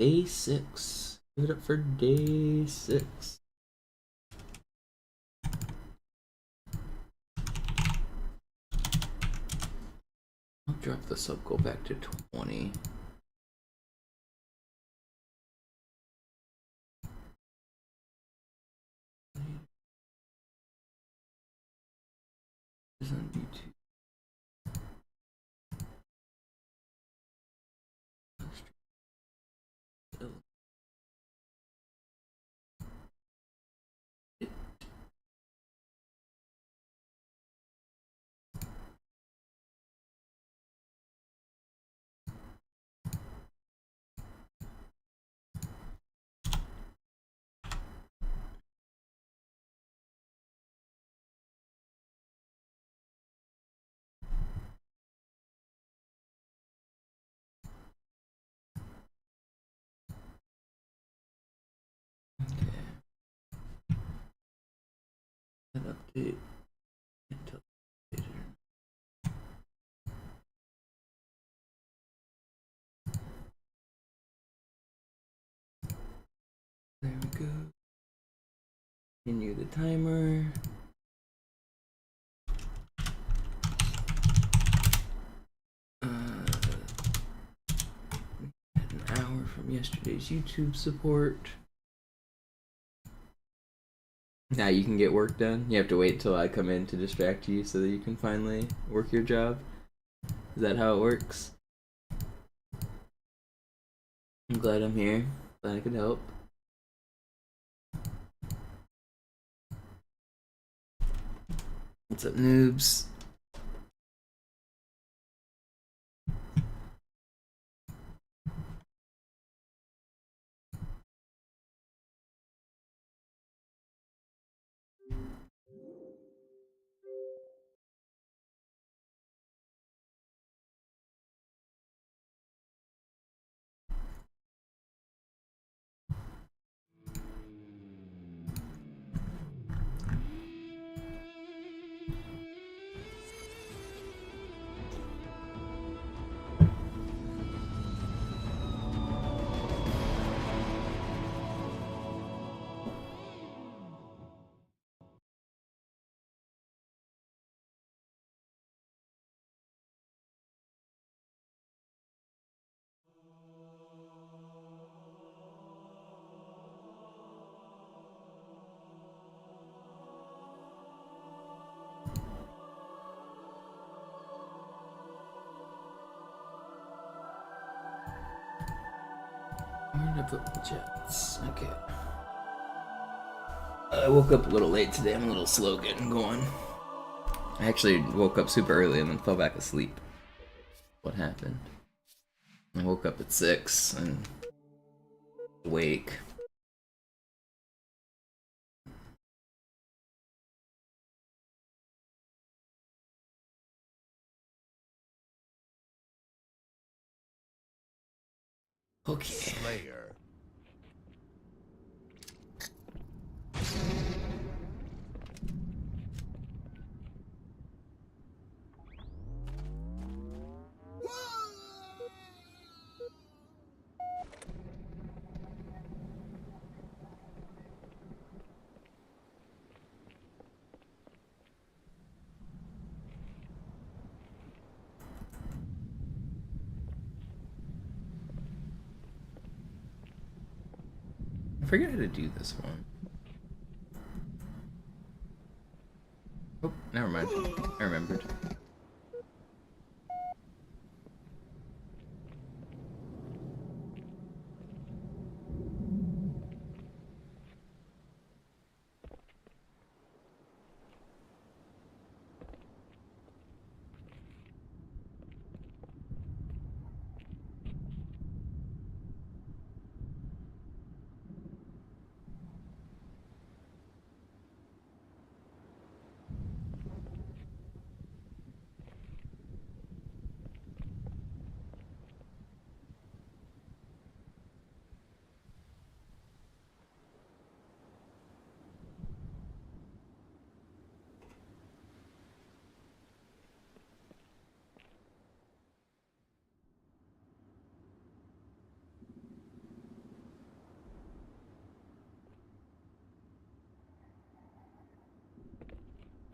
Day 6. Give it up for day 6. I'll drop the sub goal back to 20. Is on YouTube. That update until later. There we go. Continue the timer. An hour from yesterday's YouTube support. Now you can get work done. You have to wait till I come in to distract you so that you can finally work your job. Is that how it works? I'm glad I'm here. Glad I could help. What's up, noobs? Where did I put the jets? Okay. I woke up a little late today. I'm a little slow getting going. I actually woke up super early and then fell back asleep. What happened? I woke up at 6 and awake. Okay. Slayer. I forget how to do this one. Oh, never mind. I remembered.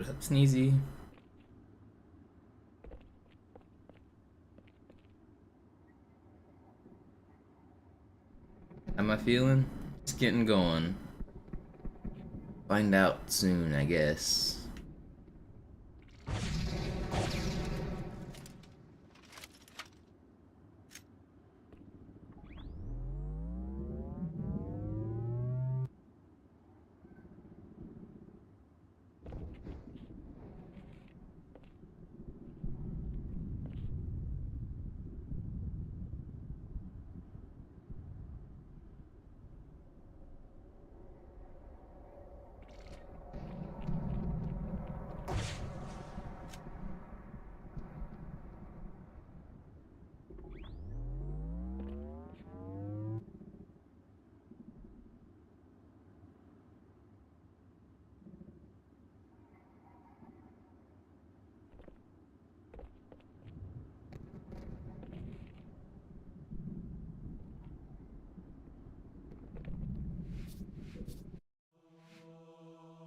What up, Sneezy? How am I feeling? It's getting going. Find out soon, I guess.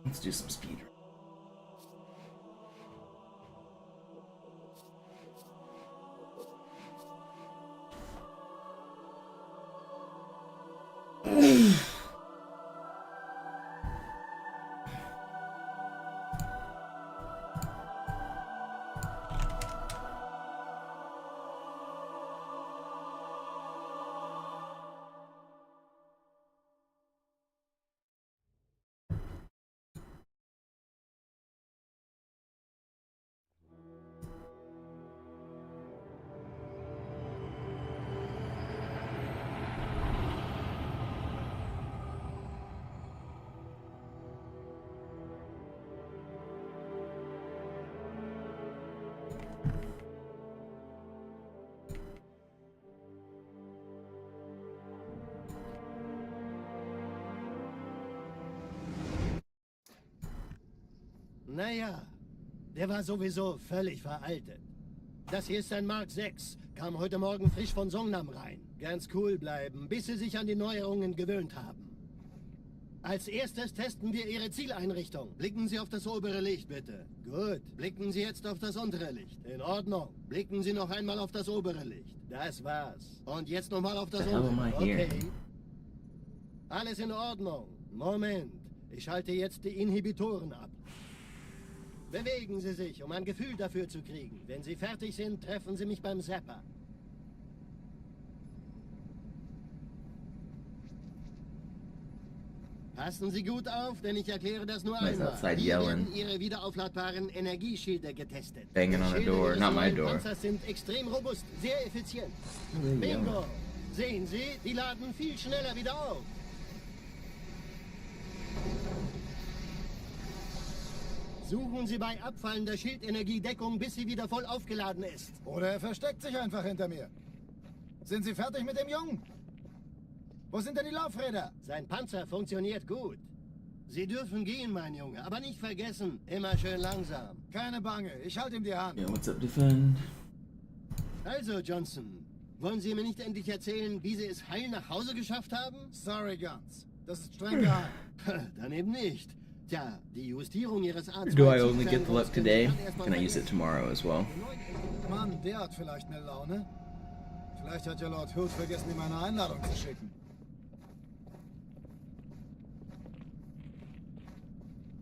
Let's do some speed. Naja, der war sowieso völlig veraltet. Das hier ist ein Mark 6. Kam heute Morgen frisch von Songnam rein. Ganz cool bleiben, bis Sie sich an die Neuerungen gewöhnt haben. Als erstes testen wir Ihre Zieleinrichtung. Blicken Sie auf das obere Licht, bitte. Gut. Blicken Sie jetzt auf das untere Licht. In Ordnung. Blicken Sie noch einmal auf das obere Licht. Das war's. Und jetzt nochmal auf das untere. Okay. Alles in Ordnung. Moment. Ich schalte jetzt die Inhibitoren ab. Bewegen Sie sich, um ein Gefühl dafür zu kriegen. Wenn Sie fertig sind, treffen Sie mich beim Zapper. Passen Sie gut auf, denn ich erkläre das nur einmal. Hier werden Ihre wiederaufladbaren Energieschilde getestet. Banging on the door, not my door. Panzer sind extrem robust, sehr effizient. Bingo! Sehen Sie, die laden viel schneller wieder auf. Suchen Sie bei abfallender Schildenergiedeckung, bis sie wieder voll aufgeladen ist. Oder er versteckt sich einfach hinter mir. Sind Sie fertig mit dem Jungen? Wo sind denn die Laufräder? Sein Panzer funktioniert gut. Sie dürfen gehen, mein Junge, aber nicht vergessen, immer schön langsam. Keine Bange, ich halte ihm die Hand. Yeah, what's up, Defend? Also, Johnson, wollen Sie mir nicht endlich erzählen, wie Sie es heil nach Hause geschafft haben? Sorry, Guns. Das ist streng geheim. Dann eben nicht. Tja, die Justierung Ihres Arztes. Do I only get the luck today? Can I use it tomorrow as well? Mann, der hat vielleicht mehr Laune. Vielleicht hat ja Lord Hood vergessen, ihm eine Einladung zu schicken.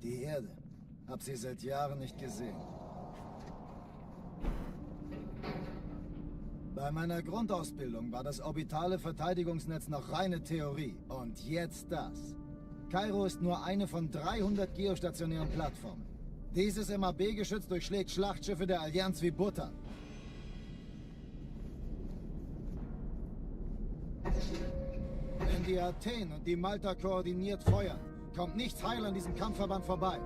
Die Erde. Hab sie seit Jahren nicht gesehen. Bei meiner Grundausbildung war das orbitale Verteidigungsnetz noch reine Theorie. Und jetzt das. Kairo ist nur eine von 300 geostationären Plattformen. Dieses MAB-Geschütz durchschlägt Schlachtschiffe der Allianz wie Butter. Wenn die Athen und die Malta koordiniert feuern, kommt nichts heil an diesem Kampfverband vorbei.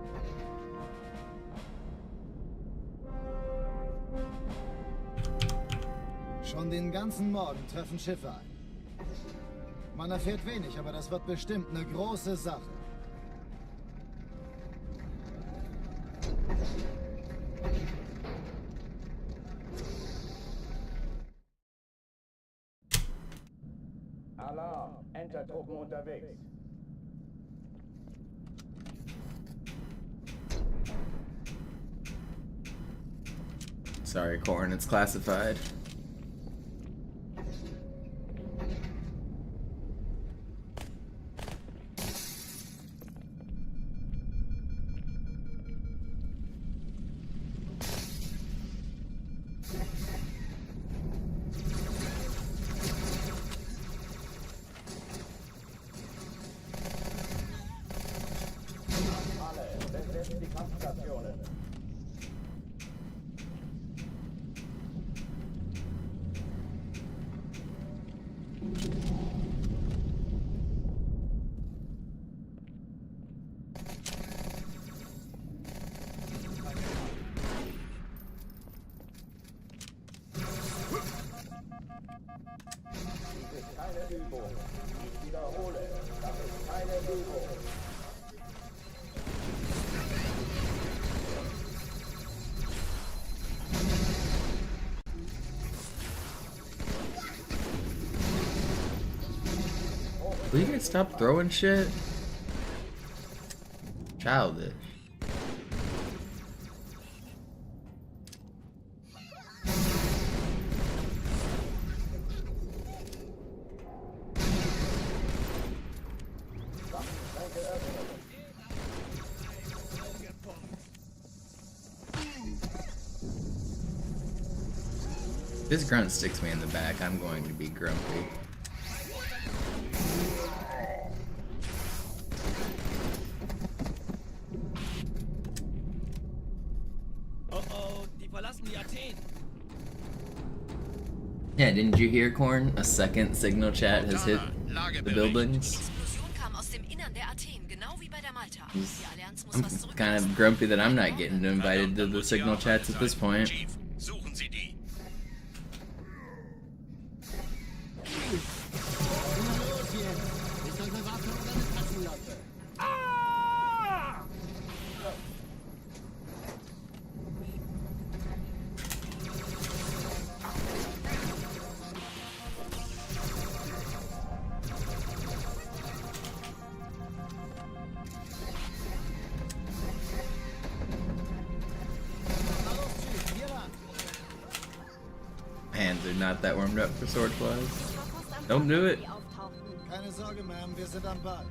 Schon den ganzen Morgen treffen Schiffe ein. Man erfährt wenig, aber das wird bestimmt eine große Sache. Alarm! Entertruppen unterwegs. Sorry, Corn, it's classified. Alle, besetzt die Kampfstationen. Dies ist keine Übung. Ich wiederhole, das ist keine Übung. Will you guys stop throwing shit? Childish. This grunt sticks me in the back, I'm going to be grumpy. Oh, die verlassen die Athen. Yeah, didn't you hear, Corn? A second signal chat has hit the buildings. Explosion kam aus dem Innern der Athen, genau wie bei der Malta. Die Allianz muss I'm was kind of grumpy that I'm not getting invited to the signal chats at this point. Chief, suchen Sie die. Na los hier! Ist das eine Waffe oder eine Taschenlampe? Na los, Chief, hier lang. Hands are not that warmed up for sword flies. Don't do it. Keine Sorge, Ma'am, wir sind am Ball.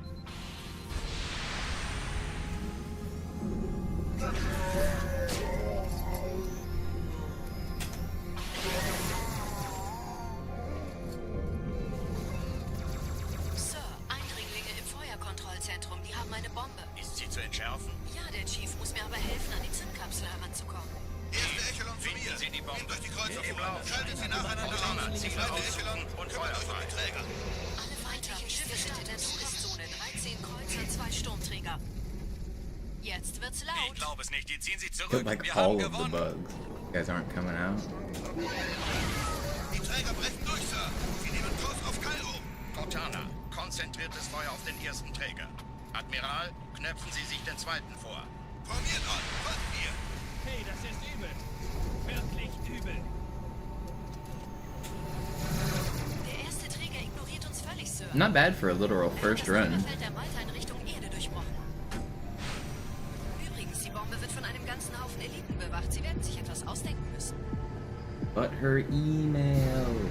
Sir, Eindringlinge im Feuerkontrollzentrum, die haben eine Bombe. Ist sie zu entschärfen? Ja, der Chief muss mir aber helfen, an die Zündkapsel heranzukommen. Erste Echelon zu Finden mir. Sie die Bombe. Nehmt euch die Kreuzer Im vor. Lauf. Schaltet sie nacheinander Montana, aus. Ziele Zweite aussuchen Echelon und kümmert euch um feuerfrei. die Träger. Alle feindlichen Schiffe sind in der Touristzone. 13 Kreuzer, 2 Sturmträger. Jetzt wird's Ich laut. glaube es nicht, die ziehen sie zurück. Killed like Wir all haben of the gewonnen. bugs. You guys aren't coming out. Die Träger brechen durch, Sir. Sie nehmen Kurs auf Kairo. Cortana, konzentriertes Feuer auf den ersten Träger. Admiral, knöpfen Sie sich den zweiten vor. Formiert an. Folgt mir. Hey, das ist übel. Wirklich übel. Der erste Träger ignoriert uns völlig, Sir. Not bad for a literal first Das run. Trümmerfeld der Malta in Richtung Erde durchbrochen. Übrigens, die Bombe wird von einem ganzen Haufen Eliten bewacht. Sie werden sich etwas ausdenken müssen. But her emails.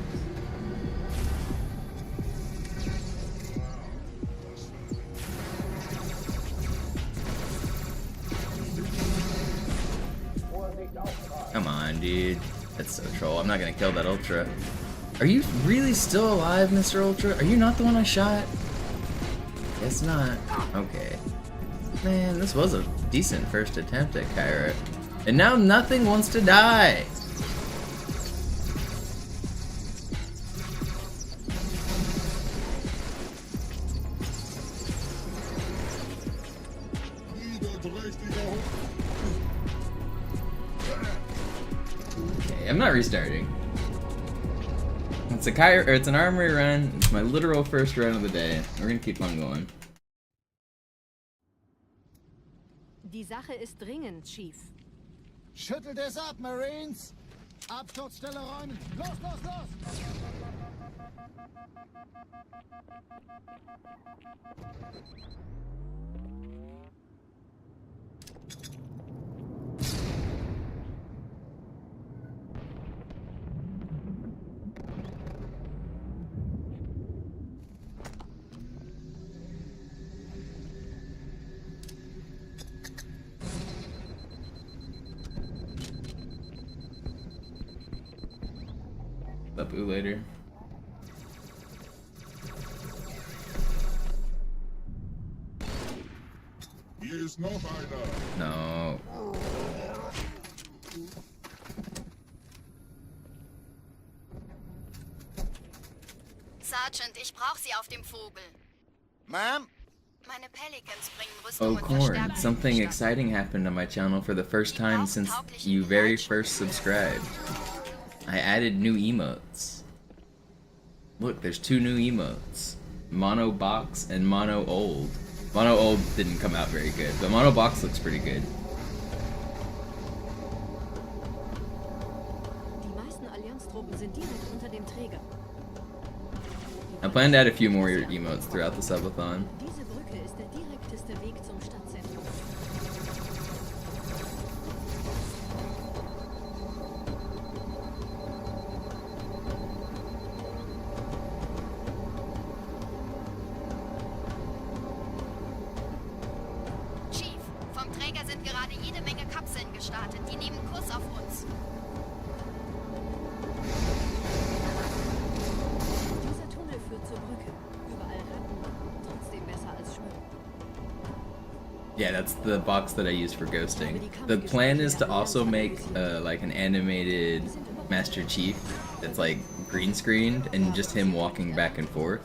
Come on, dude. That's so troll. I'm not gonna kill that Ultra. Are you really still alive, Mr. Ultra? Are you not the one I shot? Guess not. Okay. Man, this was a decent first attempt at Kyra. And now nothing wants to die! Okay, I'm not restarting. It's a Kyra, or it's an armory run. It's my literal first run of the day. We're gonna keep on going. Die Sache ist dringend, Chief. Schüttelt es ab, Marines! Absturzstelle räumen! Los, los, los! clue later. Hier ist noch einer. No. Sergeant, ich brauche Sie auf dem Vogel. Ma'am? Meine Pelicans bringen Rüstung Oh, und Corn. Verstärkung. Something exciting happened on my channel for the first time since you very first subscribed. I added new emotes. Look, there's 2 new emotes. Mono Box and Mono Old. Mono Old didn't come out very good, but Mono Box looks pretty good. Die meisten Allianztruppen sind direkt unter dem Träger. I plan to add a few more emotes throughout the subathon. Diese Brücke ist der direkteste Weg zum Stadtzentrum. Chief, vom Träger sind gerade jede Menge Kapseln gestartet. Die nehmen Kurs auf uns. Dieser Tunnel führt zur Brücke. Überall Ratten. Trotzdem besser als Schwimmen. Yeah, that's the box that I use for ghosting. The plan is to also make like an animated Master Chief that's like green screened and just him walking back and forth,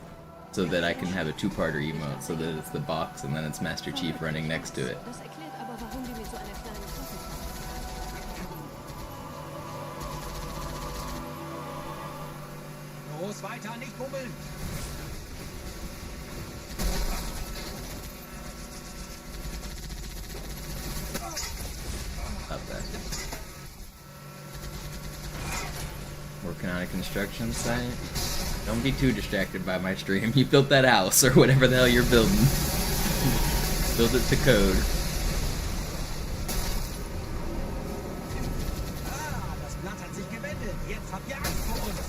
so that I can have a 2-parter emote, so that it's the box and then it's Master Chief running next to it. Das erklärt aber, warum wir mit so einer kleinen Truppe Los, weiter, nicht bummeln! Stop that. Working on a construction site. Don't be too distracted by my stream. You built that house or whatever the hell you're building. Build it to code. Ah, das Blatt hat sich gewendet. Jetzt habt ihr Angst vor uns.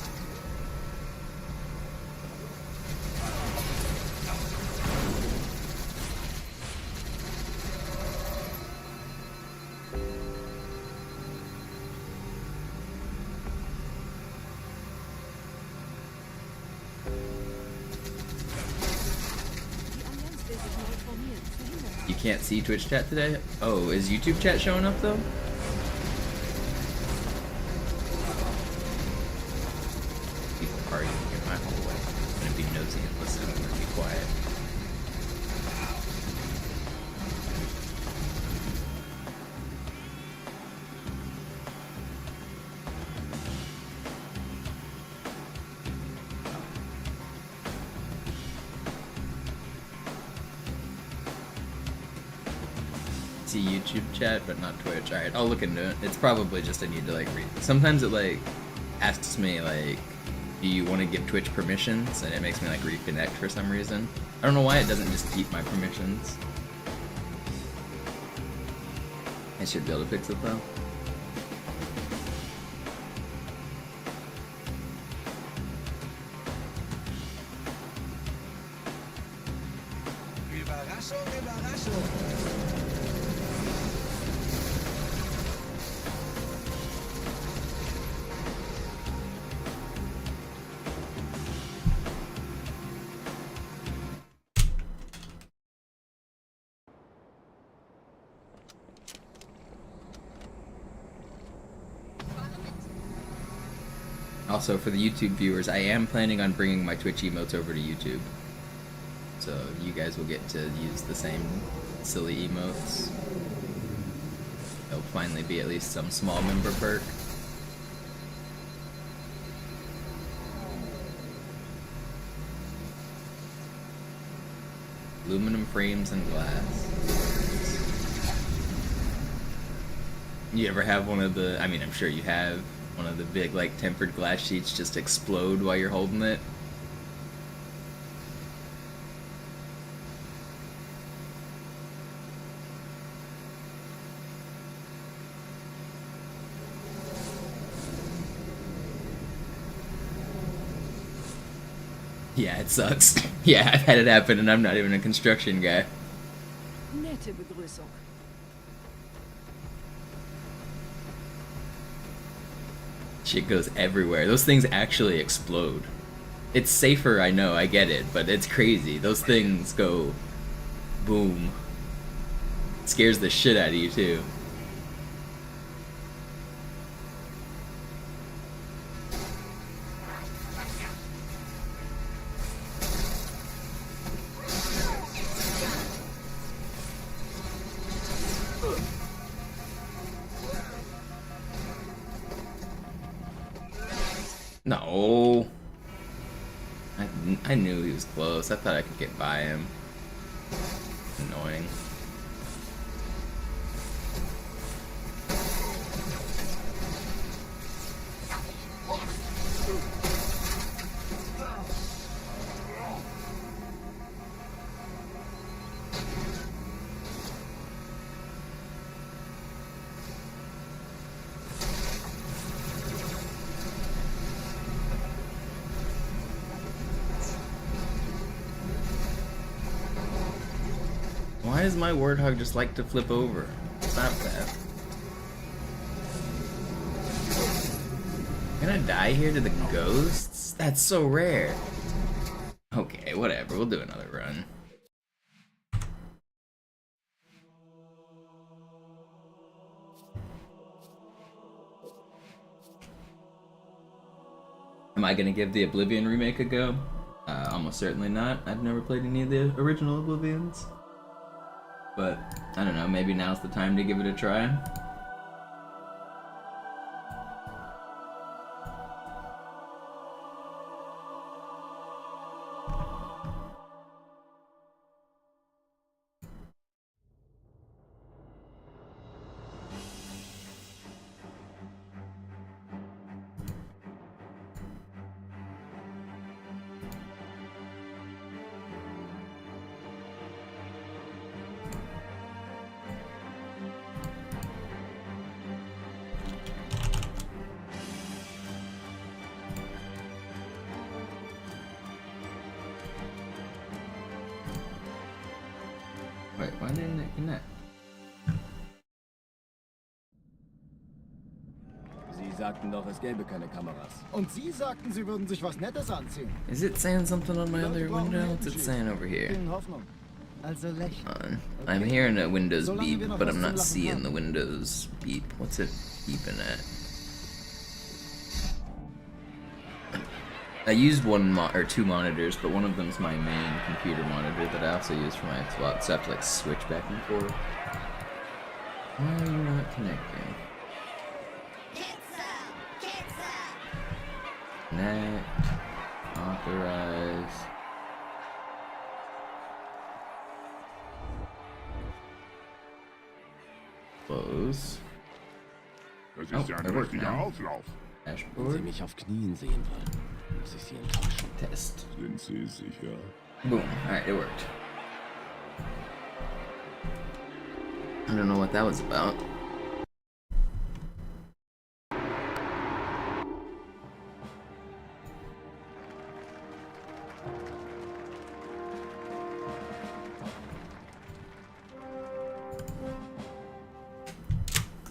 Die Allianz will sich neu formieren. Verhindern. You can't see Twitch chat today? Oh, is YouTube chat showing up though? People partying in my hallway. I'm gonna be nosy and listen. I'm gonna be quiet. See YouTube chat, but not Twitch. Alright, I'll look into it. It's probably just I need to like read. Sometimes it like asks me like, do you want to give Twitch permissions? And it makes me like reconnect for some reason. I don't know why it doesn't just keep my permissions. I should be able to fix it though. Überraschung, Überraschung! Also, for the YouTube viewers, I am planning on bringing my Twitch emotes over to YouTube. So you guys will get to use the same silly emotes. There'll finally be at least some small member perk. Aluminum frames and glass. You ever have one of the, I mean, I'm sure you have, one of the big, like, tempered glass sheets just explode while you're holding it? Yeah, it sucks. Yeah, I've had it happen and I'm not even a construction guy. Nette Begrüßung. Shit goes everywhere. Those things actually explode. It's safer, I know, I get it, but it's crazy. Those things go boom. It scares the shit out of you too. No. I knew he was close. I thought I could get by him. Annoying. Why does my warthog just like to flip over? Stop that. Can I die here to the ghosts? That's so rare. Okay, whatever. We'll do another run. Am I gonna give the Oblivion remake a go? Almost certainly not. I've never played any of the original Oblivions. But, I don't know, maybe now's the time to give it a try. Wait, why didn't it connect? Sie sagten doch, es gäbe keine Kameras. Und Sie sagten, Sie würden sich was Nettes anziehen. Is it saying something on my other window? What's it saying over here? Also lächeln. I'm hearing a Windows beep, but I'm not seeing the Windows beep. What's it beeping at? I used two monitors, but one of them's my main computer monitor that I also use for my Xbox, so I have to like switch back and forth. Why are you not connecting? Connect. Authorize. Close. Das ist ja ein richtiger Auflauf. Dashboard. Wenn Sie mich auf Knien sehen wollen, muss ich Sie enttäuschen. Test. Sind Sie sicher? Boom. Alright, it worked. I don't know what that was about.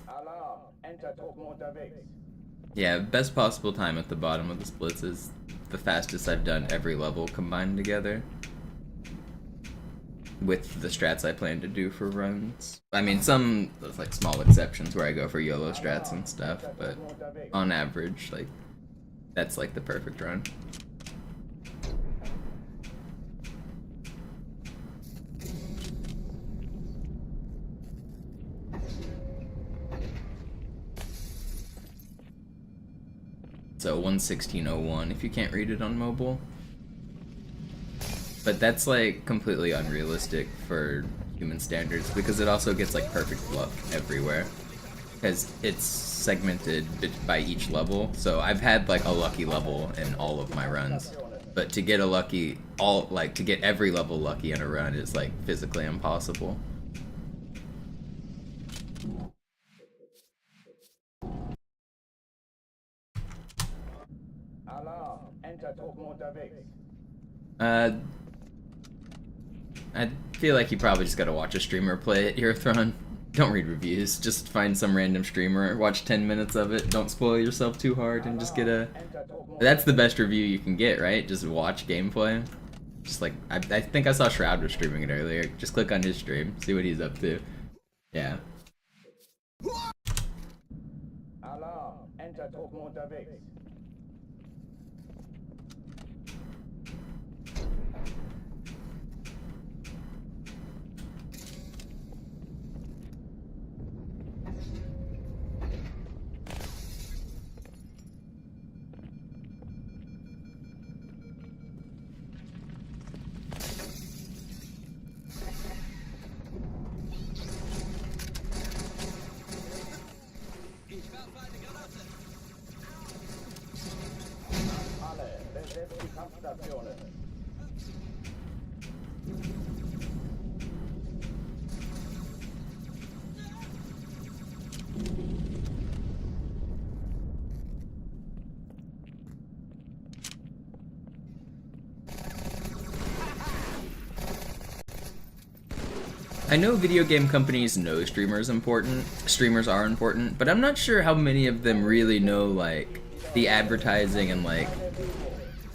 Alarm! Entertruppen unterwegs. Yeah, best possible time at the bottom of the splits is the fastest I've done every level combined together. With the strats I plan to do for runs. I mean, some, there's like small exceptions where I go for YOLO strats and stuff, but on average, like, that's like the perfect run. So 1:16:01 if you can't read it on mobile. But that's like completely unrealistic for human standards because it also gets like perfect luck everywhere. Because it's segmented by each level. So I've had like a lucky level in all of my runs. But to get a lucky, to get every level lucky in a run is like physically impossible. Alarm! Entertruppen unterwegs. I feel like you probably just gotta watch a streamer play it, Eurotron. Don't read reviews. Just find some random streamer, watch 10 minutes of it. Don't spoil yourself too hard, and just get a. That's the best review you can get, right? Just watch gameplay. Just like I think I saw Shroud was streaming it earlier. Just click on his stream, see what he's up to. Yeah. Alarm, Entertruppen unterwegs. Besetzt die Kampfstationen. I know video game companies know streamers are important, but I'm not sure how many of them really know like the advertising and like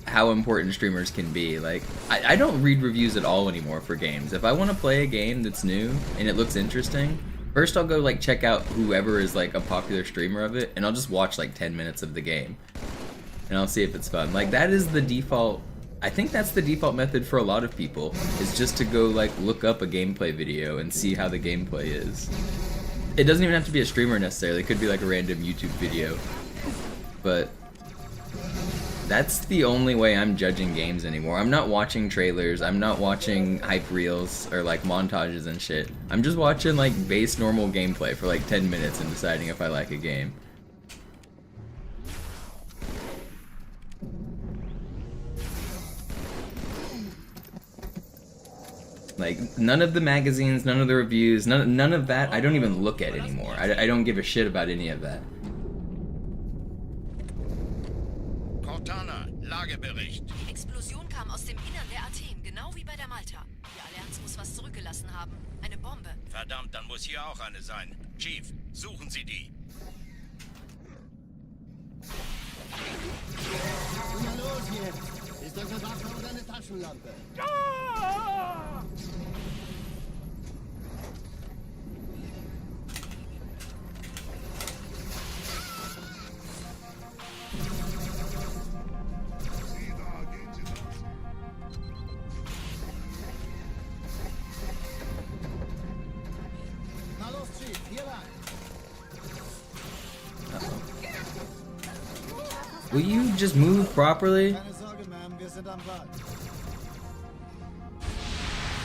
how important streamers can be. Like I don't read reviews at all anymore for games. If I want to play a game that's new and it looks interesting, first I'll go like check out whoever is like a popular streamer of it, and I'll just watch like 10 minutes of the game and I'll see if it's fun. Like that is the default. I think that's the default method for a lot of people, is just to go like look up a gameplay video and see how the gameplay is. It doesn't even have to be a streamer necessarily, it could be like a random YouTube video. But that's the only way I'm judging games anymore. I'm not watching trailers, I'm not watching hype reels or like montages and shit. I'm just watching like base normal gameplay for like 10 minutes and deciding if I like a game. Like, none of the magazines, none of the reviews, none of that, I don't even look at anymore. I don't give a shit about any of that. Cortana, Lagebericht. Die Explosion kam aus dem Innern der Athen, genau wie bei der Malta. Die Allianz muss was zurückgelassen haben. Eine Bombe. Verdammt, dann muss hier auch eine sein. Chief, suchen Sie die. Na los jetzt! Ist das eine Waffe oder eine Taschenlampe? Na los, Chief, hier lang. Will you just move properly? Keine Sorge, Ma'am, wir sind am Ball.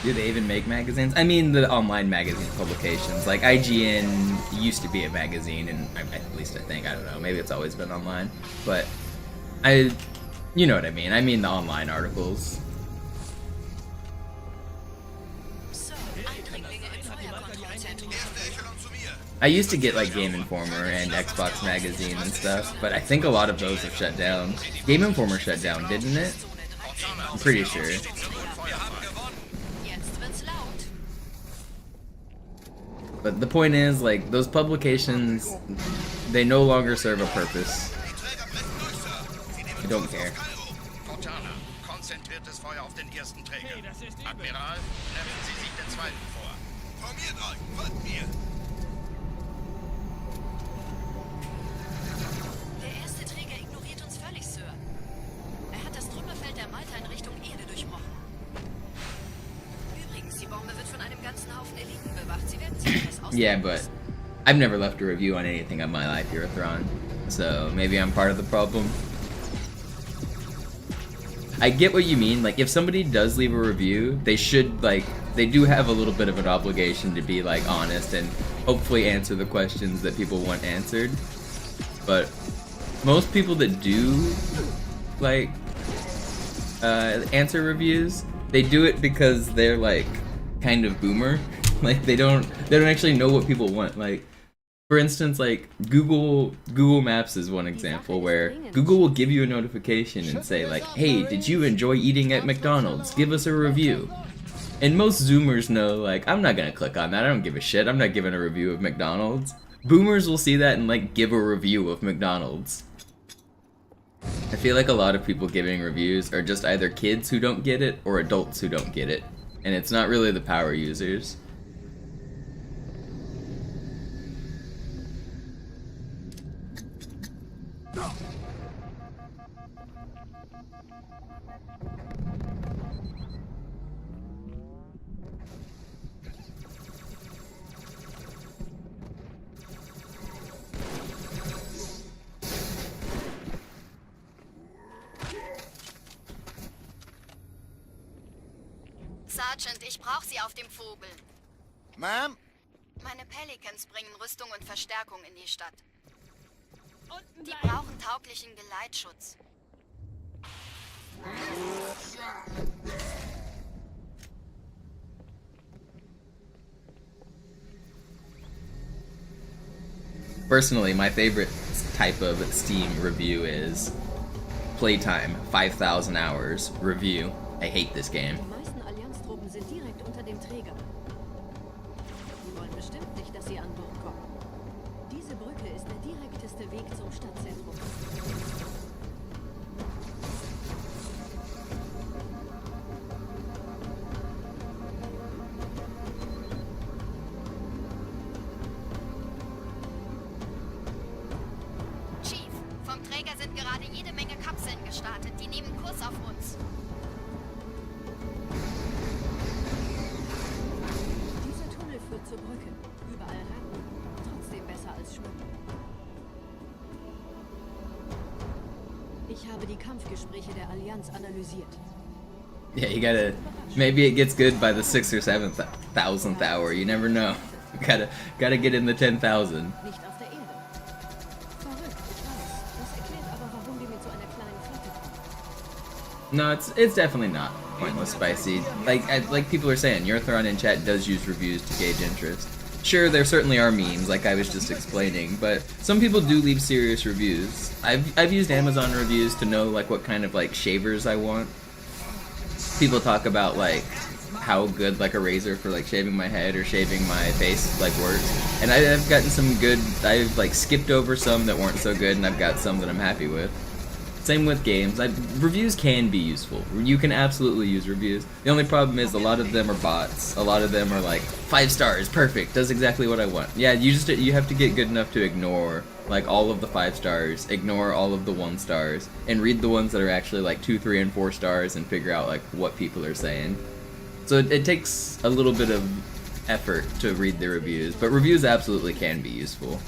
Do they even make magazines? I mean the online magazine publications. Like IGN used to be a magazine, and at least I think, I don't know, maybe it's always been online. But you know what I mean. I mean the online articles. So, Eindringlinge im Feuerkontrollzentrum. Erste Echelon zu mir. I used to get like Game Informer and Xbox Magazine and stuff, but I think a lot of those have shut down. Game Informer shut down, didn't it? I'm pretty sure. Jetzt wird's laut. But the point is, like, those publications, they no longer serve a purpose. I don't care. Cortana, konzentriertes Feuer auf den ersten Träger. Admiral, nehmen Sie sich den zweiten vor. Formiert euch, folgt mir. Der erste Träger ignoriert uns völlig, Sir. Er hat das Trümmerfeld der Malta in Richtung Erde durchbrochen. Übrigens, die Bombe wird von einem ganzen Haufen Eliten bewacht. Sie werden sich etwas ausdenken. Yeah, but I've never left a review on anything in my life, Eurothron. So maybe I'm part of the problem. I get what you mean. Like, if somebody does leave a review, they should, like, they do have a little bit of an obligation to be, like, honest and hopefully answer the questions that people want answered. But most people that do, like, answer reviews, they do it because they're, like, kind of boomer. Like, they don't actually know what people want. Like, for instance, like, Google Maps is one example where Google will give you a notification and say, like, hey, did you enjoy eating at McDonald's? Give us a review. And most Zoomers know, like, I'm not gonna click on that, I don't give a shit, I'm not giving a review of McDonald's. Boomers will see that and, like, give a review of McDonald's. I feel like a lot of people giving reviews are just either kids who don't get it or adults who don't get it. And it's not really the power users. Sergeant, ich brauche Sie auf dem Vogel. Ma'am? Meine Pelicans bringen Rüstung und Verstärkung in die Stadt. Die brauchen tauglichen Geleitschutz. Personally, my favorite type of Steam review is playtime, 5,000 hours, review. I hate this game. Die meisten Allianztruppen sind direkt unter dem Träger. Sie wollen bestimmt nicht, dass sie an Bord kommen. Diese Brücke ist der direkteste Weg zum Stadtzentrum. Chief, vom Träger sind gerade jede Menge Kapseln gestartet. Die nehmen Kurs auf uns. Dieser Tunnel führt zur Brücke. Überall Ratten. Trotzdem besser als Schwimmen. Ich habe die Kampfgespräche der Allianz analysiert. Yeah, you gotta... Maybe it gets good by the 6th or 7,000th hour, you never know. Gotta get in the 10,000. Nicht auf der Erde. Verrückt, ich weiß. Das erklärt aber, warum wir mit so einer kleinen Flotte kommen. No, it's definitely not pointless spicy. Like people are saying, Eurotron in chat does use reviews to gauge interest. Sure, there certainly are memes, like I was just explaining, but some people do leave serious reviews. I've used Amazon reviews to know like what kind of like shavers I want. People talk about like how good like a razor for like shaving my head or shaving my face like works, and I've gotten some good. I've like skipped over some that weren't so good, and I've got some that I'm happy with. Same with games. Reviews can be useful. You can absolutely use reviews. The only problem is a lot of them are bots. A lot of them are like 5 stars, perfect, does exactly what I want. Yeah, you have to get good enough to ignore like all of the 5 stars, ignore all of the 1 stars, and read the ones that are actually like 2, 3, and 4 stars and figure out like what people are saying. So it takes a little bit of effort to read the reviews, but reviews absolutely can be useful.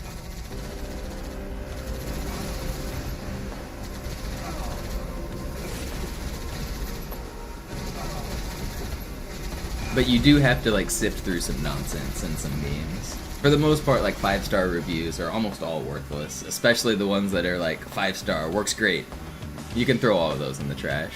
But you do have to like sift through some nonsense and some memes. For the most part, like 5-star reviews are almost all worthless, especially the ones that are like 5-star, works great. You can throw all of those in the trash.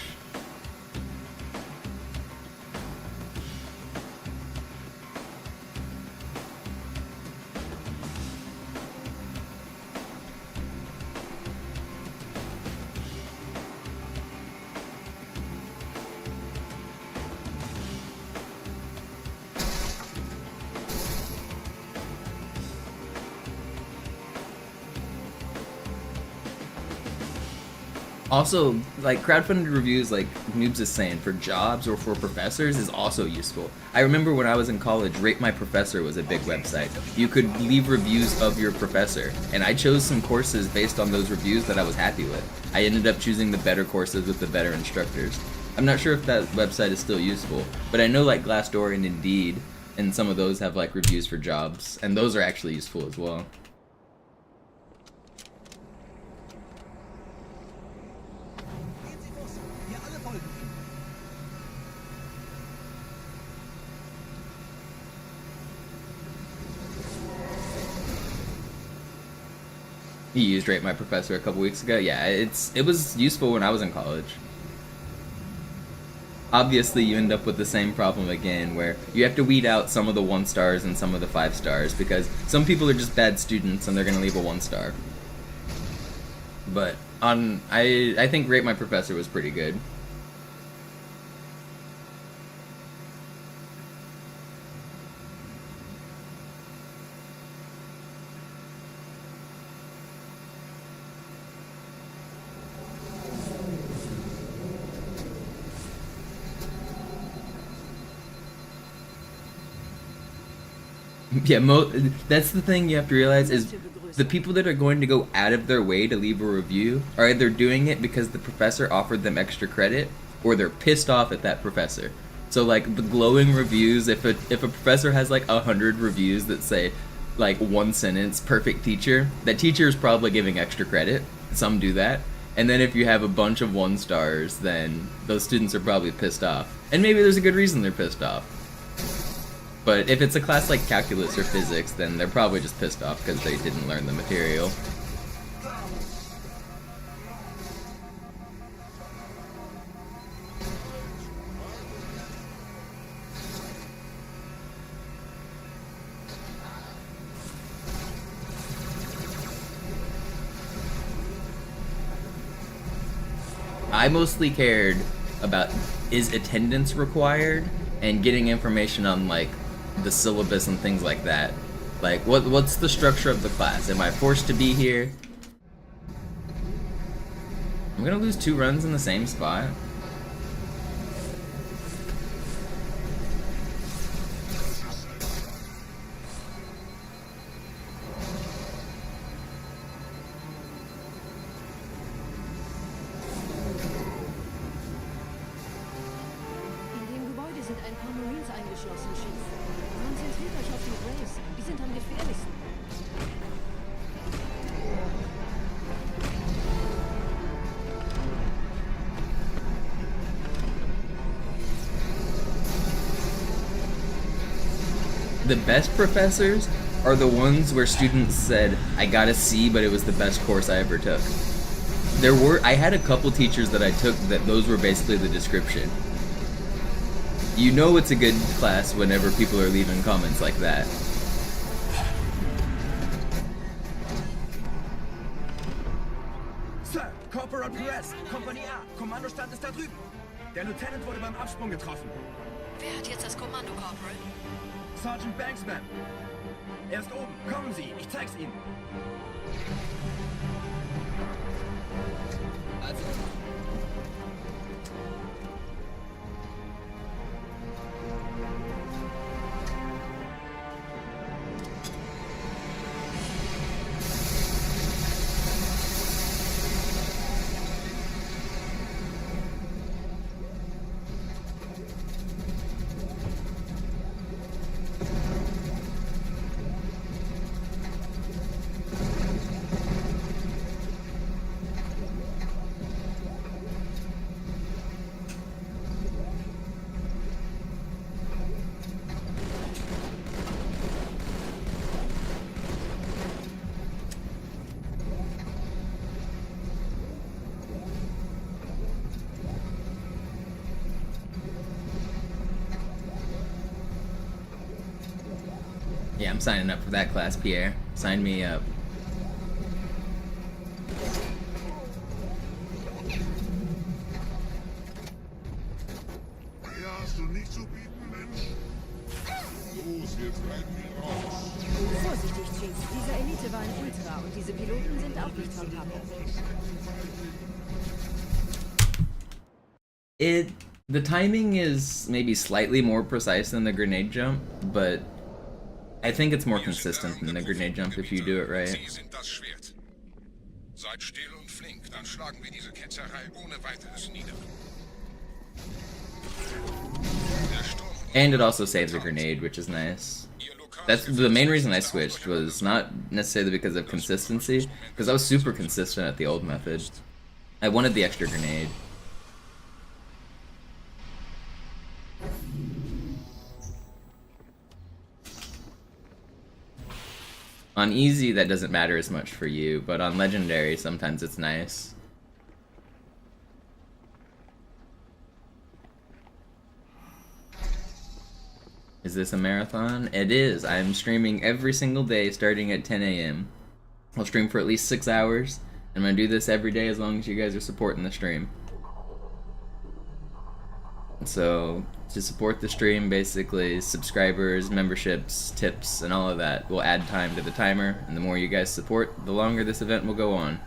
Also, like, crowdfunded reviews, like Noobs is saying, for jobs or for professors is also useful. I remember when I was in college, Rate My Professor was a big website. You could leave reviews of your professor, and I chose some courses based on those reviews that I was happy with. I ended up choosing the better courses with the better instructors. I'm not sure if that website is still useful, but I know like Glassdoor and Indeed, and some of those have like reviews for jobs, and those are actually useful as well. You used Rate My Professor a couple weeks ago? Yeah, it was useful when I was in college. Obviously, you end up with the same problem again, where you have to weed out some of the 1 stars and some of the 5 stars, because some people are just bad students and they're gonna leave a 1 star. But I think Rate My Professor was pretty good. Yeah, that's the thing you have to realize is the people that are going to go out of their way to leave a review are either doing it because the professor offered them extra credit, or they're pissed off at that professor. So like the glowing reviews, if a professor has like 100 reviews that say like one sentence, perfect teacher, that teacher is probably giving extra credit. Some do that. And then if you have a bunch of 1 stars, then those students are probably pissed off. And maybe there's a good reason they're pissed off. But if it's a class like calculus or physics, then they're probably just pissed off because they didn't learn the material. I mostly cared about, is attendance required, and getting information on like the syllabus and things like that. Like what's the structure of the class? Am I forced to be here? I'm gonna lose 2 runs in the same spot. The best professors are the ones where students said, I got a C, but it was the best course I ever took. I had a couple teachers that I took that those were basically the description. You know it's a good class whenever people are leaving comments like that. Sir, Corporal Perez, Kompanie A, Kommandostand ist da drüben. Der Lieutenant wurde beim Absprung getroffen. Wer hat jetzt das Kommando, Corporal? Sergeant Banksman. Er ist oben. Kommen Sie, ich zeig's Ihnen. Also. Yeah, I'm signing up for that class, Pierre. Sign me up. Vorsichtig, Chief. Diese Elite war ein Ultra und diese Piloten sind auch nicht von Pappe. The timing is maybe slightly more precise than the grenade jump, but I think it's more consistent than the grenade jump if you do it right. Seid still und flink, dann schlagen wir diese Ketzerei ohne weiteres nieder. And it also saves a grenade, which is nice. That's the main reason I switched, was not necessarily because of consistency, because I was super consistent at the old method. I wanted the extra grenade. On easy, that doesn't matter as much for you, but on legendary, sometimes it's nice. Is this a marathon? It is. I'm streaming every single day starting at 10 a.m. I'll stream for at least 6 hours. I'm gonna do this every day as long as you guys are supporting the stream. So, to support the stream, basically, subscribers, memberships, tips, and all of that will add time to the timer, and the more you guys support, the longer this event will go on.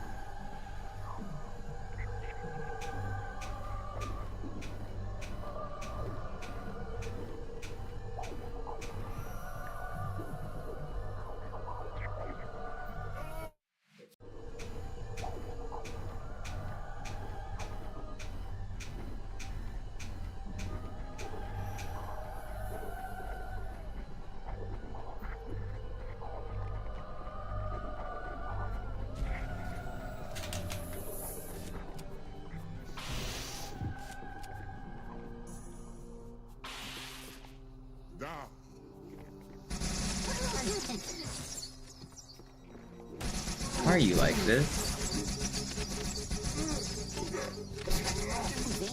are you like this?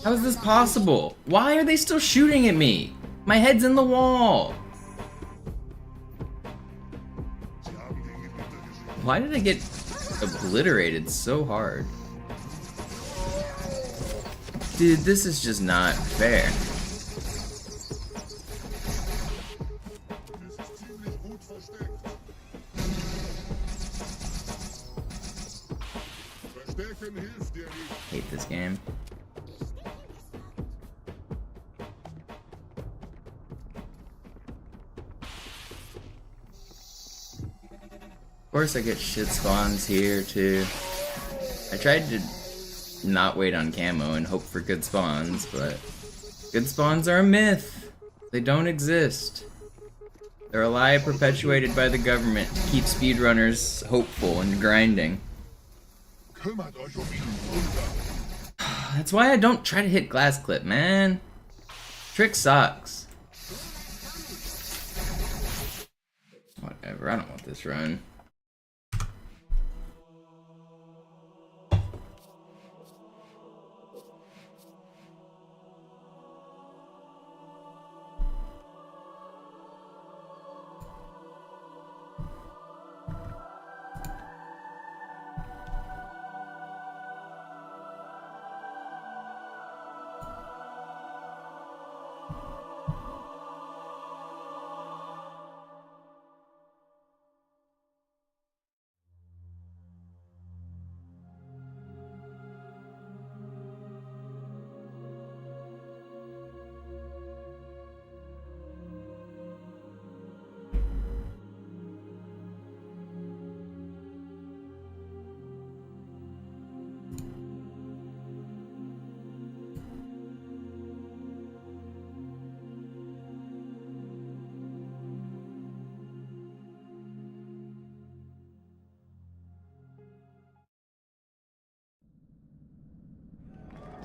How is this possible? Why are they still shooting at me? My head's in the wall. Why did I get obliterated so hard? Dude, this is just not fair. Hate this game. Of course I get shit spawns here too. I tried to not wait on camo and hope for good spawns, but good spawns are a myth. They don't exist. They're a lie perpetuated by the government to keep speedrunners hopeful and grinding. That's why I don't try to hit glass clip, man. Trick sucks. Whatever, I don't want this run.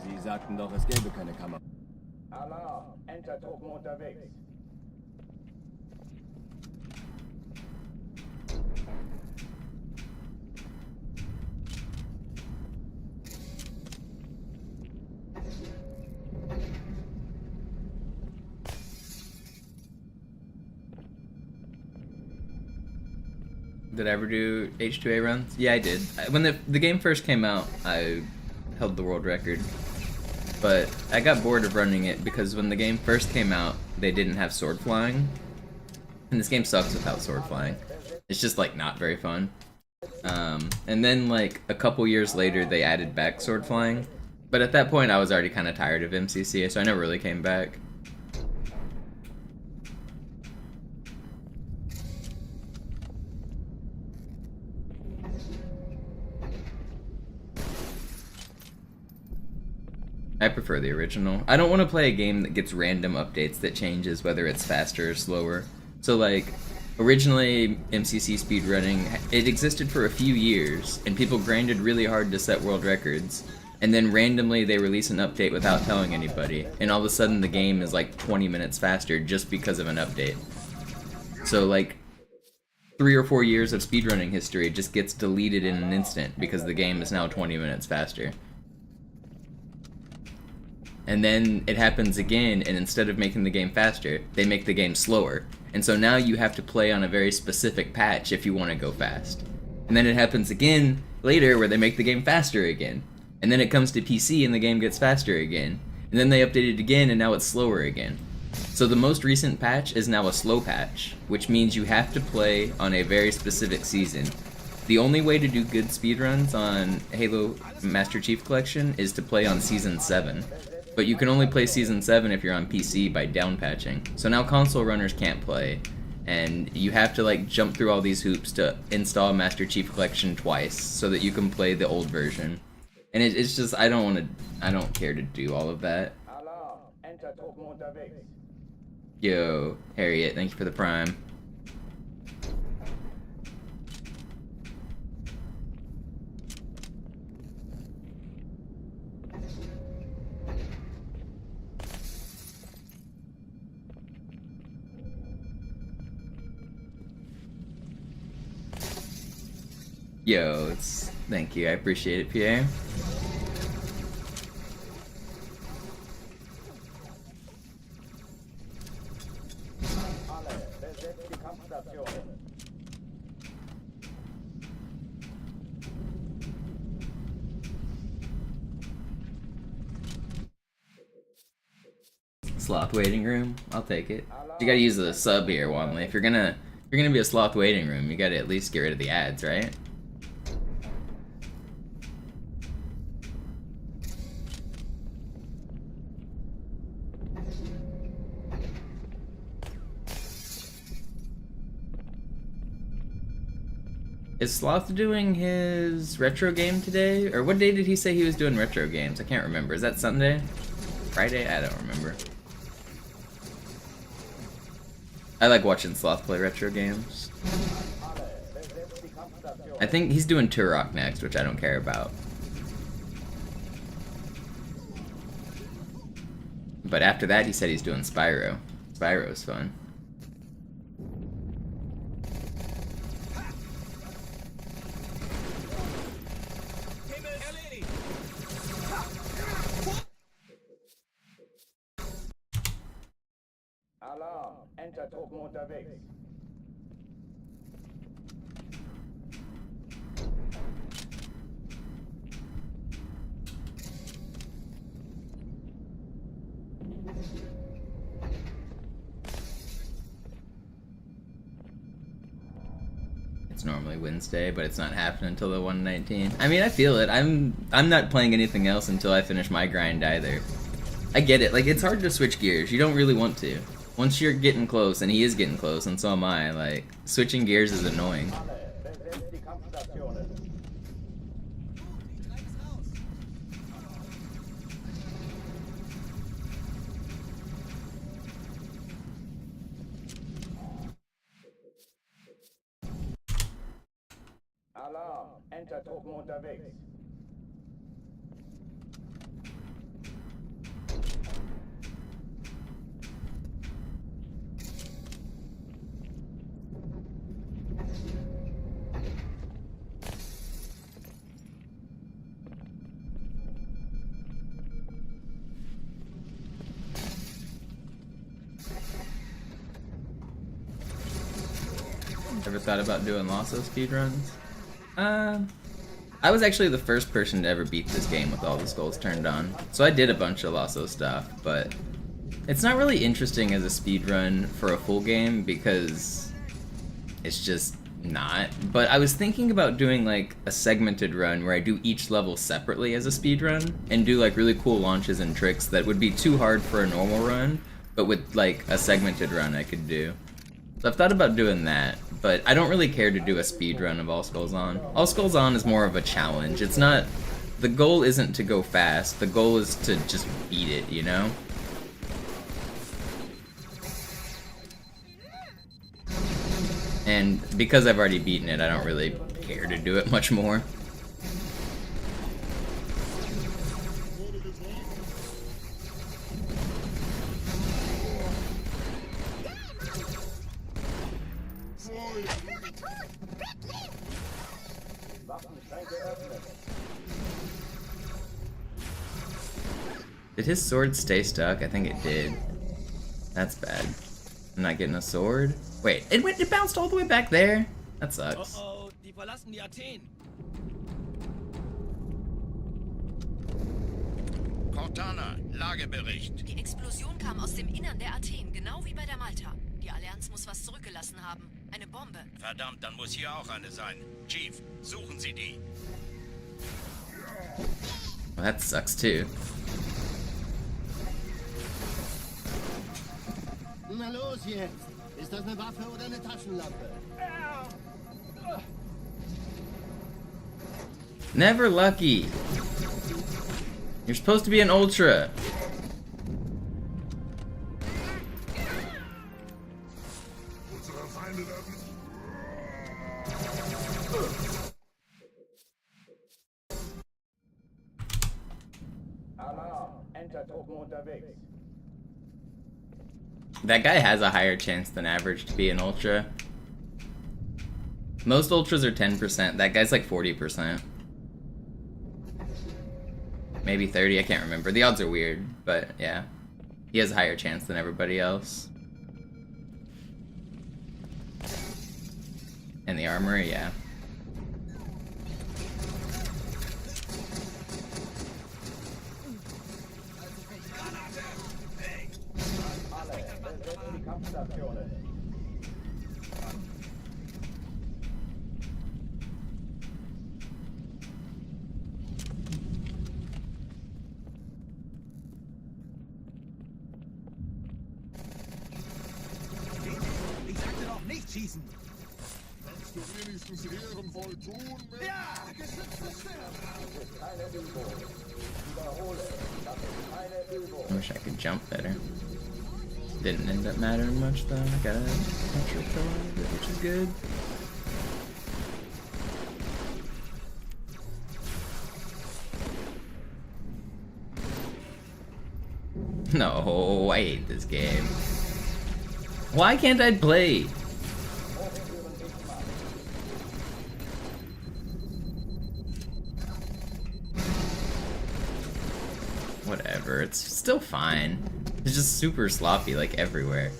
Sie sagten doch, es gäbe keine Kamera. Alarm, Enter-Truppen unterwegs. Did I ever do H2A runs? Yeah, I did. When the game first came out, I held the world record. But I got bored of running it because when the game first came out, they didn't have sword flying. And this game sucks without sword flying. It's just like not very fun. And then like a couple years later, they added back sword flying. But at that point, I was already kind of tired of MCC, so I never really came back. I prefer the original. I don't want to play a game that gets random updates that changes whether it's faster or slower. So like, originally MCC speedrunning, it existed for a few years, and people grinded really hard to set world records, and then randomly they release an update without telling anybody, and all of a sudden the game is like 20 minutes faster just because of an update. So like, 3 or 4 years of speedrunning history just gets deleted in an instant because the game is now 20 minutes faster. And then it happens again, and instead of making the game faster, they make the game slower. And so now you have to play on a very specific patch if you want to go fast. And then it happens again later where they make the game faster again. And then it comes to PC and the game gets faster again. And then they update it again and now it's slower again. So the most recent patch is now a slow patch, which means you have to play on a very specific season. The only way to do good speedruns on Halo Master Chief Collection is to play on Season 7. But you can only play Season 7 if you're on PC by downpatching. So now console runners can't play, and you have to like jump through all these hoops to install Master Chief Collection twice so that you can play the old version. And it's just, I don't care to do all of that. Alarm, Enter-Truppen unterwegs. Yo, Harriet, thank you for the prime. Yo, thank you. I appreciate it, Pierre. Alle, besetzt die Kampfstationen. Sloth waiting room. I'll take it. You gotta use the sub here, Wanley. If you're gonna be a sloth waiting room, you gotta at least get rid of the ads, right? Is Sloth doing his retro game today? Or what day did he say he was doing retro games? I can't remember. Is that Sunday? Friday? I don't remember. I like watching Sloth play retro games. I think he's doing Turok next, which I don't care about. But after that, he said he's doing Spyro. Spyro's fun. Alarm, Enter-Truppen unterwegs. It's normally Wednesday, but it's not happening until the 119. I mean, I feel it. I'm not playing anything else until I finish my grind either. I get it. Like, it's hard to switch gears. You don't really want to. Once you're getting close, and he is getting close, and so am I, like, switching gears is annoying. Besetzt die Kampfstationen. Alarm, Enter-Truppen unterwegs. Ever thought about doing Lasso speedruns? I was actually the first person to ever beat this game with all the skulls turned on. So I did a bunch of Lasso stuff, but it's not really interesting as a speedrun for a full game because it's just not. But I was thinking about doing like a segmented run where I do each level separately as a speedrun and do like really cool launches and tricks that would be too hard for a normal run, but with like a segmented run I could do. So I've thought about doing that, but I don't really care to do a speedrun of All Skulls On. All Skulls On is more of a challenge. It's not... The goal isn't to go fast, the goal is to just beat it, you know? And because I've already beaten it, I don't really care to do it much more. Did his sword stay stuck? I think it did. That's bad. I'm not getting a sword. Wait, it bounced all the way back there? That sucks. Oh, die verlassen die Athen. Cortana, Lagebericht. Die Explosion kam aus dem Innern der Athen, genau wie bei der Malta. Die Allianz muss was zurückgelassen haben. Eine Bombe. Verdammt, dann muss hier auch eine sein. Chief, suchen Sie die. Well, that sucks too. Na los jetzt! Ist das eine Waffe oder eine Taschenlampe? Never lucky. You're supposed to be an ultra. Alarm, Enter-Truppen unterwegs. That guy has a higher chance than average to be an ultra. Most ultras are 10%. That guy's like 40%. Maybe 30, I can't remember. The odds are weird, but yeah. He has a higher chance than everybody else. And the armor, yeah. Ich sagte doch nicht schießen. Kannst du wenigstens ehrenvoll tun? Ja, geschütztes Schwert. Keine Übung. Wiederhole. Das ist keine Übung. I wish I could jump better. Didn't end up mattering much though. I got a natural kill out of it, which is good. No, I hate this game. Why can't I play? Whatever, it's still fine. It's just super sloppy, like everywhere.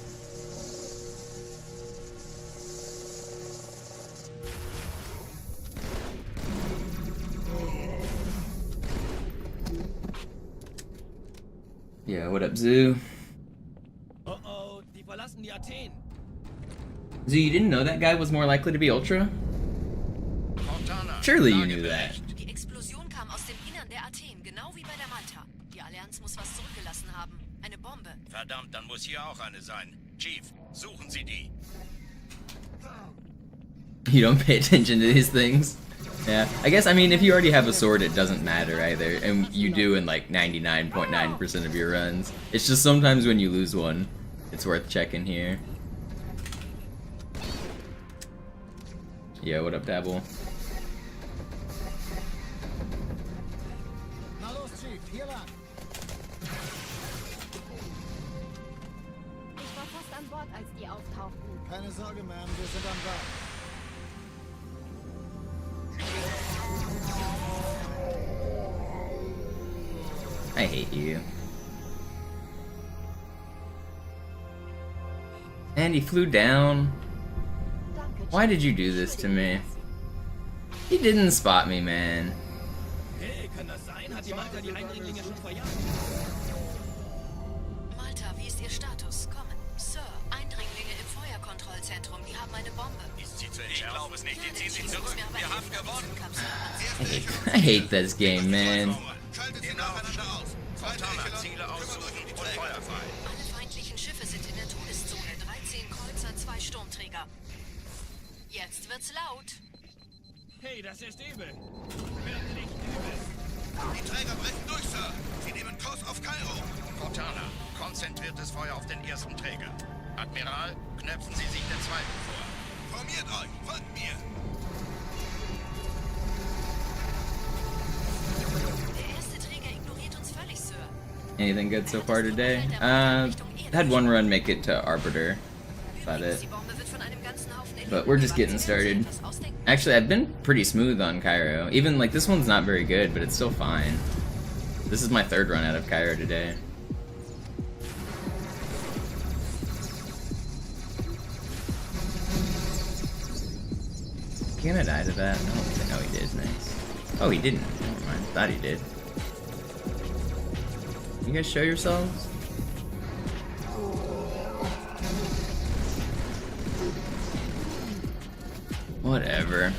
Yeah, what up, Zoo? Oh, die verlassen die Athen. Zoo, you didn't know that guy was more likely to be Ultra? Montana, Surely you knew that. Die Explosion kam aus dem Innern der Athen, genau wie bei der Malta. Die Allianz muss was zurückgelassen haben. Eine Bombe. Verdammt, dann muss hier auch eine sein. Chief, suchen Sie die. You don't pay attention to these things? Yeah, I guess, I mean, if you already have a sword, it doesn't matter either. And you do in like 99.9% of your runs. It's just sometimes when you lose one, it's worth checking here. Yo, what up, Dabble? Na los, Chief, hier lang. Ich war fast an Bord, als die auftauchten. Keine Sorge, Ma'am, wir sind am Bord. I hate you. And he flew down. Why did you do this to me? He didn't spot me, man. Hey, kann das sein? Hat die Malta die Eindringlinge schon verjagt? Malta, wie ist Ihr Status? Kommen. Sir, Eindringlinge im Feuerkontrollzentrum. Die haben eine Bombe. Ist sie zu entschärfen? Ich glaube es nicht. Die ziehen sich zurück. Wir haben gewonnen. I hate this game, man. Schaltet sie nacheinander aus. Montana, Ziele aussuchen und Feuer frei. Alle feindlichen Schiffe sind in der Todeszone. 13 Kreuzer, 2 Sturmträger. Jetzt wird's laut. Hey, das ist übel. Wirklich übel. Die Träger brechen durch, Sir. Sie nehmen Kurs auf Kairo. Montana, konzentriertes Feuer auf den ersten Träger. Admiral, knöpfen Sie sich den zweiten vor. Formiert euch. Folgt mir. Der erste Träger ignoriert uns völlig, Sir. Anything good so far today? Had one run make it to Arbiter. About it. Die Bombe wird von einem ganzen Haufen But we're just getting started. Actually, I've been pretty smooth on Cairo. Even, like, this one's not very good, but it's still fine. This is my third run out of Cairo today. Can I die to that? No, he did. Nice. Oh, he didn't. Never mind. Thought he did. You guys show yourselves? Whatever.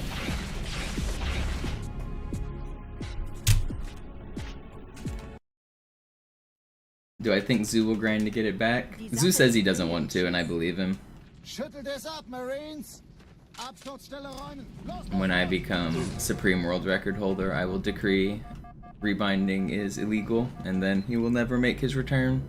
Do I think Zoo will grind to get it back? Zoo says he doesn't want to, and I believe him. Schüttelt es ab, Marines. Absturzstelle räumen. Los, When I become Supreme World Record holder, I will decree rebinding is illegal, and then he will never make his return.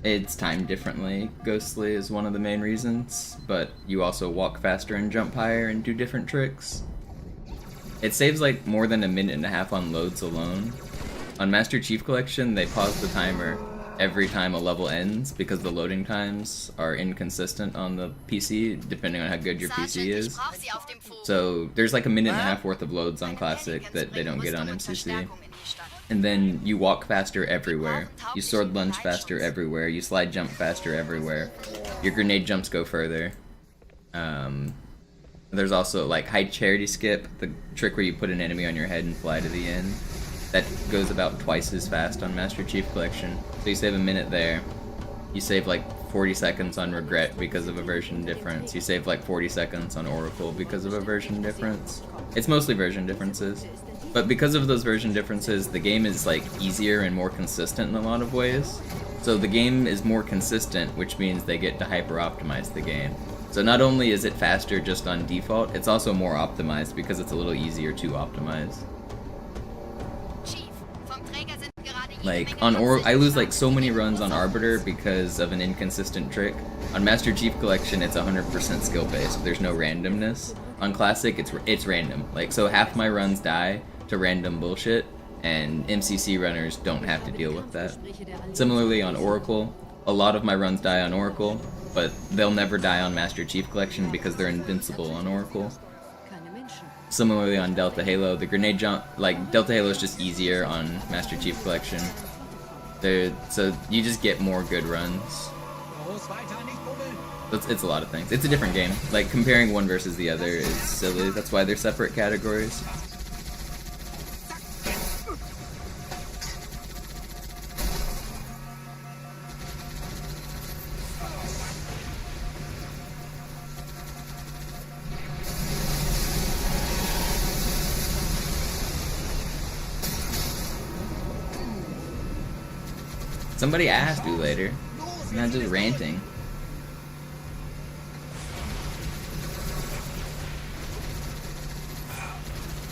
It's timed differently. Ghostly is one of the main reasons, but you also walk faster and jump higher and do different tricks. It saves like more than a minute and a half on loads alone. On Master Chief Collection, they pause the timer every time a level ends because the loading times are inconsistent on the PC depending on how good your PC is. So there's like a minute and a half worth of loads on Classic that they don't get on MCC. And then you walk faster everywhere. You sword lunge faster everywhere. You slide jump faster everywhere. Your grenade jumps go further. There's also like high charity skip, the trick where you put an enemy on your head and fly to the end. That goes about twice as fast on Master Chief Collection. So you save a minute there. You save like 40 seconds on Regret because of a version difference. You save like 40 seconds on Oracle because of a version difference. It's mostly version differences. But because of those version differences, the game is like easier and more consistent in a lot of ways. So the game is more consistent, which means they get to hyper optimize the game. So not only is it faster just on default, it's also more optimized because it's a little easier to optimize. Like on I lose like so many runs on Arbiter because of an inconsistent trick. On Master Chief Collection, it's 100% skill based. There's no randomness. On Classic, it's random. Like so, half my runs die to random bullshit, and MCC runners don't have to deal with that. Similarly, on Oracle, a lot of my runs die on Oracle, but they'll never die on Master Chief Collection because they're invincible on Oracle. Similarly on Delta Halo, the grenade jump, like Delta Halo is just easier on Master Chief Collection. So you just get more good runs. It's a lot of things. It's a different game. Like comparing one versus the other is silly. That's why they're separate categories. Somebody asked you later. I'm not just ranting.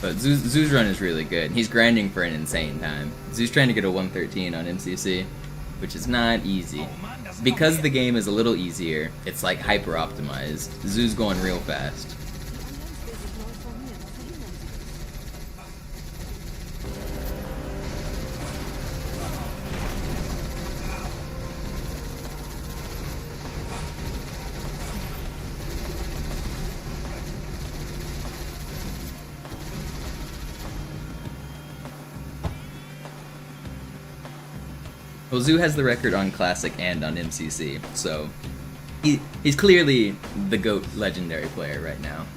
But Zoo's run is really good. He's grinding for an insane time. Zoo's trying to get a 113 on MCC, which is not easy. Because the game is a little easier, it's like hyper optimized. Zoo's going real fast. Well, Zoo has the record on Classic and on MCC, so he's clearly the GOAT legendary player right now.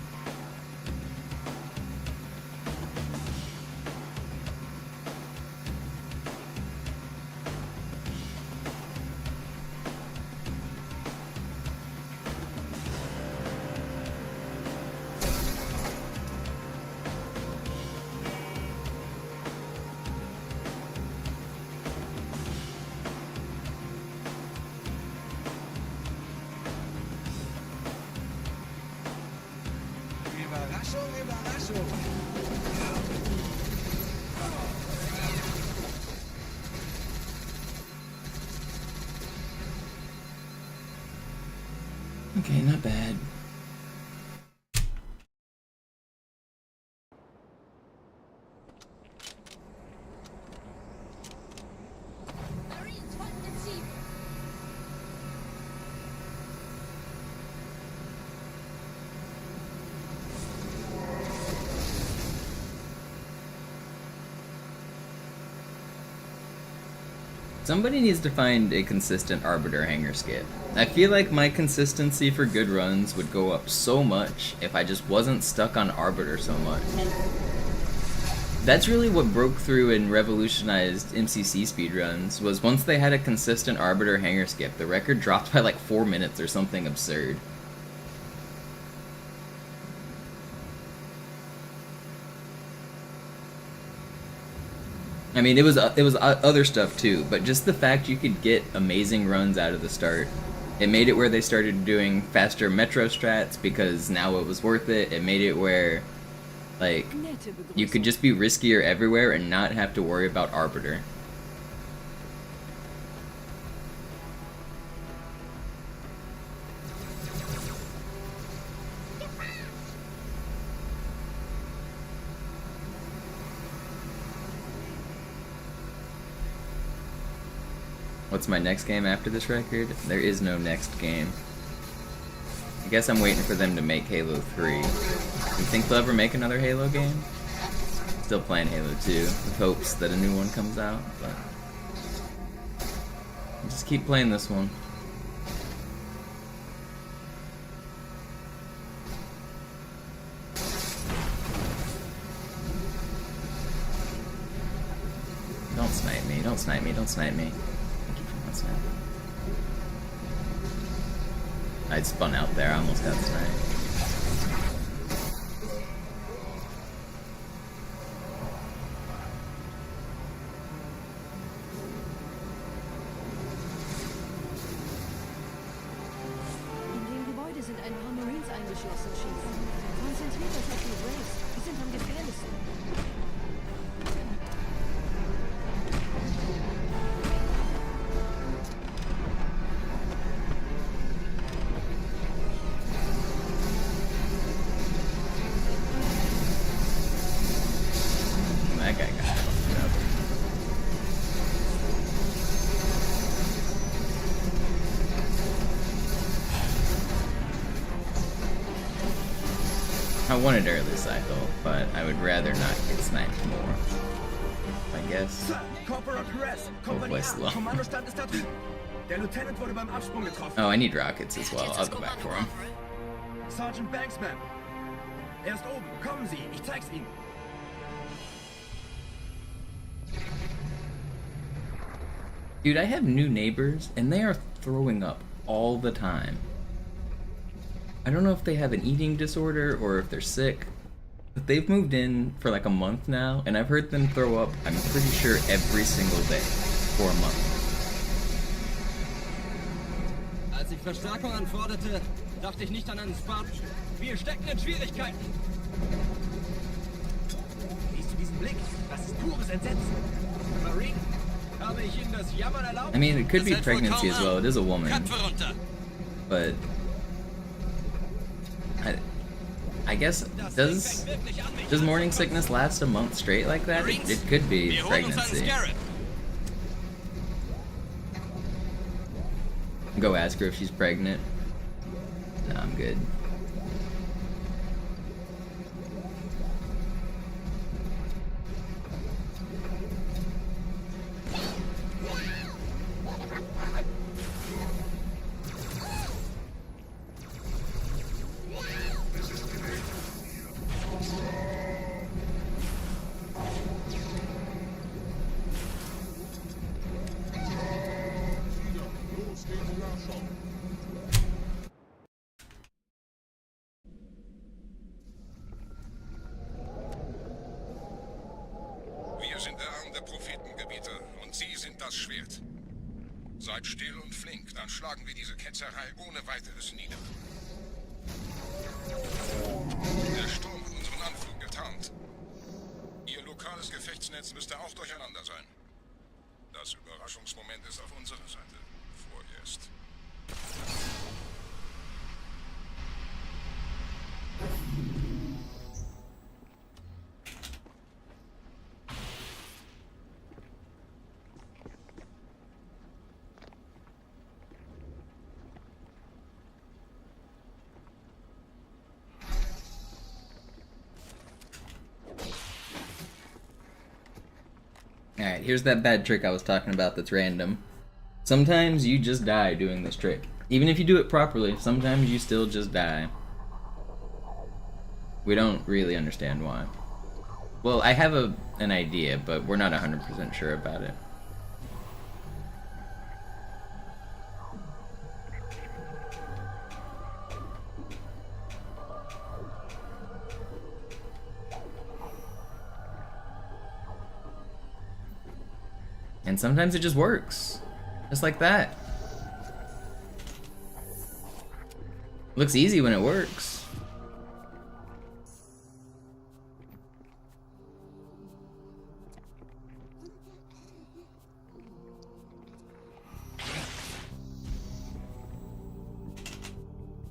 Okay, not bad. Somebody needs to find a consistent Arbiter hanger skip. I feel like my consistency for good runs would go up so much if I just wasn't stuck on Arbiter so much. That's really what broke through and revolutionized MCC speedruns, was once they had a consistent Arbiter hanger skip, the record dropped by like 4 minutes or something absurd. I mean, it was other stuff too, but just the fact you could get amazing runs out of the start. It made it where they started doing faster metro strats because now it was worth it. It made it where, like, you could just be riskier everywhere and not have to worry about Arbiter. What's my next game after this record? There is no next game. I guess I'm waiting for them to make Halo 3. You think they'll ever make another Halo game? Still playing Halo 2 with hopes that a new one comes out, but I'll just keep playing this one. Don't snipe me, don't snipe me, don't snipe me. Thank you for not sniping. I spun out there, I almost got sniped. In dem Gebäude sind ein paar Marines eingeschlossen, Chief. Konzentriert euch auf die Braves. Die sind am gefährlichsten. That guy got fucked up. I wanted early cycle, but I would rather not get sniped more. I guess. Sir, Corporal Perez, Kompanie A, Kommandostand ist da drüben. Der Lieutenant wurde beim Absprung getroffen. Oh, I need rockets as well. I'll go back for him. Sergeant Banksman. Er ist oben. Kommen Sie, ich zeig's Ihnen. Dude, I have new neighbors, and they are throwing up all the time. I don't know if they have an eating disorder or if they're sick, but they've moved in for like a month now, and I've heard them throw up, I'm pretty sure, every single day for a month. Als ich Verstärkung anforderte, dachte ich nicht an einen Spartan. Wir stecken in Schwierigkeiten. Siehst du diesen Blick? Das ist pures Entsetzen. Marine, habe ich Ihnen das Jammern erlaubt? I mean, it could be pregnancy as well. It is a woman, but I guess does morning sickness last a month straight like that? It could be pregnancy. Go ask her if she's pregnant. No, I'm good. Wir sind der Arm der Prophetengebiete und Sie sind das Schwert. Seid still und flink, dann schlagen wir diese Ketzerei ohne weiteres nieder. Der Sturm hat unseren Anflug getarnt. Ihr lokales Gefechtsnetz müsste auch durcheinander sein. Das Überraschungsmoment ist auf unserer Seite. Vorerst. Alright, here's that bad trick I was talking about that's random. Sometimes you just die doing this trick. Even if you do it properly, sometimes you still just die. We don't really understand why. Well, I have an idea, but we're not 100% sure about it. And sometimes it just works. Just like that. Looks easy when it works.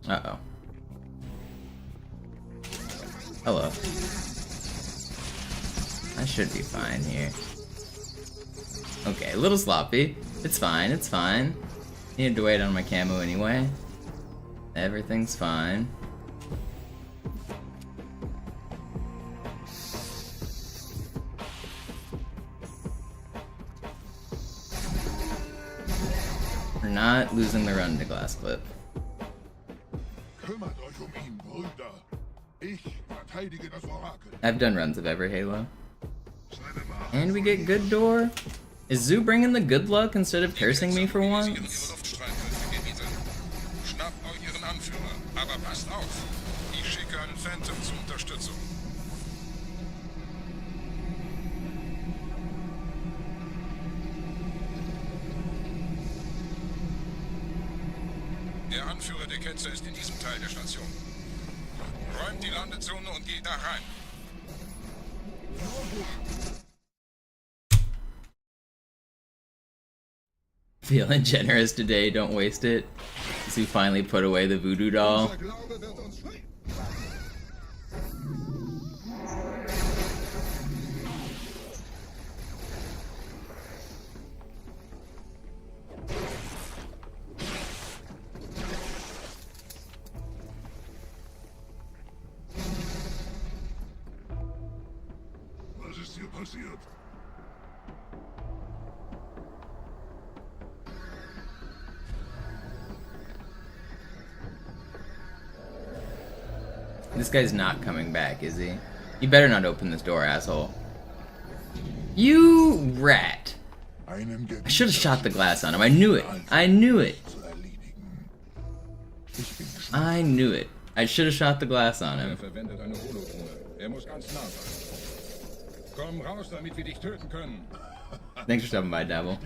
Uh-oh. Hello. I should be fine here. Okay, a little sloppy. It's fine, it's fine. Needed to wait on my camo anyway. Everything's fine. We're not losing the run to Glass Clip. Kümmert euch ihn, Brüder. Ich verteidige das Orakel. I've done runs of every Halo. And we get good door? Is Zoo bringing the good luck instead of cursing me for once? Schnappt euch ihren Anführer, aber passt auf. Ich schicke einen Phantom zur Unterstützung. Der Anführer der Ketzer ist in diesem Teil der Station. Räumt die Landezone und geht da rein. Feeling generous today, don't waste it. Zoo finally put away the voodoo doll. Was ist hier passiert? This guy's not coming back, is he? You better not open this door, asshole. You rat! I should have shot the glass on him. I knew it. I knew it. I knew it. I should have shot the glass on him. Thanks for stopping by, Devil.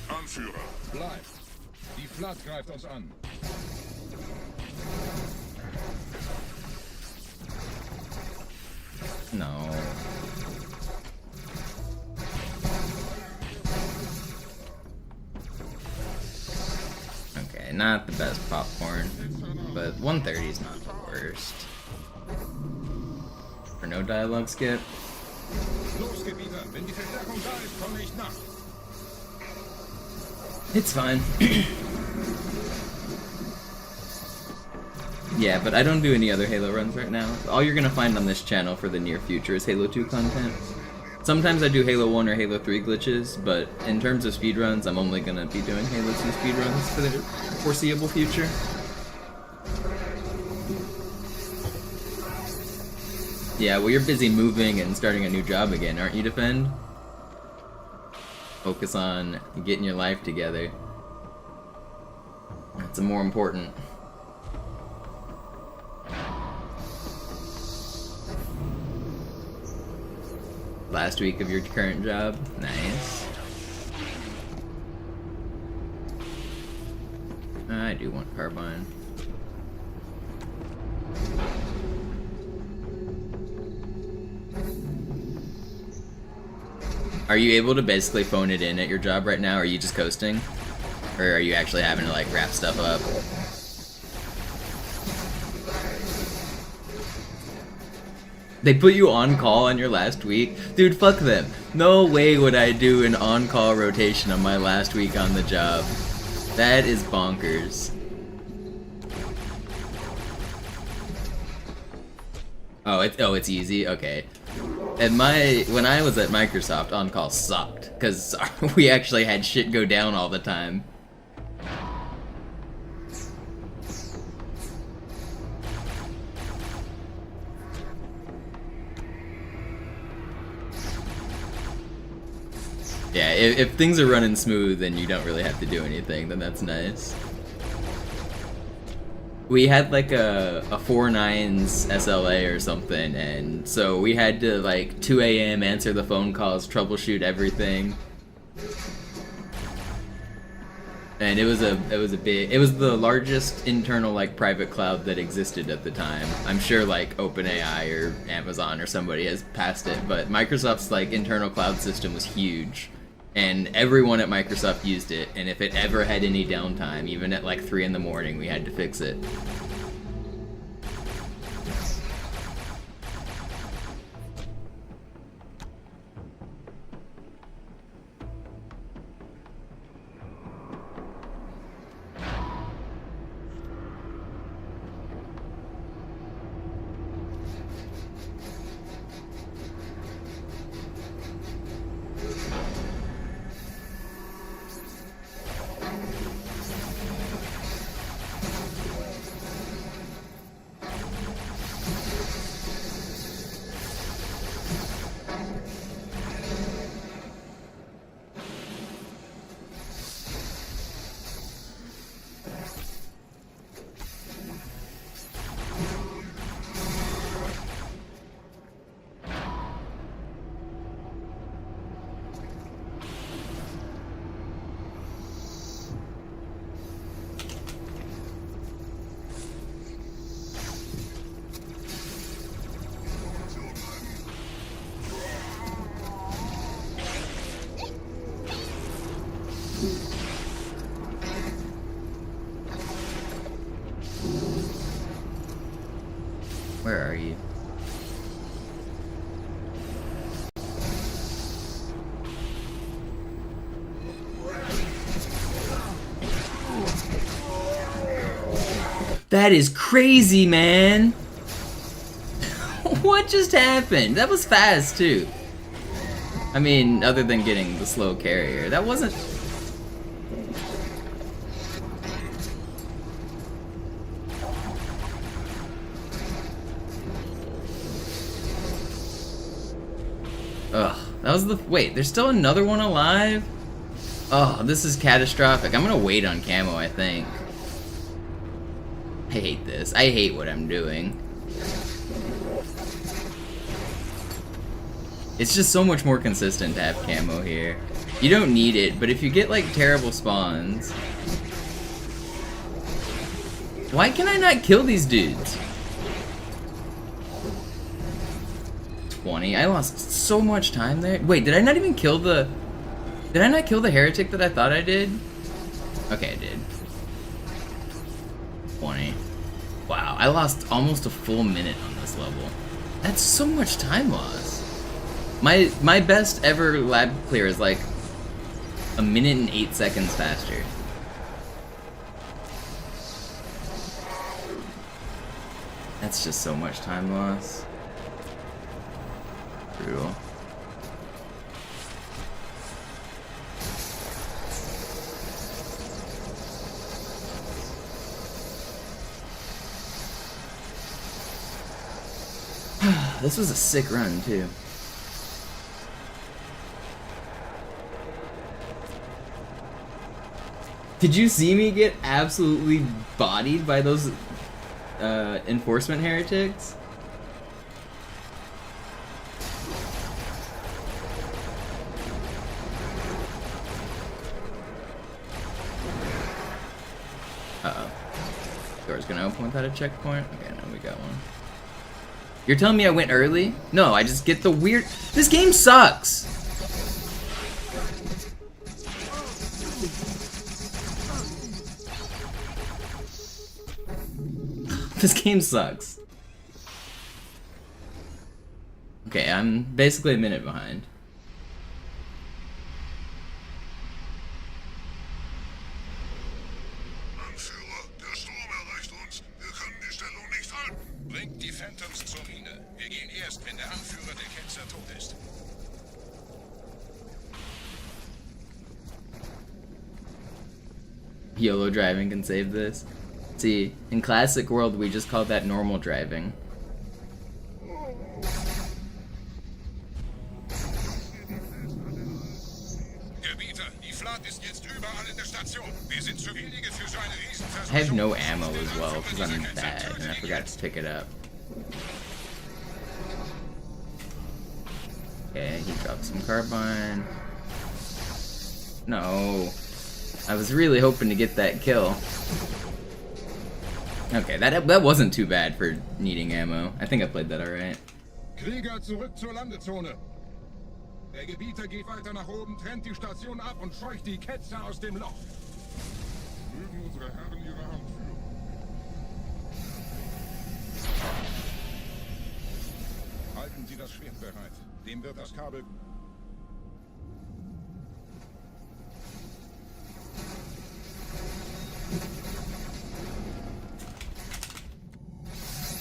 Anführer, Bleib. Die Flat greift uns an. No. Okay, not the best popcorn, but 130 is not the worst. For no dialogue skip. Los, Gebieter. Wenn die Verstärkung da ist, komme ich nach. It's fine. Yeah, but I don't do any other Halo runs right now. All you're gonna find on this channel for the near future is Halo 2 content. Sometimes I do Halo 1 or Halo 3 glitches, but in terms of speedruns, I'm only gonna be doing Halo 2 speedruns for the foreseeable future. Yeah, well, you're busy moving and starting a new job again, aren't you, Defend? Focus on getting your life together. That's more important. Last week of your current job? Nice. I do want carbine. Are you able to basically phone it in at your job right now, or are you just coasting? Or are you actually having to, like, wrap stuff up? They put you on call on your last week? Dude, fuck them. No way would I do an on-call rotation on my last week on the job. That is bonkers. Oh, it's easy? Okay. When I was at Microsoft, on-call sucked, because we actually had shit go down all the time. Yeah, if things are running smooth and you don't really have to do anything, then that's nice. We had like a 4.9s SLA or something, and so we had to like 2 AM answer the phone calls, troubleshoot everything. And it was the largest internal like private cloud that existed at the time. I'm sure like OpenAI or Amazon or somebody has passed it, but Microsoft's like internal cloud system was huge. And everyone at Microsoft used it, and if it ever had any downtime, even at like 3 in the morning, we had to fix it. Where are you? That is crazy, man! What just happened? That was fast, too. I mean, other than getting the slow carrier. That wasn't... Ugh, that was the... Wait, there's still another one alive? Oh, this is catastrophic. I'm gonna wait on camo, I think. I hate this. I hate what I'm doing. It's just so much more consistent to have camo here. You don't need it, but if you get like terrible spawns... Why can I not kill these dudes? 20. I lost so much time there. Wait, did I not even kill the... Did I not kill the heretic that I thought I did? Okay, I did. 20. Wow, I lost almost a full minute on this level. That's so much time lost. My best ever lab clear is like 1 minute and 8 seconds faster. That's just so much time loss. Brutal. This was a sick run, too. Did you see me get absolutely bodied by those enforcement heretics? Uh-oh. Door's gonna open without a checkpoint? Okay, no, we got one. You're telling me I went early? No, I just get the weird... This game sucks! This game sucks. Okay, I'm basically a minute behind. Bringt die Phantoms zur Mine. Wir gehen erst, wenn der Anführer der Ketzer tot ist. YOLO driving can save this. See, in classic world, we just call that normal driving. I have no ammo as well because I'm bad and I forgot to pick it up. Okay, he dropped some carbine. No. I was really hoping to get that kill. Okay, that wasn't too bad for needing ammo. I think I played that alright. Krieger zurück zur Landezone. Der Gebieter geht weiter nach oben, trennt die Station ab und scheucht die Ketzer aus dem Loch. Mögen unsere Herren ihre Hand führen. Halten Sie das Schwert bereit. Dem wird das Kabel...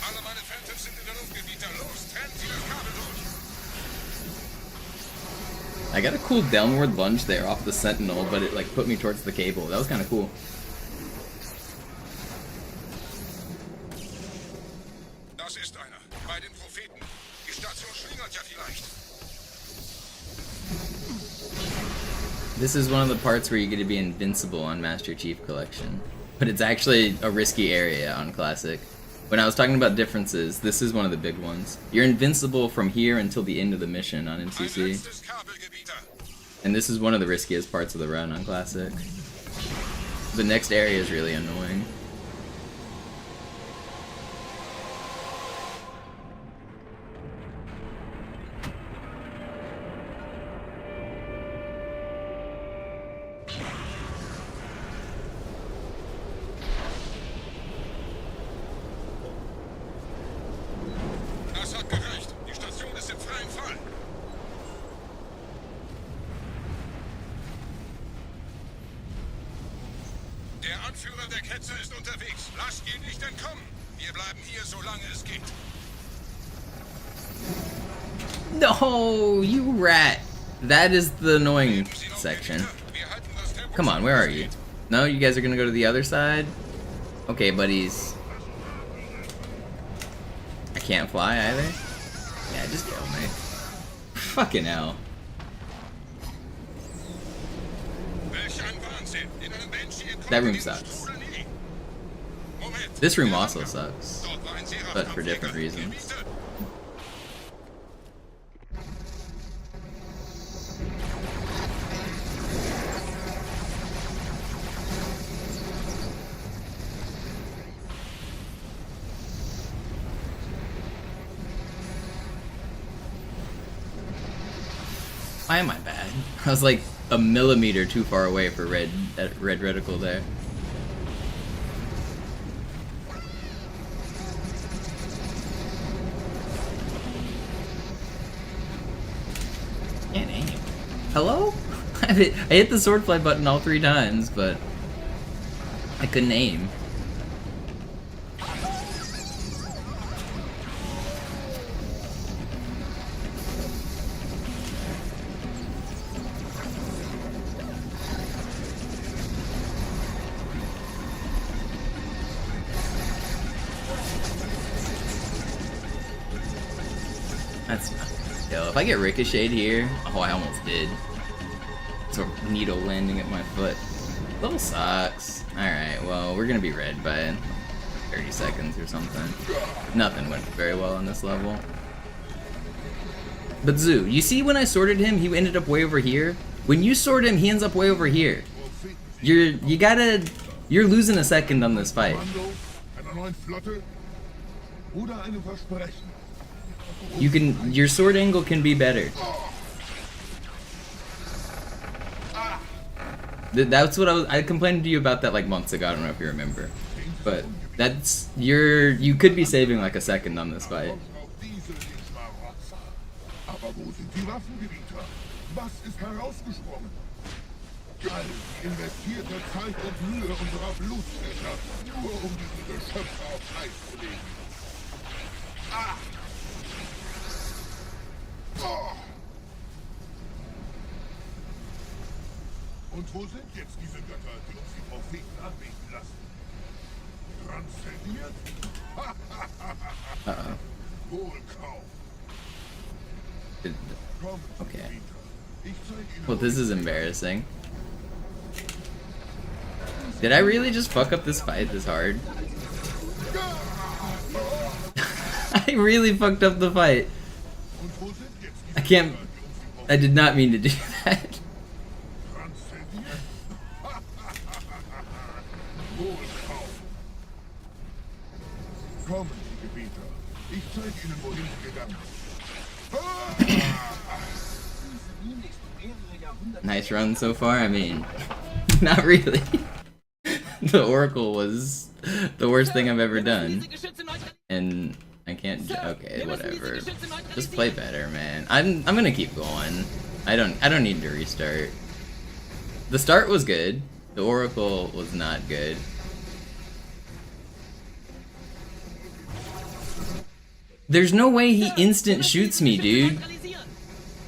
Alle meine Phantoms sind in der Luftgebieter. Los, trennt Sie das Kabel durch. I got a cool downward lunge there off the sentinel, but it like put me towards the cable. That was kind of cool. Das ist einer. Bei den Propheten. Die Station schlingert ja vielleicht. This is one of the parts where you get to be invincible on Master Chief Collection. But it's actually a risky area on Classic. When I was talking about differences, this is one of the big ones. You're invincible from here until the end of the mission on MCC. And this is one of the riskiest parts of the run on Classic. The next area is really annoying. Das hat gereicht. Die Station ist im freien Fall. Der Anführer der Ketzer ist unterwegs. Lasst ihn nicht entkommen. Wir bleiben hier, solange es geht. No, you rat. That is the annoying section. Come on, where are you? No, you guys are gonna go to the other side? Okay, buddies. I can't fly either? Yeah, just kill me. Fucking hell. That room sucks. This room also sucks, but for different reasons. Why am I bad? I was like a millimeter too far away for red reticle there. Can't aim. Hello? I hit the sword fly button all 3 times, but I couldn't aim. That's yo. If I get ricocheted here, oh, I almost did. Sort of needle landing at my foot. Level sucks. All right, well, we're gonna be red by 30 seconds or something. Nothing went very well on this level. But Zoo, you see when I sorted him, he ended up way over here. When you sort him, he ends up way over here. You're losing a second on this fight. Your sword angle can be better. That's what I complained to you about that like months ago. I don't know if you remember, but that's you could be saving like a second on this fight. Und wo sind jetzt diese Götter, die uns die Propheten anbeten lassen? Transzendiert? Wohl kaum. Okay. Well, this is embarrassing. Did I really just fuck up this fight this hard? I really fucked up the fight. I did not mean to do that. Nice run so far. I mean, not really. The Oracle was the worst thing I've ever done, and I can't. Okay, whatever. Just play better, man. I'm gonna keep going. I don't need to restart. The start was good. The Oracle was not good. There's no way he instant shoots me, dude.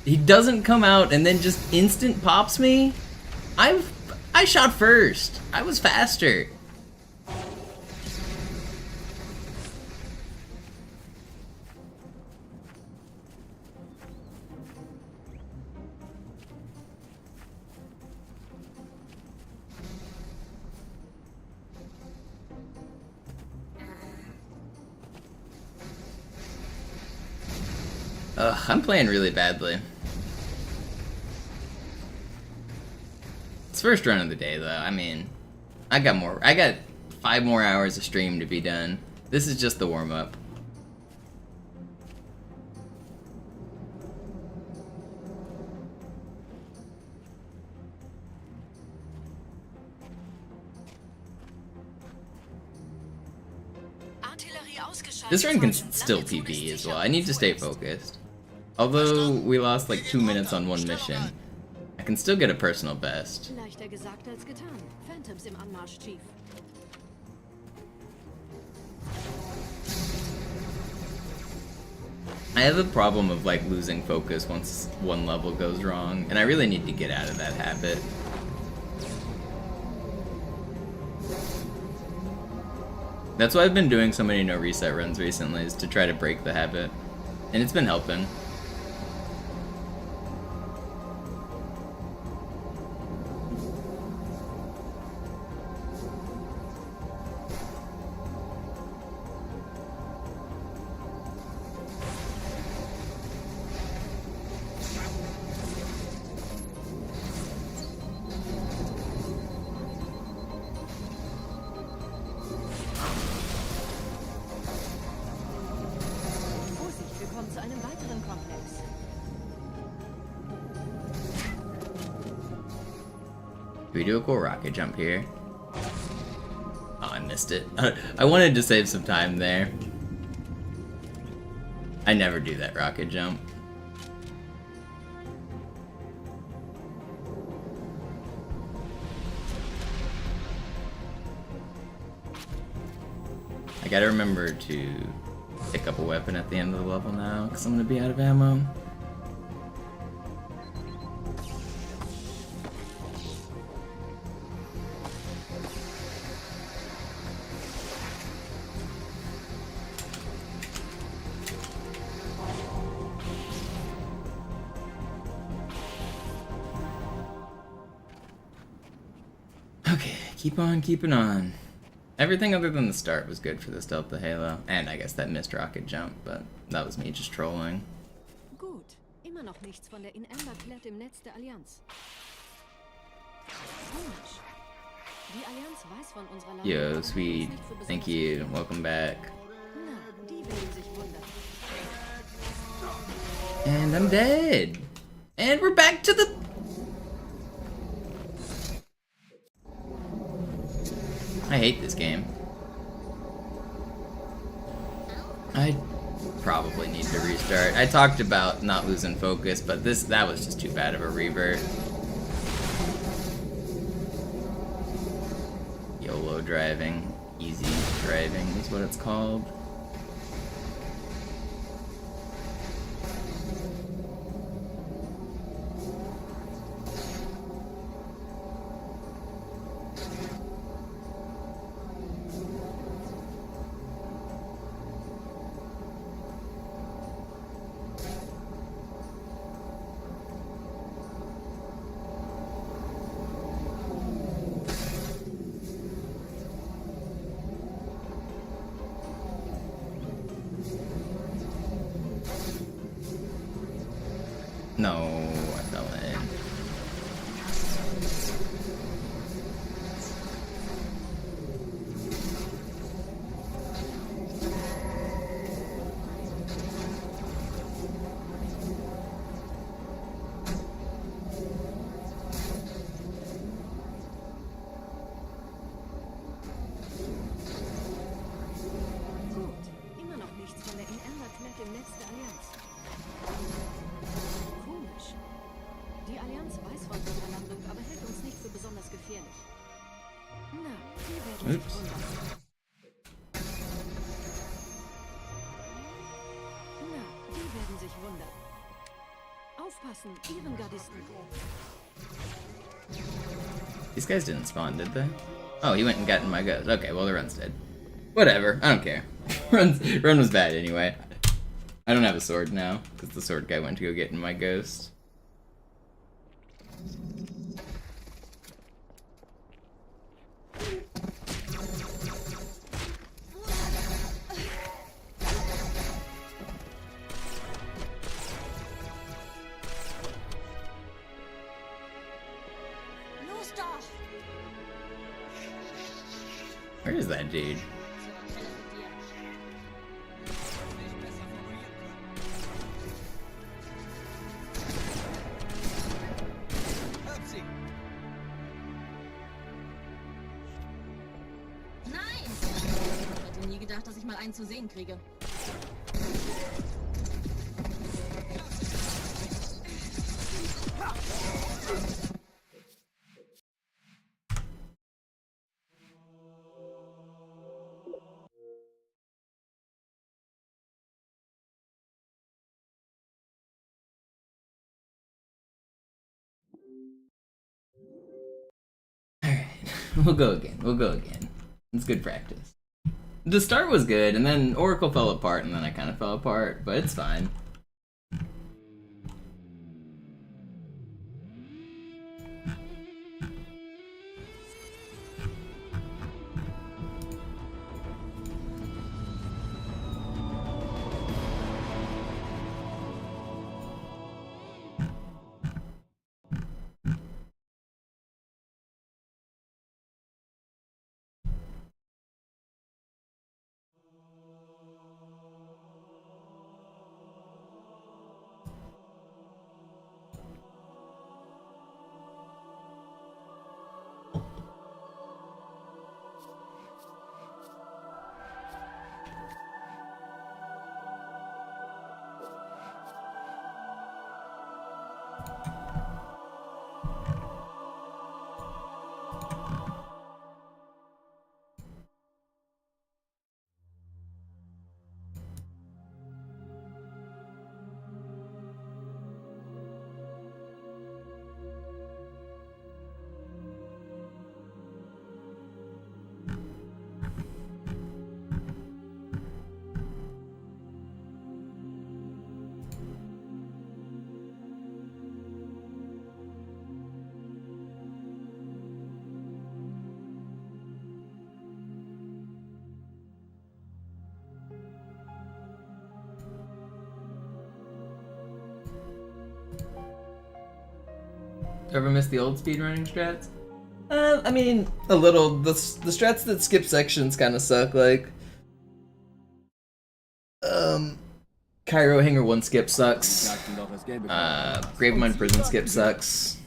He doesn't come out and then just instant pops me? I shot first. I was faster. Ugh, I'm playing really badly. It's first run of the day though. I mean, I got 5 more hours of stream to be done. This is just the warm-up. This run can still PB as well. I need to stay focused. Although we lost like 2 minutes on one mission, I can still get a personal best. Leichter gesagt als getan. Phantoms im Anmarsch, Chief. I have a problem of like losing focus once one level goes wrong, and I really need to get out of that habit. That's why I've been doing so many no reset runs recently, is to try to break the habit. And it's been helping. We do a cool rocket jump here. Oh, I missed it. I wanted to save some time there. I never do that rocket jump. I gotta remember to pick up a weapon at the end of the level now, because I'm gonna be out of ammo. Okay, keep on keeping on. Everything other than the start was good for the Stealth of Halo, and I guess that missed rocket jump, but that was me just trolling. Gut, immer noch nichts von der in Amber klärt im Netz der Allianz. Komisch. Die Allianz weiß von unserer Lage. Yo, sweet. Thank you. Welcome back. Na, die werden sich wundern. And I'm dead. And we're back to the... I hate this game. I probably need to restart. I talked about not losing focus, but that was just too bad of a revert. YOLO driving, easy driving is what it's called. No, I fell in. letzte Allianz. Komisch. Die Allianz weiß von unserer Landung, aber hält uns nicht für besonders gefährlich. Na, die werden sich wundern. Na, die werden sich wundern. Aufpassen, ihren Gardisten. These guys didn't spawn, did they? Oh, he went and got in my ghost. Okay, well the run's dead. Whatever, I don't care. Run was bad anyway. I don't have a sword now, because the sword guy went to go get in my ghost. Where is that dude? Ich hätte nie gedacht, dass ich mal einen zu sehen kriege. We'll go again. We'll go again. It's good practice. The start was good, and then Oracle fell apart, and then I kind of fell apart, but it's fine. Ever miss the old speedrunning strats? I mean, a little. The strats that skip sections kind of suck. Like, Cairo Hanger 1 skip sucks. Gravemind Prison skip sucks.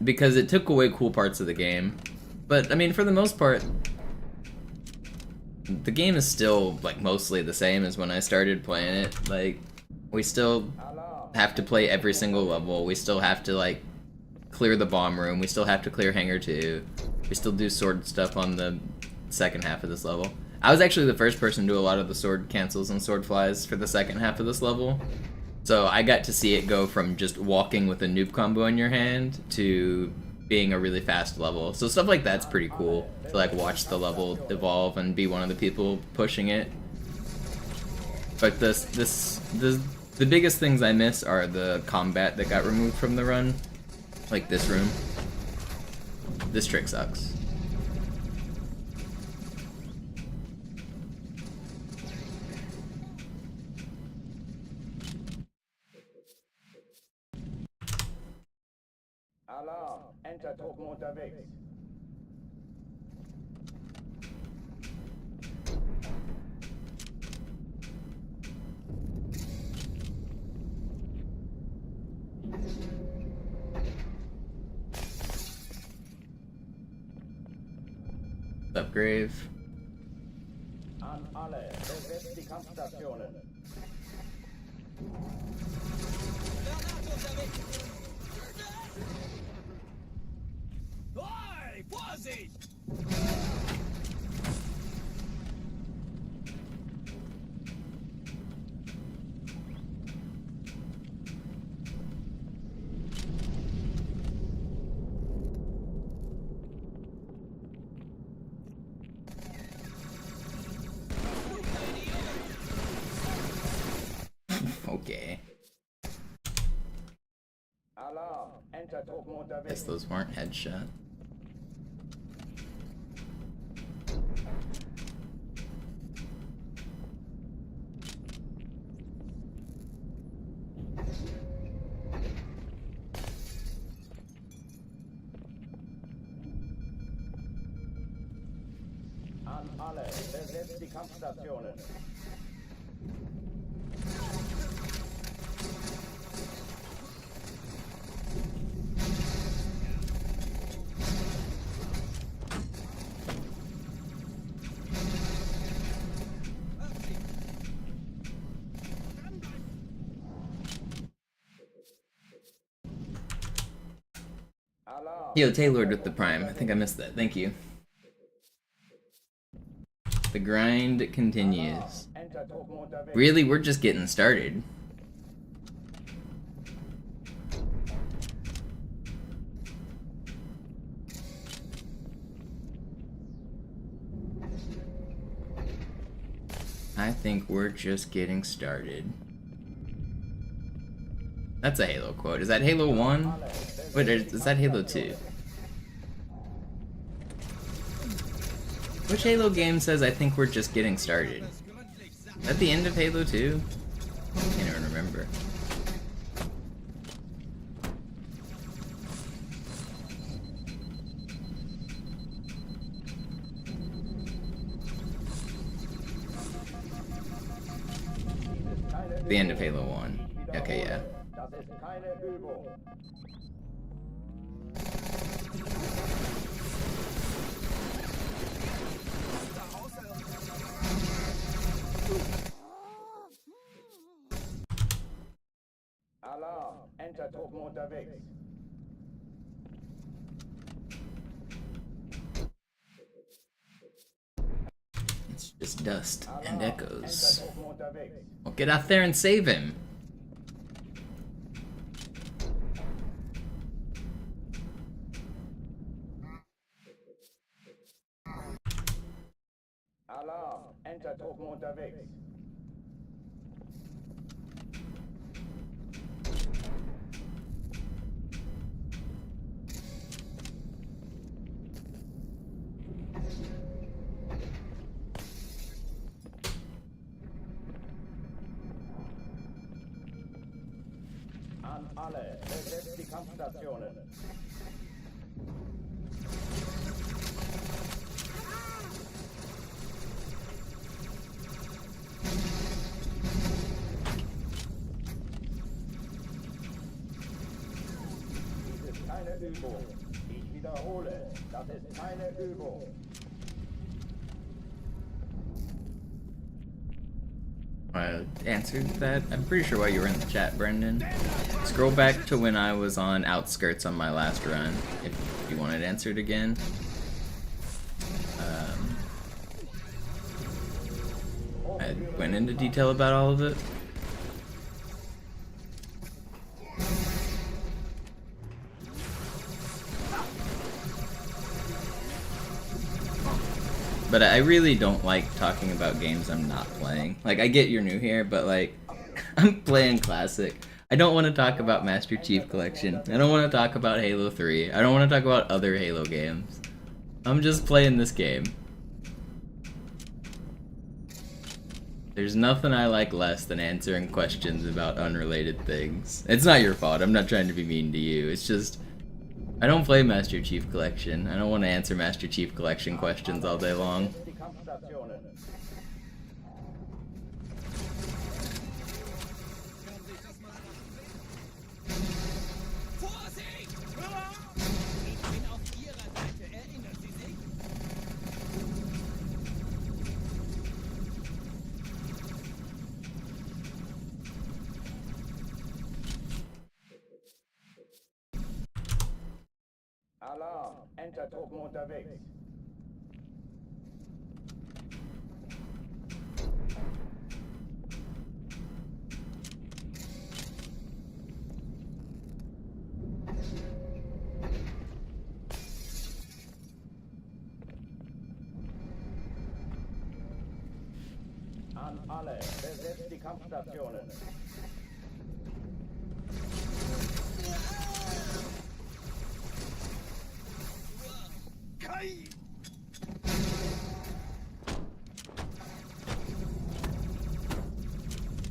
Because it took away cool parts of the game. But, I mean, for the most part, the game is still, like, mostly the same as when I started playing it. Like, we still have to play every single level. We still have to, like, clear the bomb room. We still have to clear Hangar 2. We still do sword stuff on the second half of this level. I was actually the first person to do a lot of the sword cancels and sword flies for the second half of this level. So I got to see it go from just walking with a noob combo in your hand to being a really fast level. So stuff like that's pretty cool to, like, watch the level evolve and be one of the people pushing it. But the biggest things I miss are the combat that got removed from the run. Like this room. This trick sucks. Alarm! Enter-Truppen unterwegs. What's up, Grave? An alle, besetzt die Kampfstationen. Hey, Vorsicht! Okay. Alarm, Entertruppen unterwegs. Guess those weren't headshot. An alle, besetzt die Kampfstationen. Yo, Taylor with the Prime. I think I missed that. Thank you. The grind continues. Really? We're just getting started. I think we're just getting started. That's a Halo quote. Is that Halo 1? Wait, is that Halo 2? Which Halo game says I think we're just getting started? At the end of Halo 2? I can't even remember. The end of Halo 1. Okay, yeah. Das ist keine Übung. Alarm, Entertruppen unterwegs. It's just dust and echoes. Well, get out there and save him. Alarm, Entertruppen unterwegs. An alle, besetzt die Kampfstationen. Dies ist keine Übung. Ich wiederhole, das ist keine Übung. I answered that. I'm pretty sure while you were in the chat, Brendan. Scroll back to when I was on Outskirts on my last run, if you wanted answered again. I went into detail about all of it. But I really don't like talking about games I'm not playing. Like, I get you're new here, but like, I'm playing Classic. I don't want to talk about Master Chief Collection. I don't want to talk about Halo 3. I don't want to talk about other Halo games. I'm just playing this game. There's nothing I like less than answering questions about unrelated things. It's not your fault. I'm not trying to be mean to you. It's just, I don't play Master Chief Collection. I don't want to answer Master Chief Collection questions all day long. Alarm. Entertruppen unterwegs. An alle, besetzt die Kampfstationen. Kai!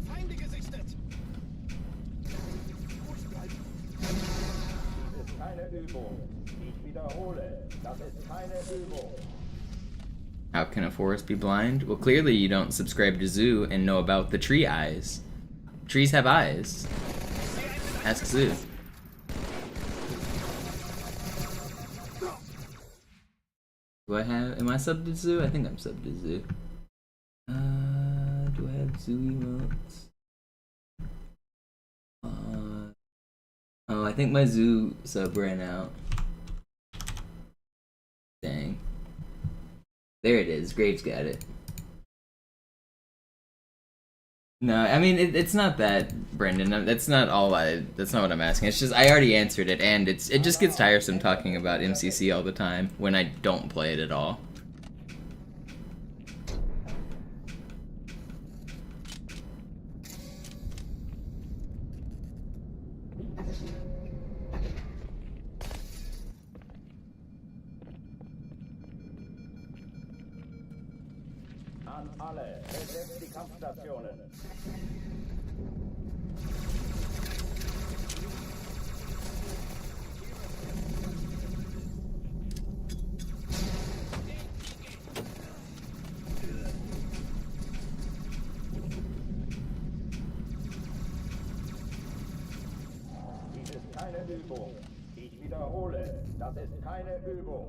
Feinde gesichtet! Das ist keine Übung. Ich wiederhole, das ist keine Übung. How can a forest be blind? Well, clearly you don't subscribe to Zoo and know about the tree eyes. Trees have eyes. Ask Zoo. Do I have... Am I subbed to Zoo? I think I'm subbed to Zoo. Do I have Zoo emotes? Oh, I think my Zoo sub ran out. Dang. There it is. Graves got it. No, I mean it's not that, Brendan. That's not all I. That's not what I'm asking. It's just I already answered it, and it just gets tiresome talking about MCC all the time when I don't play it at all. An alle, besetzt die Kampfstationen. Dies ist keine Übung. Ich wiederhole, das ist keine Übung.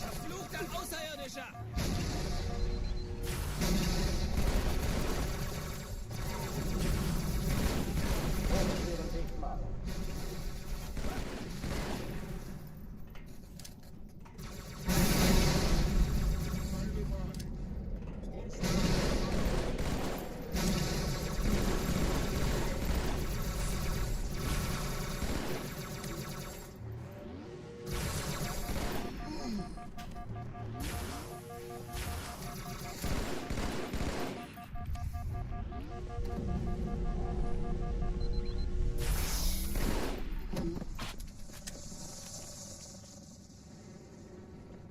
Verfluchter Außerirdischer!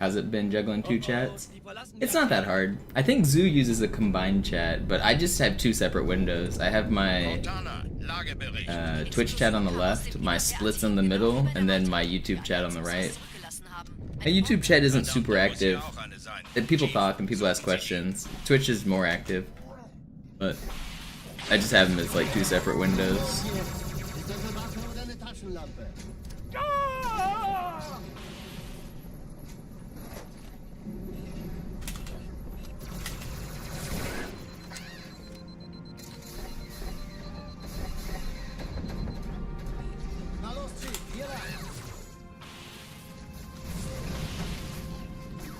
Has it been juggling two chats? It's not that hard. I think Zoo uses a combined chat, but I just have two separate windows. I have my Twitch chat on the left, my splits in the middle, and then my YouTube chat on the right. My YouTube chat isn't super active. People talk and people ask questions. Twitch is more active, but I just have them as like two separate windows.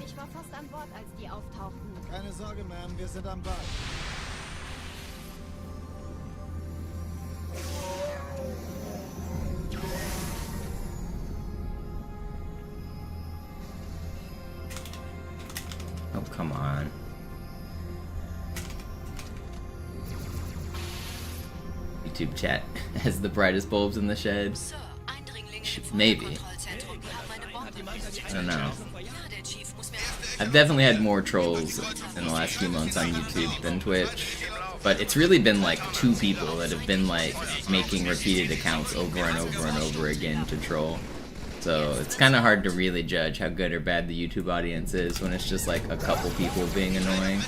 Ich war fast an Bord, als die auftauchten. Keine Sorge, Ma'am, wir sind am Ball. Oh, come on. YouTube chat has the brightest bulbs in the shed. Maybe. I don't know. I've definitely had more trolls in the last few months on YouTube than Twitch. But it's really been like two people that have been like making repeated accounts over and over and over again to troll. So it's kind of hard to really judge how good or bad the YouTube audience is when it's just like a couple people being annoying.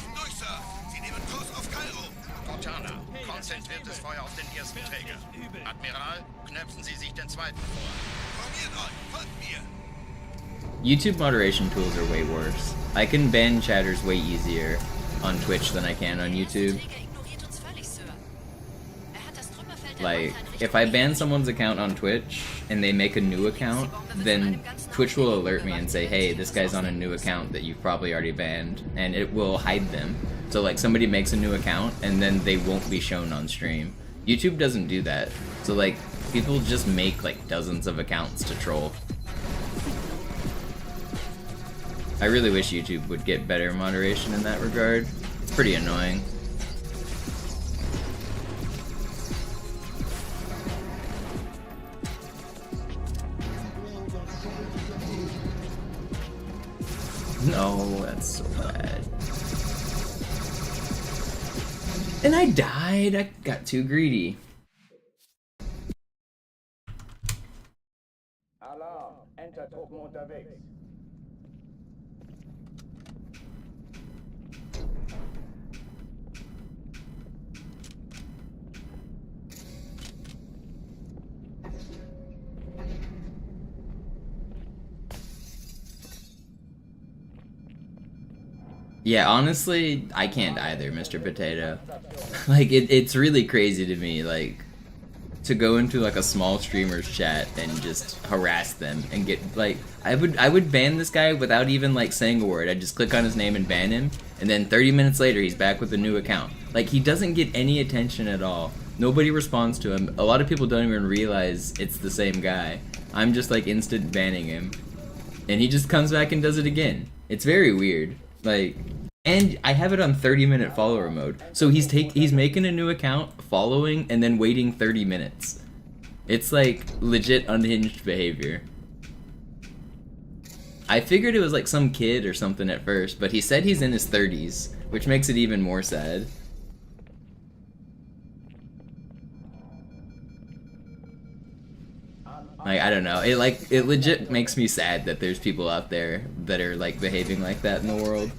Konzentriertes Feuer auf den ersten Träger. Admiral, knöpfen Sie sich den zweiten vor. YouTube moderation tools are way worse. I can ban chatters way easier on Twitch than I can on YouTube. Like, if I ban someone's account on Twitch and they make a new account, then Twitch will alert me and say, hey, this guy's on a new account that you've probably already banned, and it will hide them. So like somebody makes a new account and then they won't be shown on stream. YouTube doesn't do that. So like, people just make like dozens of accounts to troll. I really wish YouTube would get better moderation in that regard. It's pretty annoying. No, that's so bad. And I died. I got too greedy. Alarm, enter Truppen unterwegs. Yeah, honestly, I can't either, Mr. Potato. Like, it's really crazy to me, like, to go into, like, a small streamer's chat and just harass them and get, like, I would ban this guy without even, like, saying a word. I'd just click on his name and ban him, and then 30 minutes later, he's back with a new account. Like, he doesn't get any attention at all. Nobody responds to him. A lot of people don't even realize it's the same guy. I'm just, like, instant banning him. And he just comes back and does it again. It's very weird. Like, and I have it on 30-minute follower mode. So he's making a new account, following, and then waiting 30 minutes. It's like legit unhinged behavior. I figured it was like some kid or something at first, but he said he's in his 30s, which makes it even more sad. Like, I don't know. It legit makes me sad that there's people out there that are like behaving like that in the world.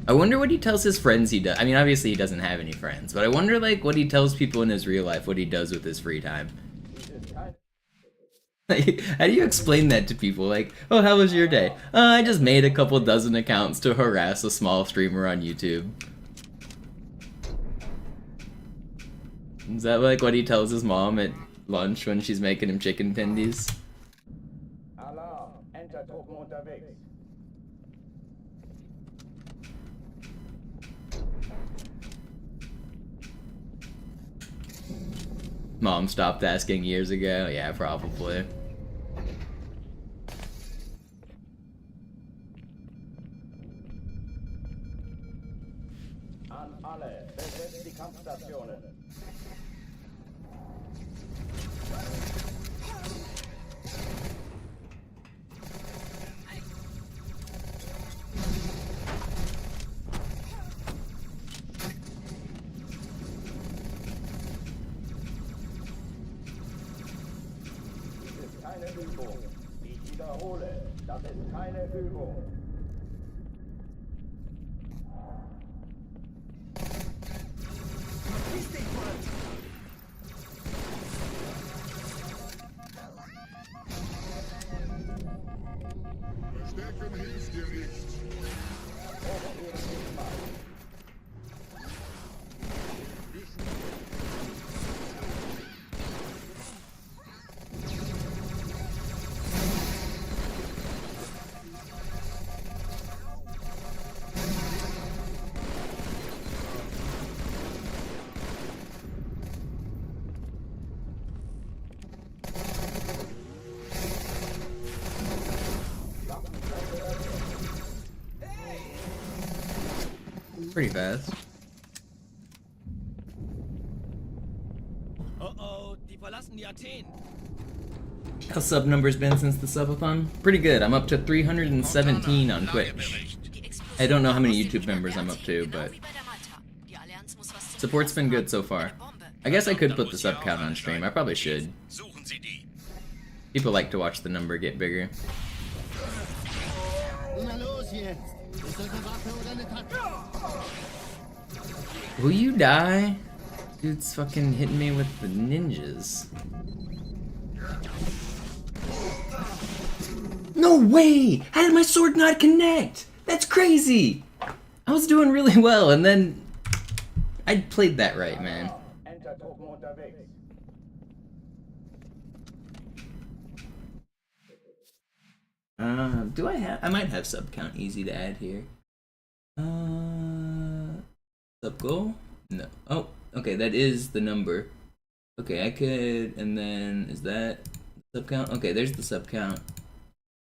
I wonder what he tells his friends he does. I mean, obviously he doesn't have any friends, but I wonder like what he tells people in his real life, what he does with his free time. Like, how do you explain that to people? Like, oh, how was your day? I just made a couple dozen accounts to harass a small streamer on YouTube. Is that like what he tells his mom at lunch when she's making him chicken tendies? Alarm, enter Truppen unterwegs. Mom stopped asking years ago. Yeah, probably. An alle, besetzt die Kampfstationen. Keine Übung. Ich wiederhole, das ist keine Übung. Verstecken hilft dir nicht. Pretty fast. Oh, die verlassen die Athen. How sub numbers been since the subathon? Pretty good. I'm up to 317 on Twitch. I don't know how many YouTube members I'm up to, but support's been good so far. I guess I could put the sub count on stream. I probably should. People like to watch the number get bigger. Will you die? Dude's fucking hitting me with the ninjas. No way! How did my sword not connect? That's crazy! I was doing really well, and then I played that right, man. Do I have? I might have sub count easy to add here. Sub goal? No. Oh, okay, that is the number. Okay, I could, and then is that sub count? Okay, there's the sub count.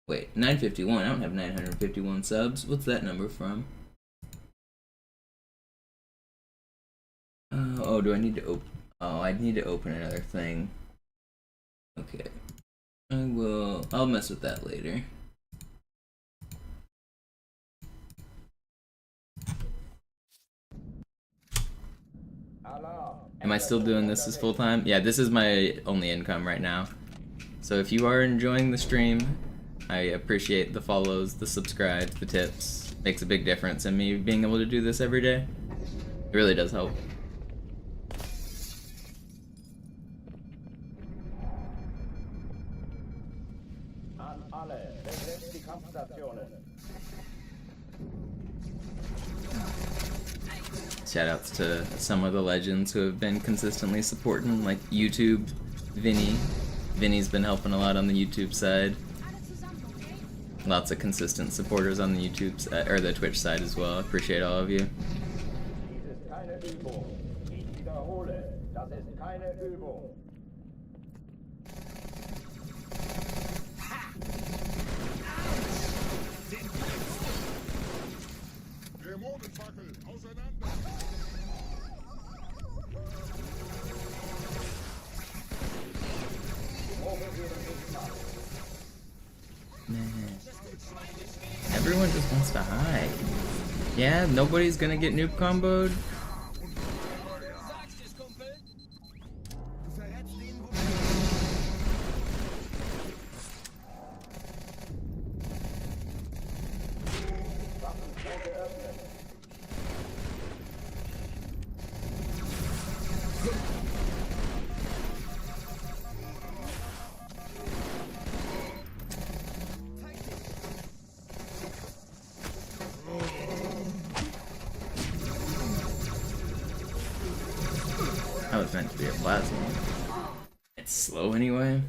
Wait, 951. I don't have 951 subs. What's that number from? Oh, do I need to open? Oh, I need to open another thing. Okay. I'll mess with that later. Am I still doing this as full time? Yeah, this is my only income right now. So if you are enjoying the stream, I appreciate the follows, the subscribes, the tips. Makes a big difference in me being able to do this every day. It really does help. Shoutouts to some of the legends who have been consistently supporting, like YouTube, Vinny. Vinny's been helping a lot on the YouTube side. Lots of consistent supporters on the YouTube side, or the Twitch side as well. Appreciate all of you. Man. Everyone just wants to hide. Yeah, nobody's gonna get noob comboed. That was meant to be a plasma. It's slow anyway.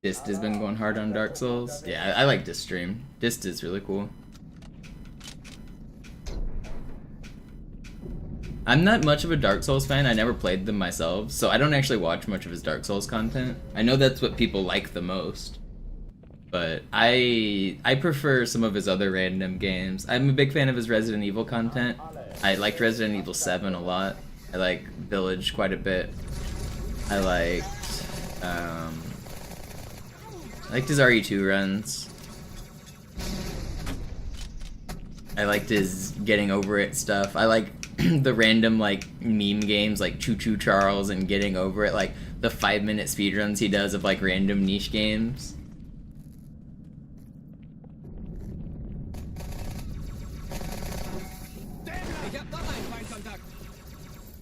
Dist has been going hard on Dark Souls. Yeah, I like Dist stream. Dist is really cool. I'm not much of a Dark Souls fan. I never played them myself, so I don't actually watch much of his Dark Souls content. I know that's what people like the most, but I prefer some of his other random games. I'm a big fan of his Resident Evil content. I liked Resident Evil 7 a lot. I like Village quite a bit. I liked his RE2 runs. I liked his Getting Over It stuff. I like the random like meme games like Choo Choo Charles and Getting Over It, like the 5-minute speedruns he does of like random niche games.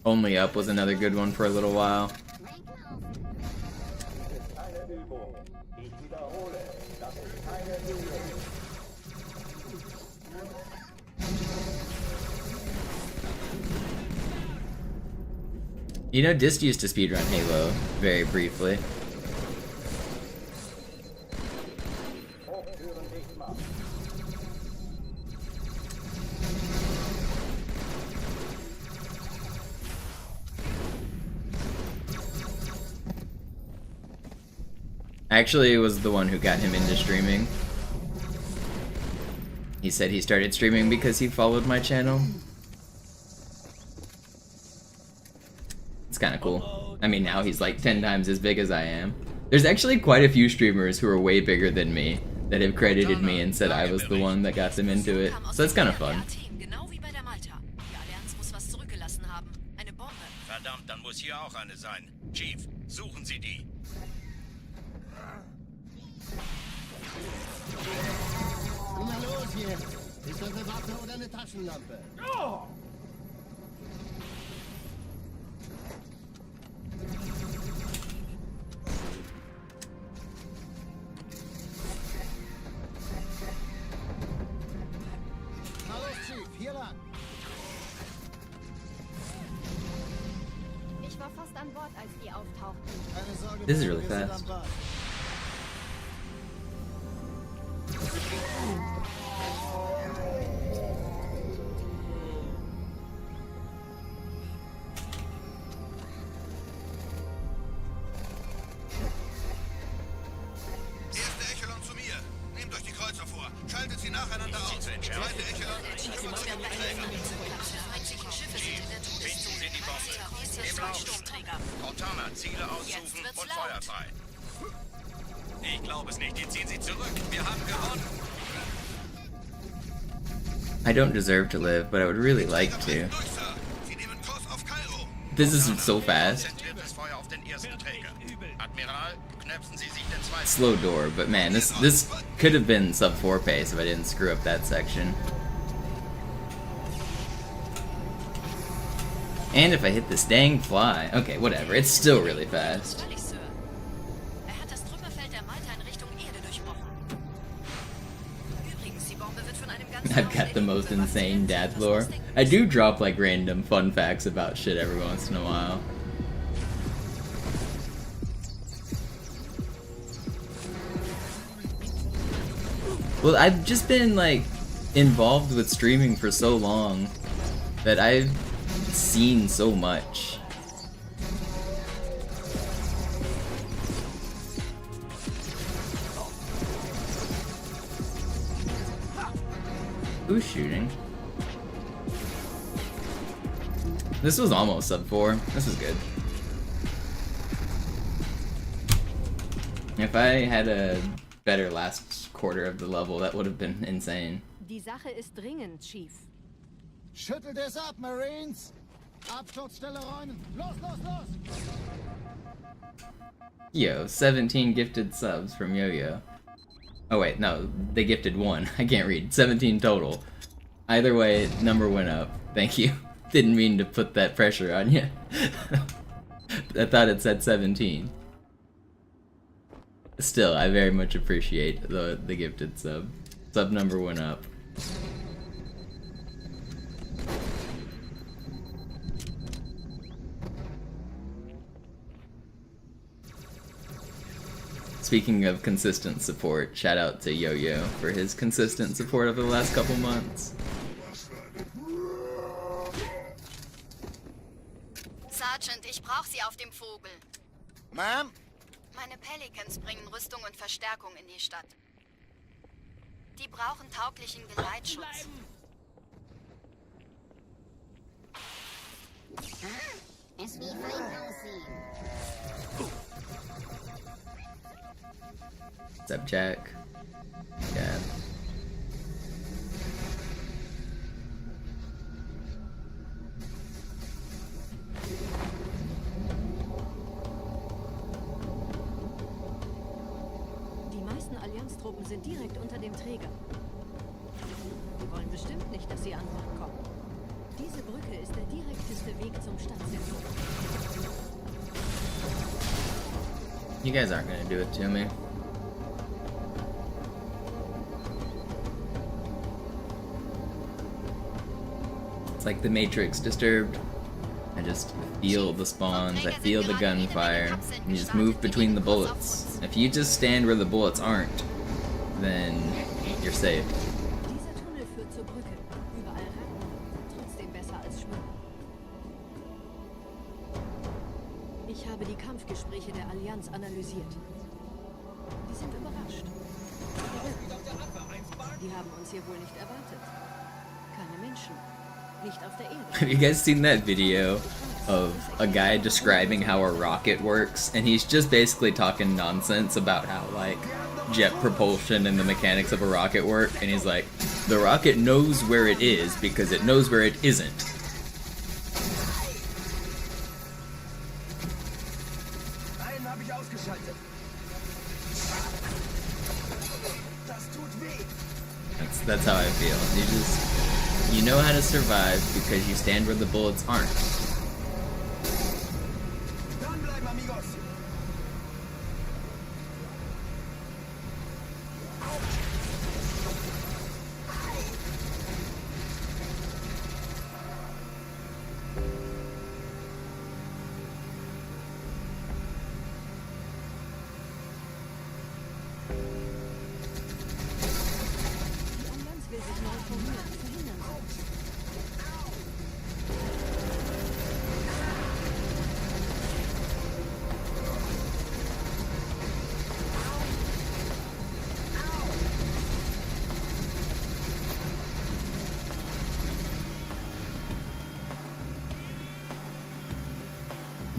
Only Up was another good one for a little while. You know, Dist used to speedrun Halo very briefly. Actually, was the one who got him into streaming. He said he started streaming because he followed my channel. It's kind of cool. I mean, now he's like 10 times as big as I am. There's actually quite a few streamers who are way bigger than me that have credited me and said I was the one that got them into it. So that's kind of fun. Verdammt, dann muss hier auch eine sein. Chief, suchen Sie die. Na los jetzt! Ist das eine Waffe oder eine Taschenlampe? Oh! als die auftauchten. Keine Sorge, This is Bruder, really wir sind fast. am Ball. Erste Echelon zu mir. Nehmt euch die Kreuzer vor. Schaltet sie nacheinander aus. Zweite Echelon. Feindlichen Schiffe sind in der Todeszone. Sie die Bombe. Terroristen Im zwei Lauf. Sturmträger. Cortana, Ziele aussuchen wird's und laut. Feuer frei. Ich glaube es nicht. Die ziehen sie zurück. Wir haben gewonnen. I don't deserve to live, but I would really like to. Durch, Sir. Sie nehmen Kurs auf Kairo. This is so fast. Konzentriertes Feuer auf den ersten Träger. Admiral, knöpfen Sie sich den zweiten. Slow door, but man, this could have been sub 4 pace if I didn't screw up that section. And if I hit this dang fly. Okay, whatever. It's still really fast. Völlig, Sir. Hat das Trümmerfeld der Malta in Richtung Erde durchbrochen. Übrigens, die Bombe wird von einem ganz I've got the most insane dad lore. I do drop like random fun facts about shit every once in a while. Well, I've just been like involved with streaming for so long that I've seen so much. Who's shooting? This was almost sub 4. This is good. If I had a better last quarter of the level, that would have been insane. Die Sache ist dringend, Chief. Schüttelt es ab, Marines! Absturzstelle räumen! Los, los, los! Yo, 17 gifted subs from Yo-Yo. Oh wait, no, they gifted 1. I can't read. 17 total. Either way, number went up. Thank you. Didn't mean to put that pressure on you. I thought it said 17. Still, I very much appreciate the gifted sub. Sub number went up. Speaking of consistent support, shout out to Yo-Yo for his consistent support over the last couple months. Sergeant, ich brauche Sie auf dem Vogel. Ma'am? Meine Pelicans bringen Rüstung und Verstärkung in die Stadt. Die brauchen tauglichen Geleitschutz. Es wie fein aussehen. What's up, Jack? Yeah. Die meisten Allianztruppen sind direkt unter dem Träger. Die wollen bestimmt nicht, dass sie an Bord kommen. Diese Brücke ist der direkteste Weg zum Stadtzentrum. You guys aren't gonna do it to me. It's like the Matrix Disturbed. I just feel the spawns, I feel the gunfire, and you just move between the bullets. If you just stand where the bullets aren't, then you're safe. Dieser Tunnel führt zur Brücke. Überall Ratten. Trotzdem besser als Schwimmen. Ich habe die Kampfgespräche der Allianz analysiert. Die sind überrascht. Die haben uns hier wohl nicht erwartet. Keine Menschen. Nicht auf der Erde. Have you guys seen that video of a guy describing how a rocket works? And he's just basically talking nonsense about how, like, jet propulsion and the mechanics of a rocket work. And he's like, the rocket knows where it is because it knows where it isn't. Einen habe ich ausgeschaltet. Das tut weh. That's how I feel. You know how to survive because you stand where the bullets aren't. Dranbleiben, amigos.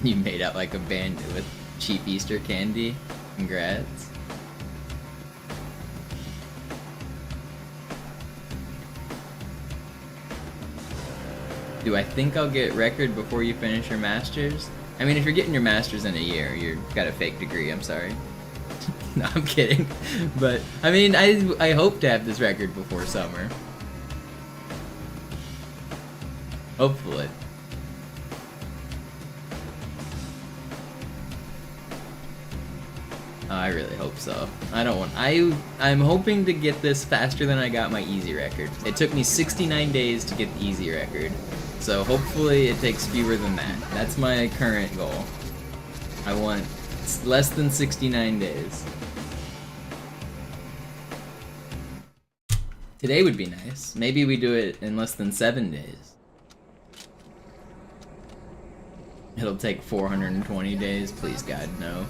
You made out like a bandit with cheap Easter candy. Congrats. Do I think I'll get record before you finish your masters? I mean, if you're getting your masters in a year, you've got a fake degree, I'm sorry. No, I'm kidding. But, I mean, I hope to have this record before summer. Hopefully. I really hope so. I'm hoping to get this faster than I got my easy record. It took me 69 days to get the easy record. So hopefully it takes fewer than that. That's my current goal. I want less than 69 days. Today would be nice. Maybe we do it in less than 7 days. It'll take 420 days. Please God, no.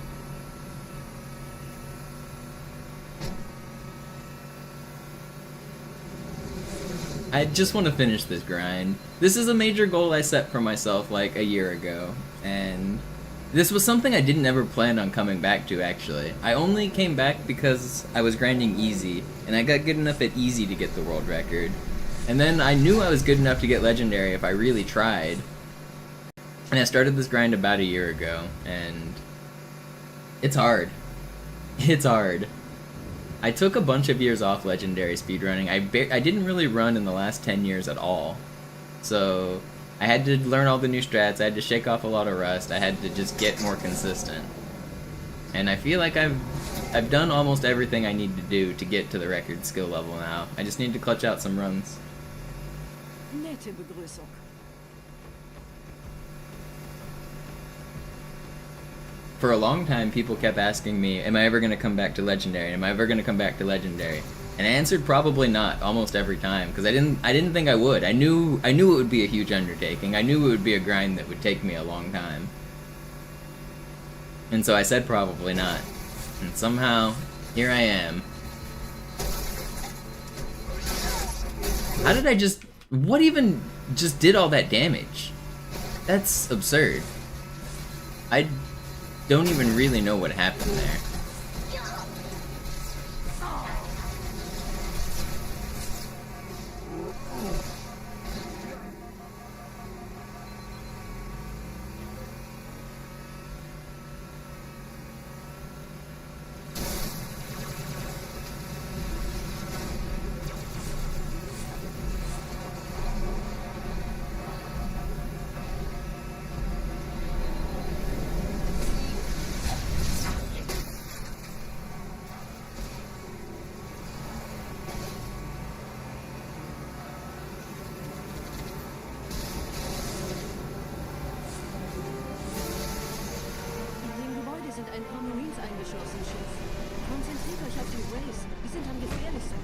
I just want to finish this grind. This is a major goal I set for myself like a year ago, and this was something I didn't ever plan on coming back to, actually. I only came back because I was grinding easy, and I got good enough at easy to get the world record. And then I knew I was good enough to get legendary if I really tried. And I started this grind about a year ago, and it's hard. It's hard. I took a bunch of years off legendary speedrunning. I didn't really run in the last 10 years at all. So I had to learn all the new strats, I had to shake off a lot of rust, I had to just get more consistent. And I feel like I've done almost everything I need to do to get to the record skill level now. I just need to clutch out some runs. Nette Begrüßung. For a long time, people kept asking me, am I ever going to come back to Legendary? Am I ever going to come back to Legendary? And I answered probably not almost every time, because I didn't think I would. I knew it would be a huge undertaking. I knew it would be a grind that would take me a long time. And so I said probably not. And somehow, here I am. How did I what even just did all that damage? That's absurd. I don't even really know what happened there. Ein paar Marines eingeschossen, Schiff. Konzentriert euch auf die Race. Die sind am gefährlichsten.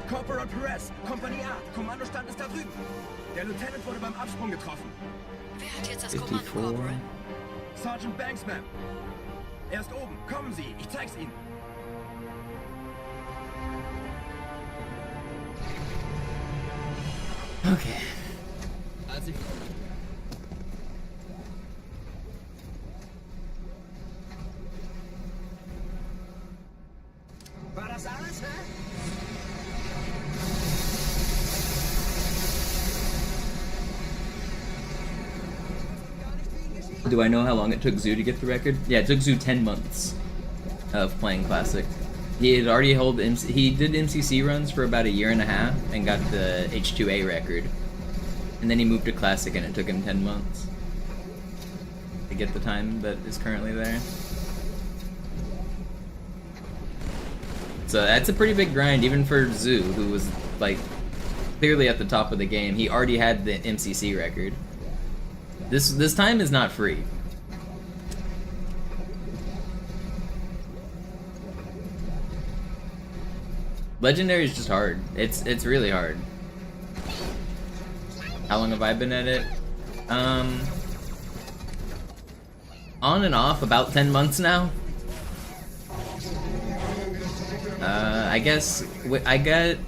Corporal Perez, Kompanie A, Kommandostand ist da drüben. Der Lieutenant wurde beim Absprung getroffen. Wer hat jetzt das Kommando, Corporal? Sergeant Banksman. Er ist oben. Kommen Sie, ich zeig's Ihnen. Okay. War das alles, hä? Do I know how long it took Zoo to get the record? Yeah, it took Zoo 10 months of playing Classic. He had already he did MCC runs for about a year and a half and got the H2A record. And then he moved to Classic and it took him 10 months to get the time that is currently there. So that's a pretty big grind, even for Zoo, who was like clearly at the top of the game. He already had the MCC record. This time is not free. Legendary is just hard. It's really hard. How long have I been at it? On and off, about 10 months now. I guess I got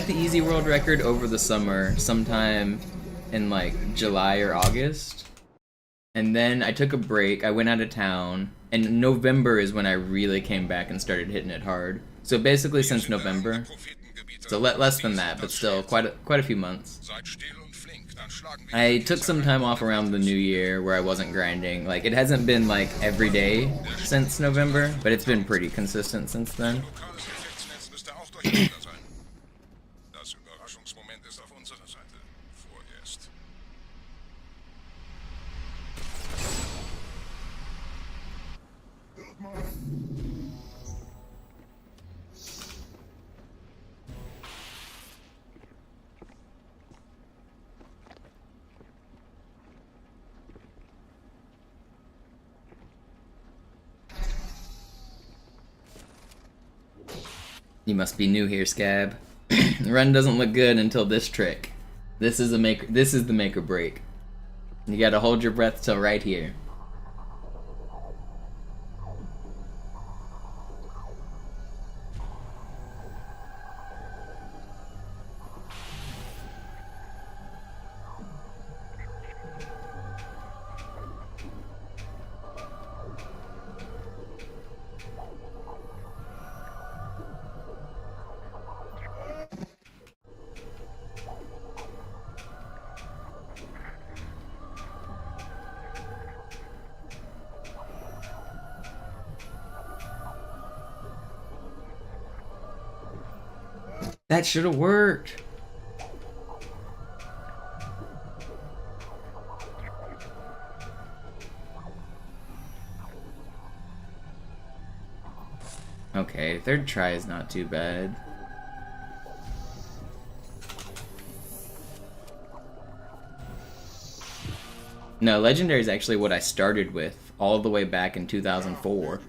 the easy world record over the summer, sometime in like July or August, and then I took a break. I went out of town, and November is when I really came back and started hitting it hard. So basically since November, so less than that, but still quite a few months. I took some time off around the new year where I wasn't grinding. Like, it hasn't been like every day since November, but it's been pretty consistent since then. Das Überraschungsmoment ist auf unserer Seite. Vorerst. You must be new here, Scab. The run doesn't look good until this trick. This is the make or break. You gotta hold your breath till right here. That should have worked. Okay, third try is not too bad. No, Legendary is actually what I started with all the way back in 2004.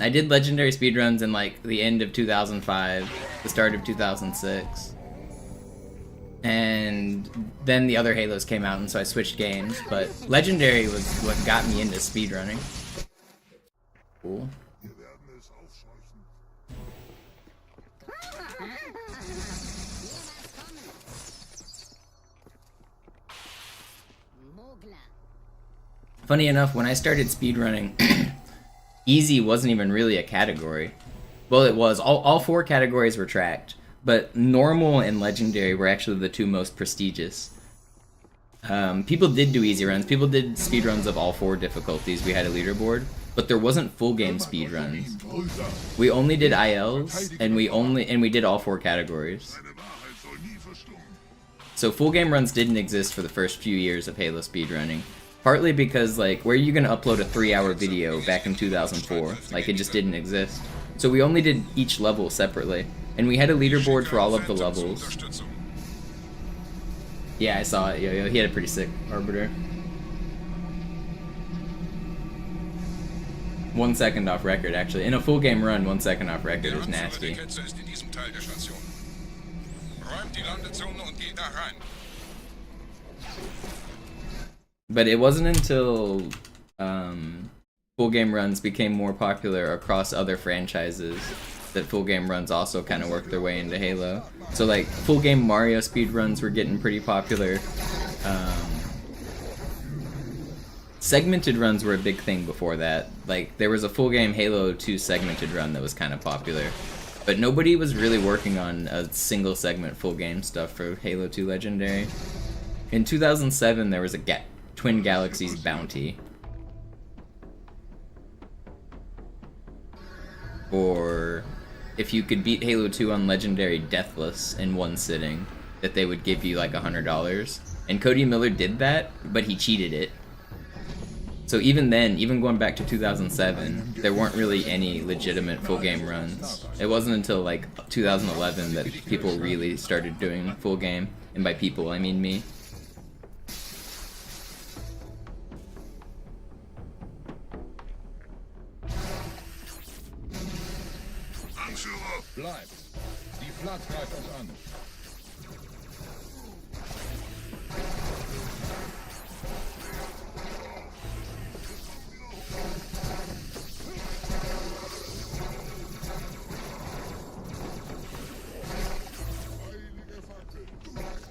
I did Legendary speedruns in like the end of 2005, the start of 2006. And then the other Halos came out, and so I switched games, but Legendary was what got me into speedrunning. Cool. Funny enough, when I started speedrunning, easy wasn't even really a category. Well, it was. All four categories were tracked, but normal and legendary were actually the two most prestigious. People did do easy runs. People did speedruns of all four difficulties. We had a leaderboard, but there wasn't full game speedruns. We only did ILs, and we did all four categories. So full game runs didn't exist for the first few years of Halo speedrunning. Partly because, like, where are you gonna upload a 3-hour video back in 2004? Like, it just didn't exist. So we only did each level separately. And we had a leaderboard for all of the levels. Yeah, I saw it, Yo-Yo. He had a pretty sick Arbiter. 1 second off record, actually. In a full game run, 1 second off record is nasty. But it wasn't until full game runs became more popular across other franchises that full game runs also kind of worked their way into Halo. So like full game Mario speedruns were getting pretty popular. Segmented runs were a big thing before that. Like there was a full game Halo 2 segmented run that was kind of popular. But nobody was really working on a single segment full game stuff for Halo 2 Legendary. In 2007 there was a Twin Galaxies bounty. Or if you could beat Halo 2 on Legendary Deathless in one sitting, that they would give you like $100. And Cody Miller did that, but he cheated it. So even then, even going back to 2007, there weren't really any legitimate full game runs. It wasn't until like 2011 that people really started doing full game. And by people, I mean me. Anführer! Bleibt. Die Flat greift uns an.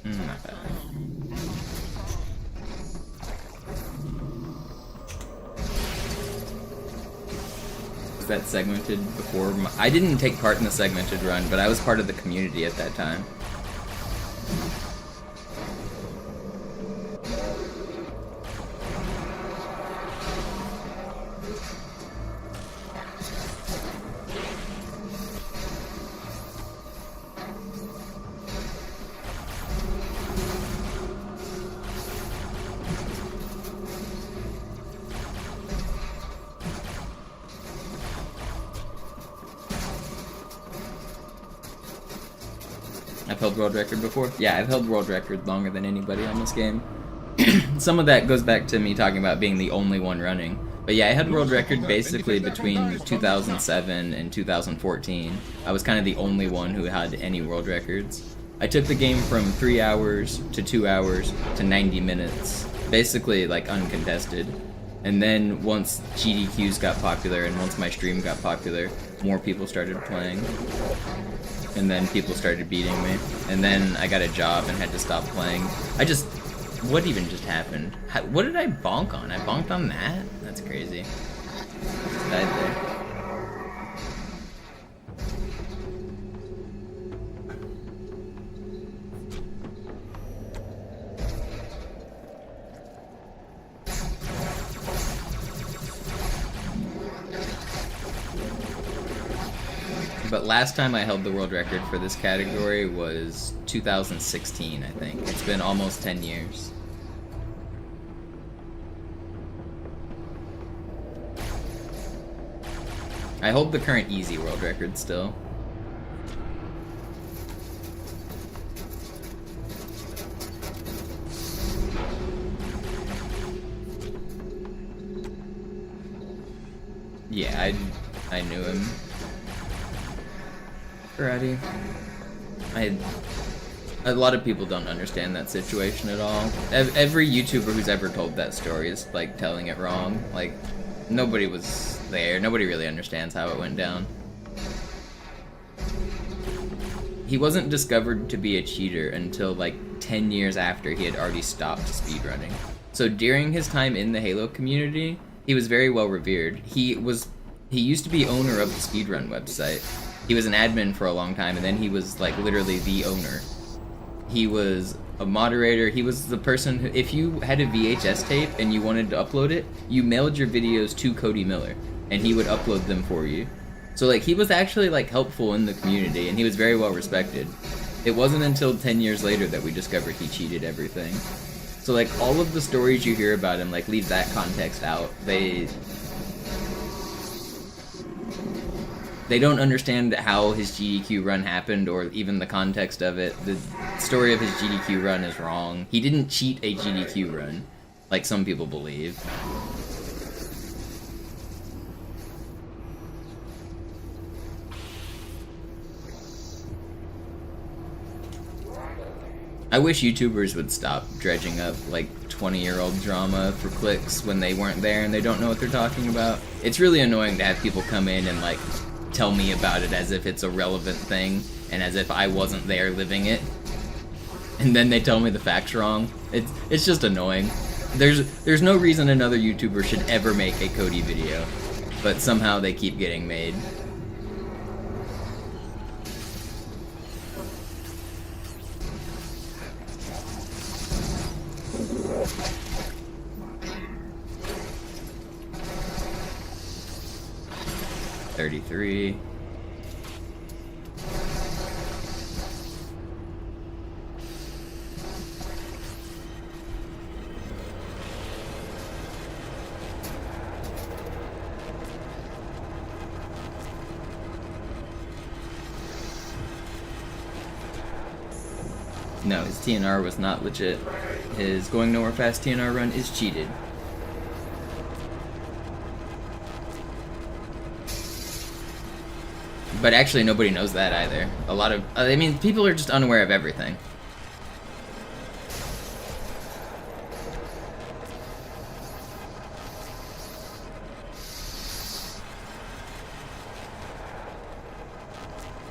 Not bad. Was that segmented before? I didn't take part in the segmented run, but I was part of the community at that time. I've held world record before? Yeah, I've held world record longer than anybody on this game. Some of that goes back to me talking about being the only one running. But yeah, I had world record basically between 2007 and 2014. I was kind of the only one who had any world records. I took the game from 3 hours to 2 hours to 90 minutes, basically like uncontested. And then once GDQs got popular and once my stream got popular, more people started playing. And then people started beating me. And then I got a job and had to stop playing. What even just happened? What did I bonk on? I bonked on that? That's crazy. Just died there. But last time I held the world record for this category was 2016, I think. It's been almost 10 years. I hold the current easy world record still. Yeah, I knew him. Alrighty. A lot of people don't understand that situation at all. Every YouTuber who's ever told that story is like telling it wrong. Like, nobody was there. Nobody really understands how it went down. He wasn't discovered to be a cheater until like 10 years after he had already stopped speedrunning. So during his time in the Halo community, he was very well revered. He used to be owner of the Speedrun website. He was an admin for a long time, and then he was like literally the owner. He was a moderator. He was the person who, if you had a VHS tape and you wanted to upload it, you mailed your videos to Cody Miller, and he would upload them for you. So like he was actually like helpful in the community, and he was very well respected. It wasn't until 10 years later that we discovered he cheated everything. So like all of the stories you hear about him, like leave that context out. They don't understand how his GDQ run happened or even the context of it. The story of his GDQ run is wrong. He didn't cheat a GDQ run, like some people believe. I wish YouTubers would stop dredging up like 20-year-old drama for clicks when they weren't there and they don't know what they're talking about. It's really annoying to have people come in and like tell me about it as if it's a relevant thing and as if I wasn't there living it, and then they tell me the facts wrong. It's just annoying. There's no reason another YouTuber should ever make a Cody video, but somehow they keep getting made. $33. No, his TNR was not legit. His going nowhere fast TNR run is cheated. But actually, nobody knows that either. A lot of, I mean, people are just unaware of everything.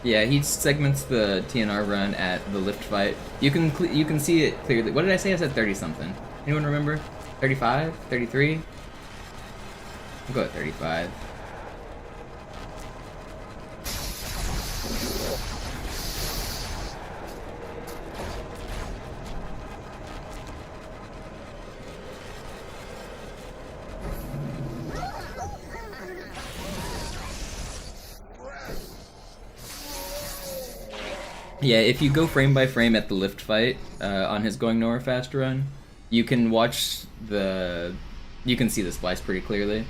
Yeah, he segments the TNR run at the lift fight. You can see it clearly. What did I say? I said 30 something. Anyone remember? 35? 33? I'll go at 35. Yeah, if you go frame by frame at the lift fight on his Going Nowhere Fast run, you can watch the... you can see the splice pretty clearly.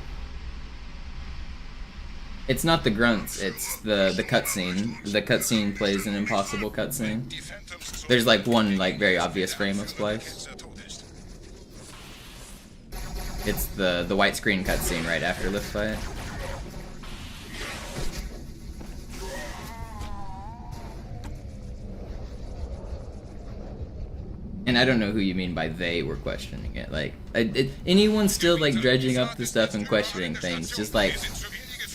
It's not the grunts, it's the cutscene. The cutscene plays an impossible cutscene. There's like one like very obvious frame of splice. It's the white screen cutscene right after lift fight. And I don't know who you mean by they were questioning it. Like, anyone still like dredging up the stuff and questioning things, just like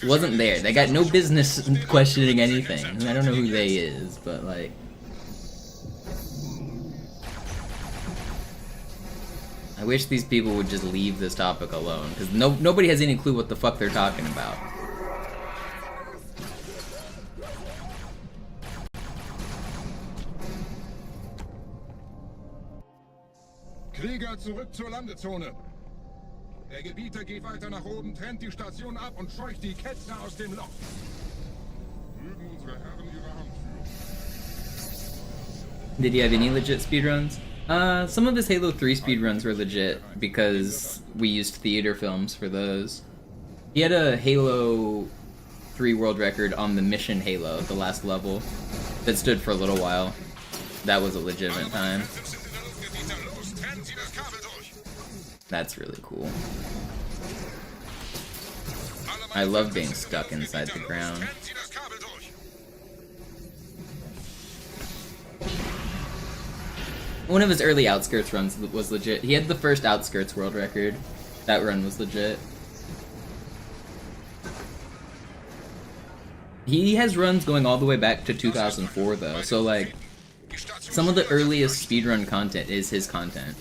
wasn't there. They got no business questioning anything. I don't know who they is, but like, I wish these people would just leave this topic alone, because nobody has any clue what the fuck they're talking about. Krieger, zurück zur Landezone. Der Gebieter geht weiter nach oben, trennt die Station ab und scheucht die Ketzer aus dem Loch. Mögen unsere Herren ihre Hand führen. Did he have any legit speedruns? Some of his Halo 3 speedruns were legit because we used theater films for those. He had a Halo 3 world record on the mission Halo, the last level, that stood for a little while. That was a legitimate time. That's really cool. I love being stuck inside the ground. One of his early Outskirts runs was legit. He had the first Outskirts world record. That run was legit. He has runs going all the way back to 2004 though, so like, some of the earliest speedrun content is his content.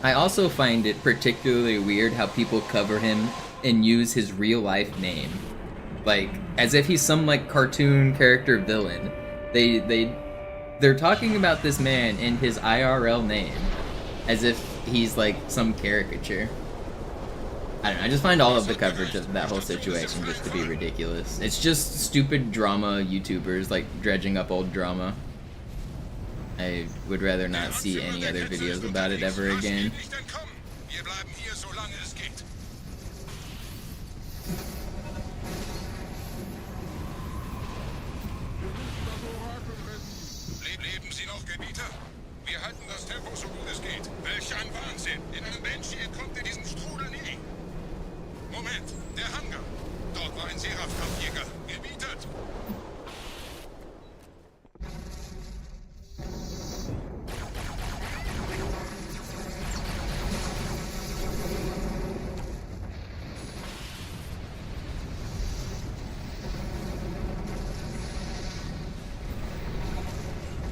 I also find it particularly weird how people cover him and use his real life name. Like, as if he's some like cartoon character villain. They're talking about this man in his IRL name as if he's like some caricature. I don't know, I just find all of the coverage of that whole situation just to be ridiculous. It's just stupid drama YouTubers like dredging up old drama. I would rather not see any other videos about it ever again. Leben Sie noch, Gebieter? Wir halten das Tempo so gut es geht. Welch ein Wahnsinn! In einem Banshee entkommt ihr diesen Strudel nie. Moment, der Hangar. Dort war ein Seraph-Kampfjäger. Gebietet!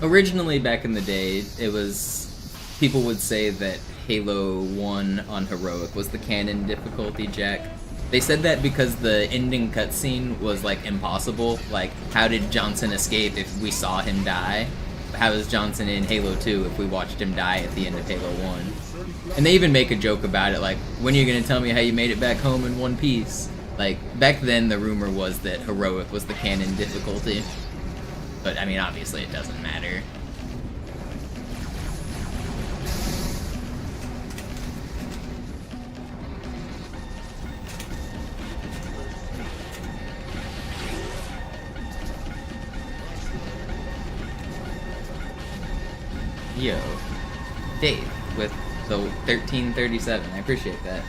Originally, back in the day, it was... people would say that Halo 1 on Heroic was the canon difficulty jack. They said that because the ending cutscene was, like, impossible. Like, how did Johnson escape if we saw him die? How is Johnson in Halo 2 if we watched him die at the end of Halo 1? And they even make a joke about it, like, when are you gonna tell me how you made it back home in one piece? Like, back then the rumor was that Heroic was the canon difficulty. But, I mean, obviously it doesn't matter. Yo, Dave with the 1337. I appreciate that.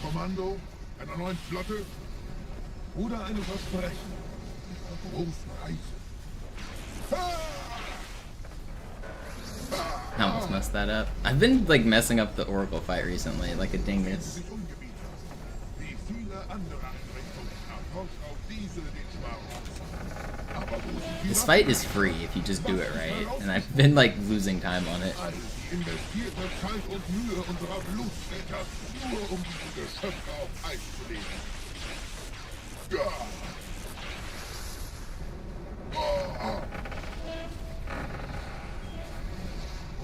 Kommando, einer neuen Flotte oder einem Versprechen einer großen Reise. I almost messed that up. I've been like messing up the Oracle fight recently, like a dingus. Wie viele andere Einrichtungen erforscht auch diese den Schwarm. Aber wo sind die This fight is free if you just do it right, and I've been like losing time on it. all die investierte Zeit und Mühe unserer Blutväter, nur um diese Geschöpfe auf Eis zu legen? Ja.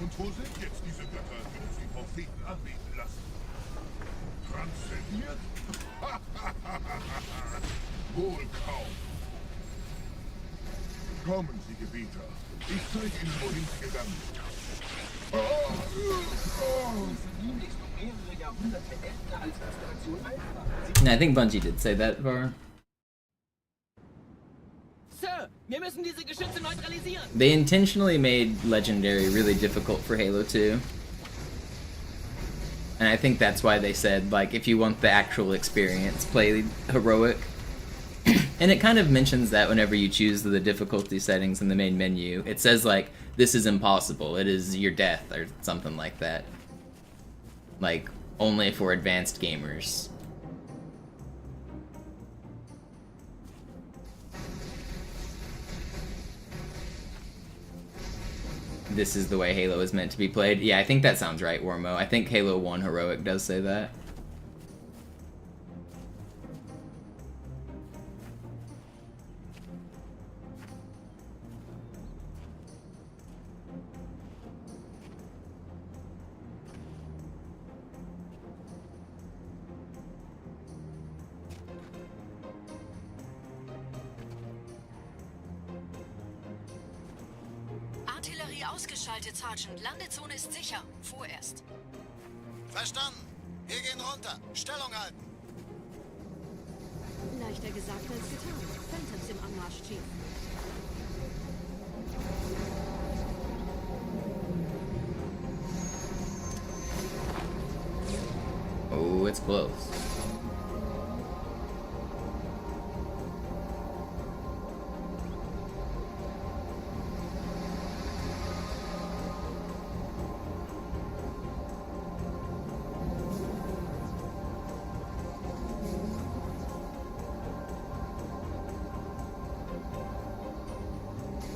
Und wo sind jetzt diese Götter, die uns die Propheten anbeten lassen? Transzendiert? Wohl kaum. Kommen Sie, Gebieter. Ich zeige Ihnen, wohin Sie gegangen sind. I think Bungie did say that, Var. Sir, wir müssen diese Geschütze neutralisieren. They intentionally made Legendary really difficult for Halo 2. And I think that's why they said, like, if you want the actual experience, play Heroic. And it kind of mentions that whenever you choose the difficulty settings in the main menu. It says, like, this is impossible, it is your death, or something like that. Like, only for advanced gamers. This is the way Halo is meant to be played. Yeah, I think that sounds right, Wormo. I think Halo 1 Heroic does say that. Artillerie ausgeschaltet, Sergeant. Landezone ist sicher. Vorerst. Verstanden. Wir gehen runter. Stellung halten. Leichter gesagt als getan. Phantoms im Anmarsch, Chief. Oh, it's close.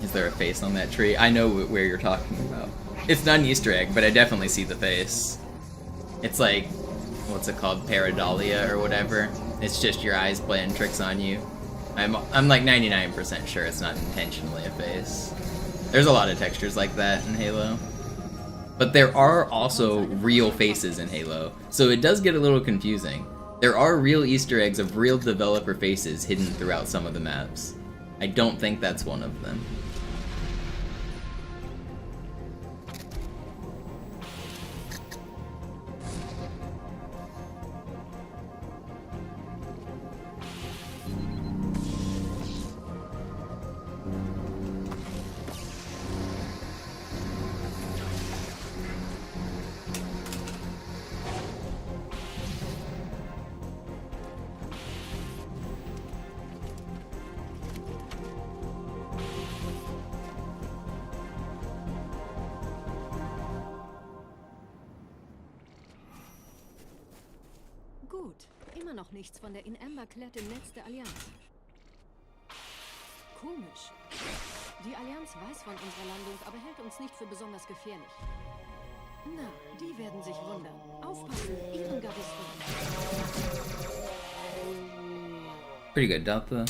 Is there a face on that tree? I know where you're talking about. It's not an Easter egg, but I definitely see the face. It's like, what's it called, pareidolia or whatever. It's just your eyes playing tricks on you. I'm like 99% sure it's not intentionally a face. There's a lot of textures like that in Halo. But there are also real faces in Halo, so it does get a little confusing. There are real Easter eggs of real developer faces hidden throughout some of the maps. I don't think that's one of them. Gut. Immer noch nichts von der in Amber Klett im Netz der Allianz. Komisch. Die Allianz weiß von unserer Landung, aber hält uns nicht für besonders gefährlich. Na, die werden sich wundern. Aufpassen, Ehrengardisten. Pretty good, Delta.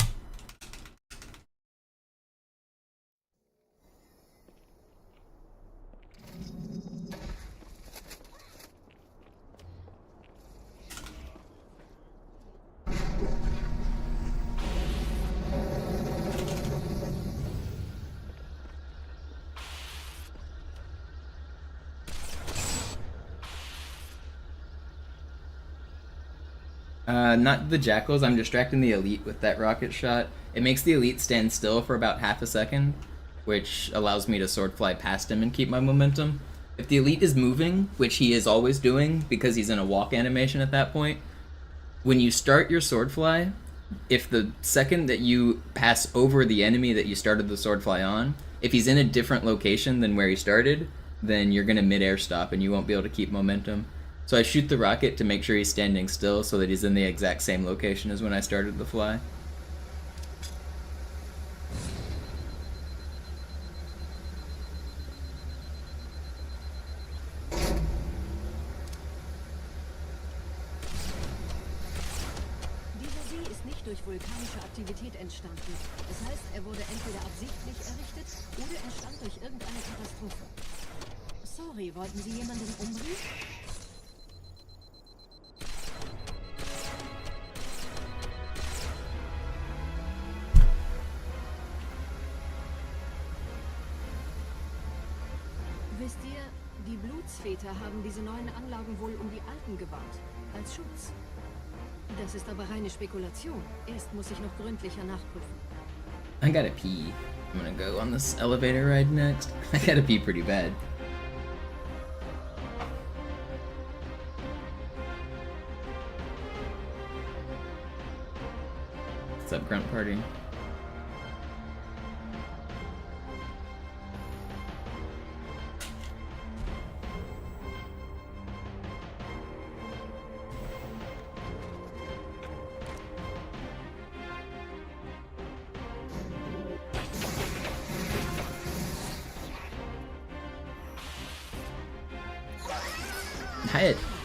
Not the jackals. I'm distracting the elite with that rocket shot. It makes the elite stand still for about half a second, which allows me to sword fly past him and keep my momentum. If the elite is moving, which he is always doing because he's in a walk animation at that point, when you start your sword fly, if the second that you pass over the enemy that you started the sword fly on, if he's in a different location than where he started, then you're gonna mid-air stop and you won't be able to keep momentum. So I shoot the rocket to make sure he's standing still so that he's in the exact same location as when I started the fly. Dieser See ist nicht durch vulkanische Aktivität entstanden. Das heißt, er wurde entweder absichtlich errichtet oder entstand durch irgendeine Katastrophe. Sorry, wollten Sie jemanden umbringen? Wisst ihr, die Blutsväter haben diese neuen Anlagen wohl um die alten gebaut. Als Schutz. Das ist aber reine Spekulation. Erst muss ich noch gründlicher nachprüfen. I gotta pee. I'm gonna go on this elevator ride next. I gotta pee pretty bad. What's up, Grunt Party?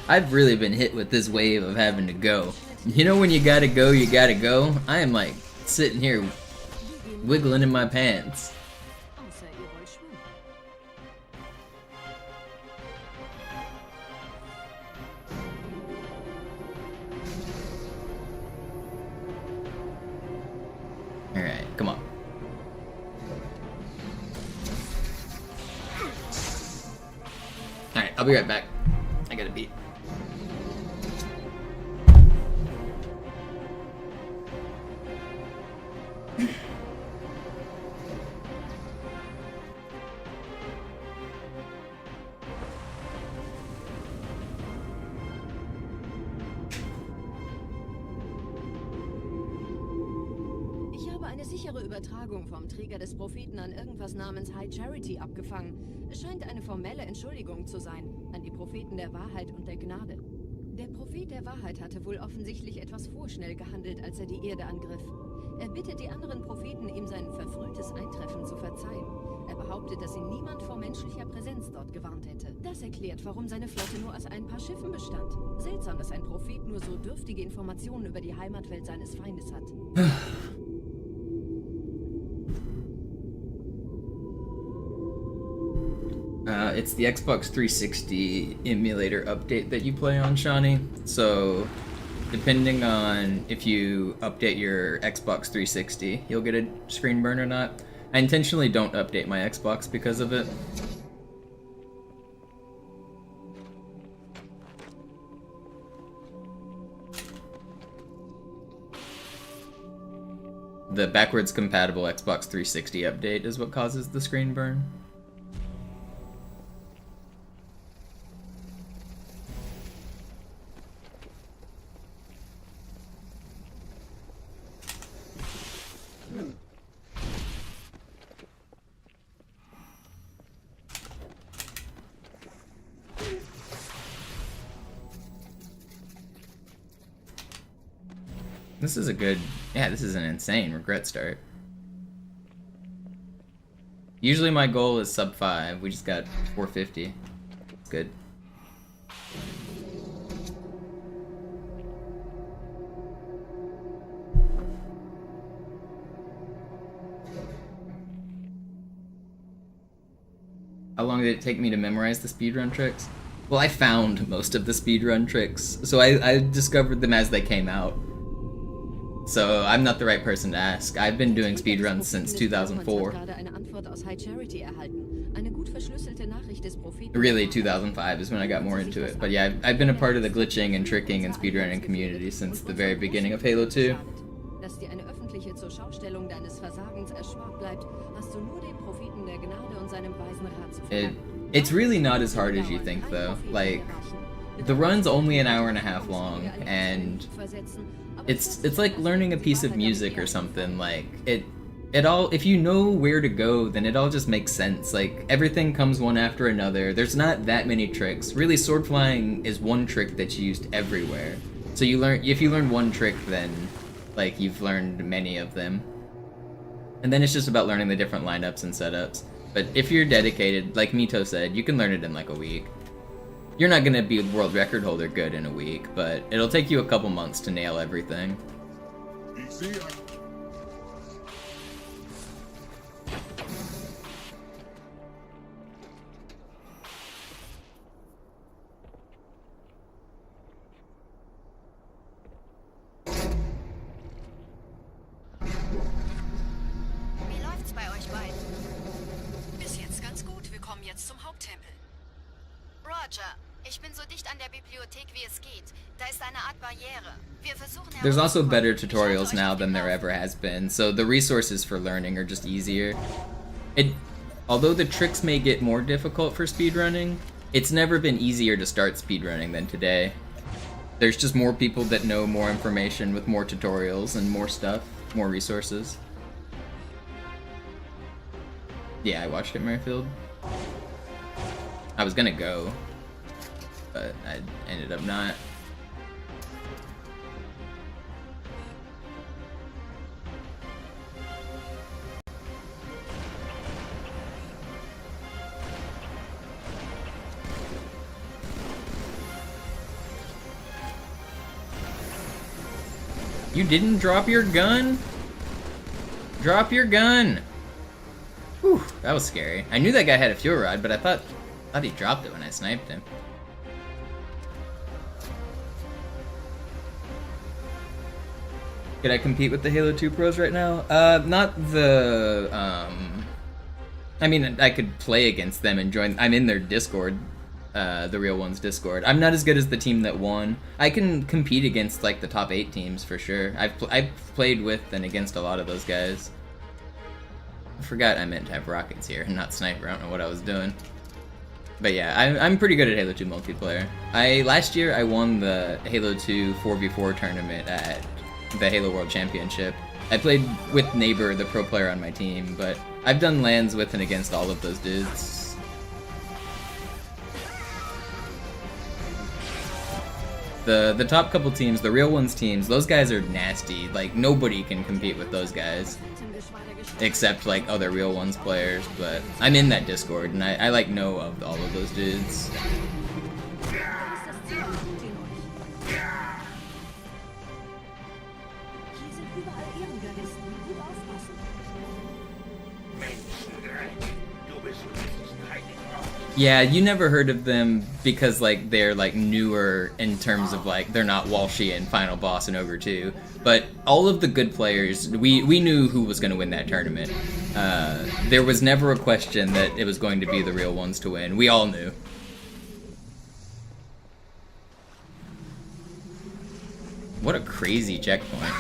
I've really been hit with this wave of having to go. You know when you gotta go, you gotta go? I am like sitting here wiggling in my pants. Alright, come on. Alright, I'll be right back. I gotta beat. Ich habe eine sichere Übertragung vom Träger des Propheten an irgendwas namens High Charity abgefangen. Es scheint eine formelle Entschuldigung zu sein, an die Propheten der Wahrheit und der Gnade. Der Prophet der Wahrheit hatte wohl offensichtlich etwas vorschnell gehandelt, als er die Erde angriff. Er bittet die anderen Propheten, ihm sein verfrühtes Eintreffen zu verzeihen. Er behauptet, dass ihn niemand vor menschlicher Präsenz dort gewarnt hätte. Das erklärt, warum seine Flotte nur aus ein paar Schiffen bestand. Seltsam, dass ein Prophet nur so dürftige Informationen über die Heimatwelt seines Feindes hat. It's the Xbox 360 emulator update that you play on, Shawnee. So, depending on if you update your Xbox 360, you'll get a screen burn or not. I intentionally don't update my Xbox because of it. The backwards compatible Xbox 360 update is what causes the screen burn. This is a good, yeah, this is an insane regret start. Usually my goal is sub 5, we just got 450. It's good. How long did it take me to memorize the speedrun tricks? Well, I found most of the speedrun tricks, so I discovered them as they came out. So I'm not the right person to ask. I've been doing speedruns since 2004. Eine Antwort aus High Charity erhalten. Eine gut verschlüsselte Nachricht des Propheten. Really, 2005 is when I got more into it. But yeah, I've been a part of the glitching and tricking and speedrunning community since the very beginning of Halo 2. Dass dir eine öffentliche Zurschaustellung deines Versagens erspart bleibt, hast du nur dem Propheten der Gnade und seinem weisen Rat zu verdanken. It's really not as hard as you think, though. Like, the run's only an hour and a half long, and it's like learning a piece of music or something. Like, it all, if you know where to go, then it all just makes sense. Like, everything comes one after another. There's not that many tricks. Really, sword flying is one trick that's used everywhere. So if you learn one trick, then, like, you've learned many of them. And then it's just about learning the different lineups and setups. But if you're dedicated, like Mito said, you can learn it in like a week. You're not gonna be a world record holder good in a week, but it'll take you a couple months to nail everything. Wie läuft's bei euch beiden? Bis jetzt ganz gut. Wir kommen jetzt zum Haupttempel. Roger, ich bin so dicht an der Bibliothek wie es geht. Da ist eine Art Barriere. Wir versuchen There's also better tutorials now than there ever has been, so the resources for learning are just easier. Although the tricks may get more difficult for speedrunning, it's never been easier to start speedrunning than today. There's just more people that know more information with more tutorials and more stuff, more resources. Yeah, I watched it, Merrifield. I was gonna go, but I ended up not. You didn't drop your gun? Drop your gun! Whew, that was scary. I knew that guy had a fuel rod, but I thought he dropped it when I sniped him. Could I compete with the Halo 2 pros right now? Not the, I mean, I could play against them and join. I'm in their Discord, the Real Ones Discord. I'm not as good as the team that won. I can compete against, like, the top 8 teams for sure. I've played with and against a lot of those guys. I forgot I meant to have rockets here and not sniper. I don't know what I was doing. But yeah, I'm pretty good at Halo 2 multiplayer. Last year I won the Halo 2 4v4 tournament at the Halo World Championship. I played with Neighbor, the pro player on my team, but I've done LANs with and against all of those dudes. The top couple teams, the Real Ones teams, those guys are nasty. Like, nobody can compete with those guys. Except, like, other Real Ones players, but I'm in that Discord, and I like, know of all of those dudes. Yeah, you never heard of them because, like, they're, like, newer in terms of, like, they're not Walshy and Final Boss and Ogre 2. But all of the good players, we knew who was going to win that tournament. There was never a question that it was going to be the Real Ones to win. We all knew. What a crazy checkpoint.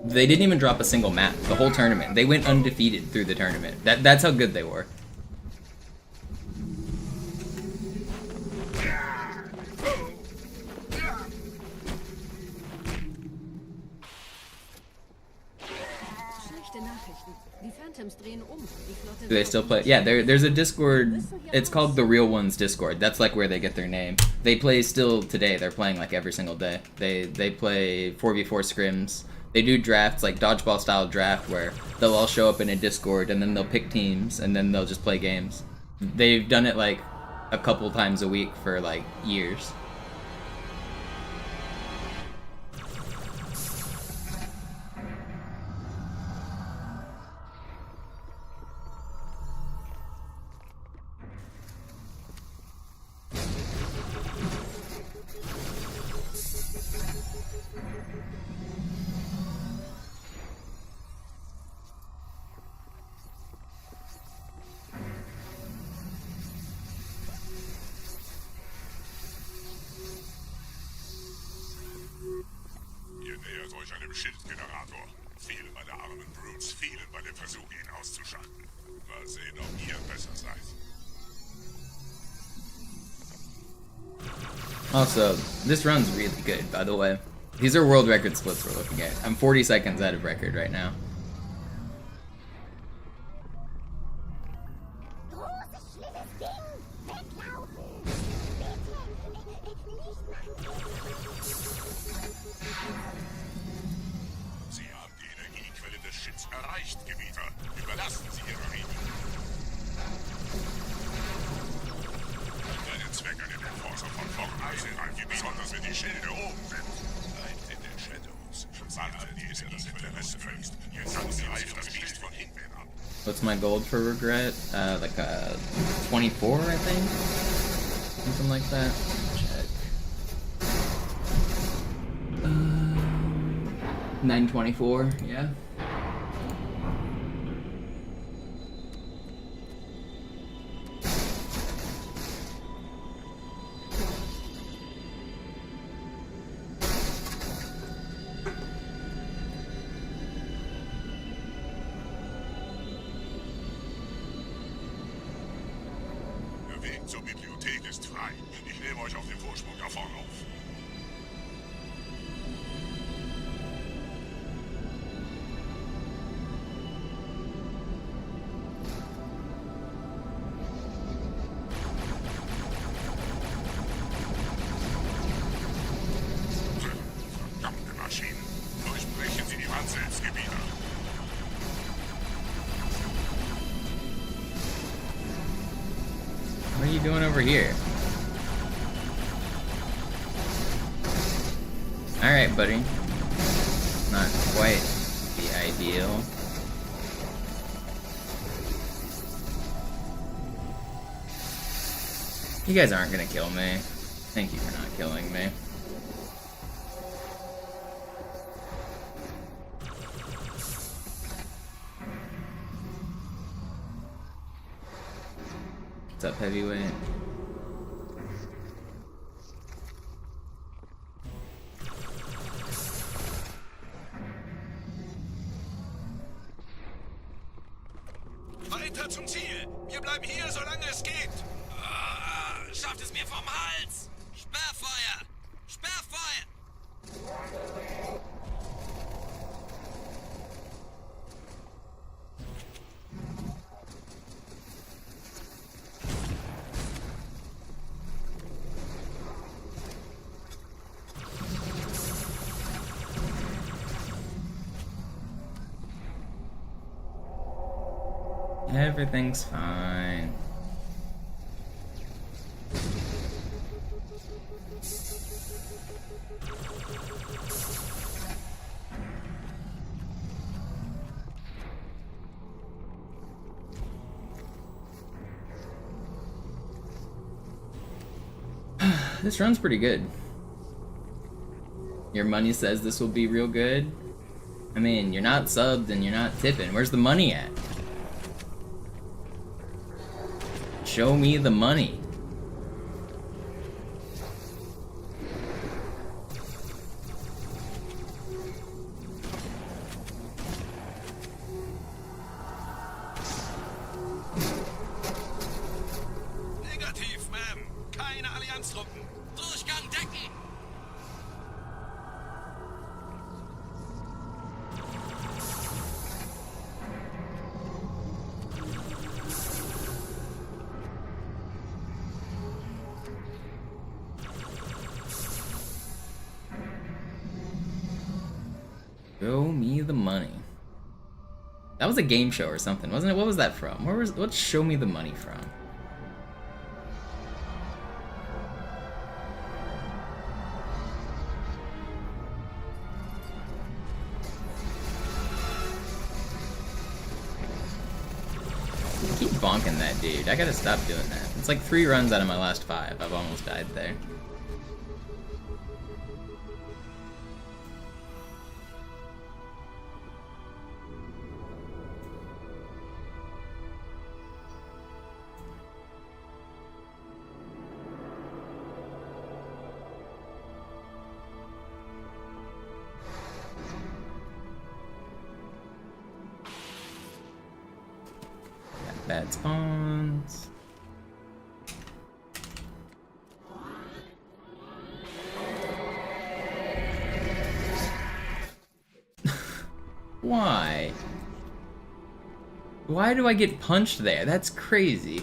They didn't even drop a single map the whole tournament. They went undefeated through the tournament. That's how good they were. Do they still play? Yeah, there's a Discord. It's called the Real Ones Discord. That's like where they get their name. They play still today. They're playing like every single day. They play 4v4 scrims. They do drafts, like dodgeball style draft, where they'll all show up in a Discord and then they'll pick teams and then they'll just play games. They've done it like a couple times a week for like years. Schildgenerator. Fiel bei der armen Brutes, fielen bei dem Versuch, ihn auszuschalten. Mal sehen, ob ihr besser seid. Also, this run's really good, by the way. These are world record splits we're looking at. I'm 40 seconds out of record right now. Sie haben die Energiequelle des Shits erreicht, Gebieter. Überlassen Sie Ihre Riegel. Der Zweck an dem Enforcer von Vorreisen, besonders wenn die Schilde oben sind. Bleibt in den Shadows. Warte, die ist ja das Interesse ist. Jetzt angreift das Biest von hinten ab. What's my gold for regret? Like 24, I think? Something like that. Check. 924, yeah. Der Weg zur Bibliothek ist frei. Ich nehme euch auf den Vorsprung da vorne auf. Verdammte Maschinen. Durchbrechen Sie die Wand selbst, Gebieter. What are you doing over here? Alright, buddy. Not quite the ideal. You guys aren't gonna kill me. Thank you for not killing me. What's up, heavyweight? Weiter zum Ziel! Wir bleiben hier, solange es geht! Schafft es mir vom Hals! Sperrfeuer! Sperrfeuer! Everything's fine. This run's pretty good. Your money says this will be real good. I mean, you're not subbed and you're not tipping. Where's the money at? Show me the money. Negativ, Ma'am. Keine Allianztruppen. Durchgang decken! Show me the money. That was a game show or something, wasn't it? What was that from? What's Show Me the Money from? I keep bonking that dude. I gotta stop doing that. It's like 3 runs out of my last 5. I've almost died there. bad spawns. Why? Why do I get punched there? That's crazy.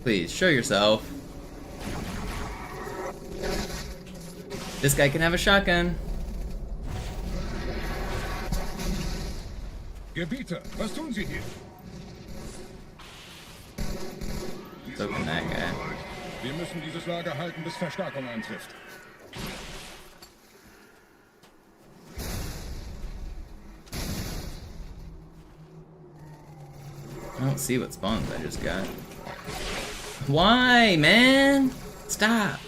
Please, show yourself. This guy can have a shotgun. Gebieter, was tun Sie hier? So can that guy. Wir müssen dieses Lager halten, bis Verstärkung eintrifft. I don't see what spawns I just got. Why, man? Stop.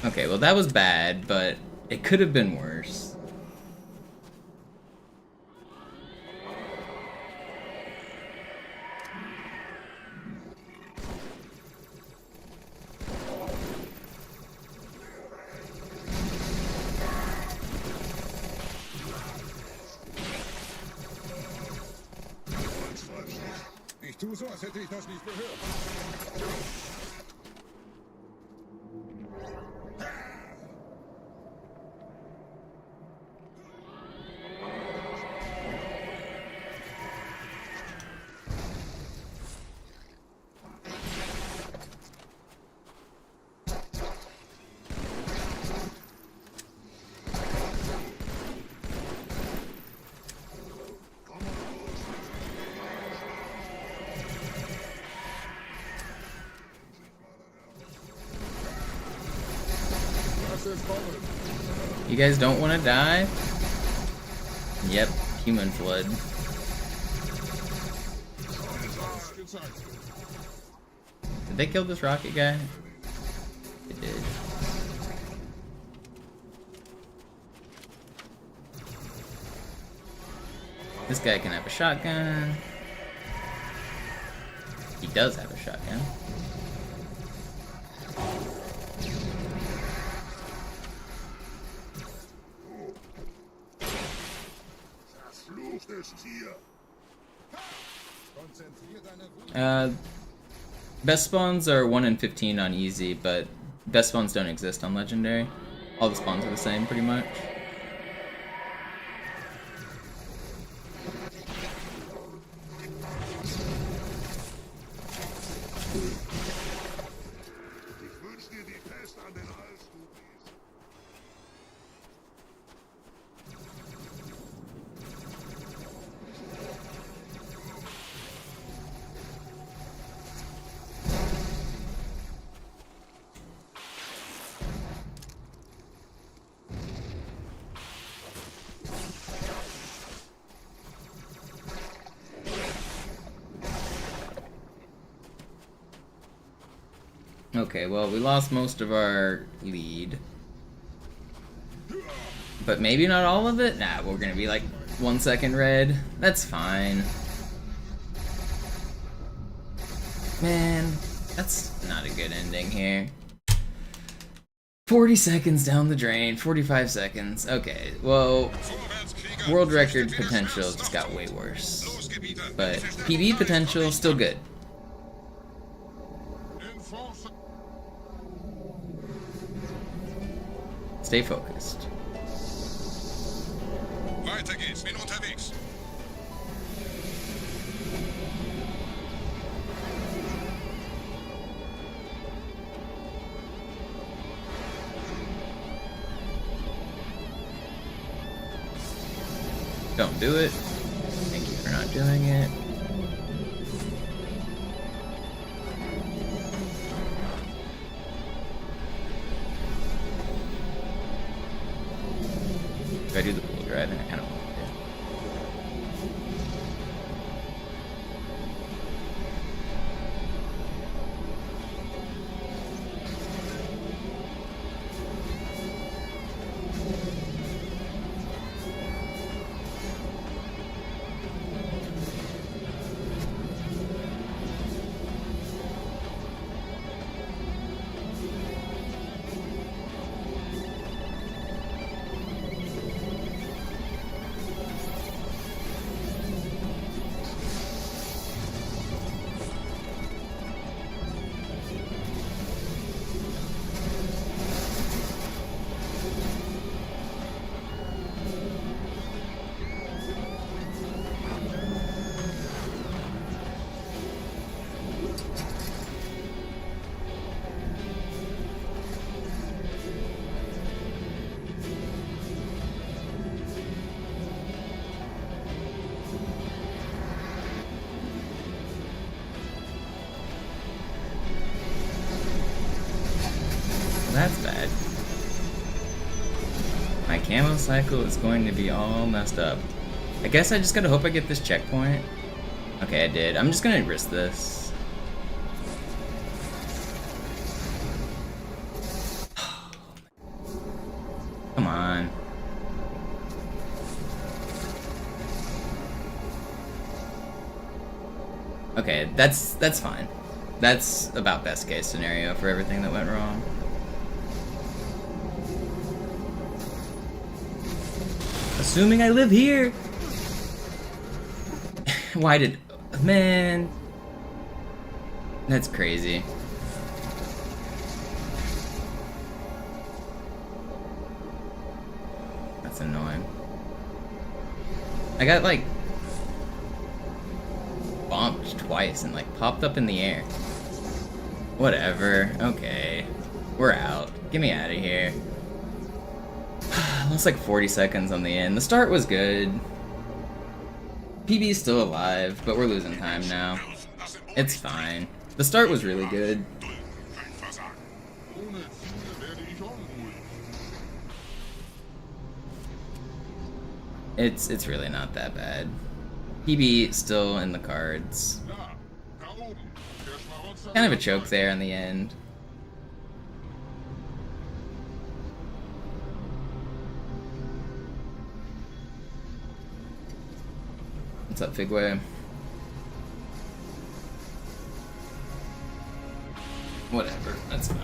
Okay, well that was bad, but it could have been worse. Ich tue so, als hätte ich das nicht gehört. You guys don't want to die? Yep, human flood. Did they kill this rocket guy? They did. This guy can have a shotgun. He does have a shotgun. Best spawns are 1 in 15 on easy, but best spawns don't exist on legendary. All the spawns are the same, pretty much. Okay, well, we lost most of our lead. But maybe not all of it? Nah, we're gonna be like 1 second red. That's fine. Man, that's not a good ending here. 40 seconds down the drain, 45 seconds. Okay, well, world record potential just got way worse. But PB potential, still good. Stay focused. Weiter geht's, bin unterwegs. Don't do it. Thank you for not doing it. Do I do the pool driving? I kind of want to. final cycle is going to be all messed up. I guess I just gotta hope I get this checkpoint. Okay, I did. I'm just gonna risk this. Come on. Okay, that's fine. That's about best case scenario for everything that went wrong. Assuming I live here. Why did... Man. That's crazy. That's annoying. I got like bumped twice and like popped up in the air. Whatever. Okay. We're out. Get me out of here. Lost like 40 seconds on the end. The start was good. PB's still alive, but we're losing time now. It's fine. The start was really good. It's really not that bad. PB still in the cards. Kind of a choke there in the end. What's up, Figway? Whatever, that's fine.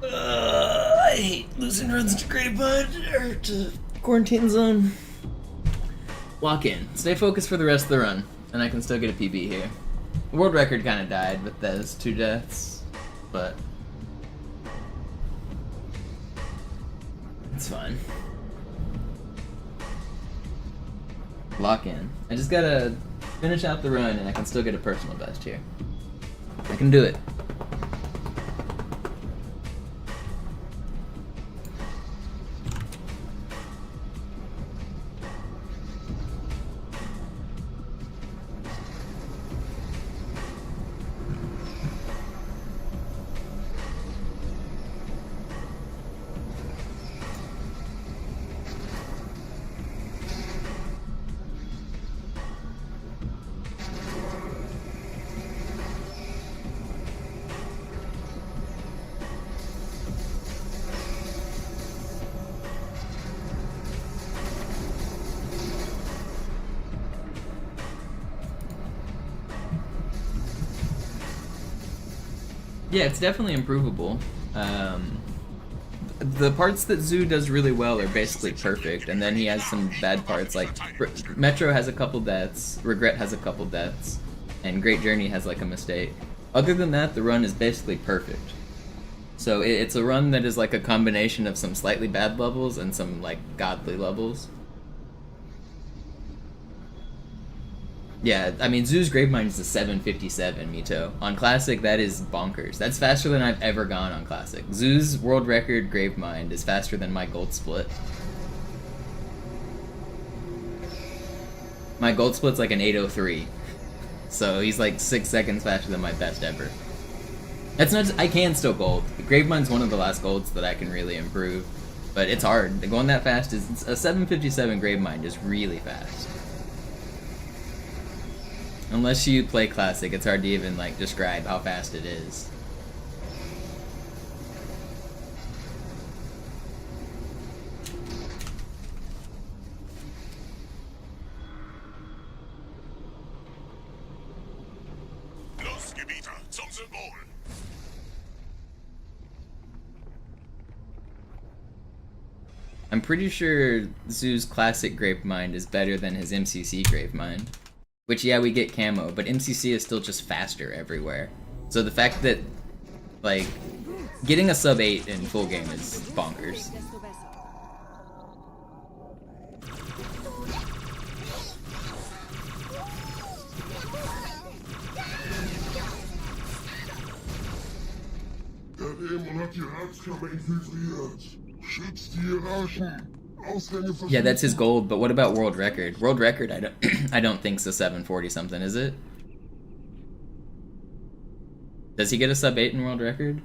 I hate losing runs to Great Bud or to Quarantine Zone. Lock in. Stay focused for the rest of the run, and I can still get a PB here. The world record kind of died with those 2 deaths, but it's fine. Lock in. I just gotta finish out the run, and I can still get a personal best here. I can do it. Yeah, it's definitely improvable. The parts that Zoo does really well are basically perfect, and then he has some bad parts, like Metro has a couple deaths, Regret has a couple deaths, and Great Journey has like a mistake. Other than that, the run is basically perfect. So it's a run that is like a combination of some slightly bad levels and some like godly levels. Yeah, I mean, Zoo's Gravemind is a 757, Mito. On Classic, that is bonkers. That's faster than I've ever gone on Classic. Zoo's world record Gravemind is faster than my gold split. My gold split's like an 803. So he's like 6 seconds faster than my best ever. That's not. I can still gold. Gravemind's one of the last golds that I can really improve, but it's hard. Going that fast is a 757 Gravemind is really fast. Unless you play Classic, it's hard to even like describe how fast it is. Los, Gebieter, zum Symbol! I'm pretty sure Zoo's Classic Gravemind is better than his MCC Gravemind. Which, yeah, we get camo, but MCC is still just faster everywhere. So the fact that, like, getting a sub 8 in full game is bonkers. Der Dämon hat die Ratskammer infiltriert. Schützt die Hierarchen. Yeah, that's his gold, but what about world record? World record, I don't think so. 740 something, is it? Does he get a sub 8 in world record?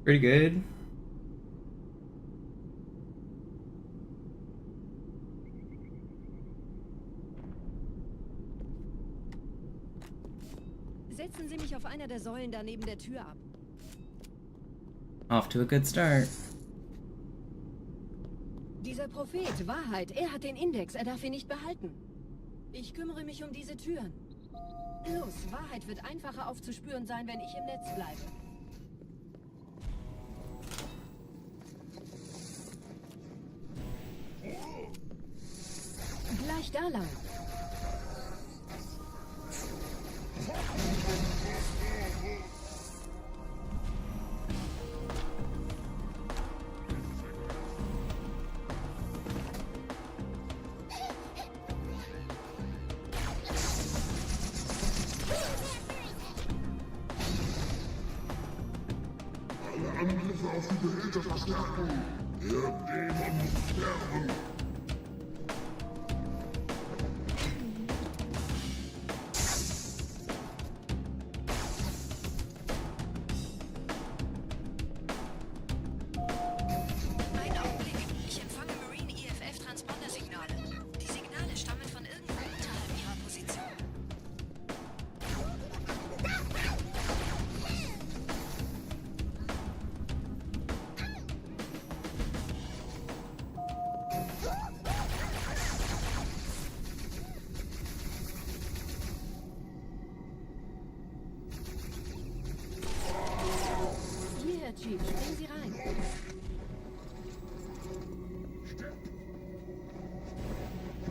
Pretty good. Setzen Sie mich auf einer der Säulen da neben der Tür ab. Off to a good start. Dieser Prophet, Wahrheit, er hat den Index, er darf ihn nicht behalten. Ich kümmere mich um diese Türen. Los, Wahrheit wird einfacher aufzuspüren sein, wenn ich im Netz bleibe. Gleich da lang. Alle Angriffe auf die Behälter verstärken. Der Dämon muss sterben. Chief, springen Sie rein.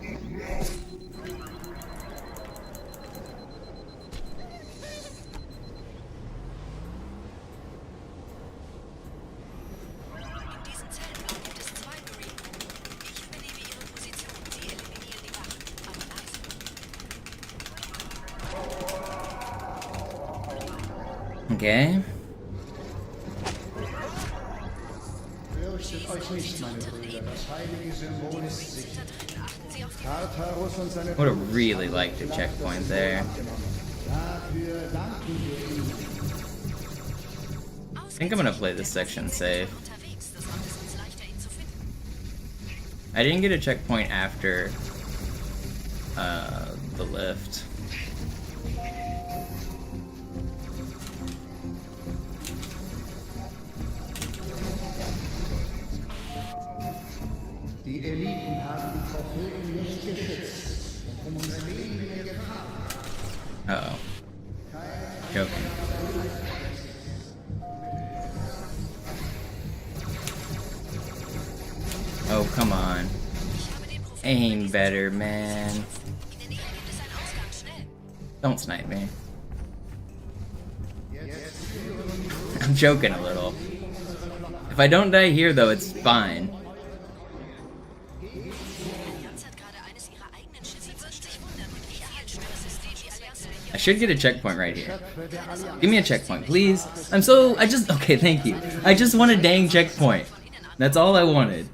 In diesen Zellenbau gibt es 2 Marine. Ich übernehme Ihre Position. Sie eliminieren die Wachen. Aber langsam. Okay. Fürchtet euch nicht, meine Brüder. Das heilige Symbol ist sicher. Tartarus und seine Would have really liked a checkpoint there. Dafür danken wir ihm. I think I'm gonna play this section safe. I didn't get a checkpoint after the lift. Die Eliten haben die Propheten nicht geschützt, um unser Leben in Gefahr. Uh-oh. Joking. Oh, come on. Aim better, man. Don't snipe me. I'm joking a little. If I don't die here, though, it's fine. I should get a checkpoint right here. Give me a checkpoint, please. Okay, thank you. I just want a dang checkpoint. That's all I wanted.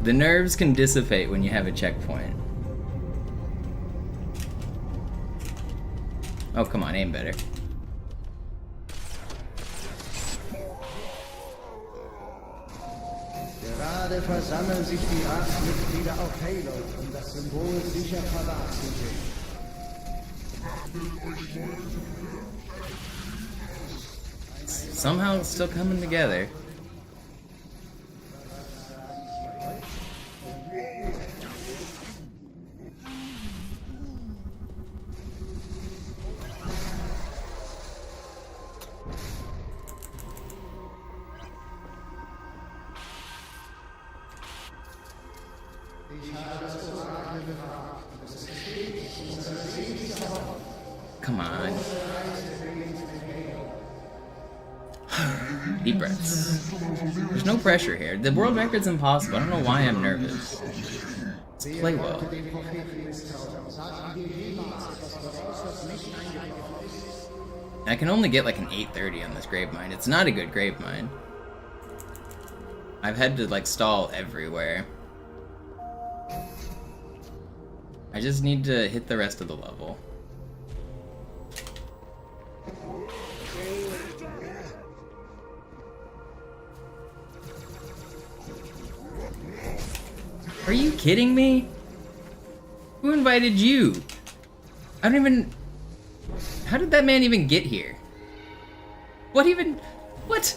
The nerves can dissipate when you have a checkpoint. Oh, come on, aim better. Gerade versammeln sich die Ratsmitglieder auf Halo, um das Symbol sicher verwahrt zu sehen. Somehow it's still coming together. Come on. Deep breaths. There's no pressure here. The world record's impossible. I don't know why I'm nervous. Let's play well. I can only get like an 830 on this grave mine. It's not a good grave mine. I've had to like stall everywhere. I just need to hit the rest of the level. Are you kidding me? Who invited you? I don't even... How did that man even get here? What even... What?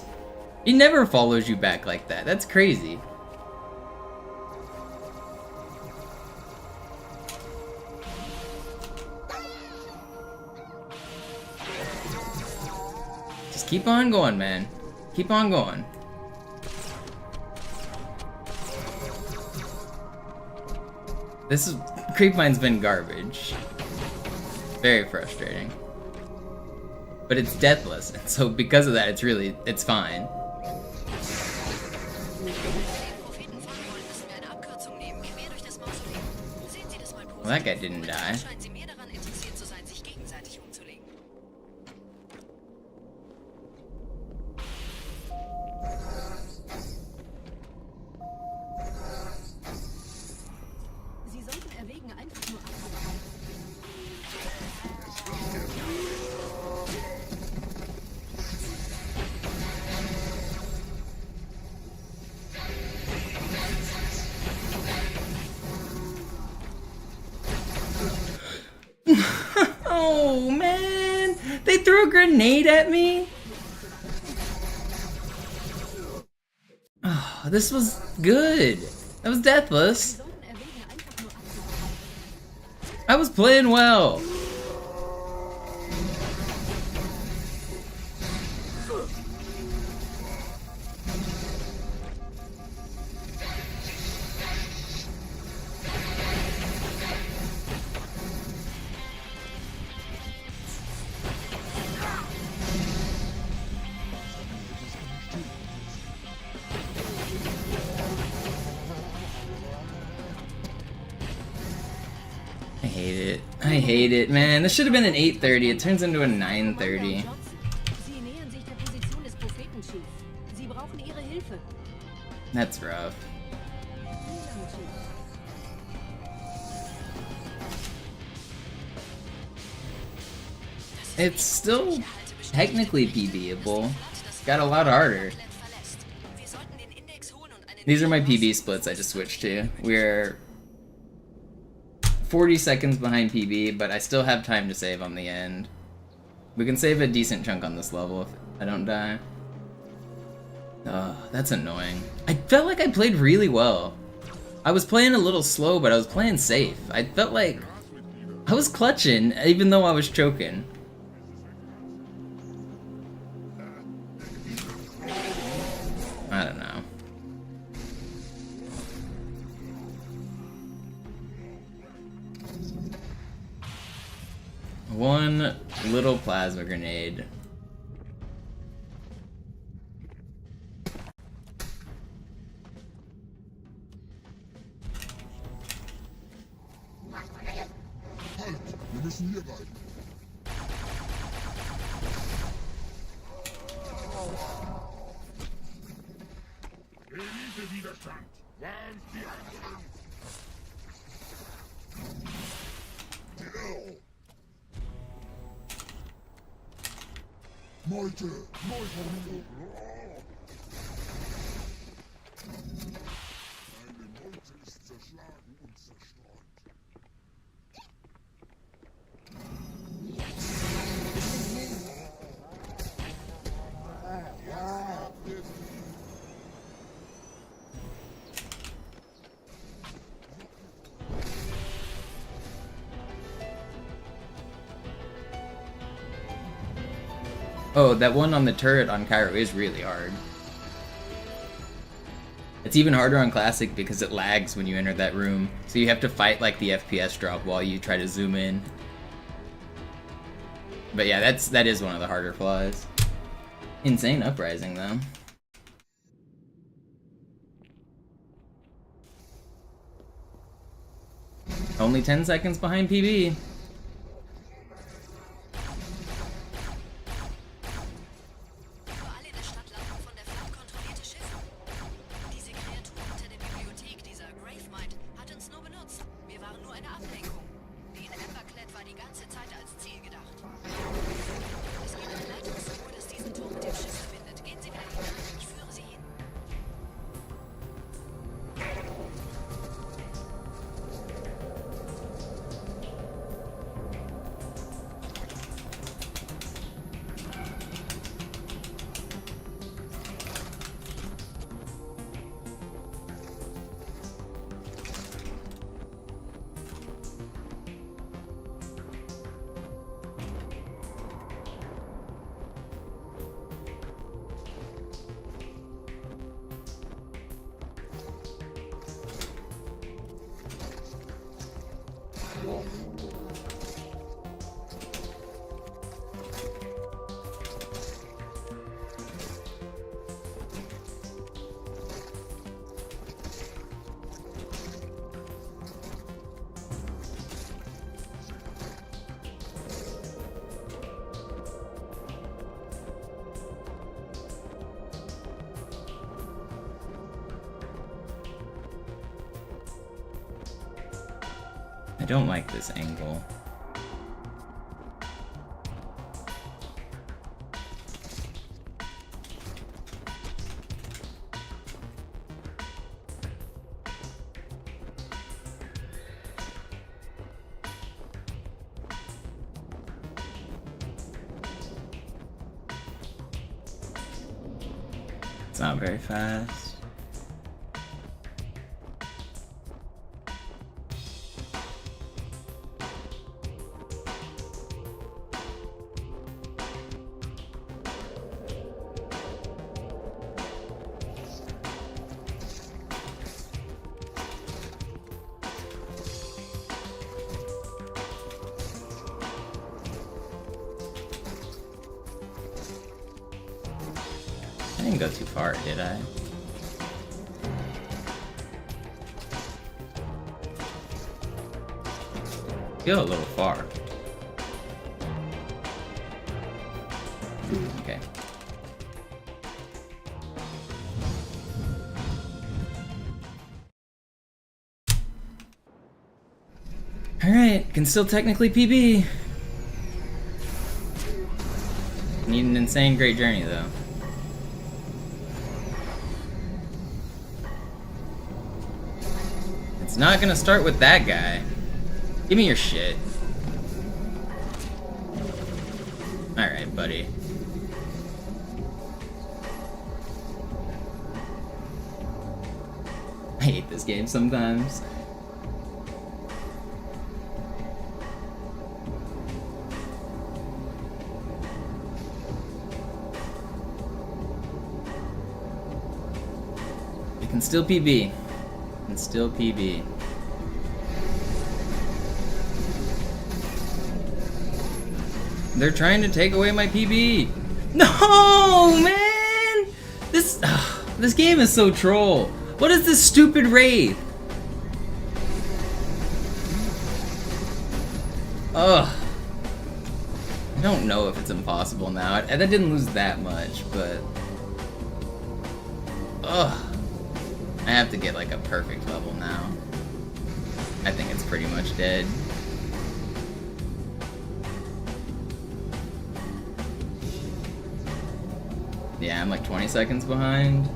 He never follows you back like that. That's crazy. Just keep on going, man. Keep on going. This is... Creep mine's been garbage. Very frustrating. But it's deathless, and so because of that, it's fine. Well, that guy didn't die. Oh man, they threw a grenade at me. Oh, this was good. That was deathless. I was playing well. I hate it, man. This should have been an 8:30. It turns into a 9:30. Sie nähern sich der Position des Propheten, Chief. Sie brauchen Ihre Hilfe. That's rough. It's still technically PBable. It's got a lot harder. These are my PB splits I just switched to. We're 40 seconds behind PB, but I still have time to save on the end. We can save a decent chunk on this level if I don't die. That's annoying. I felt like I played really well. I was playing a little slow, but I was playing safe. I felt like I was clutching, even though I was choking. I don't know. One little plasma grenade. Halt! Wir müssen hier bleiben. Elite-Widerstand! Warnt die anderen! Meute! Meute! Eine Meute ist zerschlagen und zerstreut. Oh, that one on the turret on Cairo is really hard. It's even harder on Classic because it lags when you enter that room, so you have to fight like the FPS drop while you try to zoom in. But yeah, that is one of the harder flaws. Insane Uprising though. Only 10 seconds behind PB. I don't like this angle. It's not very fast. I didn't go too far, did I? Feel a little far. Okay. Alright, can still technically PB. Need an insane great journey though. It's not gonna start with that guy. Give me your shit. Alright, buddy. I hate this game sometimes. It can still PB. It can still PB. They're trying to take away my PB. No, man! This game is so troll. What is this stupid raid? Ugh. I don't know if it's impossible now. I didn't lose that much, but... Ugh. I have to get like a perfect level now. I think it's pretty much dead. Yeah, I'm like 20 seconds behind.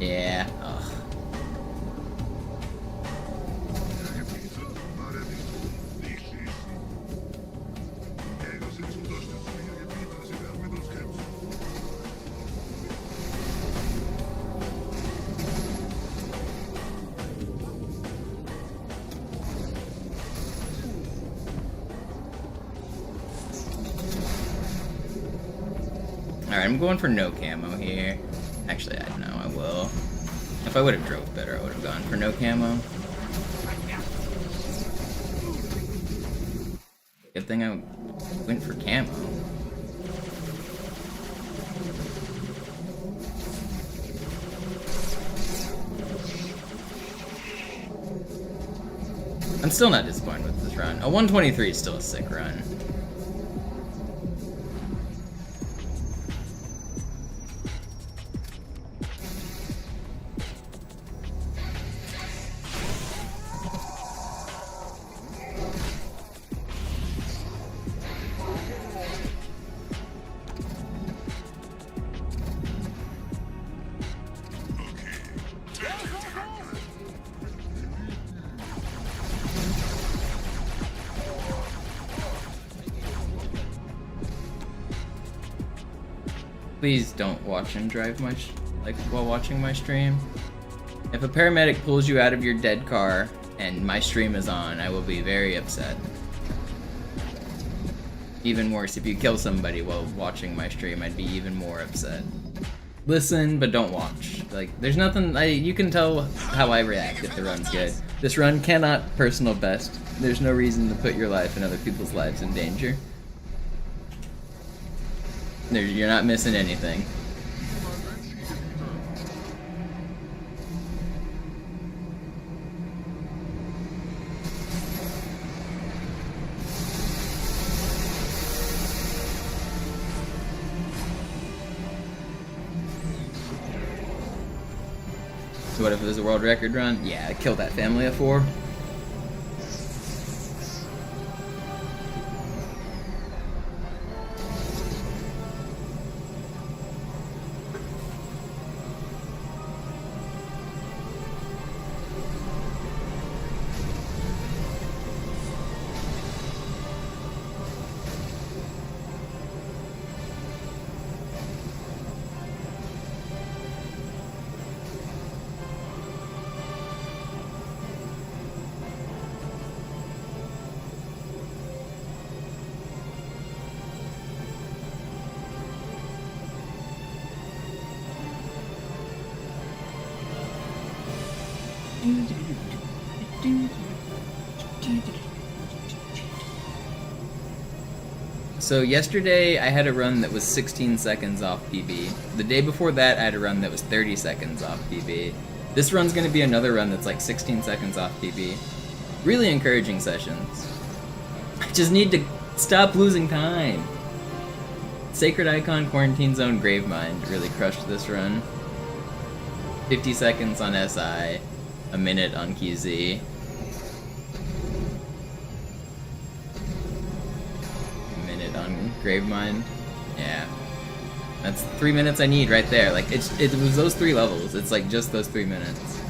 Yeah, ugh. Alright, I'm going for no camo here. Actually, I know I will. If I would have drove better, I would have gone for no camo. Good thing I went for camo. I'm still not disappointed with this run. A 123 is still a sick run. Please don't watch and drive while watching my stream. If a paramedic pulls you out of your dead car and my stream is on, I will be very upset. Even worse, if you kill somebody while watching my stream, I'd be even more upset. Listen, but don't watch. Like, there's nothing, you can tell how I react if the run's good. This run cannot personal best. There's no reason to put your life and other people's lives in danger. You're not missing anything. So what if it was a world record run? Yeah, kill that family of 4. So yesterday I had a run that was 16 seconds off PB. The day before that I had a run that was 30 seconds off PB. This run's gonna be another run that's like 16 seconds off PB. Really encouraging sessions. just need to stop losing time. Sacred Icon, Quarantine Zone, Gravemind really crushed this run. 50 seconds on SI, a minute on QZ. A minute on Gravemind. Yeah. That's 3 minutes I need right there. Like, it was those 3 levels. It's like just those 3 minutes.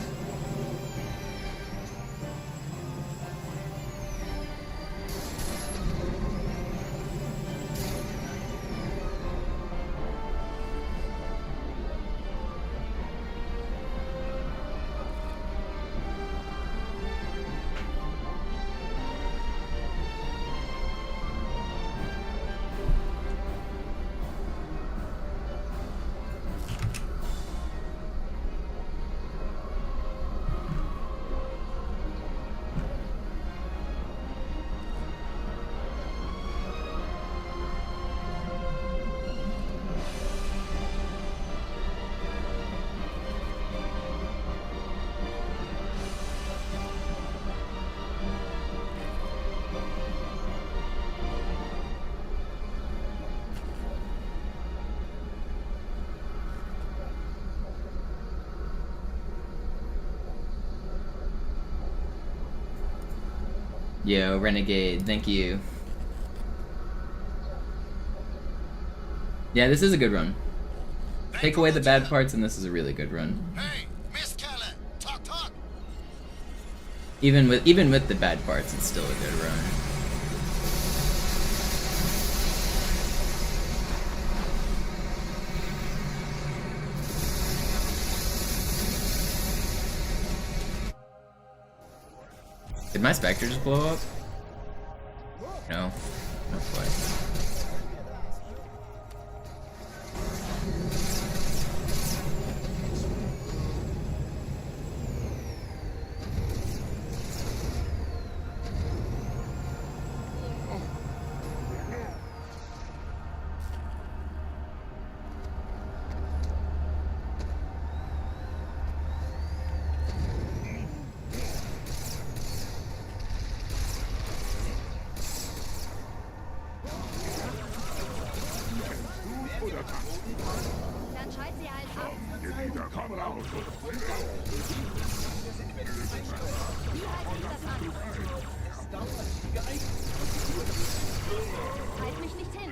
Yo, Renegade, thank you. Yeah, this is a good run. Take away the bad parts and this is a really good run. Hey, Miss Keller, talk. Even with the bad parts, it's still a good run. Did my Spectre just blow up? No. No quite. Dann schalt sie halt ab. Komm raus! Halt mich nicht hin.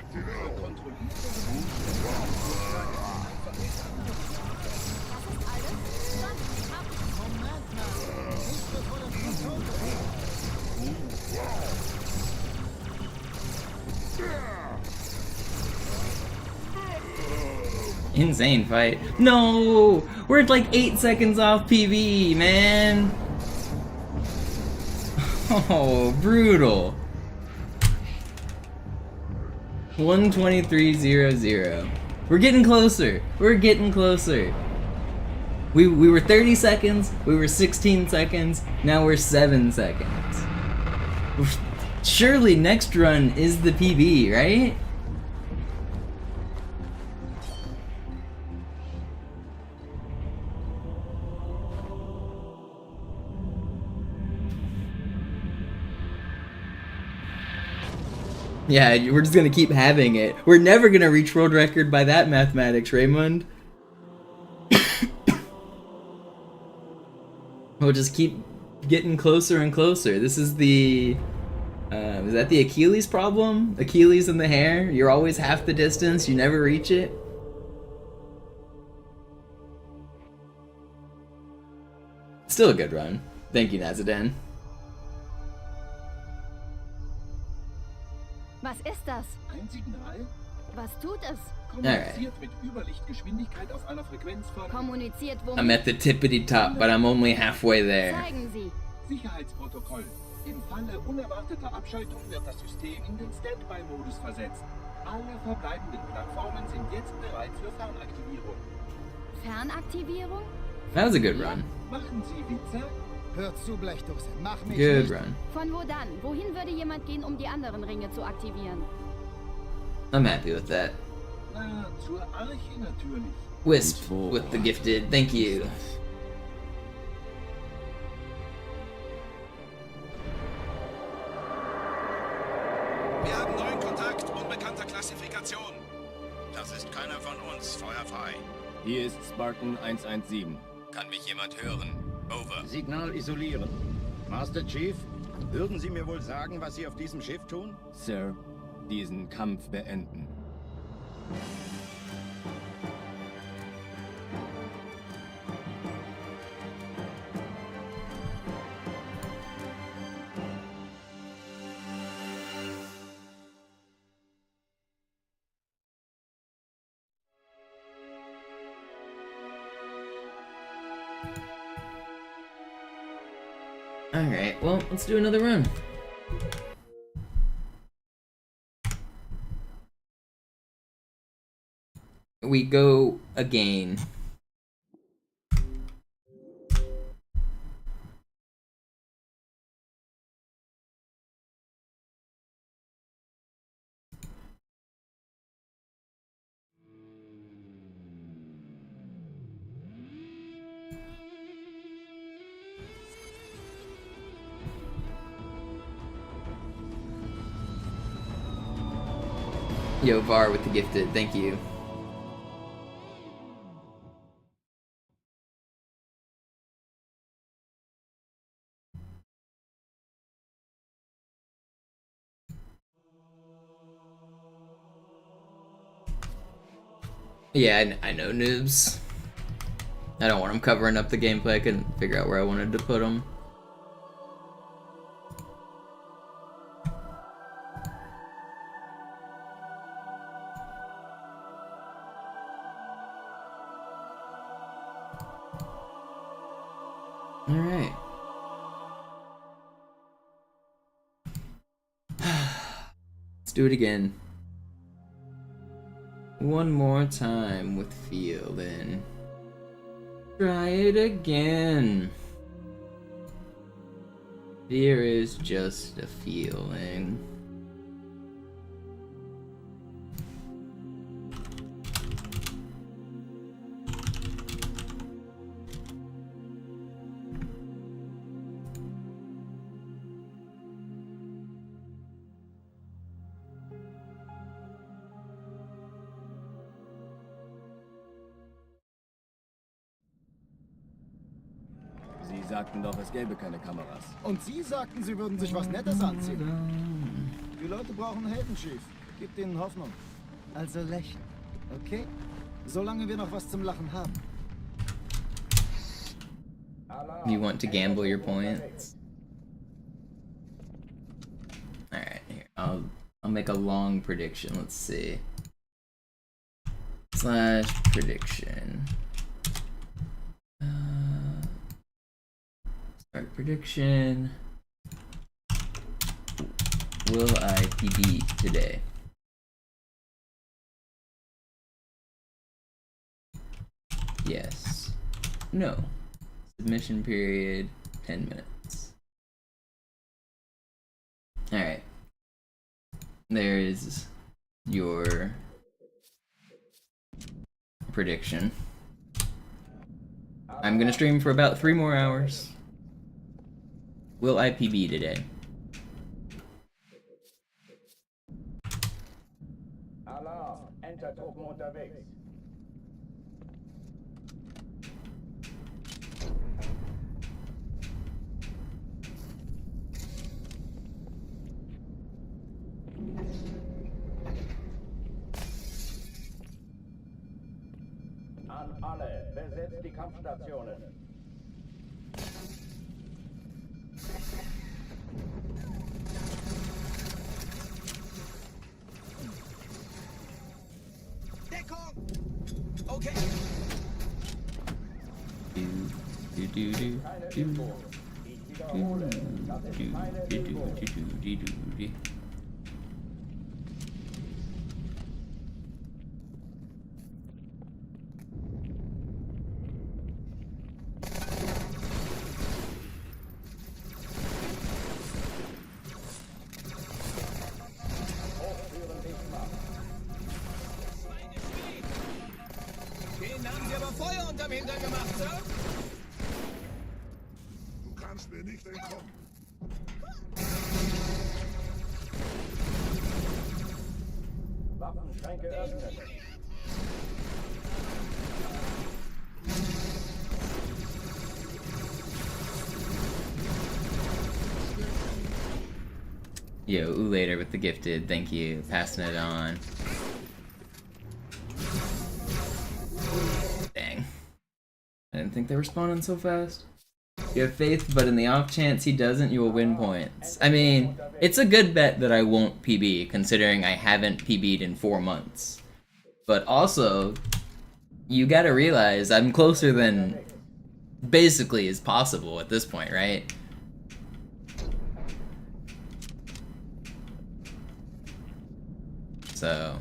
Das ist alles? Dann ab. Moment mal. Nicht bevor das Motor Insane fight. No! We're at like 8 seconds off PB, man! Oh, brutal. 1:23.00. We're getting closer. We're getting closer. We were 30 seconds, we were 16 seconds, now we're 7 seconds. Surely next run is the PB, right? Yeah, we're just gonna keep having it. We're never gonna reach world record by that mathematics, Raymond. We'll just keep getting closer and closer. This is the... is that the Achilles problem? Achilles in the hair? You're always half the distance, you never reach it? Still a good run. Thank you, Nazaden. Was ist das? Ein Signal? Was tut es? Kommuniziert mit Überlichtgeschwindigkeit auf einer Frequenz von... Kommuniziert womit? I'm at the tippity top, but I'm only halfway there. Zeigen Sie. Sicherheitsprotokoll. Im Falle unerwarteter Abschaltung wird das System in den Standby-Modus versetzt. Alle verbleibenden Plattformen sind jetzt bereit für Fernaktivierung. Fernaktivierung? That was a good run. Machen Sie Witze? Hör zu, Blechdose. Mach mich Good nicht. run. Von wo dann? Wohin würde jemand gehen, um die anderen Ringe zu aktivieren? I'm happy with that. Na, zur Arche natürlich. Wisp with the gifted, thank you. Identifikation. Das ist keiner von uns. Feuer frei. Hier ist Spartan 117. Kann mich jemand hören? Over. Signal isolieren. Master Chief, würden Sie mir wohl sagen, was Sie auf diesem Schiff tun? Sir, diesen Kampf beenden. Alright, well, let's do another run. We go again. Yo, Var with the gifted, thank you. Yeah, I know noobs. I don't want them covering up the gameplay. I couldn't figure out where I wanted to put them. Alright. Let's do it again. One more time with feeling. Try it again. Fear is just a feeling. Sie sagten doch, es gäbe keine Kameras. Und Sie sagten, Sie würden sich was Nettes anziehen. Die Leute brauchen Helden, Chief. Gibt ihnen Hoffnung. Also lächeln, okay? Solange wir noch was zum Lachen haben. You want to gamble your points? Alright, here. I'll make a long prediction. Let's see. Slash prediction. Start prediction. Will I PB today? Yes. No. Submission period 10 minutes. Alright. There is your prediction. I'm gonna stream for about 3 more hours. Will I PB today? Alarm, Entertruppen unterwegs. An alle, besetzt die Kampfstationen. Okay. Den haben Sie aber Feuer unterm Hintern gemacht, Sir. Du kannst mir nicht entkommen. Waffenschränke öffnen. Yo, later with the gifted, thank you. Passing it on. Dang. I didn't think they were spawning so fast. You have faith, but in the off chance he doesn't, you will win points. I mean, it's a good bet that I won't PB, considering I haven't PB'd in 4 months. But also, you gotta realize I'm closer than basically is possible at this point, right? So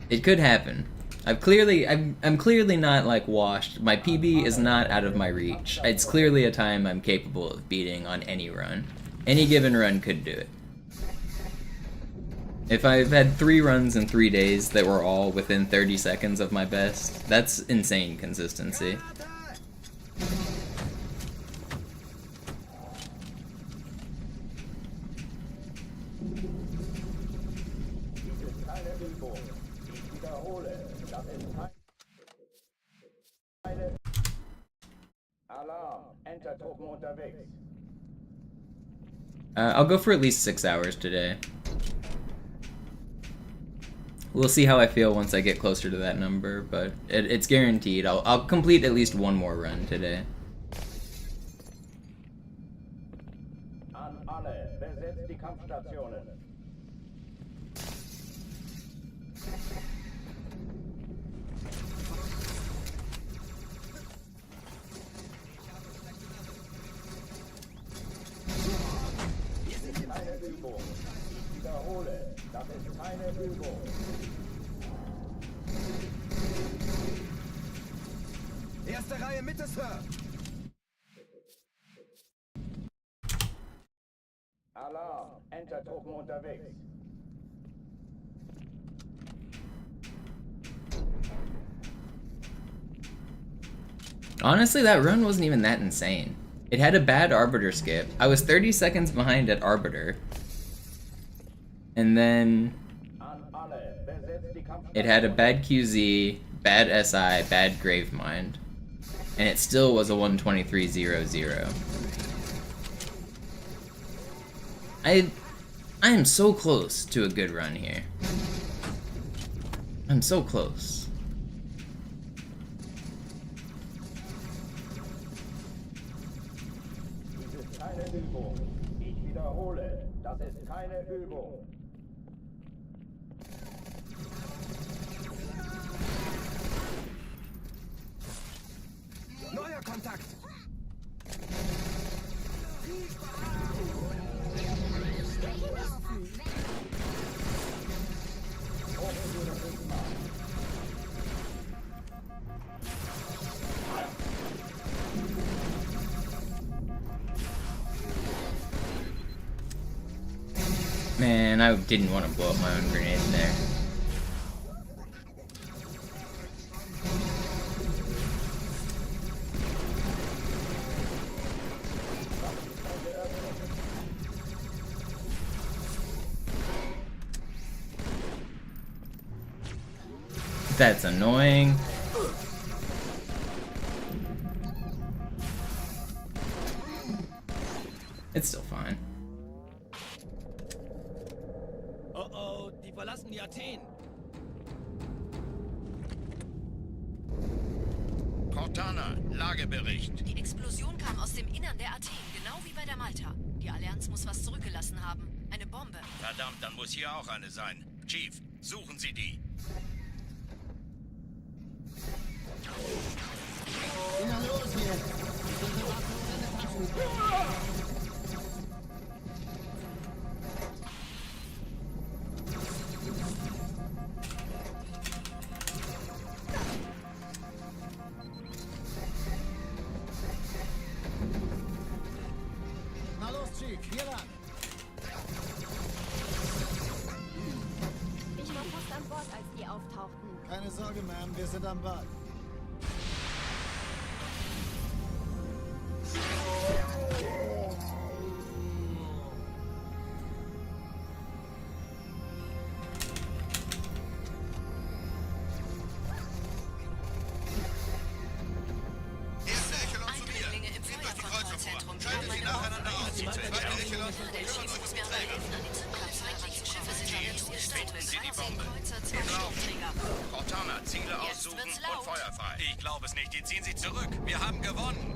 it could happen. I'm clearly not like washed. My PB is not out of my reach. It's clearly a time I'm capable of beating on any run. Any given run could do it. If I've had 3 runs in 3 days that were all within 30 seconds of my best, that's insane consistency. Alarm, Entertruppen unterwegs. I'll go for at least 6 hours today. We'll see how I feel once I get closer to that number, but it's guaranteed. I'll complete at least 1 more run today. An alle, besetzt die Kampfstationen. Keine Übung. Ich wiederhole, das ist keine Übung. Erste Reihe Mitte, Sir. Alarm, Entertruppen unterwegs. Honestly, that run wasn't even that insane. It had a bad Arbiter skip. I was 30 seconds behind at Arbiter. And then it had a bad QZ, bad SI, bad Gravemind. And it still was a 123.00. I am so close to a good run here. I'm so close. Übung. Ich wiederhole, das ist keine Übung. Neuer Kontakt. Man, I didn't want to blow up my own grenade there. That's annoying. It's still fine. Oh, die verlassen die Athen. Cortana, Lagebericht. Die Explosion kam aus dem Innern der Athen, genau wie bei der Malta. Die Allianz muss was zurückgelassen haben. Eine Bombe. Verdammt, dann muss hier auch eine sein. Chief, suchen Sie die. Na los jetzt! Na los, Chief, hier lang! Ich war fast an Bord, als die auftauchten. Keine Sorge, Ma'am, wir sind am Ball. Sie die Bombe. Wir brauchen Cortana, Ziele aussuchen und Feuer frei. Ich glaube es nicht. Die ziehen sich zurück. Wir haben gewonnen.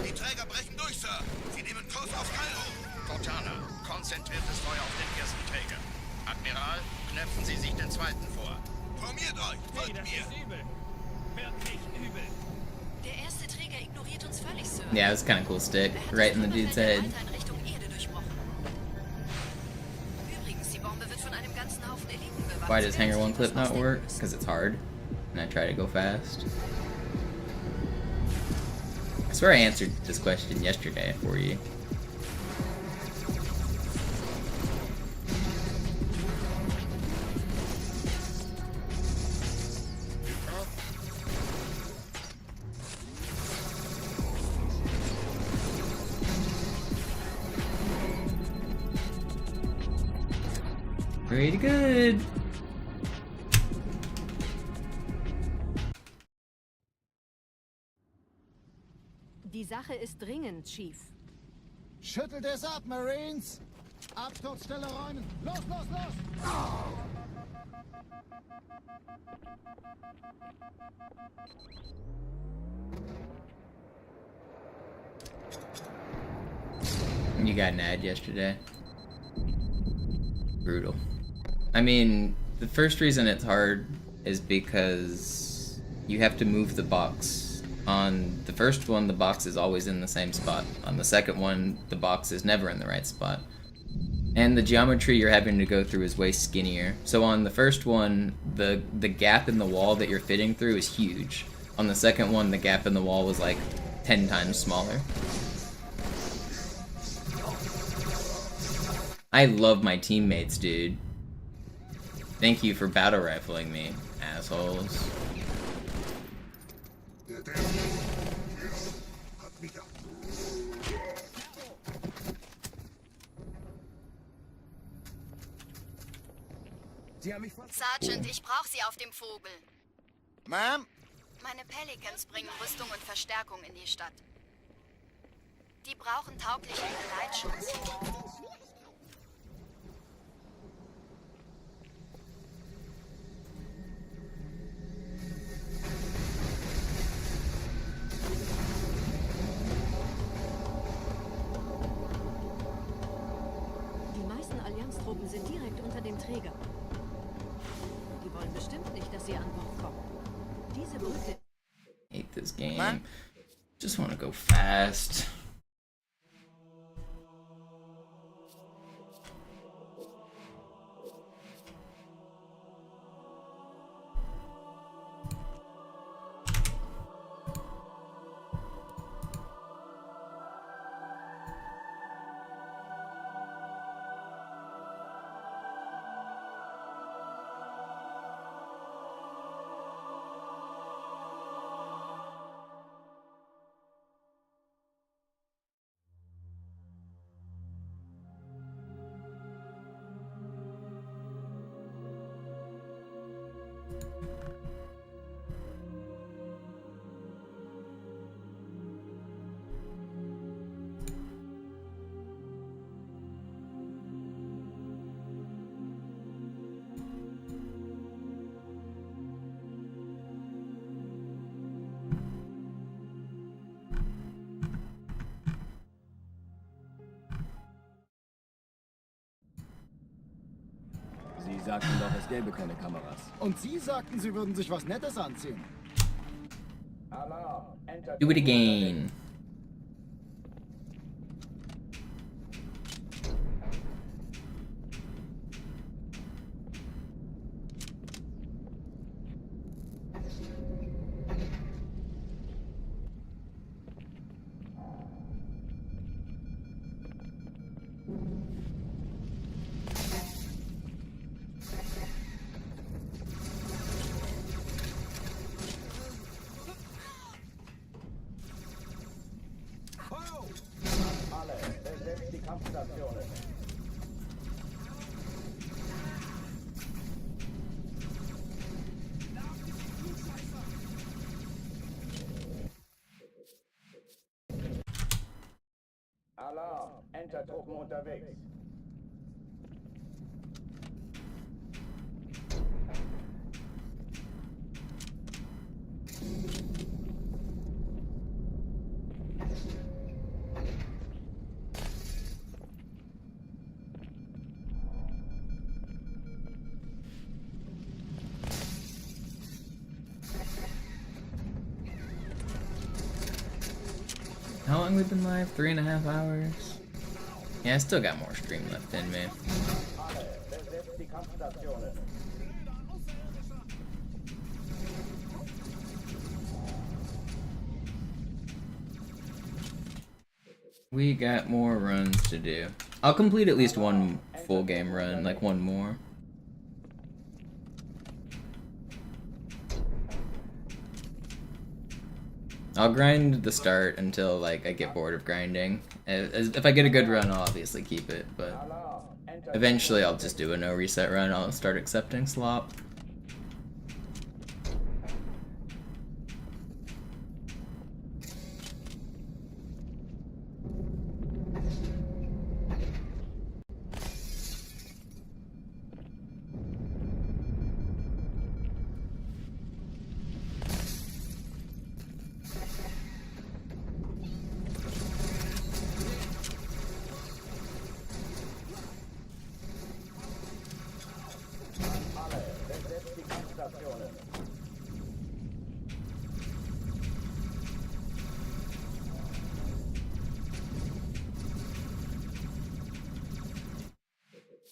Die Träger brechen durch, Sir. Sie nehmen Kurs auf Kairo. Cortana, konzentriertes Feuer auf den ersten Träger. Admiral, knöpfen Sie sich den zweiten vor. Formiert euch, folgt mir. Der erste Träger ignoriert uns völlig, Sir. Yeah, it was kind of cool stick right in the dude's head. Why does Hanger 1 clip not work? Because it's hard, and I try to go fast. I swear I answered this question yesterday for you. Pretty good. Die Sache ist dringend, Chief. Schüttelt es ab, Marines! Absturzstelle räumen! Los, los, los! You got an ad yesterday. Brutal. I mean, the first reason it's hard is because you have to move the box. On the first one, the box is always in the same spot. On the second one, the box is never in the right spot. And the geometry you're having to go through is way skinnier. So on the first one, the gap in the wall that you're fitting through is huge. On the second one, the gap in the wall was like 10 times smaller. I love my teammates, dude. Thank you for battle rifling me, assholes. Sergeant, ich brauche Sie auf dem Vogel. Ma'am? Meine Pelicans bringen Rüstung und Verstärkung in die Stadt. Die brauchen tauglichen Geleitschutz. Die meisten Allianztruppen sind direkt unter dem Träger. Die wollen bestimmt nicht, dass sie an Bord kommen. Diese Brücke... Hate this game. Just want to go fast. Sie sagten doch, es gäbe keine Kameras. Und Sie sagten, Sie würden sich was Nettes anziehen. Do it again. Alarm! Entertruppen unterwegs. How long we've been live? 3.5 hours? Yeah, I still got more stream left in me. Besetzt die Kampfstationen. We got more runs to do. I'll complete at least one full game run, like one more. I'll grind the start until like I get bored of grinding. If I get a good run, I'll obviously keep it, but eventually I'll just do a no reset run. I'll start accepting slop.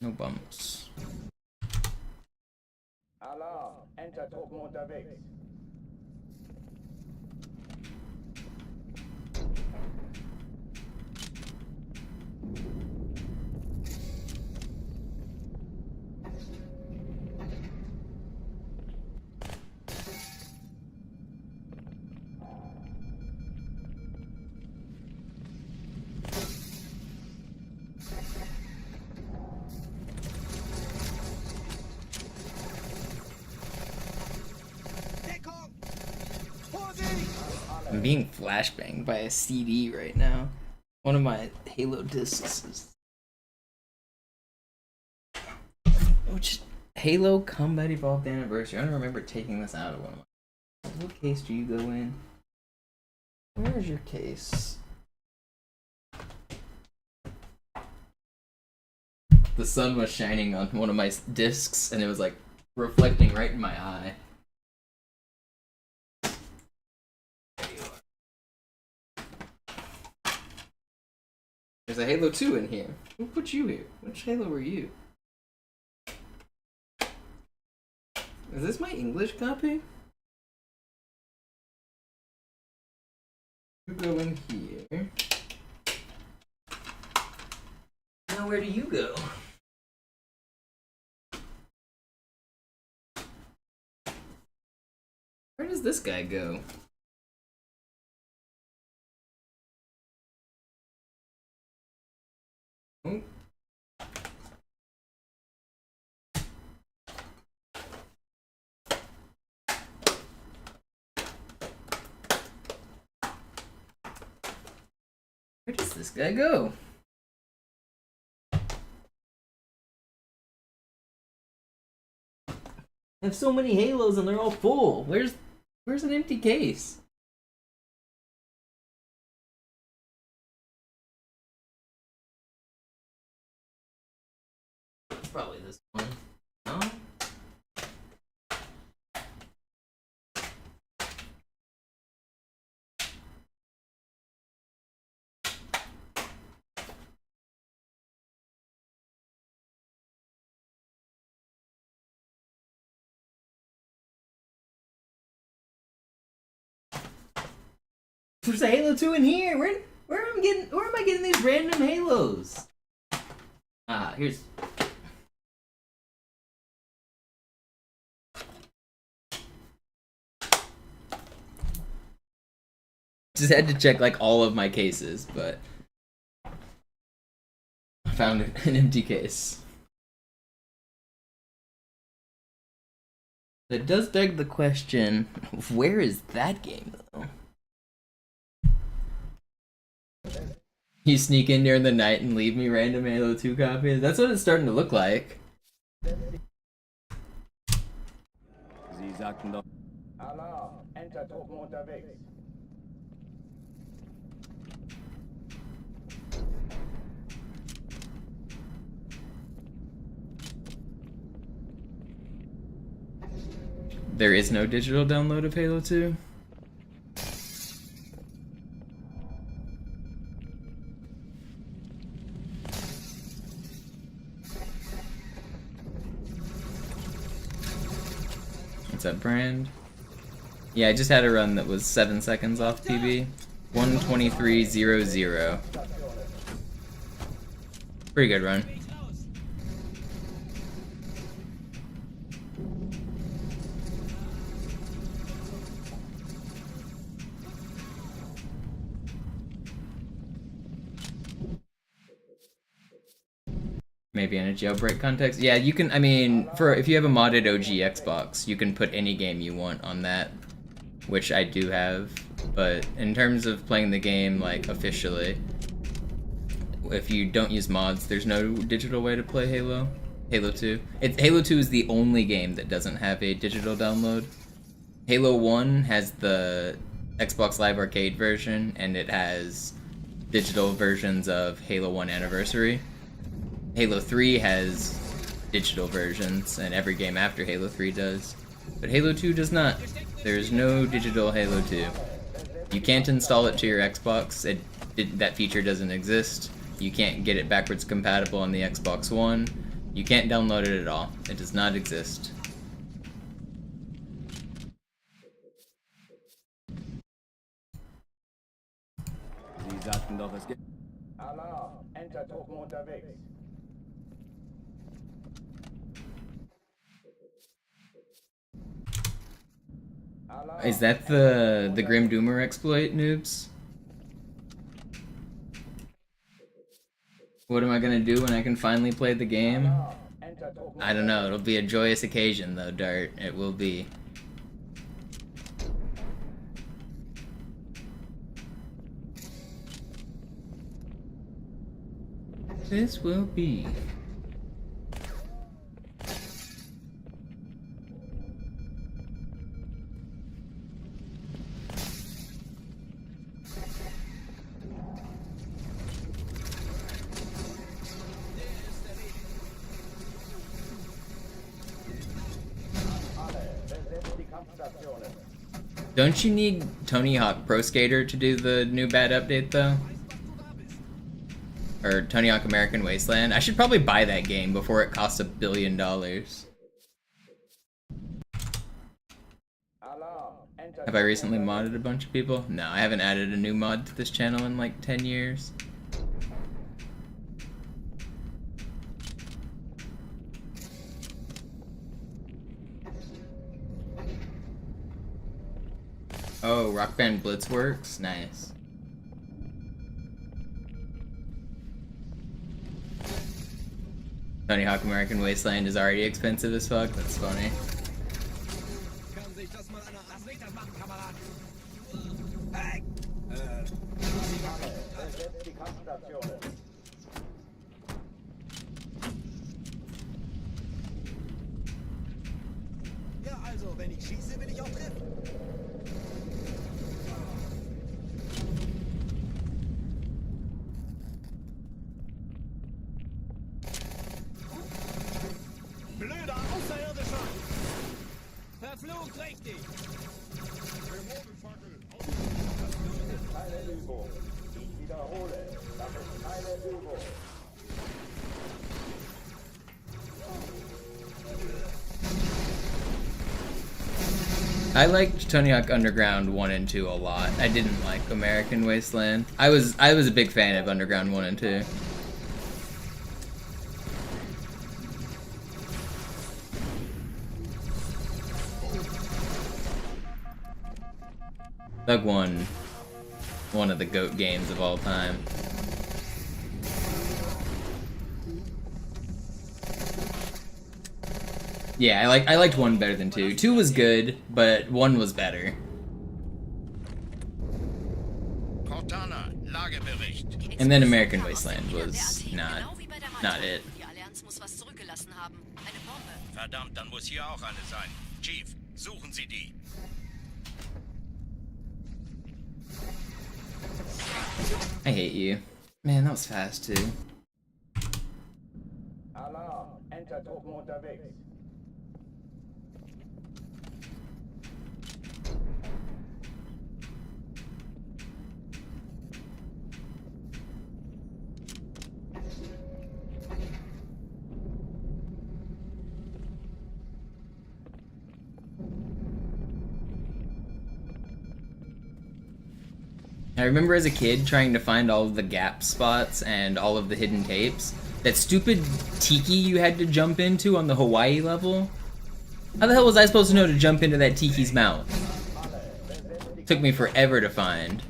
No bumps. Alarm! Entertruppen unterwegs. I'm being flashbanged by a CD right now. One of my Halo discs is... Which Halo Combat Evolved Anniversary. I don't remember taking this out of one of my... What case do you go in? Where's your case? The sun was shining on one of my discs and it was like reflecting right in my eye. There's a Halo 2 in here. Who put you here? Which Halo were you? Is this my English copy? You go in here. Now where do you go? Where does this guy go? Oh. Where does this guy go? I have so many Halos and they're all full. Where's an empty case? Probably this one. No? There's a Halo 2 in here. Where am I getting these random Halos? Ah, here's... Just had to check like all of my cases, but I found an empty case. That does beg the question, where is that game though? You sneak in during the night and leave me random Halo 2 copies? That's what it's starting to look like. Sie sagten doch... Alarm, Entertruppen unterwegs. There is no digital download of Halo 2? What's that brand? Yeah, I just had a run that was 7 seconds off PB. 1:23.00. Pretty good run. Maybe in a jailbreak context. Yeah, you can, I mean, if you have a modded OG Xbox, you can put any game you want on that, which I do have. But in terms of playing the game, like, officially, if you don't use mods, there's no digital way to play Halo 2. Halo 2 is the only game that doesn't have a digital download. Halo 1 has the Xbox Live Arcade version, and it has digital versions of Halo 1 Anniversary. Halo 3 has digital versions, and every game after Halo 3 does. But Halo 2 does not. There's no digital Halo 2. You can't install it to your Xbox. That feature doesn't exist. You can't get it backwards compatible on the Xbox One. You can't download it at all. It does not exist. Sie sagten doch, es gibt... Alarm, Entertruppen unterwegs. Is that the Grim Doomer exploit, noobs? What am I gonna do when I can finally play the game? I don't know, it'll be a joyous occasion though, Dart. It will be. This will be. Don't you need Tony Hawk Pro Skater to do the new bad update though? Or Tony Hawk American Wasteland? I should probably buy that game before it costs $1 billion. Have I recently modded a bunch of people? No, I haven't added a new mod to this channel in like 10 years. Oh, Rock Band Blitz works? Nice. Tony Hawk American Wasteland is already expensive as fuck? That's funny. Ja, also, wenn ich schieße, will ich auch treffen. Blöder Außerirdischer! Verflucht richtig! Das ist keine Übung. Ich wiederhole, das ist keine Übung. I liked Tony Hawk Underground 1 and 2 a lot. I didn't like American Wasteland. I was a big fan of Underground 1 and 2. Thug 1, one of the GOAT games of all time. Yeah, I liked 1 better than 2. 2 was good, but 1 was better. Cortana, Lagebericht. And then American Wasteland was not it. Die Allianz muss was zurückgelassen haben. Eine Bombe. Verdammt, dann muss hier auch eine sein. Chief, suchen Sie die. I hate you. Man, that was fast too. Alarm, Enter-Truppen unterwegs. I remember as a kid trying to find all of the gap spots and all of the hidden tapes. That stupid tiki you had to jump into on the Hawaii level? How the hell was I supposed to know to jump into that tiki's mouth? Took me forever to find.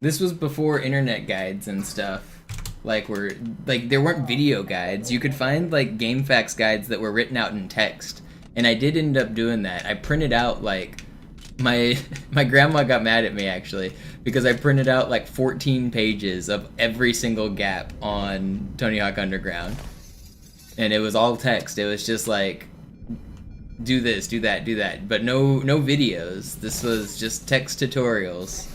This was before internet guides and stuff. There weren't video guides. You could find like GameFAQs guides that were written out in text. And I did end up doing that. I printed out like my grandma got mad at me actually because I printed out like 14 pages of every single gap on Tony Hawk Underground. And it was all text. It was just like do this, do that, do that, but no videos. This was just text tutorials.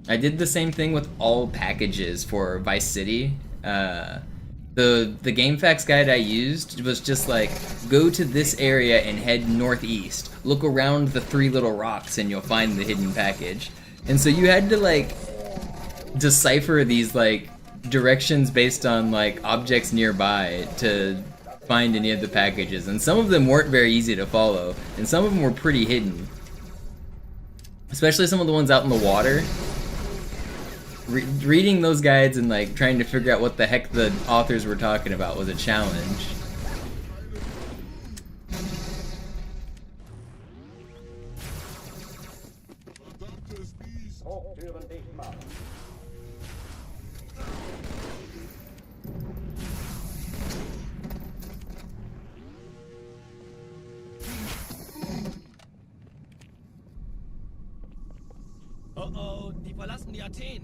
I did the same thing with all packages for Vice City. The GameFAQs guide I used was just like, go to this area and head northeast. Look around the 3 little rocks and you'll find the hidden package. And so you had to like decipher these like directions based on like objects nearby to find any of the packages. And some of them weren't very easy to follow, and some of them were pretty hidden. Especially some of the ones out in the water. Reading those guides and like trying to figure out what the heck the authors were talking about was a challenge. Oh, die verlassen die Athen.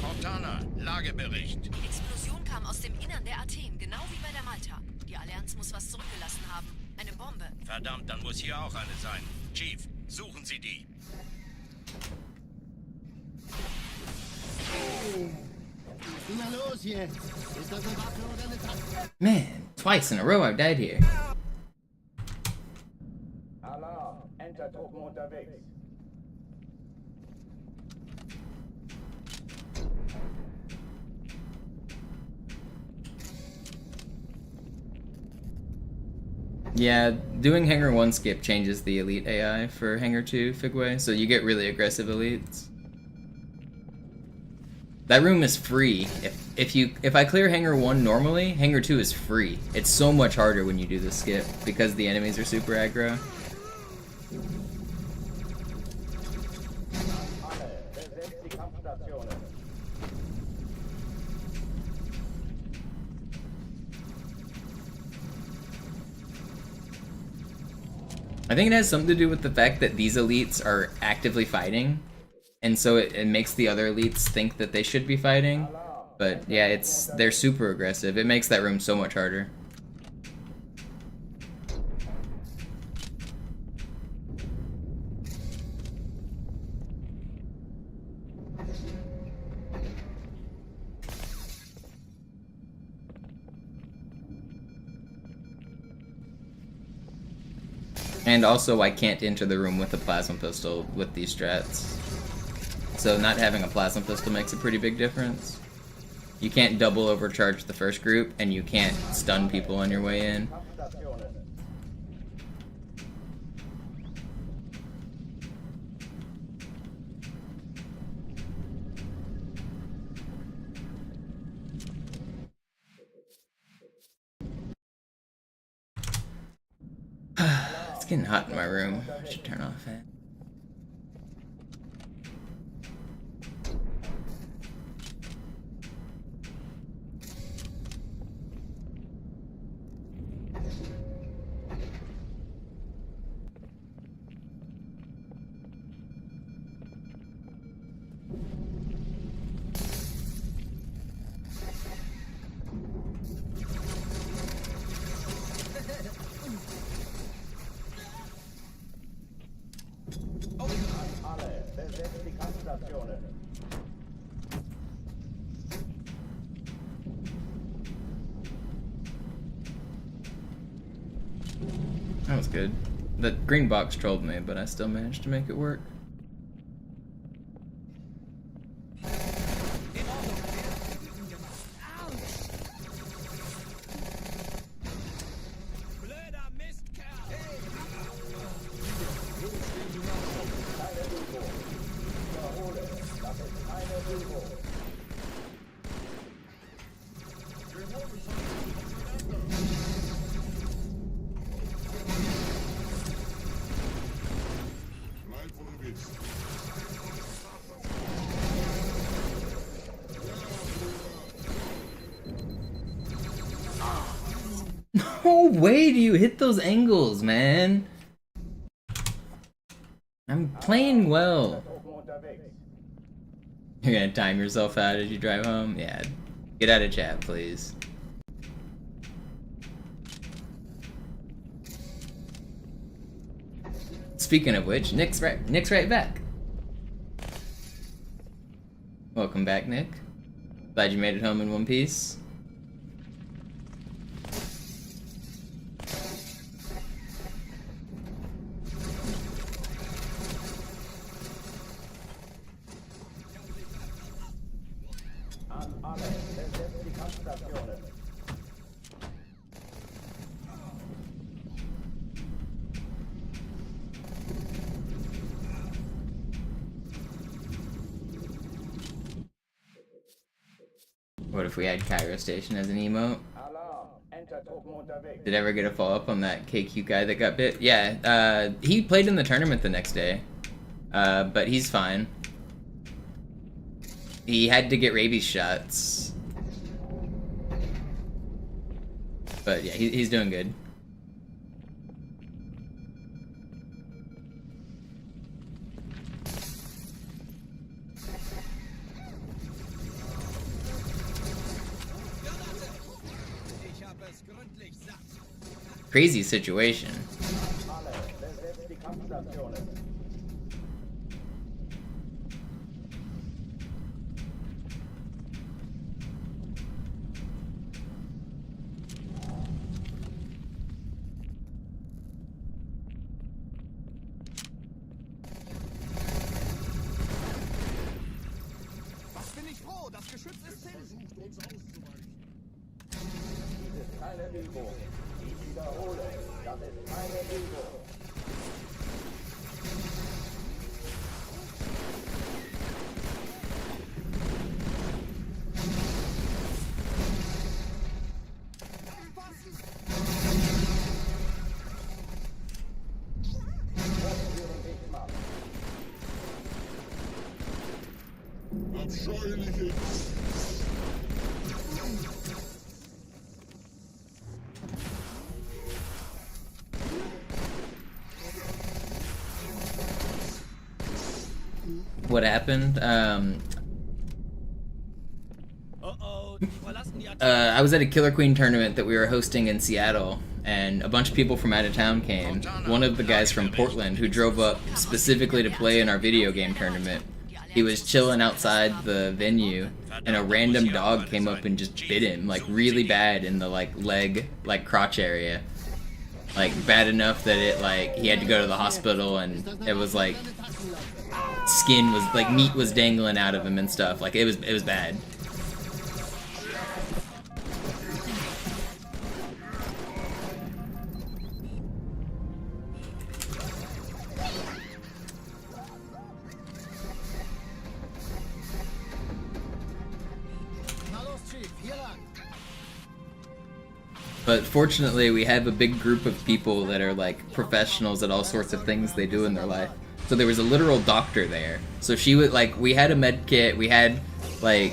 Cortana, Lagebericht. Die Explosion kam aus dem Innern der Athen, genau wie bei der Malta. Die Allianz muss was zurückgelassen haben. Eine Bombe. Verdammt, dann muss hier auch eine sein. Chief, suchen Sie die. Na los jetzt! Ist das eine Waffe oder eine Taste? Man, twice in a row I've died here. Alarm, Enter-Truppen unterwegs. Yeah, doing Hangar 1 skip changes the elite AI for Hangar 2 Figway, so you get really aggressive elites. That room is free. If I clear Hangar 1 normally, Hangar 2 is free. It's so much harder when you do the skip because the enemies are super aggro. I think it has something to do with the fact that these elites are actively fighting, and so it makes the other elites think that they should be fighting. But yeah, they're super aggressive. It makes that room so much harder. And also, I can't enter the room with a plasma pistol with these strats. So not having a plasma pistol makes a pretty big difference. You can't double overcharge the first group, and you can't stun people on your way in. It's getting hot in my room. I should turn off it. That was good. The green box trolled me, but I still managed to make it work. No way do you hit those angles, man. I'm playing well. You're gonna time yourself out as you drive home? Yeah. Get out of chat, please. Speaking of which, Nick's right back. Welcome back, Nick. Glad you made it home in one piece. What if we had Cairo Station as an emote? Did ever get a follow-up on that KQ guy that got bit? Yeah, he played in the tournament the next day. But he's fine. He had to get rabies shots. But yeah, he's doing good. Crazy situation. What happened? I was at a Killer Queen tournament that we were hosting in Seattle, and a bunch of people from out of town came. One of the guys from Portland who drove up specifically to play in our video game tournament. He was chilling outside the venue, and a random dog came up and just bit him, like really bad in the leg, crotch area. Like bad enough that it he had to go to the hospital, and it was like skin was meat was dangling out of him and stuff. Like it was bad. But fortunately, we have a big group of people that are like professionals at all sorts of things they do in their life. So there was a literal doctor there. So she would like, we had a med kit, we had like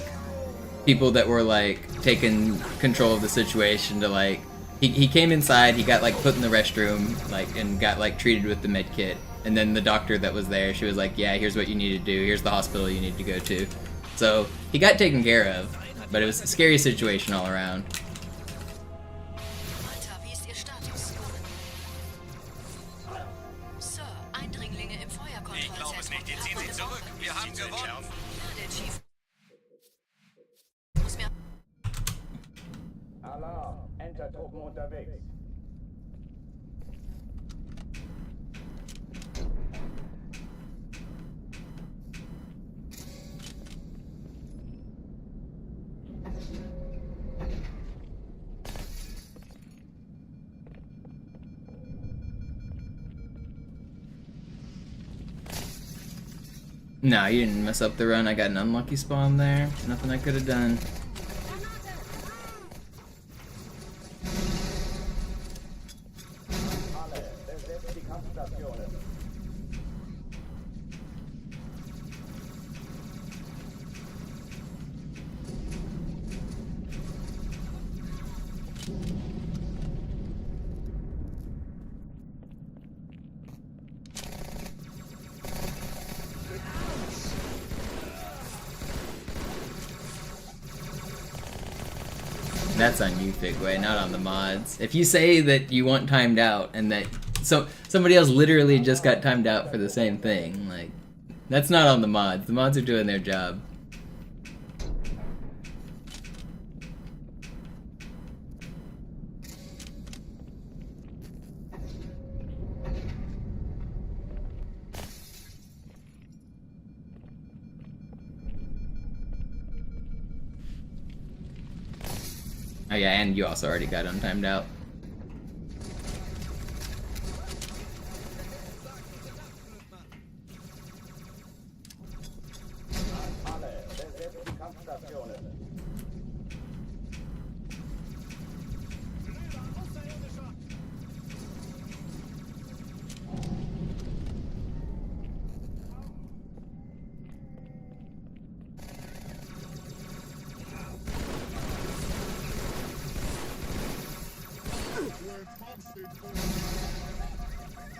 people that were like taking control of the situation to like, he came inside, he got like put in the restroom, like, and got like treated with the med kit. And then the doctor that was there, she was like, yeah, here's what you need to do, here's the hospital you need to go to. So he got taken care of, but it was a scary situation all around. Ich glaube es nicht, die ziehen sich zurück. Wir haben gewonnen. Alarm, Entertruppen unterwegs. No, you didn't mess up the run. I got an unlucky spawn there. Nothing I could have done. That's on you, Figway, not on the mods. If you say that you want timed out and that somebody else literally just got timed out for the same thing, like, that's not on the mods. The mods are doing their job. Oh yeah, and you also already got untimed out.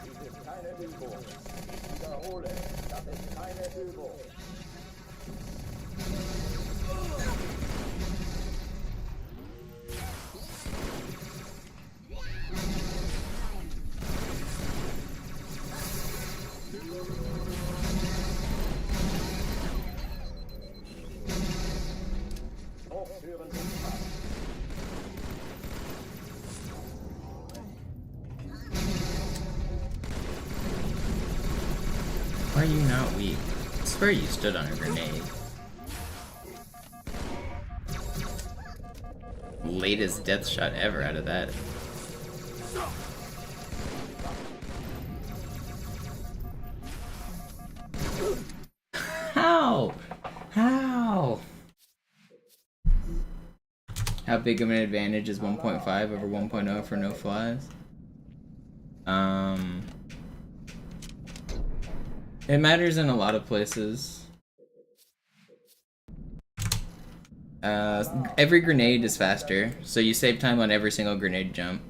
Dies ist keine Übung. Ich wiederhole, das ist keine Übung. Hochtüren sind frei. Why are you not weak? I swear you stood on a grenade. Latest death shot ever out of that. How? How? How big of an advantage is 1.5 over 1.0 for no flies? It matters in a lot of places. Every grenade is faster, so you save time on every single grenade jump.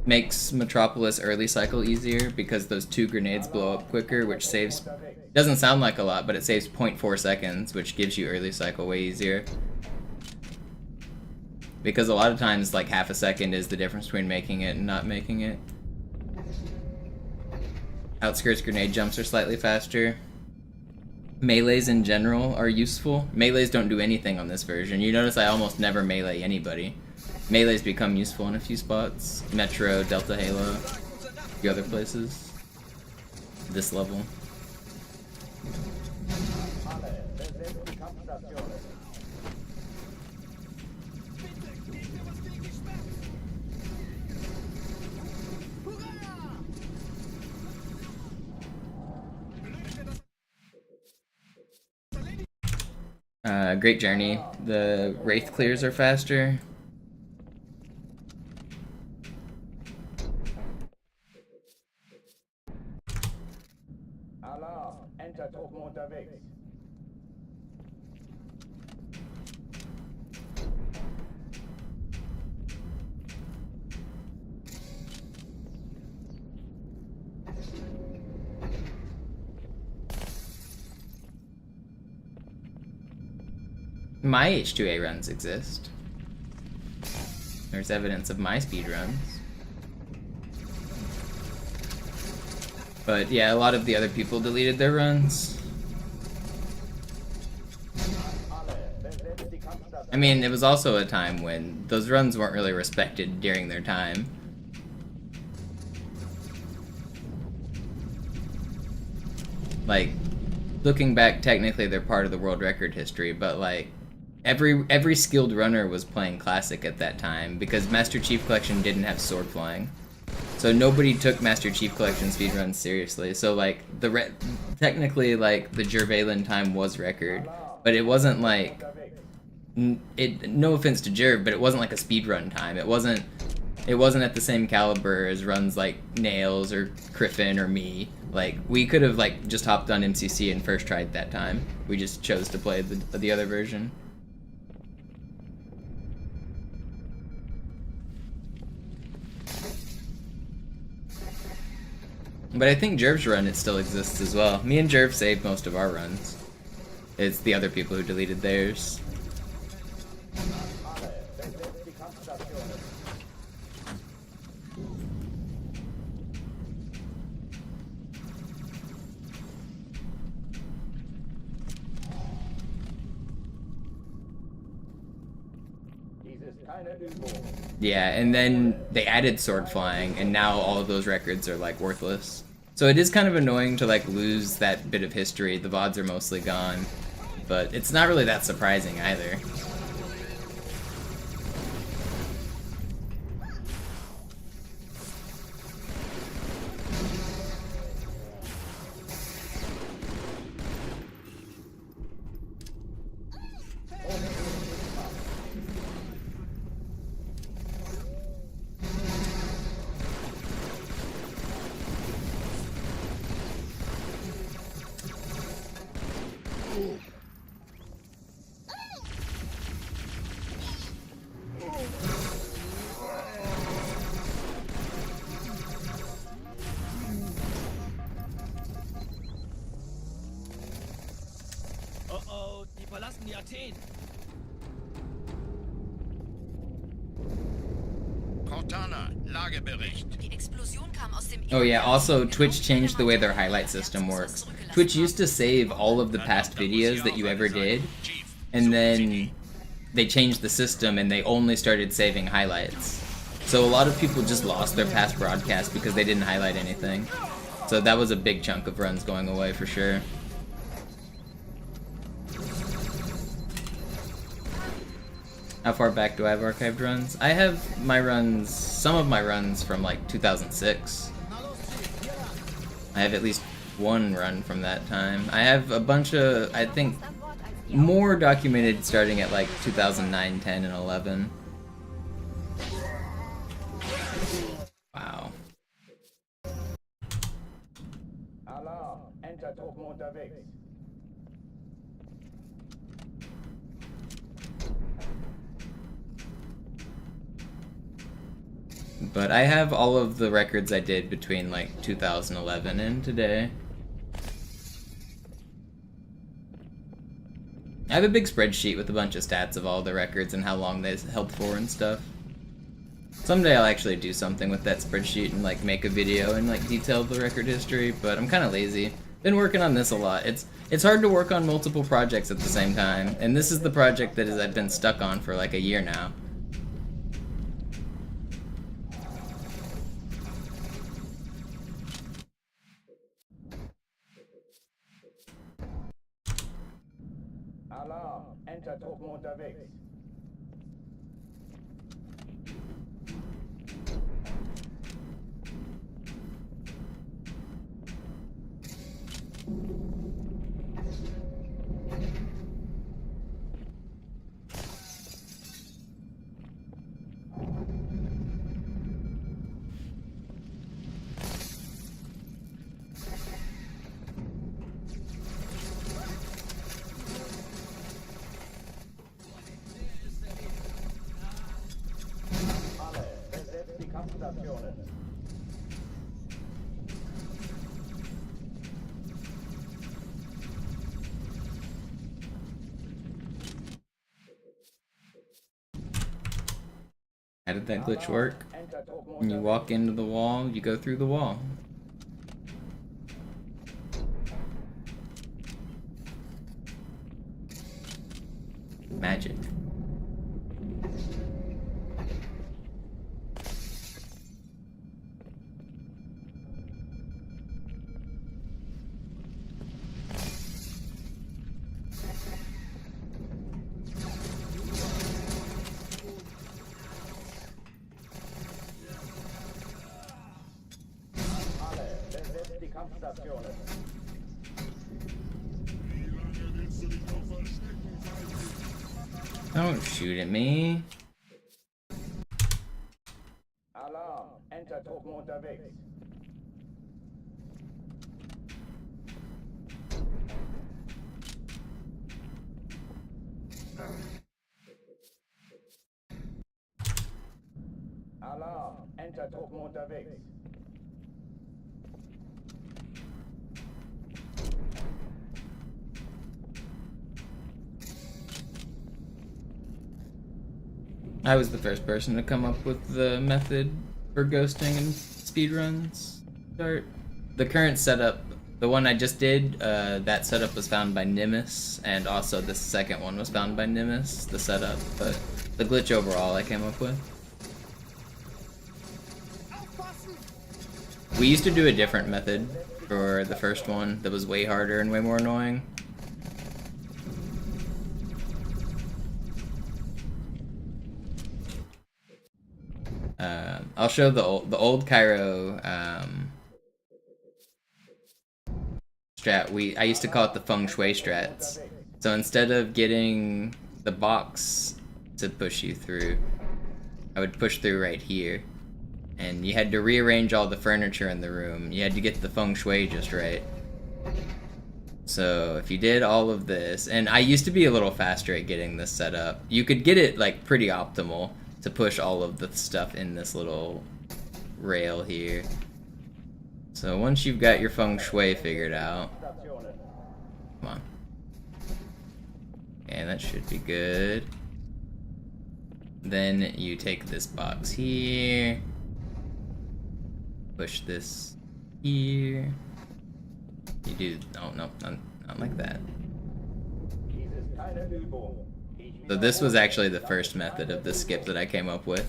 Makes Metropolis early cycle easier because those 2 grenades blow up quicker, which saves... Doesn't sound like a lot, but it saves 0.4 seconds, which gives you early cycle way easier. Because a lot of times, like, half a second is the difference between making it and not making it. Outskirts grenade jumps are slightly faster. Melees in general are useful. Melees don't do anything on this version. You notice I almost never melee anybody. Melees become useful in a few spots. Metro, Delta Halo, a few other places. This level. Great Journey. The Wraith clears are faster. Alarm, Entertruppen unterwegs. My H2A runs exist. There's evidence of my speedruns. But yeah, a lot of the other people deleted their runs. I mean, it was also a time when those runs weren't really respected during their time. Like, looking back, technically they're part of the world record history, but like, every skilled runner was playing Classic at that time because Master Chief Collection didn't have sword flying. So nobody took Master Chief Collection speedruns seriously. So like, technically like, the Jervalen time was record, but it wasn't like, no offense to Jerv, but it wasn't like a speedrun time. It wasn't at the same caliber as runs like Nails or Griffin or me. Like, we could have like just hopped on MCC and first tried that time. We just chose to play the other version. But I think Jerv's run, it still exists as well. Me and Jerv saved most of our runs. It's the other people who deleted theirs. Yeah, and then they added sword flying, and now all of those records are like worthless. So it is kind of annoying to like lose that bit of history. The VODs are mostly gone, but it's not really that surprising either. Oh yeah, also Twitch changed the way their highlight system works. Twitch used to save all of the past videos that you ever did, and then they changed the system and they only started saving highlights. So a lot of people just lost their past broadcasts because they didn't highlight anything. So that was a big chunk of runs going away for sure. How far back do I have archived runs? I have my runs, some of my runs from like 2006. I have at least one run from that time. I have a bunch of, I think, more documented starting at like 2009, 10, and 11. Wow. Alarm, Entertruppen unterwegs. But I have all of the records I did between like 2011 and today. I have a big spreadsheet with a bunch of stats of all the records and how long they held for and stuff. Someday I'll actually do something with that spreadsheet and like make a video and like detail the record history, but I'm kind of lazy. Been working on this a lot. It's hard to work on multiple projects at the same time, and this is the project that I've been stuck on for like a year now. Alarm, Entertruppen unterwegs. Kampfstationen. How did that glitch work? When you walk into the wall, you go through the wall. Magic. Die Kampfstationen. Don't shoot at me. Alarm. Enter-Truppen unterwegs. Alarm. Enter-Truppen unterwegs. I was the first person to come up with the method for ghosting in speedruns. The current setup, the one I just did, that setup was found by Nimbus, and also the second one was found by Nimbus, the setup, but the glitch overall I came up with. We used to do a different method for the first one that was way harder and way more annoying. I'll show the old Cairo strat. I used to call it the feng shui strats. So instead of getting the box to push you through, I would push through right here. And you had to rearrange all the furniture in the room. You had to get the feng shui just right. So if you did all of this, and I used to be a little faster at getting this set up. You could get it like pretty optimal to push all of the stuff in this little rail here. So once you've got your feng shui figured out, come on. And that should be good. Then you take this box here, push this here. You do, oh no, not like that. So this was actually the first method of the skip that I came up with.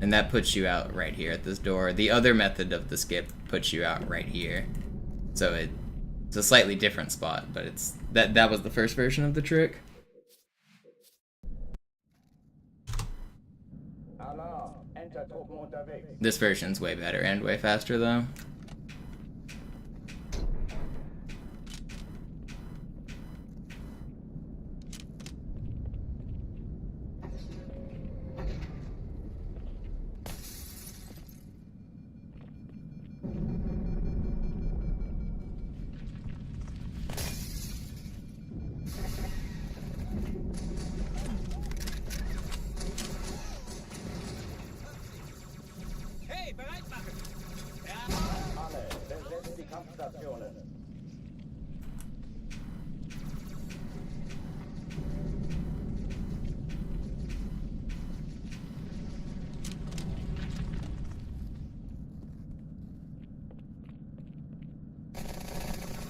And that puts you out right here at this door. The other method of the skip puts you out right here. So it's a slightly different spot, but it's that was the first version of the trick. This version's way better and way faster though.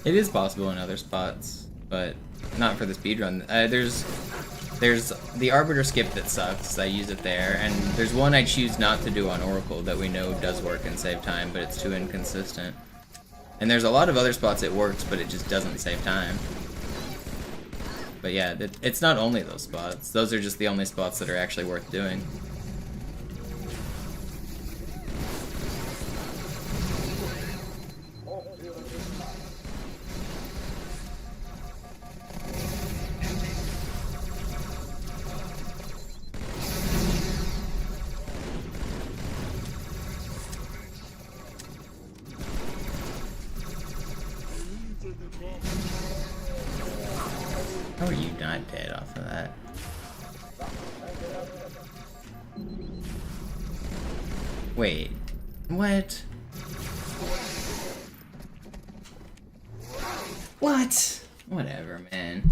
It is possible in other spots, but not for the speedrun. There's the Arbiter skip that sucks, I use it there, and there's one I choose not to do on Oracle that we know does work and save time, but it's too inconsistent. And there's a lot of other spots it works, but it just doesn't save time. But yeah, it's not only those spots. Those are just the only spots that are actually worth doing. How are you not dead off of that? Wait, what? What? Whatever, man.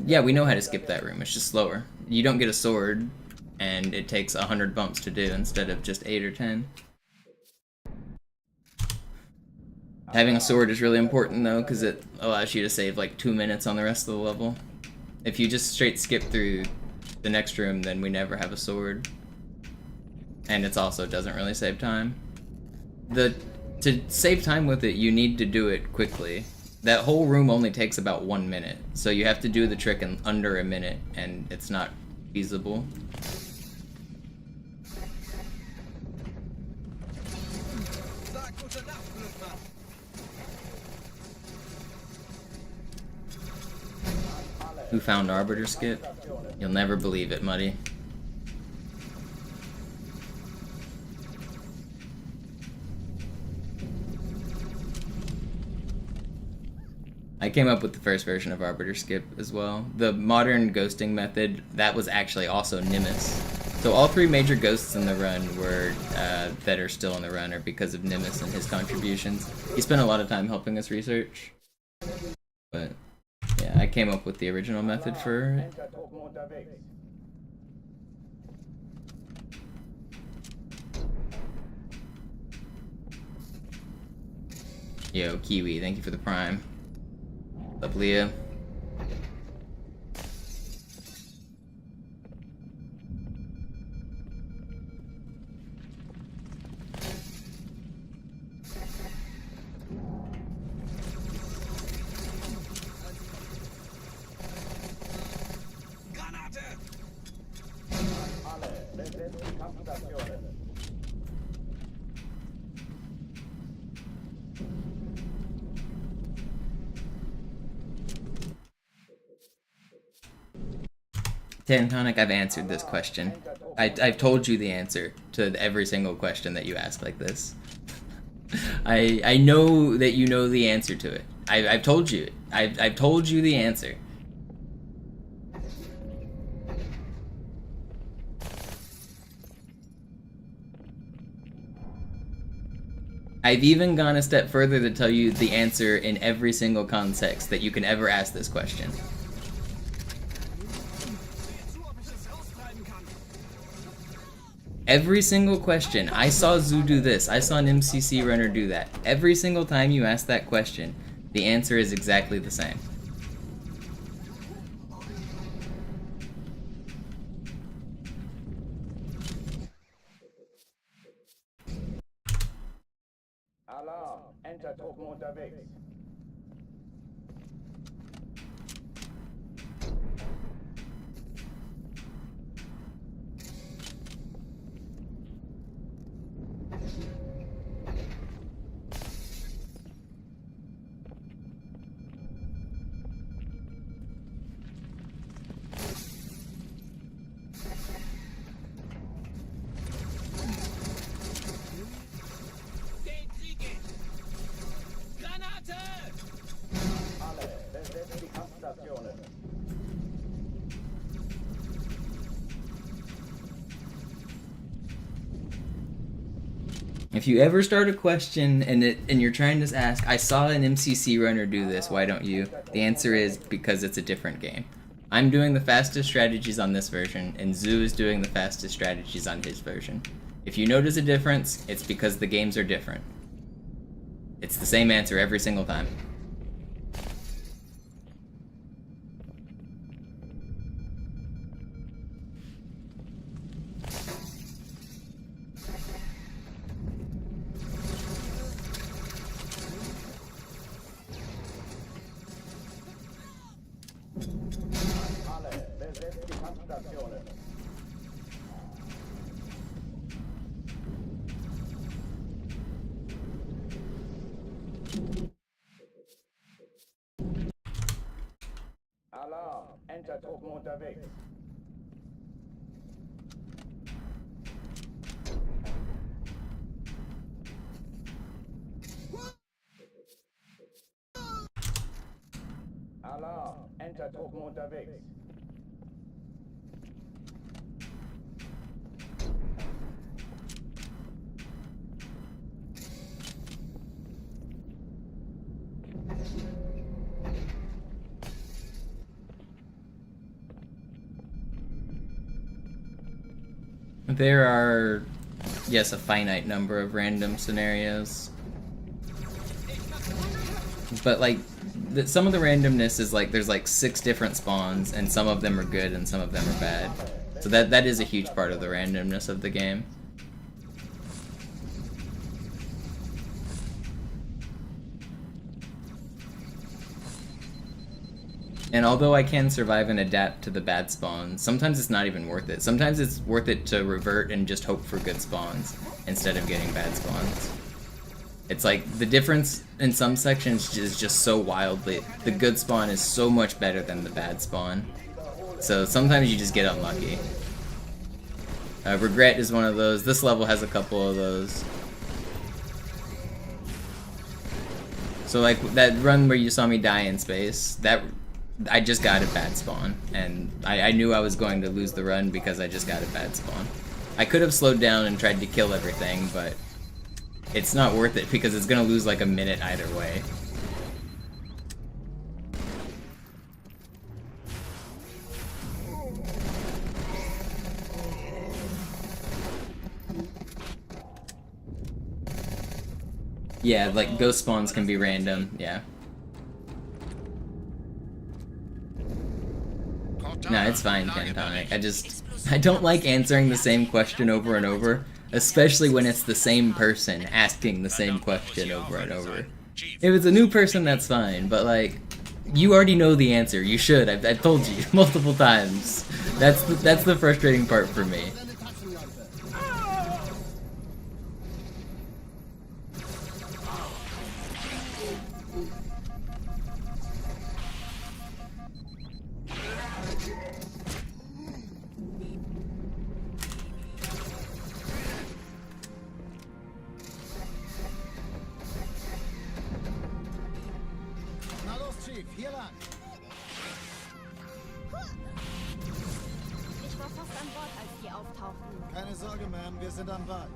Yeah, we know how to skip that room. It's just slower. You don't get a sword, and it takes 100 bumps to do instead of just 8 or 10. Having a sword is really important though, because it allows you to save like 2 minutes on the rest of the level. If you just straight skip through the next room, then we never have a sword. And it also doesn't really save time. To save time with it, you need to do it quickly. That whole room only takes about 1 minute, so you have to do the trick in under a minute, and it's not feasible. Who found Arbiter Skip? You'll never believe it, Muddy. I came up with the first version of Arbiter Skip as well. The modern ghosting method, that was actually also Nimbus. So all 3 major ghosts in the run were, that are still in the run are because of Nimbus and his contributions. He spent a lot of time helping us research. But, yeah, I came up with the original method for it. Yo, Kiwi, thank you for the prime. What's up, Leah? Tantonic, I've answered this question. I've told you the answer to every single question that you ask like this. I know that you know the answer to it. I've told you. I've told you the answer. I've even gone a step further to tell you the answer in every single context that you can ever ask this question. Every single question. I saw Zoo do this. I saw an MCC runner do that. Every single time you ask that question, the answer is exactly the same. Alarm! Entertruppen unterwegs. If you ever start a question and you're trying to ask, I saw an MCC runner do this, why don't you? The answer is because it's a different game. I'm doing the fastest strategies on this version, and Zoo is doing the fastest strategies on his version. If you notice a difference, it's because the games are different. It's the same answer every single time. Alarm! Entertruppen unterwegs. Enter-Truppen unterwegs. There are, yes, a finite number of random scenarios. But like, some of the randomness is like, there's like 6 different spawns, and some of them are good and some of them are bad. So that is a huge part of the randomness of the game. And although I can survive and adapt to the bad spawns, sometimes it's not even worth it. Sometimes it's worth it to revert and just hope for good spawns instead of getting bad spawns. It's like, the difference in some sections is just so wildly. The good spawn is so much better than the bad spawn. So sometimes you just get unlucky. Regret is one of those. This level has a couple of those. So like, that run where you saw me die in space, that I just got a bad spawn, and I knew I was going to lose the run because I just got a bad spawn. I could have slowed down and tried to kill everything, but it's not worth it because it's gonna lose like a minute either way. Yeah, like ghost spawns can be random, yeah. No, it's fine, Pantonic. I don't like answering the same question over and over, especially when it's the same person asking the same question over and over. If it's a new person, that's fine, but like, you already know the answer. You should. I've told you multiple times. That's the frustrating part for me. Ich war fast an Bord, als die auftauchten. Keine Sorge, Ma'am, wir sind am Ball.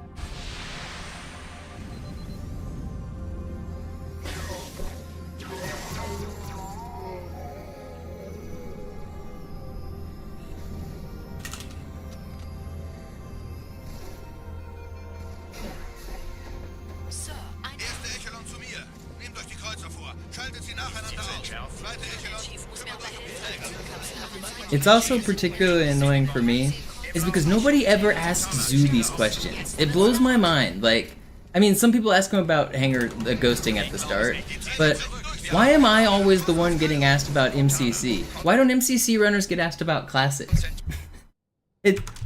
Erste Echelon zu mir. Nehmt euch die Kreuzer vor. Schaltet sie nacheinander auf. Zweite Echelon kümmert euch um die Träger. It's also particularly annoying for me, is because nobody ever asks Zoo these questions. It blows my mind. Like, I mean, some people ask him about ghosting at the start, but why am I always the one getting asked about MCC? Why don't MCC runners get asked about classics?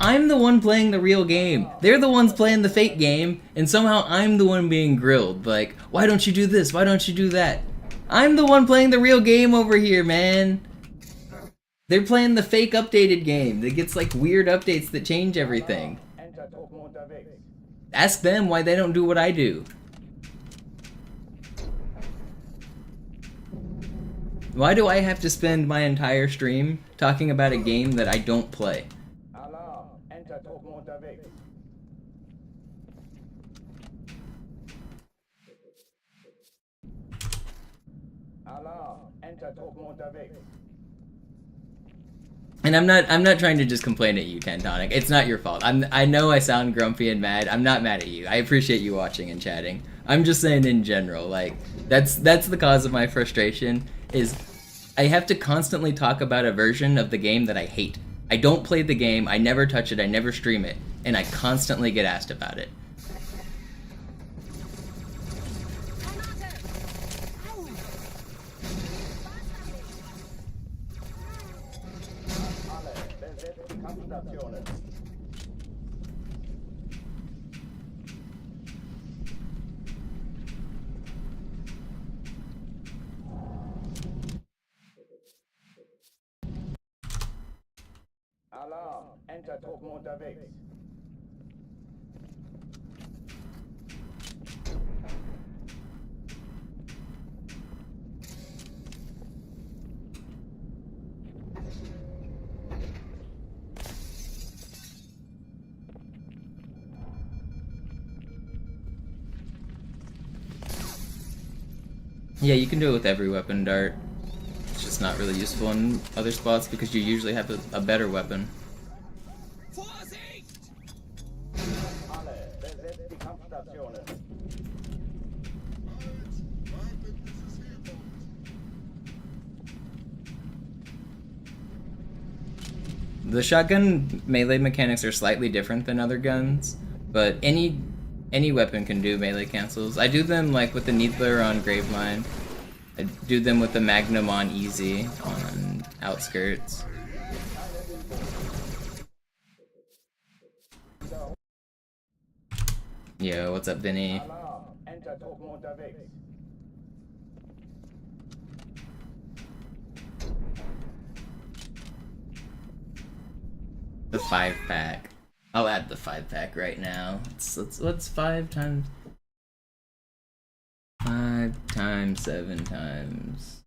I'm the one playing the real game. They're the ones playing the fake game, and somehow I'm the one being grilled. Like, why don't you do this? Why don't you do that? I'm the one playing the real game over here, man. They're playing the fake updated game that gets like weird updates that change everything. Ask them why they don't do what I do. Why do I have to spend my entire stream talking about a game that I don't play? Alarm! Enter-Truppen unterwegs. Alarm! Enter-Truppen unterwegs. And I'm not trying to just complain at you, Tantonic. It's not your fault. I know I sound grumpy and mad. I'm not mad at you. I appreciate you watching and chatting. I'm just saying in general, like, that's the cause of my frustration, is I have to constantly talk about a version of the game that I hate. I don't play the game, I never touch it, I never stream it, and I constantly get asked about it. Alarm! Enter-Truppen unterwegs. Yeah, you can do it with every weapon dart. It's just not really useful in other spots because you usually have a better weapon. The shotgun melee mechanics are slightly different than other guns, but any weapon can do melee cancels. I do them like with the Needler on Gravemind. I do them with the Magnum on Easy on Outskirts. Yo, what's up, Vinny? The 5-pack. I'll add the 5-pack right now. What's 5 times 7 times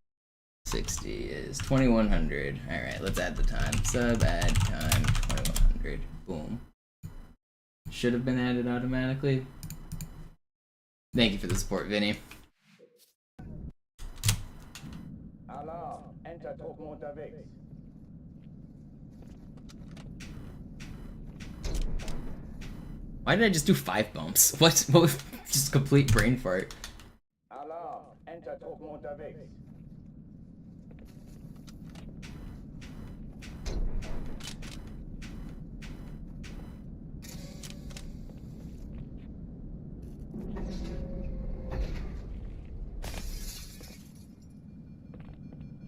60 is 2100. Alright, let's add the time. Sub add time 2100. Boom. Should have been added automatically. Thank you for the support, Vinny. Alarm, Enter-Truppen unterwegs. Why did I just do 5 bumps? What was just complete brain fart? Alarm, Enter-Truppen unterwegs.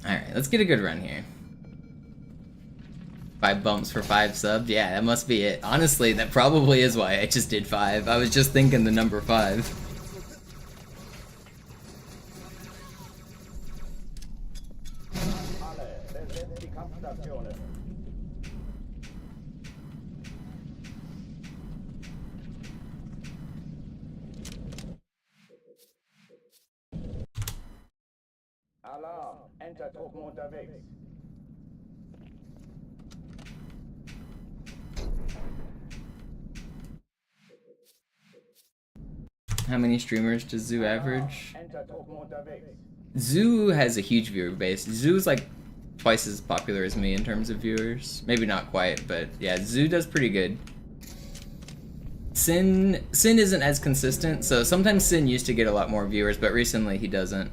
Alright, let's get a good run here. 5 bumps for 5 subs? Yeah, that must be it. Honestly, that probably is why I just did 5. I was just thinking the number 5. Alarm, Enter-Truppen unterwegs. How many streamers does Zoo average? Zoo has a huge viewer base. Zoo's like twice as popular as me in terms of viewers. Maybe not quite, but yeah, Zoo does pretty good. Sin isn't as consistent, so sometimes Sin used to get a lot more viewers, but recently he doesn't.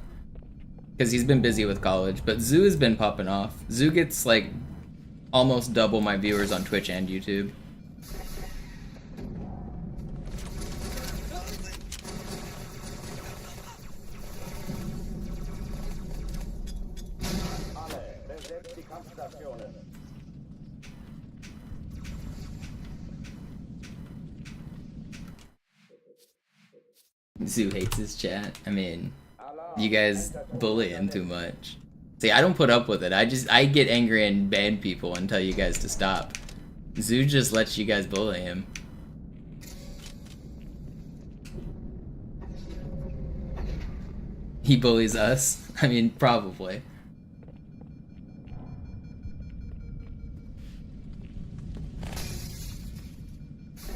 Because he's been busy with college, but Zoo has been popping off. Zoo gets like almost double my viewers on Twitch and YouTube. Zoo hates his chat. I mean, you guys bully him too much. See, I don't put up with it. I get angry and ban people and tell you guys to stop. Zoo just lets you guys bully him. He bullies us? I mean, probably.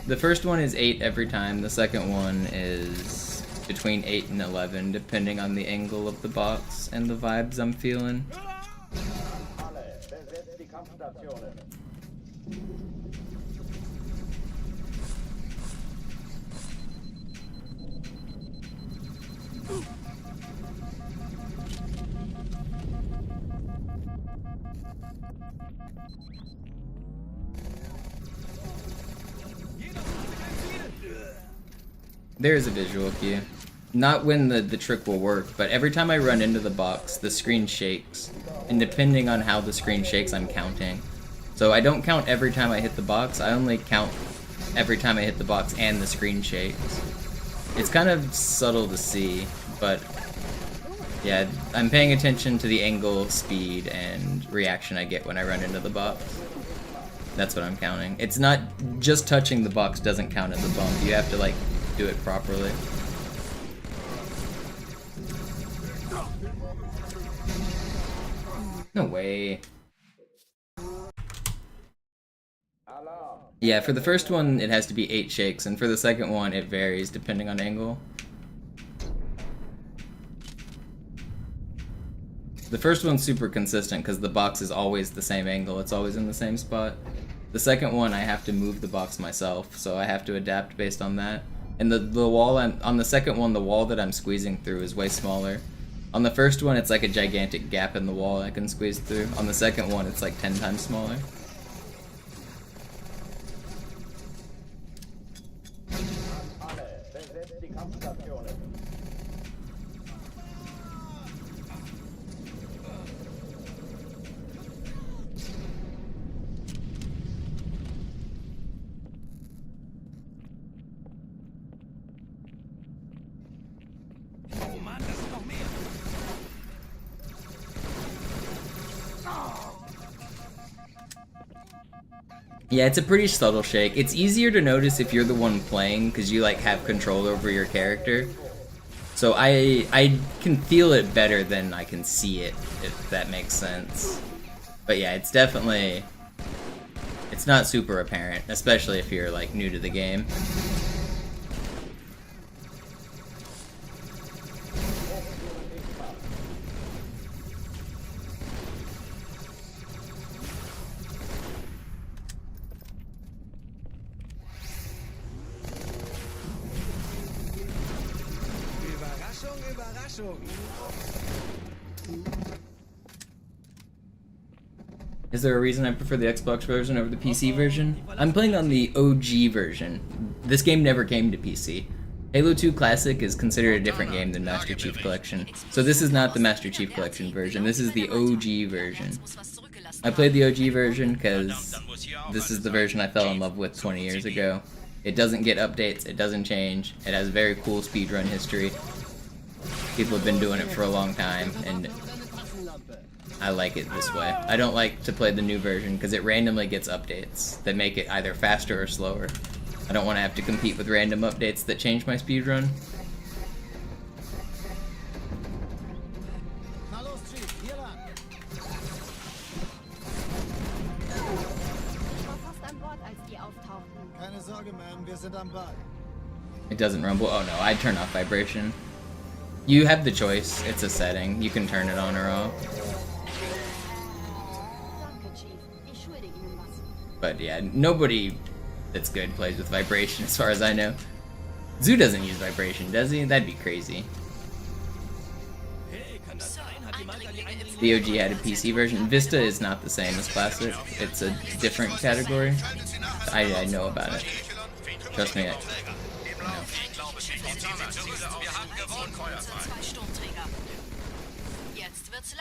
The first one is 8 every time. The second one is between 8 and 11, depending on the angle of the box and the vibes I'm feeling. There is a visual cue. Not when the trick will work, but every time I run into the box, the screen shakes. And depending on how the screen shakes, I'm counting. So I don't count every time I hit the box, I only count every time I hit the box and the screen shakes. It's kind of subtle to see, but yeah, I'm paying attention to the angle, speed, and reaction I get when I run into the box. That's what I'm counting. It's not just touching the box doesn't count as a bump. You have to like do it properly. No way. Yeah, for the first one it has to be 8 shakes, and for the second one it varies depending on angle. The first one's super consistent because the box is always the same angle. It's always in the same spot. The second one, I have to move the box myself, so I have to adapt based on that. And the wall on the second one, the wall that I'm squeezing through is way smaller. On the first one, it's like a gigantic gap in the wall I can squeeze through. On the second one, it's like 10 times smaller. Yeah, it's a pretty subtle shake. It's easier to notice if you're the one playing because you like have control over your character. So I can feel it better than I can see it, if that makes sense. But yeah, it's definitely, it's not super apparent, especially if you're like new to the game. Is there a reason I prefer the Xbox version over the PC version? I'm playing on the OG version. This game never came to PC. Halo 2 Classic is considered a different game than Master Chief Collection. So this is not the Master Chief Collection version, this is the OG version. I played the OG version because this is the version I fell in love with 20 years ago. It doesn't get updates, it doesn't change, it has very cool speedrun history. People have been doing it for a long time, and I like it this way. I don't like to play the new version because it randomly gets updates that make it either faster or slower. I don't want to have to compete with random updates that change my speedrun. It doesn't rumble. Oh no, I'd turn off vibration. You have the choice. It's a setting. You can turn it on or off. But yeah, nobody that's good plays with vibration as far as I know. Zoo doesn't use vibration, does he? That'd be crazy. The OG had a PC version. Vista is not the same as Classic. It's a different category. I know about it. Trust me.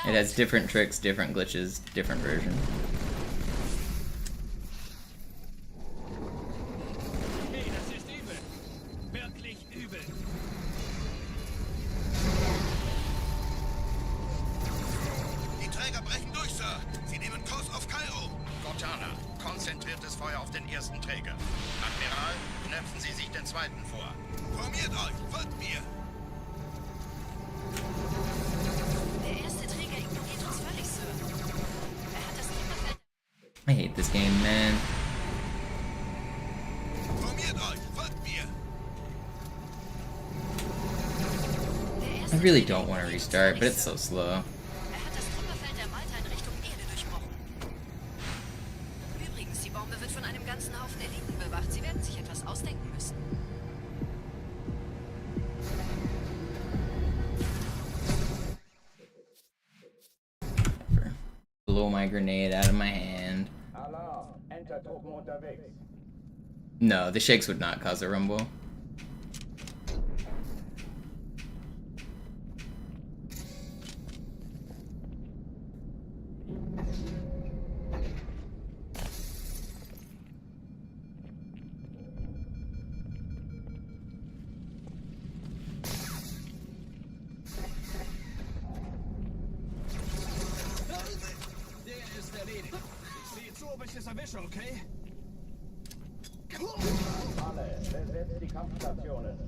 It has different tricks, different glitches, different version. Die Träger brechen durch, Sir. Sie nehmen Kurs auf Kairo. Cortana, konzentriertes Feuer auf den ersten Träger. Admiral, knöpfen Sie sich den zweiten vor. Formiert euch, folgt mir. Der erste Träger ignoriert uns völlig, Sir. Er hat das Trümmerfeld. I hate this game, man. Formiert euch, folgt mir. I really don't want to restart, but it's so slow. Er hat das Trümmerfeld der Malta in Richtung Erde durchbrochen. Übrigens, die Bombe wird von einem ganzen Haufen Eliten bewacht. Sie werden sich etwas ausdenken müssen. Blow my grenade out of my hand. Alarm, Enter-Truppen unterwegs. No, the shakes would not cause a rumble. Okay? Alle, besetzt die Kampfstationen.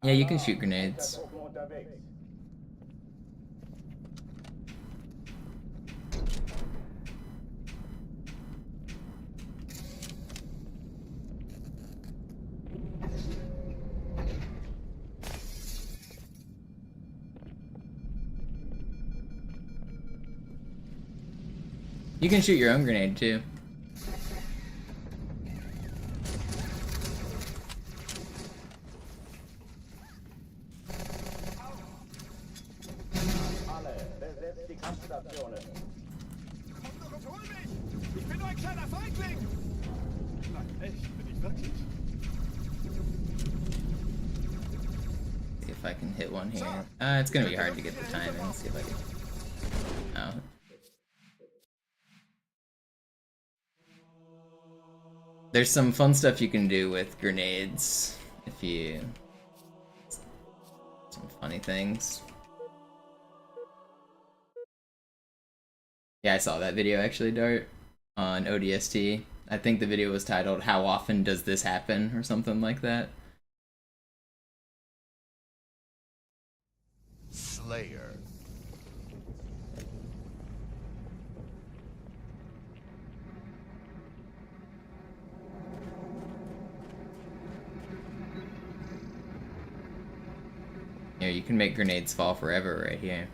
Yeah, you can shoot grenades. You can shoot your own grenade too. Alle, besetzt die Kampfstationen. Komm doch und hol mich! Ich bin nur ein kleiner Feigling! Nein, echt, bin ich wirklich? See if I can hit one here. It's gonna be hard to get the timing. Let's see if I can. Oh. There's some fun stuff you can do with grenades if you. Some funny things. Yeah, I saw that video actually, Dart, on ODST. I think the video was titled "How Often Does This Happen?" or something like that. Slayer. Here, you can make grenades fall forever right here.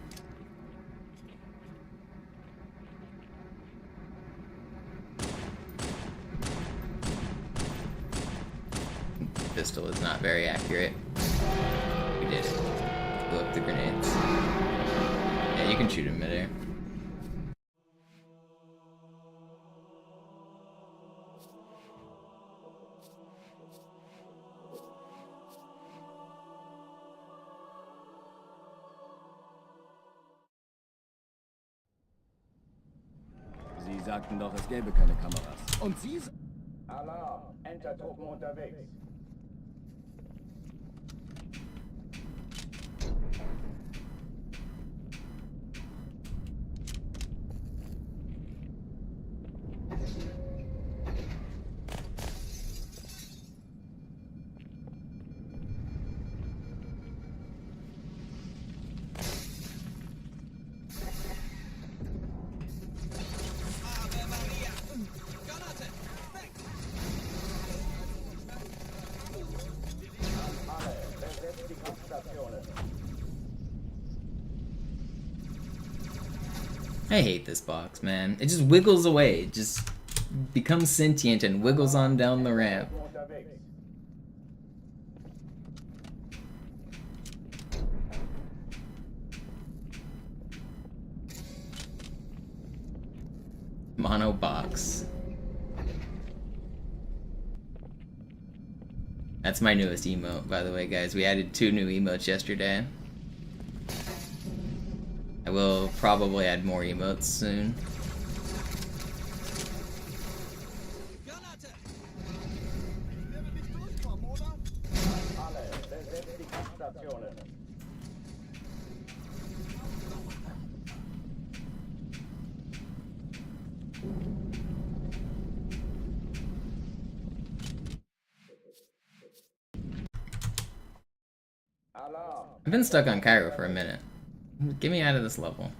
Pistol is not very accurate. We did it. Blew up the grenades. Yeah, you can shoot him midair. Sie sagten doch, es gäbe keine Kameras. Und Sie... Alarm, Entertruppen unterwegs. I hate this box, man. It just wiggles away. It just becomes sentient and wiggles on down the ramp. Mono box. That's my newest emote, by the way, guys. We added 2 new emotes yesterday. I will probably add more emotes soon. I've been stuck on Cairo for a minute. Get me out of this level.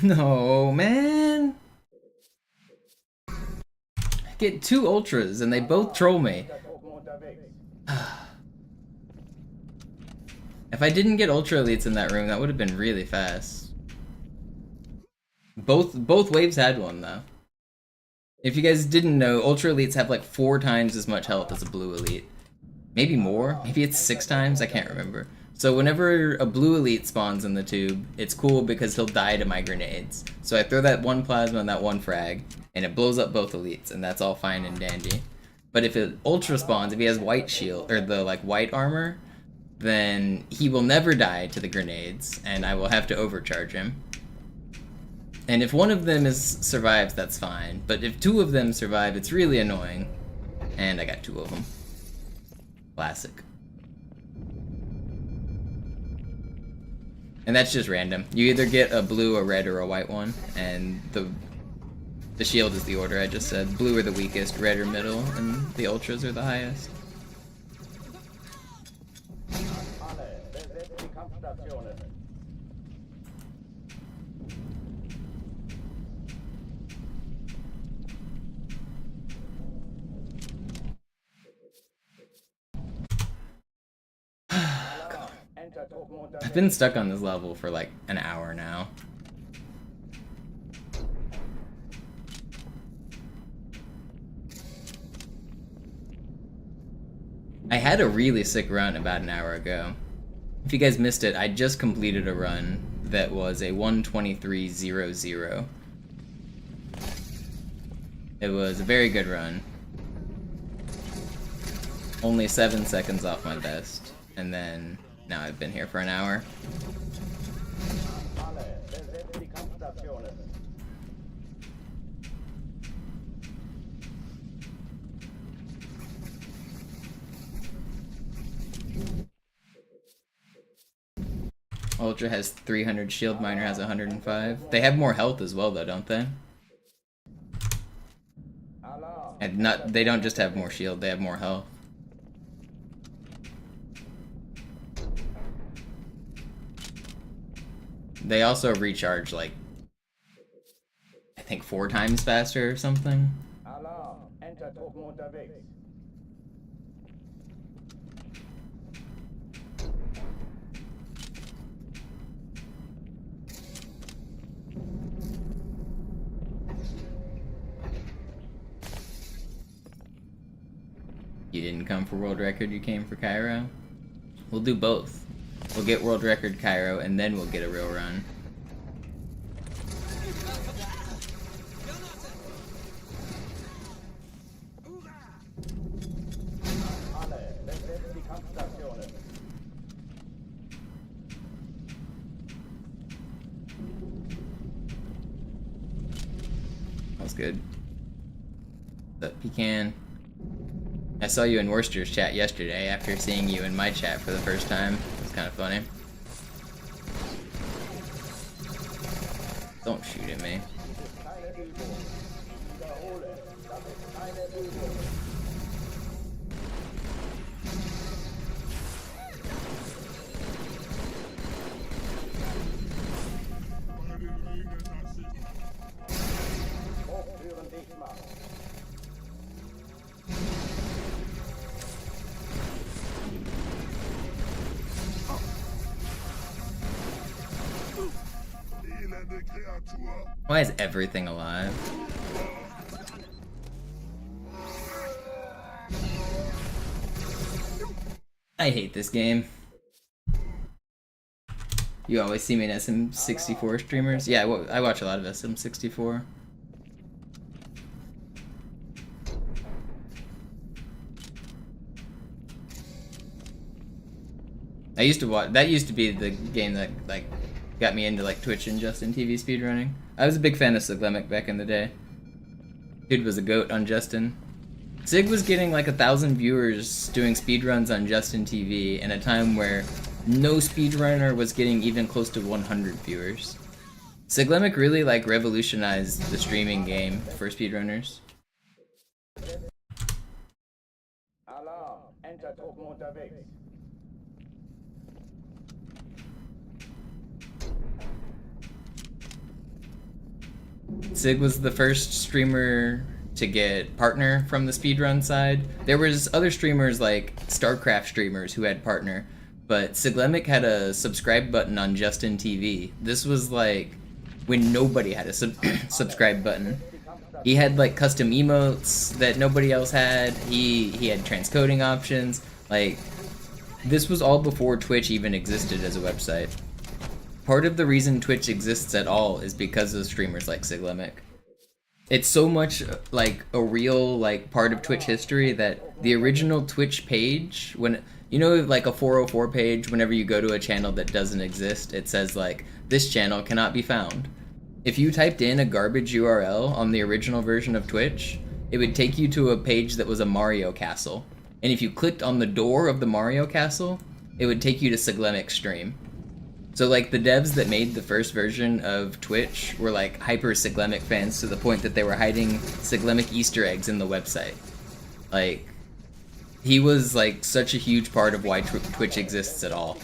No, man. get 2 ultras and they both troll me. If I didn't get ultra elites in that room, that would have been really fast. Both waves had one though. If you guys didn't know, ultra elites have like 4 times as much health as a blue elite. Maybe more? Maybe it's 6 times? I can't remember. So whenever a blue elite spawns in the tube, it's cool because he'll die to my grenades. So I throw that one plasma and that one frag, and it blows up both elites, and that's all fine and dandy. But if it ultra spawns, if he has white shield, or the like white armor, then he will never die to the grenades, and I will have to overcharge him. And if one of them survives, that's fine. But if 2 of them survive, it's really annoying. And I got 2 of them. Classic. And that's just random. You either get a blue, a red, or a white one, and the shield is the order I just said. Blue are the weakest, red are middle, and the ultras are the highest. I've been stuck on this level for like an hour now. I had a really sick run about an hour ago. If you guys missed it, I just completed a run that was a 1:23.00. It was a very good run. Only 7 seconds off my best, and then now I've been here for an hour. Ultra has 300, Shield Miner has 105. They have more health as well though, don't they? And they don't just have more shield, they have more health. They also recharge like, I think 4 times faster or something. You didn't come for world record, you came for Cairo? We'll do both. We'll get world record Cairo, and then we'll get a real run. That was good. What's up, Pecan? I saw you in Worcester's chat yesterday after seeing you in my chat for the first time. It was kind of funny. Don't shoot at me. Why is everything alive? I hate this game. You always see me in SM64 streamers? Yeah, I watch a lot of SM64. I used to watch, that used to be the game that like got me into like Twitch and Justin TV speedrunning. I was a big fan of Siglemic back in the day. Dude was a goat on Justin. Sig was getting like 1,000 viewers doing speedruns on Justin TV in a time where no speedrunner was getting even close to 100 viewers. Siglemic really like revolutionized the streaming game for speedrunners. Sig was the first streamer to get partner from the speedrun side. There was other streamers like StarCraft streamers who had partner, but Siglemic had a subscribe button on Justin TV. This was like when nobody had a subscribe button. He had like custom emotes that nobody else had. He had transcoding options. Like, this was all before Twitch even existed as a website. Part of the reason Twitch exists at all is because of streamers like Siglemic. It's so much like a real like part of Twitch history that the original Twitch page, when you know, like a 404 page, whenever you go to a channel that doesn't exist, it says like, this channel cannot be found. If you typed in a garbage URL on the original version of Twitch, it would take you to a page that was a Mario castle. And if you clicked on the door of the Mario castle, it would take you to Siglemic's stream. So like the devs that made the first version of Twitch were like hyper Siglemic fans to the point that they were hiding Siglemic Easter eggs in the website. Like, he was like such a huge part of why Twitch exists at all.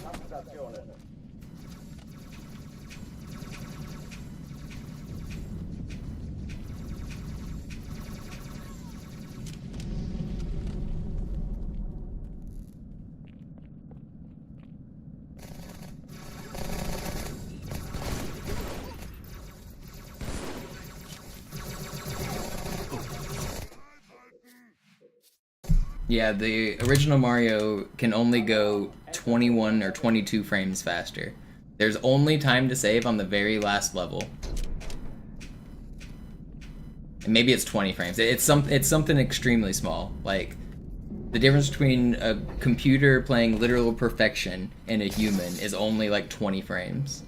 Yeah, the original Mario can only go 21 or 22 frames faster. There's only time to save on the very last level. And maybe it's 20 frames. It's something extremely small. Like, the difference between a computer playing literal perfection and a human is only like 20 frames.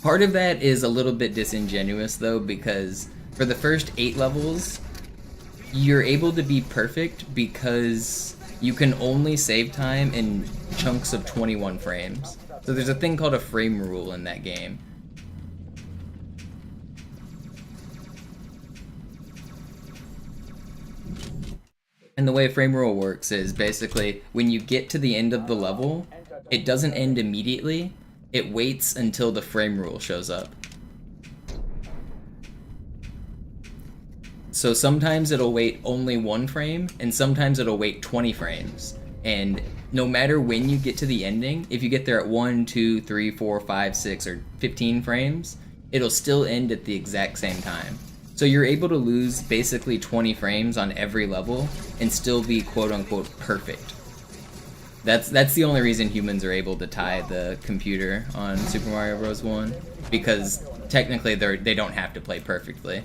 Part of that is a little bit disingenuous though, because for the first 8 levels, you're able to be perfect because you can only save time in chunks of 21 frames. So there's a thing called a frame rule in that game. And the way a frame rule works is basically when you get to the end of the level, it doesn't end immediately, it waits until the frame rule shows up. So sometimes it'll wait only 1 frame, and sometimes it'll wait 20 frames. And no matter when you get to the ending, if you get there at 1, 2, 3, 4, 5, 6, or 15 frames, it'll still end at the exact same time. So you're able to lose basically 20 frames on every level and still be quote-unquote perfect. That's the only reason humans are able to tie the computer on Super Mario Bros. 1, because technically they don't have to play perfectly.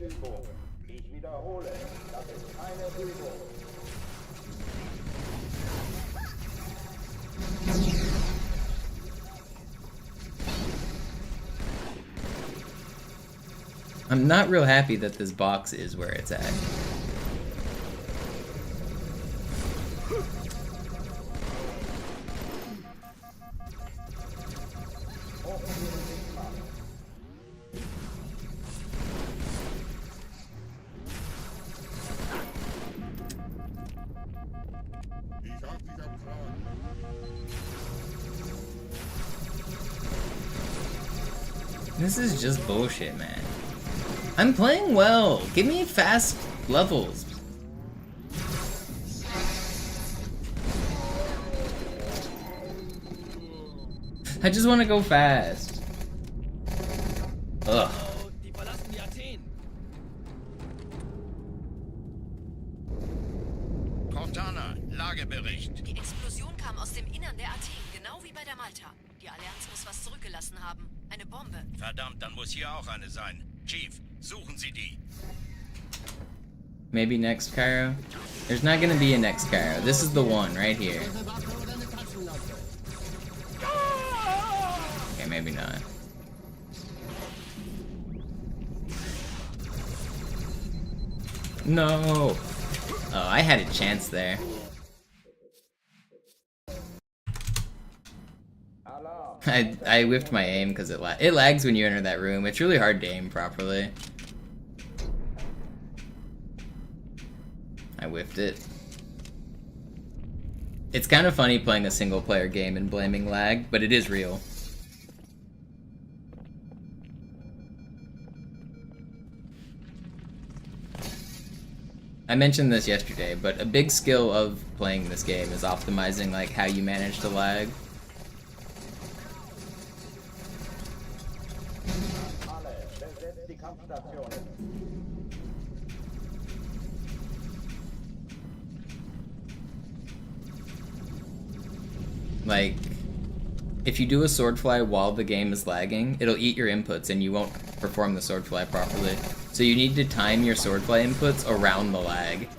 Übung. Ich wiederhole, das ist keine Übung. I'm not real happy that this box is where it's at. This is just bullshit, man. I'm playing well. Give me fast levels. I just want to go fast. Ugh. Cortana, Lagebericht. Die Explosion kam aus dem Innern der Athen, genau wie bei der Malta. Die Allianz muss was zurückgelassen haben. Eine Bombe. Verdammt, dann muss hier auch eine sein. Chief, suchen Sie die. Maybe next Cairo? There's not gonna be a next Cairo. This is the one right here. Okay, maybe not. No! Oh, I had a chance there. I whiffed my aim because it lags when you enter that room. It's really hard to aim properly. I whiffed it. It's kind of funny playing a single player game and blaming lag, but it is real. I mentioned this yesterday, but a big skill of playing this game is optimizing like how you manage to lag. Like, if you do a sword fly while the game is lagging, it'll eat your inputs and you won't perform the sword fly properly. So you need to time your sword fly inputs around the lag.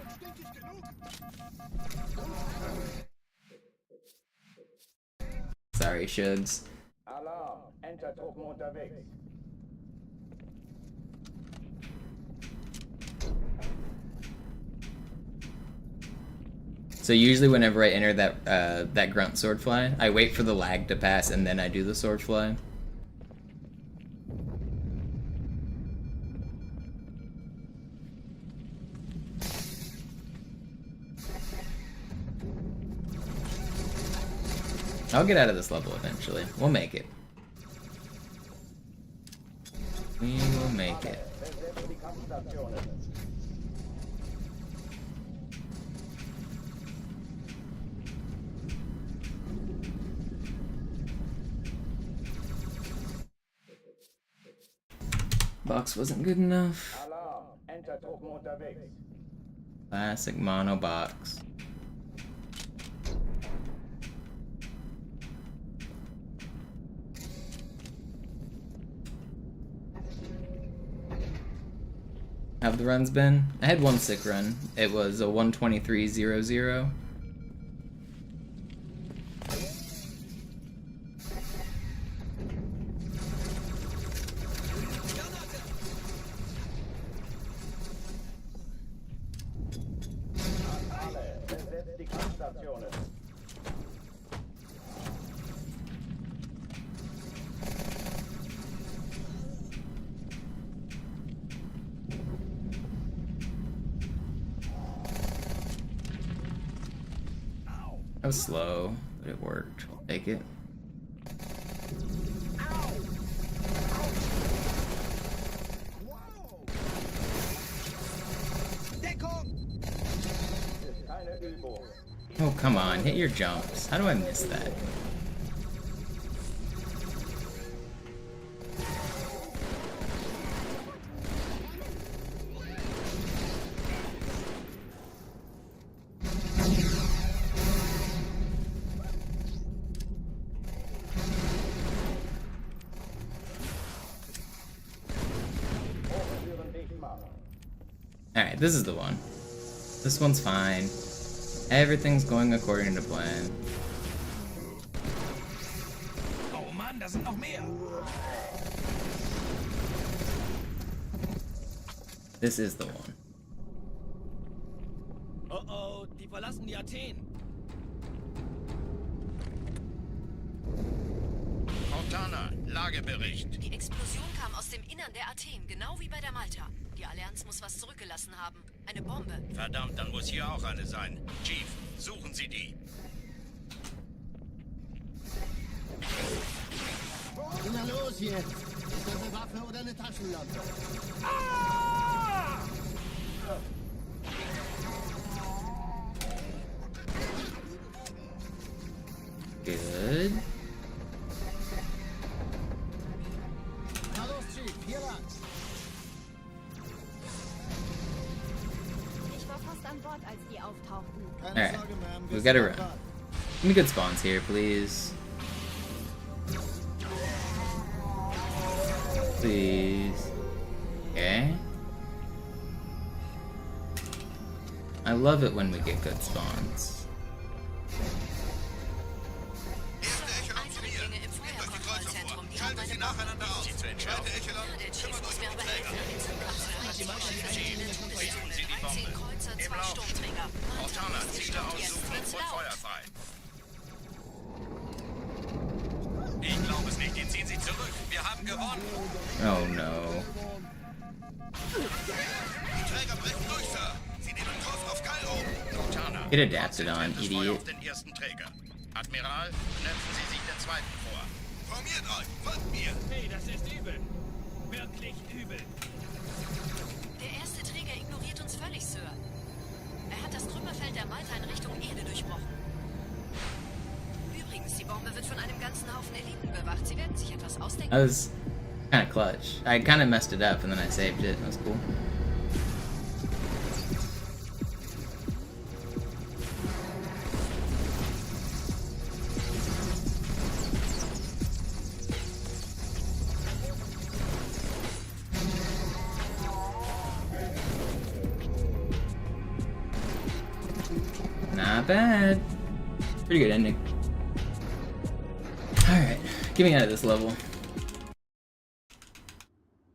Sorry, Shugs. Alarm! Entertruppen unterwegs. So usually whenever I enter that grunt sword fly, I wait for the lag to pass and then I do the sword fly. I'll get out of this level eventually. We'll make it. We will make it. Box wasn't good enough. Alarm! Entertruppen unterwegs. Classic mono box. How have the runs been? I had one sick run. It was a 123.00. That was slow, but it worked. I'll take it. Oh, come on, hit your jumps. How do I miss that? Alright, this is the one. This one's fine. Everything's going according to plan. Oh Mann, da sind noch mehr. This is the one. Oh, die verlassen die Athen. Cortana, Lagebericht. Die Explosion kam aus dem Innern der Athen, genau wie bei der Malta. Die Allianz muss was zurückgelassen haben. Eine Bombe. Verdammt, dann muss hier auch eine sein. Chief, suchen Sie die. Na los jetzt! Ist das eine Waffe oder eine Taschenlampe? Good. Na los, Chief, hier lang. Ich war fast an Bord, als die auftauchten. Alright, we've got to run. Give me good spawns here, please. Please. Okay. I love it when we get good spawns. Eindringlinge im Feuerkontrollzentrum. Die haben eine Bombe. Der Chief muss mir aber helfen. Suchen Sie die Bombe. 13 Kreuzer, 2 Sturmträger. Cortana, Ziele aussuchen und Feuer frei. Ich glaube, Ziehen Sie zurück. Wir haben gewonnen. Oh no. Die Träger brechen durch, Sir. Sie nehmen Kurs auf Kairo. Cortana. Get adapted on, Feuer idiot. auf den ersten Träger. Admiral, knöpfen Sie sich den zweiten vor. Formiert euch. Folgt mir. Hey, das ist übel. Wirklich übel. Der erste Träger ignoriert uns völlig, Sir. Er hat das Trümmerfeld der Malta in Richtung Erde durchbrochen. Übrigens, die Bombe wird von einem ganzen Haufen Eliten bewacht. Sie werden sich etwas ausdenken. That was kind of clutch. I kind of messed it up and then I saved it. That was cool. Not bad. Pretty good ending. Alright, get me out of this level.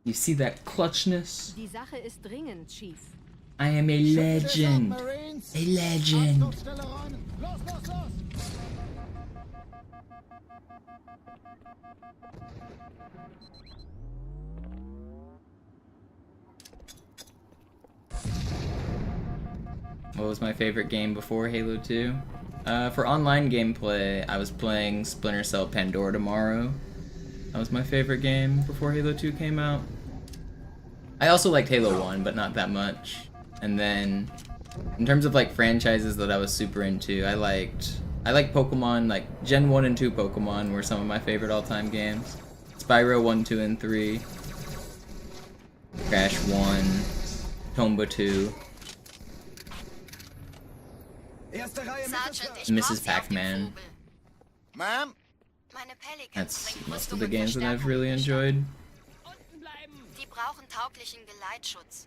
You see that clutchness? Die Sache ist dringend, Chief. I am a legend. A legend. What was my favorite game before Halo 2? For online gameplay, I was playing Splinter Cell Pandora Tomorrow. That was my favorite game before Halo 2 came out. I also liked Halo 1, but not that much. And then, in terms of like franchises that I was super into, I liked Pokemon, like Gen 1 and 2 Pokemon were some of my favorite all-time games. Spyro 1, 2, and 3. Crash 1. Tomba 2. Mrs. Pac-Man. Ma'am? Meine Pelicans That's bringen most Rüstung of the und games that I've Verstärkung really in die Stadt. enjoyed. Die brauchen tauglichen Geleitschutz.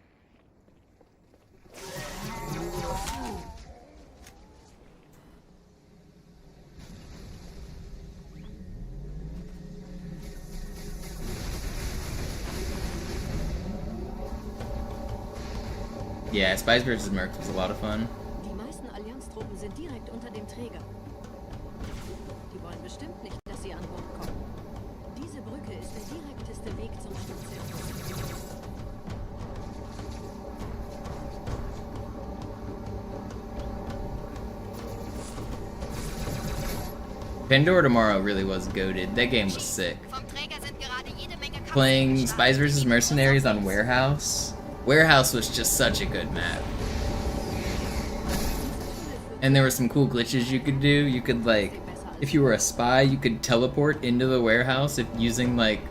Yeah, Spies vs. Mercs was a lot of fun. Die meisten Allianztruppen sind direkt unter dem Träger. Die wollen bestimmt nicht, dass sie an Bord kommen. Diese Brücke ist der direkteste Weg zum Schutzschiff. Pandora Tomorrow really was goated. That game was sick. Vom Träger sind gerade jede Menge Playing Spies vs. Mercenaries on Warehouse. Warehouse was just such a good map. And there were some cool glitches you could do. You could like, if you were a spy, you could teleport into the warehouse if using like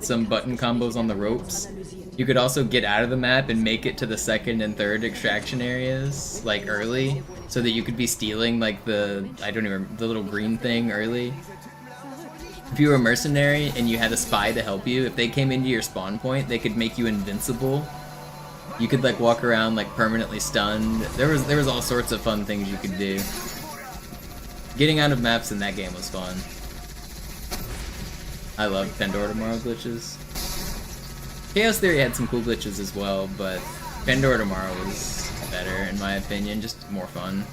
some button combos on the ropes. You could also get out of the map and make it to the second and third extraction areas like early, so that you could be stealing like the little green thing early. If you were a mercenary and you had a spy to help you, if they came into your spawn point, they could make you invincible. You could like walk around like permanently stunned. There was all sorts of fun things you could do. Getting out of maps in that game was fun. I loved Pandora Tomorrow glitches. Chaos Theory had some cool glitches as well, but Pandora Tomorrow was better in my opinion, just more fun.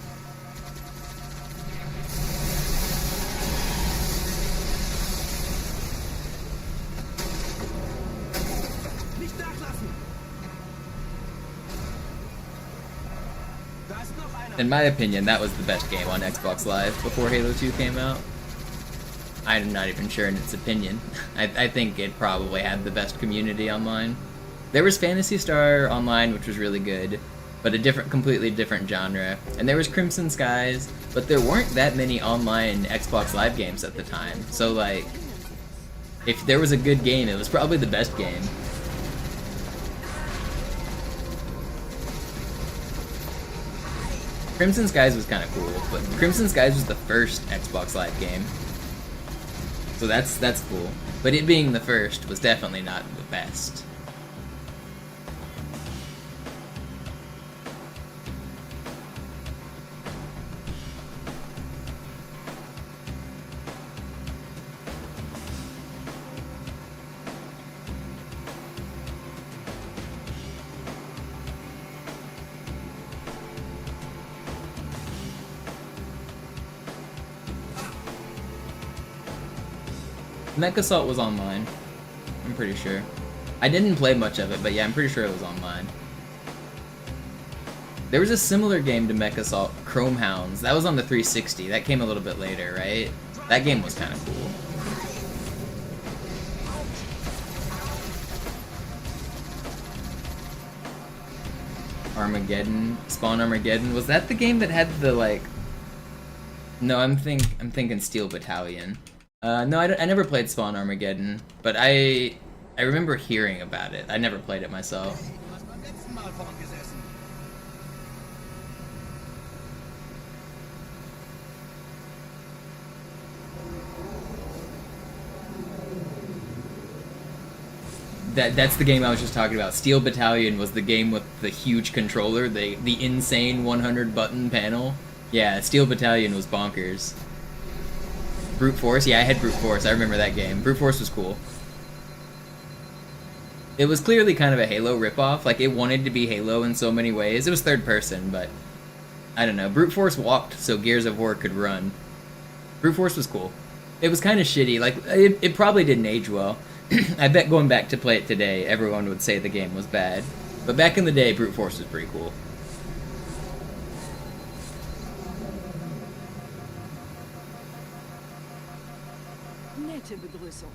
In my opinion, that was the best game on Xbox Live before Halo 2 came out. I'm not even sure in its opinion. I think it probably had the best community online. There was Phantasy Star Online, which was really good, but a completely different genre. And there was Crimson Skies, but there weren't that many online Xbox Live games at the time. So like, if there was a good game, it was probably the best game. Crimson Skies was kind of cool, but Crimson Skies was the first Xbox Live game. So that's cool. But it being the first was definitely not the best. Mech Assault was online. I'm pretty sure. I didn't play much of it, but yeah, I'm pretty sure it was online. There was a similar game to Mech Assault, Chrome Hounds. That was on the 360. That came a little bit later, right? That game was kind of cool. Armageddon, Spawn Armageddon. Was that the game that had the like? No, I'm thinking Steel Battalion. No, I never played Spawn Armageddon, but I remember hearing about it. I never played it myself. That's the game I was just talking about. Steel Battalion was the game with the huge controller, the insane 100 button panel. Yeah, Steel Battalion was bonkers. Brute Force? Yeah, I had Brute Force. I remember that game. Brute Force was cool. It was clearly kind of a Halo ripoff. Like, it wanted to be Halo in so many ways. It was third person, but I don't know. Brute Force walked so Gears of War could run. Brute Force was cool. It was kind of shitty. Like, it probably didn't age well. I bet going back to play it today, everyone would say the game was bad. But back in the day, Brute Force was pretty cool. Nette Begrüßung.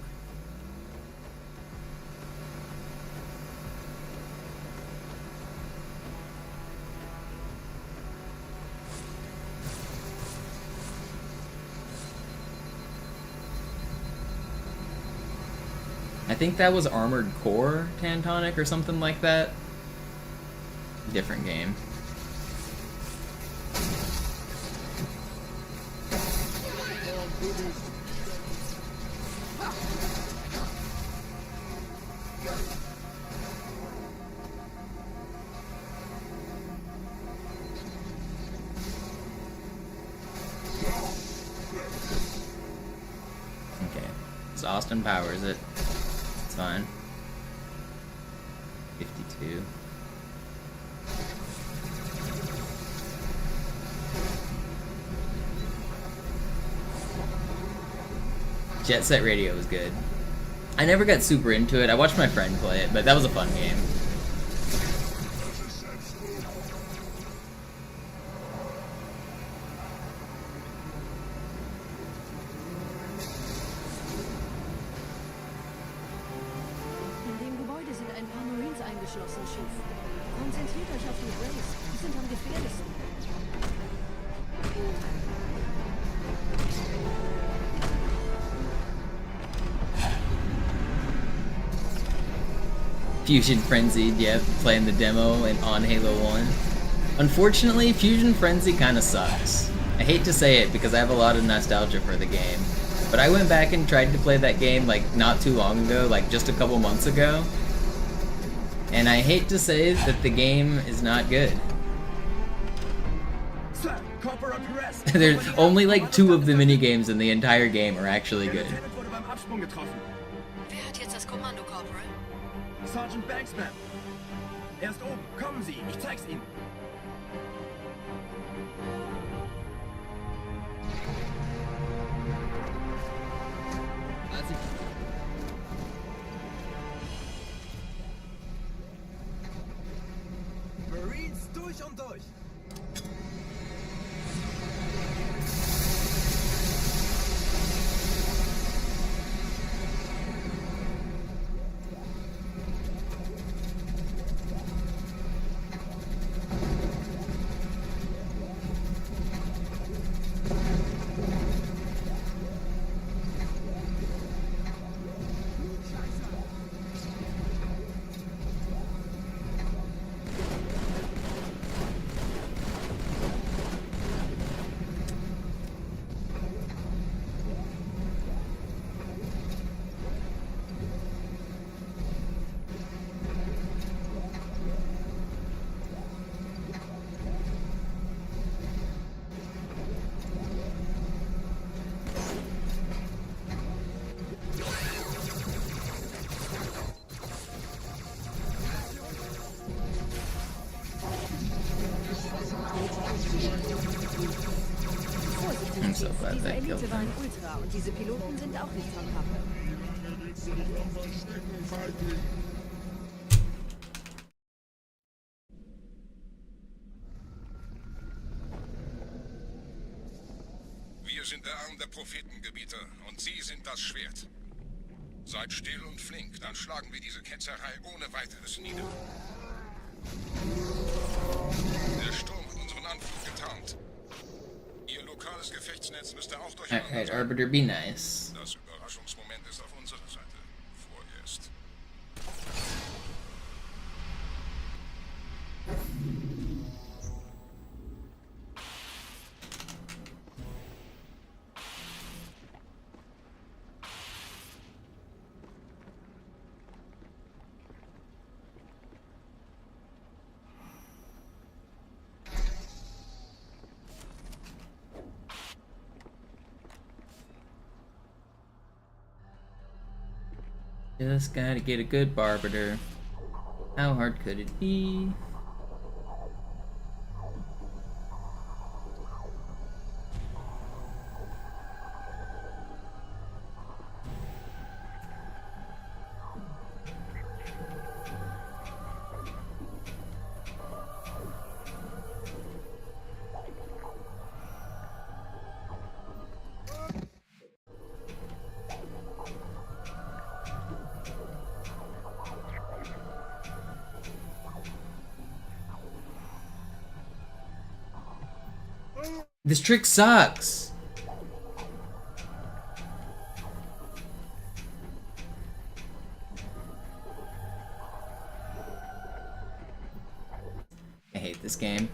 I think that was Armored Core Tantonic or something like that. Different game. Okay, it's Austin Powers it. Fine. 52. Jet Set Radio was good. I never got super into it. I watched my friend play it, but that was a fun game. Konzentriert euch auf die Race. Die sind am gefährlichsten. Fusion Frenzy, yeah, playing the demo and on Halo 1. Unfortunately, Fusion Frenzy kinda sucks. I hate to say it because I have a lot of nostalgia for the game, but I went back and tried to play that game like not too long ago, like just a couple months ago. And I hate to say that the game is not good. There's only like 2 of the minigames in the entire game are actually good. Wer hat jetzt das Kommando, Corporal? Sergeant Banksman. Er ist oben. Kommen Sie, ich zeig's Ihnen. Marines durch und durch. Diese Elite war ein Ultra und diese Piloten sind auch nicht von Kappe. Willst du dich auch verstecken, Feigling? Wir sind der Arm der Prophetengebieter und Sie sind das Schwert. Seid still und flink, dann schlagen wir diese Ketzerei ohne weiteres nieder. Der Sturm hat unseren Anflug getarnt. Ihr lokales Gefechtsnetz müsste auch durcheinander Alright, sein. Arbiter, be nice. Das Überraschungsmoment ist auf unserer Seite. Vorerst. Just gotta get a good barbiter. How hard could it be? This trick sucks. I hate this game.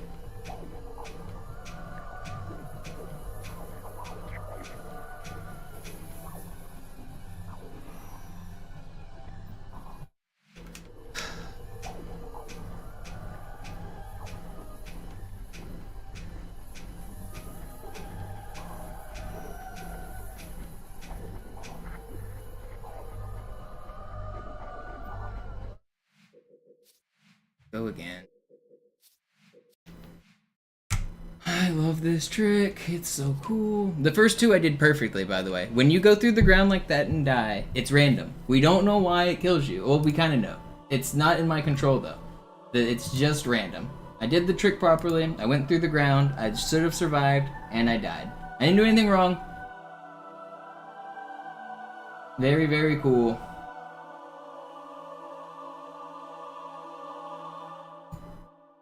Go again. I love this trick. It's so cool. The first two I did perfectly, by the way. When you go through the ground like that and die, it's random. We don't know why it kills you. Well, we kind of know. It's not in my control, though. It's just random. I did the trick properly. I went through the ground. I should have survived, and I died. I didn't do anything wrong. Very, very cool.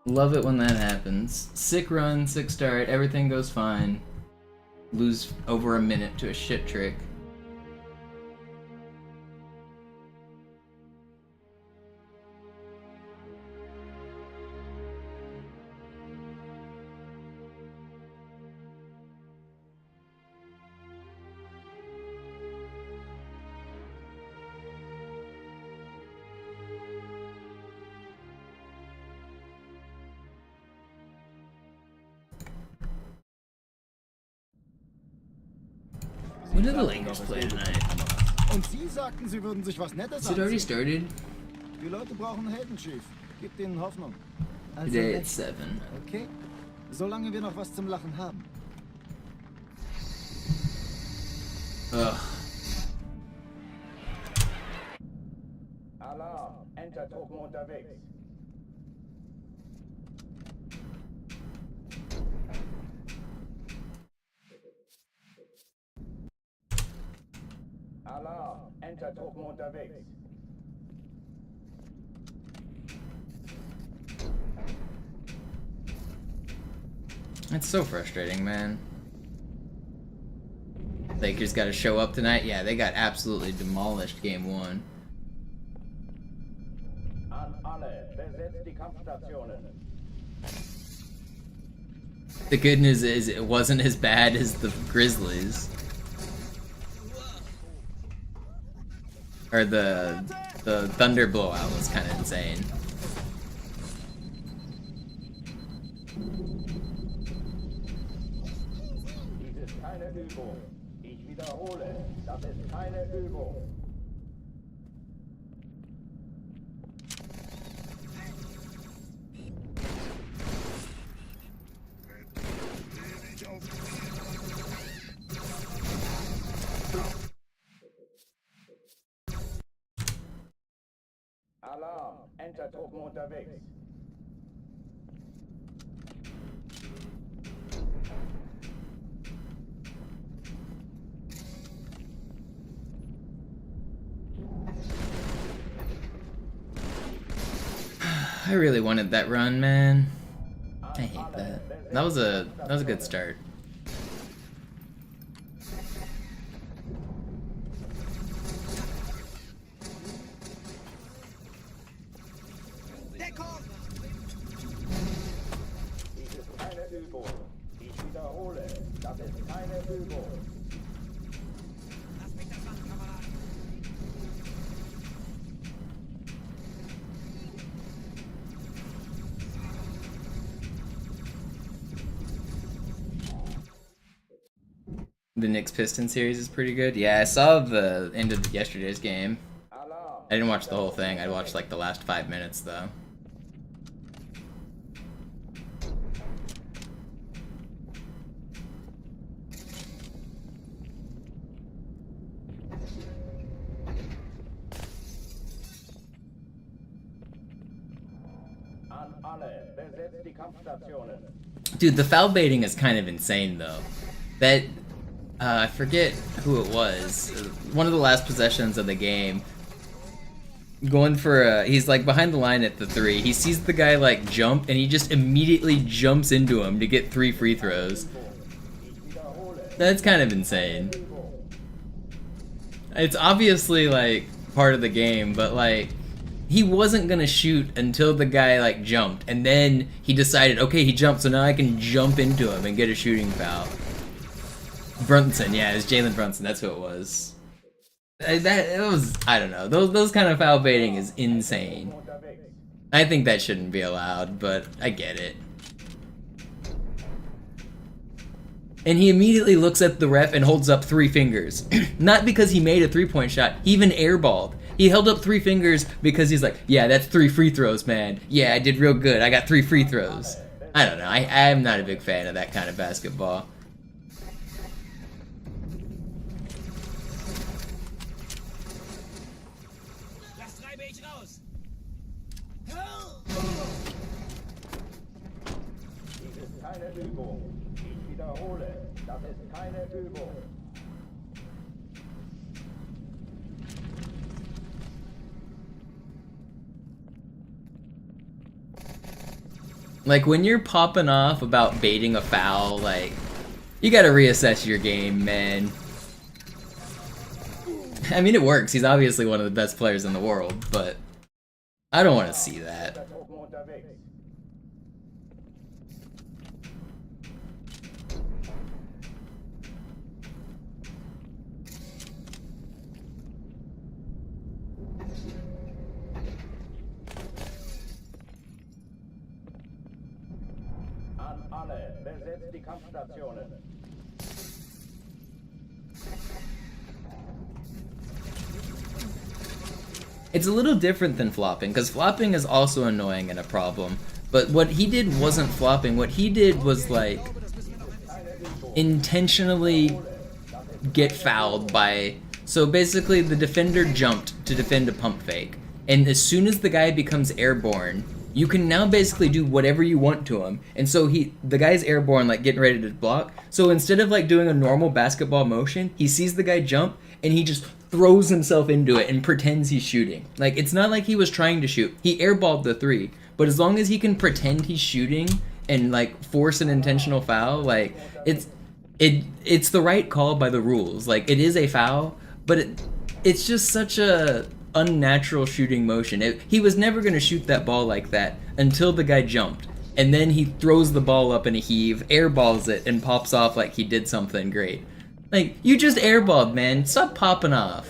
Love it when that happens. Sick run, sick start, everything goes fine. Lose over a minute to a shit trick. When did the language play tonight? Und Sie sagten, Sie würden sich was Nettes Has it already started? Die Leute brauchen Helden, Chief. Gibt ihnen Hoffnung. Today at 7. Okay? Solange wir noch was zum Lachen haben. Ugh. Alarm! Entertruppen unterwegs. Alarm! Entertruppen unterwegs. It's so frustrating, man. Lakers gotta show up tonight? Yeah, they got absolutely demolished game 1. An alle, besetzt die Kampfstationen. The good news is it wasn't as bad as the Grizzlies. Or the Thunder blowout was kind of insane. Dies ist keine Übung. Ich wiederhole, das ist keine Übung. Alarm, Entertruppen unterwegs. I really wanted that run, man. I hate that. That was a good start. Dies ist keine Übung. Ich wiederhole, das ist keine Übung. Lass mich das machen, Kameraden. The Knicks Pistons series is pretty good. Yeah, I saw the end of yesterday's game. I didn't watch the whole thing. I watched like the last 5 minutes though. An alle, besetzt die Kampfstationen. Dude, the foul baiting is kind of insane though. That I forget who it was. One of the last possessions of the game. Going for he's like behind the line at the 3. He sees the guy like jump and he just immediately jumps into him to get 3 free throws. That's kind of insane. It's obviously like part of the game, but like he wasn't gonna shoot until the guy like jumped, and then he decided, okay, he jumped, so now I can jump into him and get a shooting foul. Brunson, yeah, it was Jalen Brunson. That's who it was. I don't know. Those kind of foul baiting is insane. I think that shouldn't be allowed, but I get it. And he immediately looks at the ref and holds up 3 fingers. Not because he made a 3-point shot. He even airballed. He held up 3 fingers because he's like, yeah, that's 3 free throws, man. Yeah, I did real good. I got 3 free throws. I don't know. I'm not a big fan of that kind of basketball. Dies ist keine Übung. Ich wiederhole, das ist keine Übung. Like, when you're popping off about baiting a foul, like, you gotta reassess your game, man. I mean, it works. He's obviously one of the best players in the world, but I don't want to see that. An alle, besetzt die Kampfstationen. It's a little different than flopping, because flopping is also annoying and a problem. But what he did wasn't flopping. What he did was, like, intentionally get fouled by... So basically, the defender jumped to defend a pump fake. And as soon as the guy becomes airborne, you can now basically do whatever you want to him. And so the guy's airborne, like, getting ready to block. So instead of, like, doing a normal basketball motion, he sees the guy jump, and he just throws himself into it and pretends he's shooting. Like, it's not like he was trying to shoot. He airballed the 3. But as long as he can pretend he's shooting and, like, force an intentional foul, like, it's the right call by the rules. Like, it is a foul, but it's just such a unnatural shooting motion. He was never going to shoot that ball like that until the guy jumped. And then he throws the ball up in a heave, airballs it, and pops off like he did something great. Like, you just airballed, man. Stop popping off.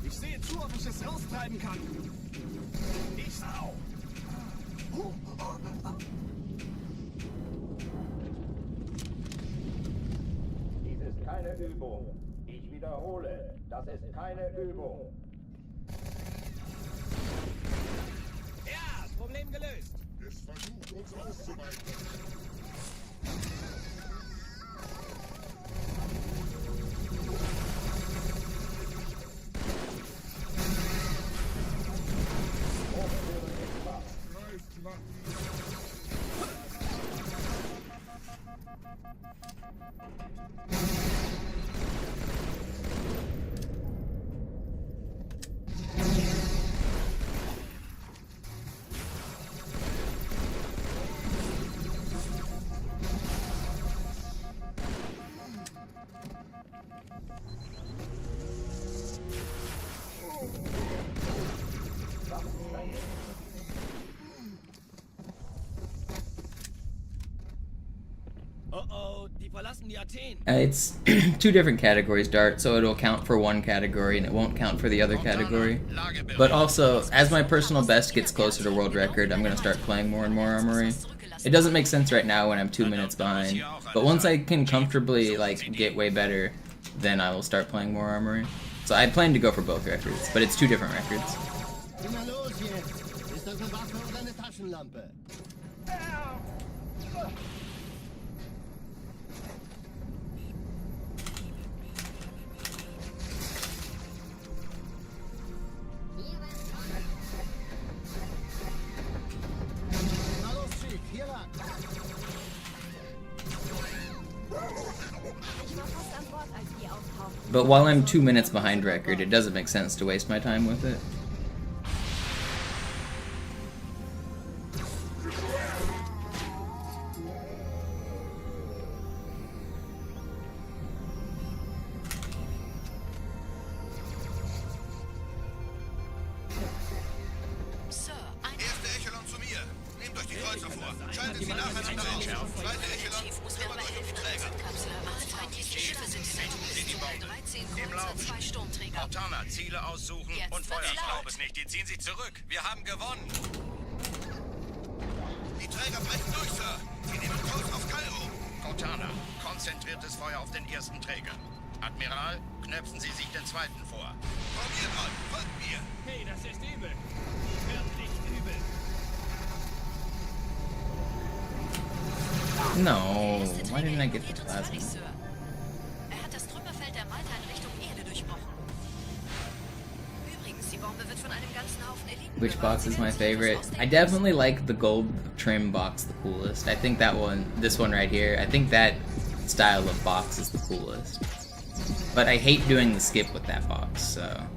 Ich sehe zu, ob ich es raustreiben kann. Ich sau. Dies ist keine Übung. Ich wiederhole, das ist keine Übung. Problem gelöst. Es versucht uns auszuweichen. Greift nach Oh, die verlassen die Athen. It's two different categories, Dart, so it'll count for one category and it won't count for the other category. But also, as my personal best gets closer to world record, I'm gonna start playing more and more Armory. It doesn't make sense right now when I'm 2 minutes behind, but once I can comfortably like get way better, then I will start playing more Armory. So I plan to go for both records, but it's two different records. Na los jetzt! Ist das eine Waffe oder eine Taschenlampe? Na los, Chief, hier lang! Ich war fast an Bord, als die auftauchten. But while I'm 2 minutes behind record, it doesn't make sense to waste my time with it. Sir, ein Erste Echelon zu mir. Nehmt euch die Kreuzer vor. Schaltet sie nacheinander auf. Zweite Echelon, kümmert euch um die Träger. Alle feindlichen Schiffe sind in 13 Kreuzer, 2 Sturmträger. Cortana, Ziele aussuchen Jetzt und Feuer. wird's Ich laut. glaube es nicht. Die ziehen sich zurück. Wir haben gewonnen. Die Träger brechen durch, Sir. Sie nehmen Kurs auf Kairo. Cortana, konzentriertes Feuer auf den ersten Träger. Admiral, knöpfen Sie sich den zweiten vor. Formiert euch, folgt mir. Hey, das ist übel. Wirklich übel. No, why didn't I get the Uns plasma? fertig, Sir. Er hat das Trümmerfeld der Malta in Richtung Erde durchbrochen. Übrigens, die Bombe wird von einem ganzen Haufen Eliten. Which box is my favorite? I definitely like the gold trim box the coolest. I think that one, this one right here, I think that style of box is the coolest. But I hate doing the skip with that box, so I'm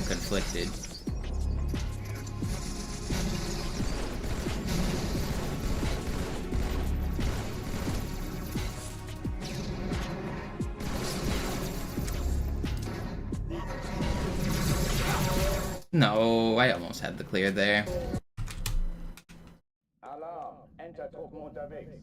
conflicted. No, I almost had the clear there. Alarm! Entertruppen unterwegs.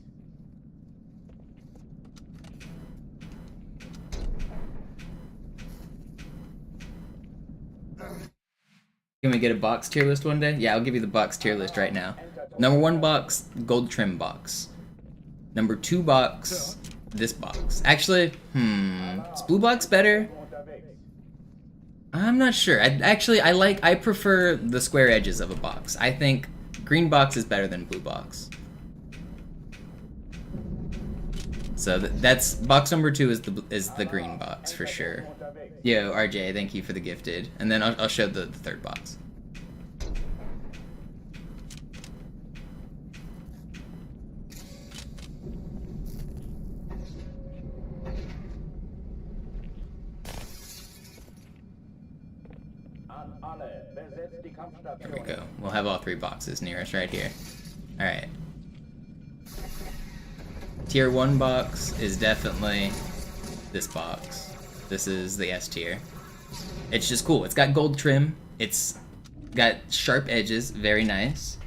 Can we get a box tier list one day? Yeah, I'll give you the box tier list right now. Number 1 box, gold trim box. Number 2 box, this box. Actually, is blue box better? I'm not sure. I prefer the square edges of a box. I think green box is better than blue box. So that's box number 2 is the green box for sure. Yo, RJ, thank you for the gifted. And then I'll show the third box. An alle, besetzt die There Kampfstation. we go. We'll have all 3 boxes near us right here. Alright. Tier 1 box is definitely this box. This is the S tier. It's just cool. It's got gold trim. It's got sharp edges. Very nice.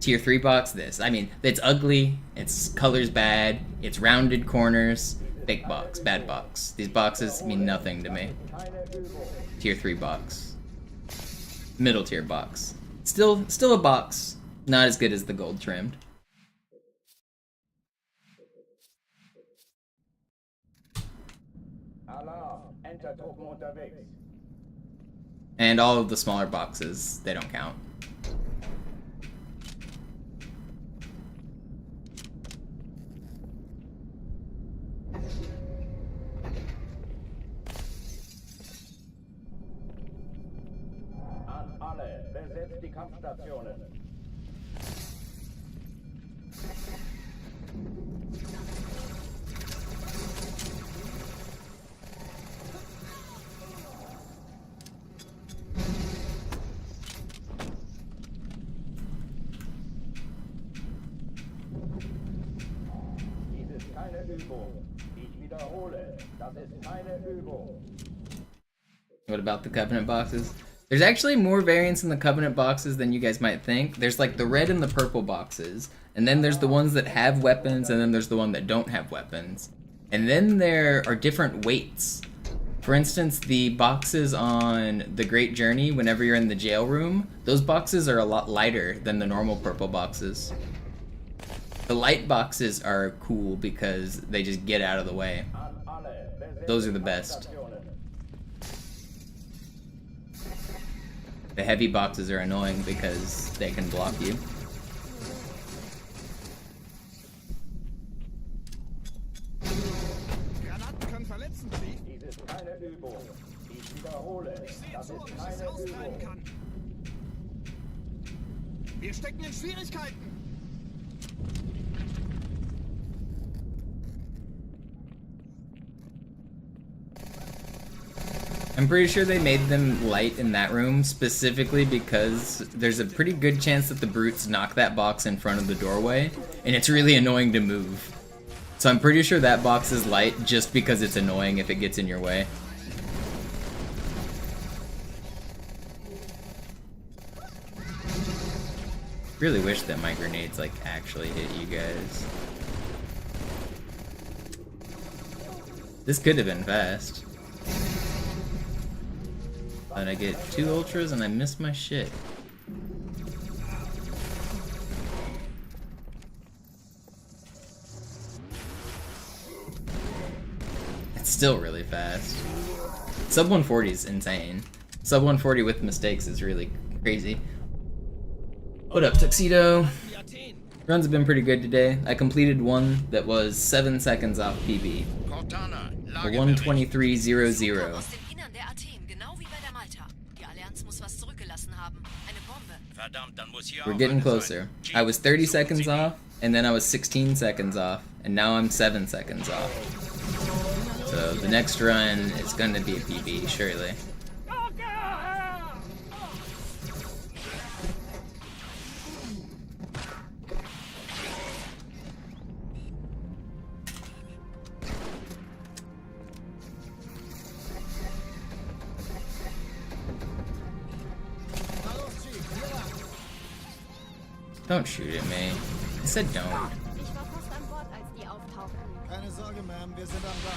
Tier 3 box, this. I mean, it's ugly. Its color's bad. It's rounded corners. Big box. Bad box. These boxes mean nothing to me. Tier 3 box. Middle tier box. Still a box. Not as good as the gold trimmed. Alarm! Entertruppen unterwegs. And all of the smaller boxes, they don't count. An alle, besetzt die Kampfstationen. Dies ist keine Übung. Ich wiederhole, das ist keine Übung. What about the Covenant boxes? There's actually more variants in the Covenant boxes than you guys might think. There's like the red and the purple boxes, and then there's the ones that have weapons, and then there's the one that don't have weapons. And then there are different weights. For instance, the boxes on the Great Journey, whenever you're in the jail room, those boxes are a lot lighter than the normal purple boxes. The light boxes are cool because they just get out of the way. Those are the best. The heavy boxes are annoying because they can block you. Granaten können verletzen, Chief. Dies ist keine Übung. Ich wiederhole, Ich sehe das zu, ist wie ich es keine austeilen Übung. kann. Wir stecken in Schwierigkeiten. I'm pretty sure they made them light in that room specifically because there's a pretty good chance that the brutes knock that box in front of the doorway, and it's really annoying to move. So I'm pretty sure that box is light just because it's annoying if it gets in your way. Really wish that my grenades like actually hit you guys. This could have been fast. But I get 2 ultras and I miss my shit. It's still really fast. Sub 140 is insane. Sub 140 with mistakes is really crazy. What up, Tuxedo? Runs have been pretty good today. I completed one that was 7 seconds off PB. A 123.00. We're getting closer. I was 30 seconds off, and then I was 16 seconds off, and now I'm 7 seconds off. So the next run is going to be a PB, surely. Don't shoot at me. I said don't. Ich war fast an Bord, als die auftauchten. Keine Sorge, Ma'am, wir sind am Bord.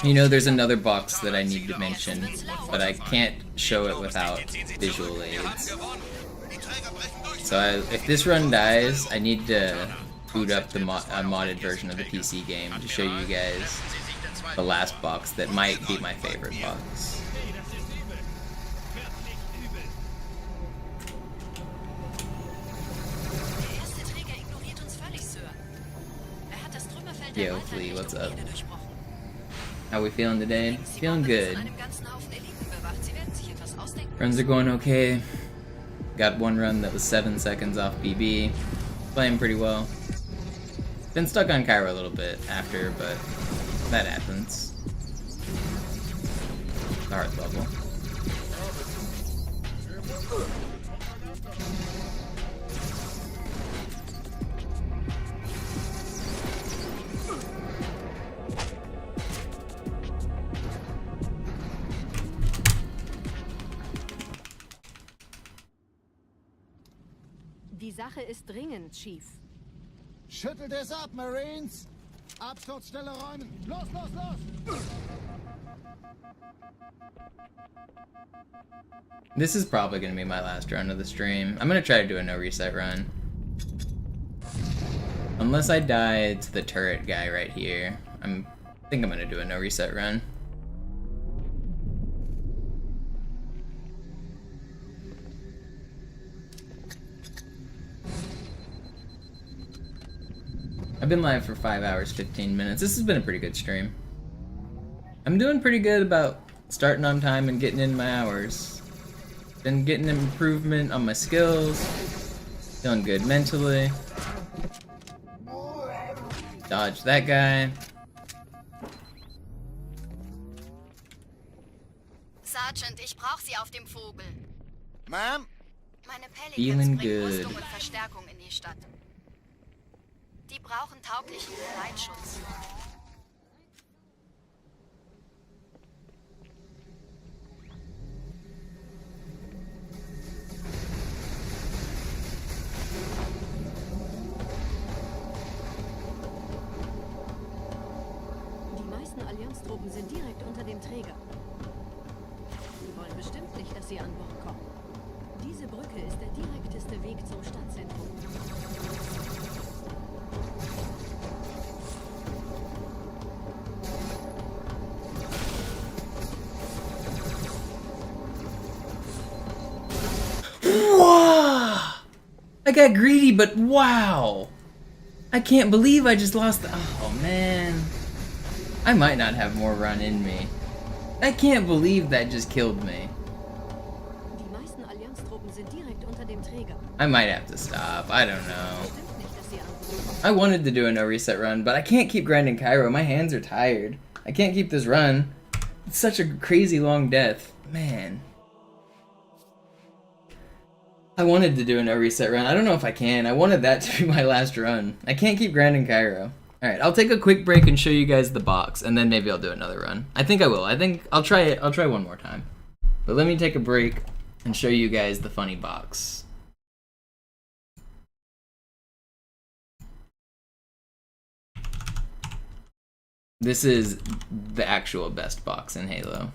You know, there's another box that I need to mention, but I can't show it without visual aids. So if this run dies, I need to boot up the modded version of the PC game to show you guys the last box that might be my favorite box. Yo, Flea, what's up? How we feeling today? Feeling good. Runs are going okay. Got one run that was 7 seconds off BB. Playing pretty well. Been stuck on Cairo a little bit after, but that happens. It's a hard level. Die Sache ist dringend, Chief. Schüttelt es ab, Marines! Absturzstelle räumen! Los, los, los! This is probably gonna be my last run of the stream. I'm gonna try to do a no reset run. Unless I die to the turret guy right here. I think I'm gonna do a no reset run. I've been live for 5 hours, 15 minutes. This has been a pretty good stream. I'm doing pretty good about starting on time and getting in my hours. Been getting improvement on my skills. Feeling good mentally. Dodge that guy. Sergeant, ich brauche Sie auf dem Vogel. Ma'am? Meine Pelicans Feeling bringen good. Rüstung und Verstärkung in die Stadt. Die brauchen tauglichen Geleitschutz. Die meisten Allianztruppen sind direkt unter dem Träger. Sie wollen bestimmt nicht, dass sie an Bord kommen. Diese Brücke ist der direkteste Weg zum Stadtzentrum. Wow! I got greedy, but wow! I can't believe I just lost the— oh man. I might not have more run in me. I can't believe that just killed me. Die meisten Allianztruppen sind direkt unter dem Träger. I might have to stop. I don't know. I wanted to do a no reset run, but I can't keep grinding Cairo. My hands are tired. I can't keep this run. It's such a crazy long death. Man. I wanted to do a no reset run. I don't know if I can. I wanted that to be my last run. I can't keep grinding Cairo. Alright, I'll take a quick break and show you guys the box, and then maybe I'll do another run. I think I will. I think I'll try it. I'll try one more time. But let me take a break and show you guys the funny box. This is the actual best box in Halo.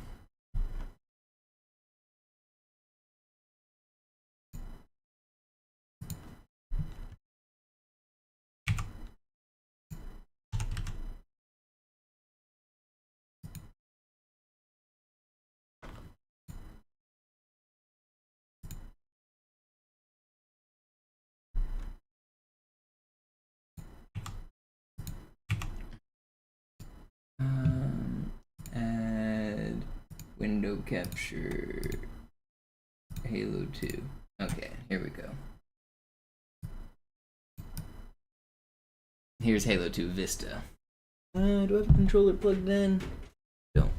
Add window capture Halo 2. Okay, here we go. Here's Halo 2 Vista. Do I have a controller plugged in? Don't.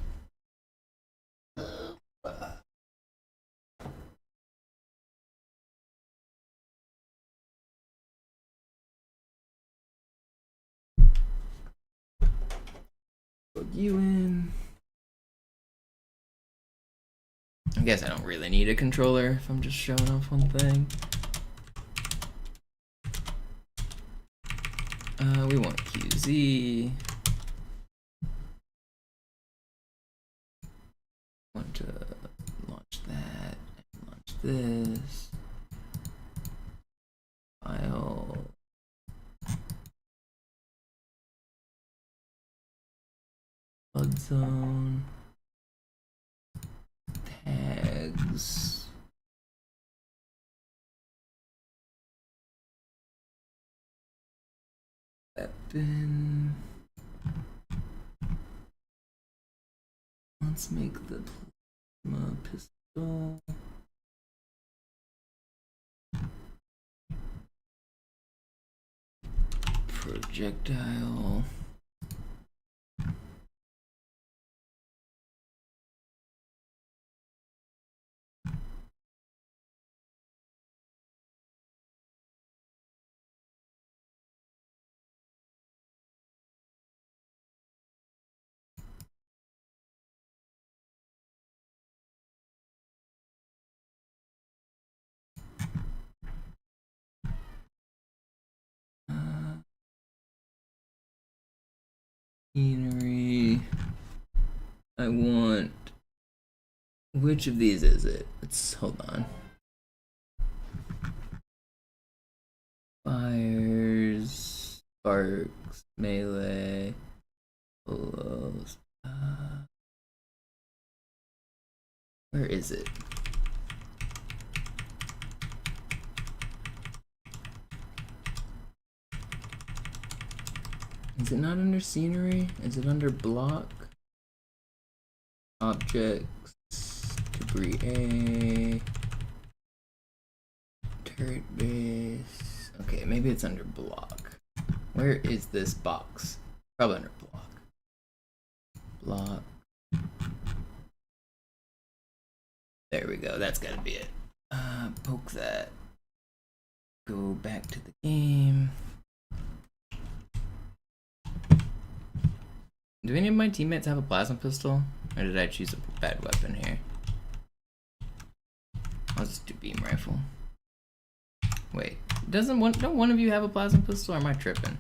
Plug you in. I guess I don't really need a controller if I'm just showing off one thing. We want QZ. Want to launch that, launch this. File. Flood zone. Tags. Weapon. Let's make the plasma pistol. Projectile. Scenery. I want... Which of these is it? Let's hold on. Fires, sparks, melee, blows. Where is it? Is it not under scenery? Is it under block? Objects, debris A, turret base. Okay, maybe it's under block. Where is this box? Probably under block. Block. There we go, that's gotta be it. Poke that. Go back to the game. Do any of my teammates have a plasma pistol? Or did I choose a bad weapon here? I'll just do beam rifle. Wait, don't one of you have a plasma pistol, or am I tripping?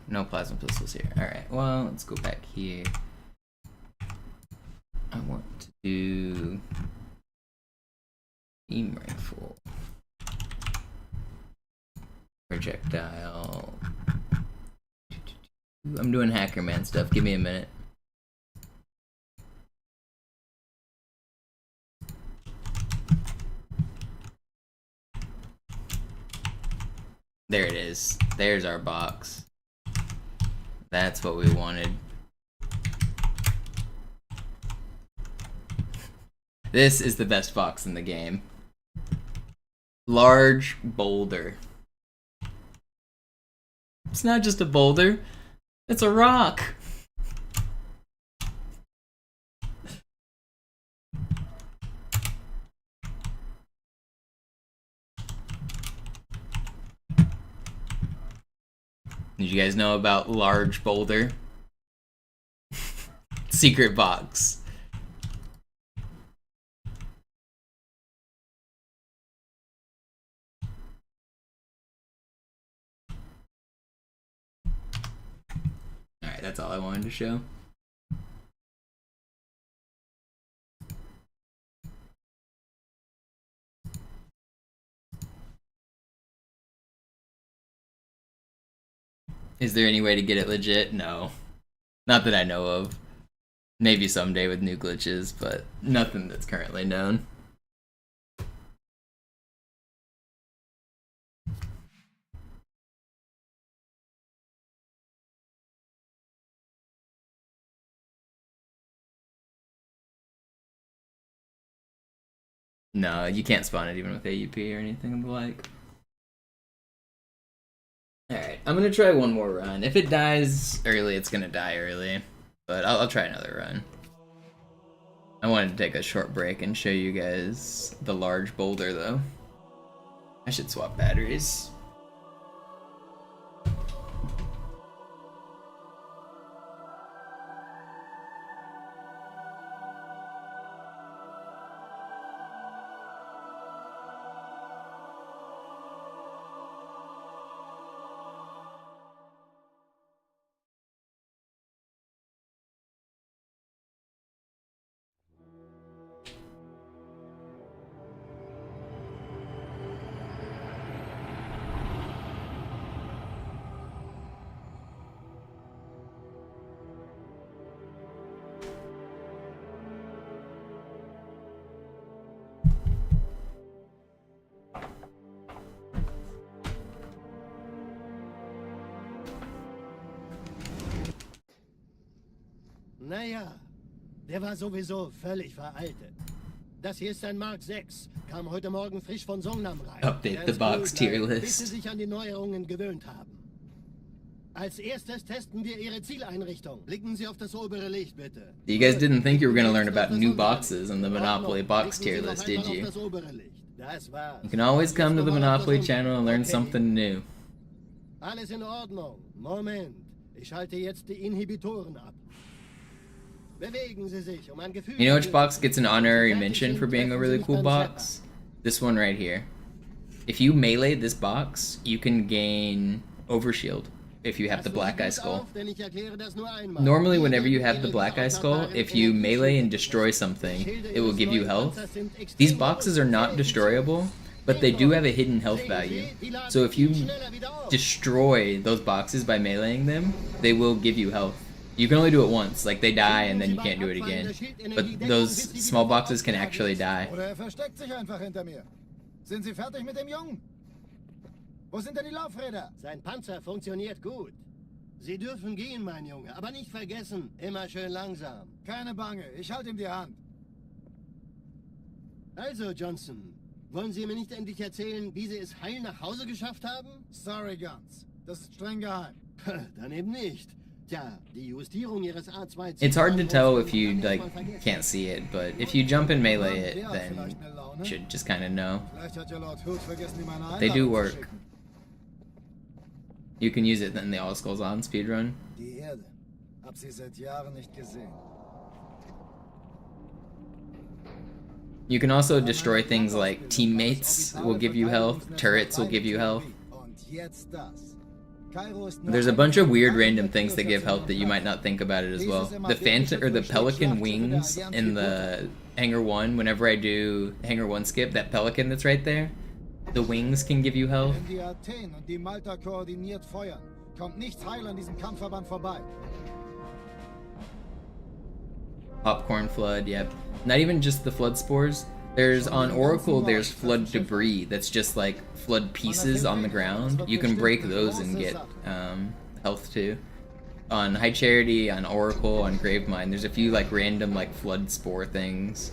No plasma pistols here. Alright, well, let's go back here. I want to do beam rifle. Projectile. I'm doing hacker man stuff. Give me a minute. There it is. There's our box. That's what we wanted. This is the best box in the game. Large boulder. It's not just a boulder, it's a rock. Did you guys know about large boulder? Secret box. Alright, that's all I wanted to show. Is there any way to get it legit? No. Not that I know of. Maybe someday with new glitches, but nothing that's currently known. No, you can't spawn it even with AUP or anything of the like. Alright, I'm gonna try one more run. If it dies early, it's gonna die early. But I'll try another run. I wanted to take a short break and show you guys the large boulder, though. I should swap batteries. Naja, der war sowieso völlig veraltet. Das hier ist ein Mark 6. Kam heute Morgen frisch von Songnam rein. Update the box tier Bis list. sie sich an die Neuerungen gewöhnt haben. Als erstes testen wir Ihre Zieleinrichtung. Blicken Sie auf das obere Licht, bitte. You guys didn't think you were going to learn about new boxes on the Monopoly box tier list, did you? You can always come to the Monopoly channel and learn something new. Alles in Ordnung. Moment. Ich schalte jetzt die Inhibitoren ab. Bewegen Sie sich, um ein Gefühl. You know which box gets an honorary mention for being a really cool box? This one right here. If you melee this box, you can gain overshield if you have the black eye skull. Normally whenever you have the black eye skull, if you melee and destroy something, it will give you health. These boxes are not destroyable, but they do have a hidden health value. So if you destroy those boxes by meleeing them, they will give you health. You can only do it once, like they die and then you can't do it again. But those small boxes can actually die. Oder versteckt sich einfach hinter mir. Sind Sie fertig mit dem Jungen? Wo sind denn die Laufräder? Sein Panzer funktioniert gut. Sie dürfen gehen, mein Junge, aber nicht vergessen, immer schön langsam. Keine Bange, ich halte ihm die Hand. Also, Johnson, wollen Sie mir nicht endlich erzählen, wie Sie es heil nach Hause geschafft haben? Sorry, Guns. Das ist streng geheim. Dann eben nicht. Tja, die Justierung Ihres A2... It's hard to tell if you like can't see it, but if you jump and melee it, then you should just kind of know. They do work. You can use it in the All Skulls On speedrun. Die Erde. Hab sie seit Jahren nicht gesehen. You can also destroy things like teammates will give you health, turrets will give you health. There's a bunch of weird random things that give health that you might not think about it as well. The phantom or the pelican wings in the Hangar 1, whenever I do Hangar 1 skip, that pelican that's right there, the wings can give you health. Wenn die Athen und die Malta koordiniert feuern, kommt nichts heil an diesem Kampfverband vorbei. Popcorn flood, yep. Not even just the flood spores. There's on Oracle, there's flood debris that's just like flood pieces on the ground. You can break those and get health too. On High Charity, on Oracle, on Gravemind, there's a few like random like flood spore things.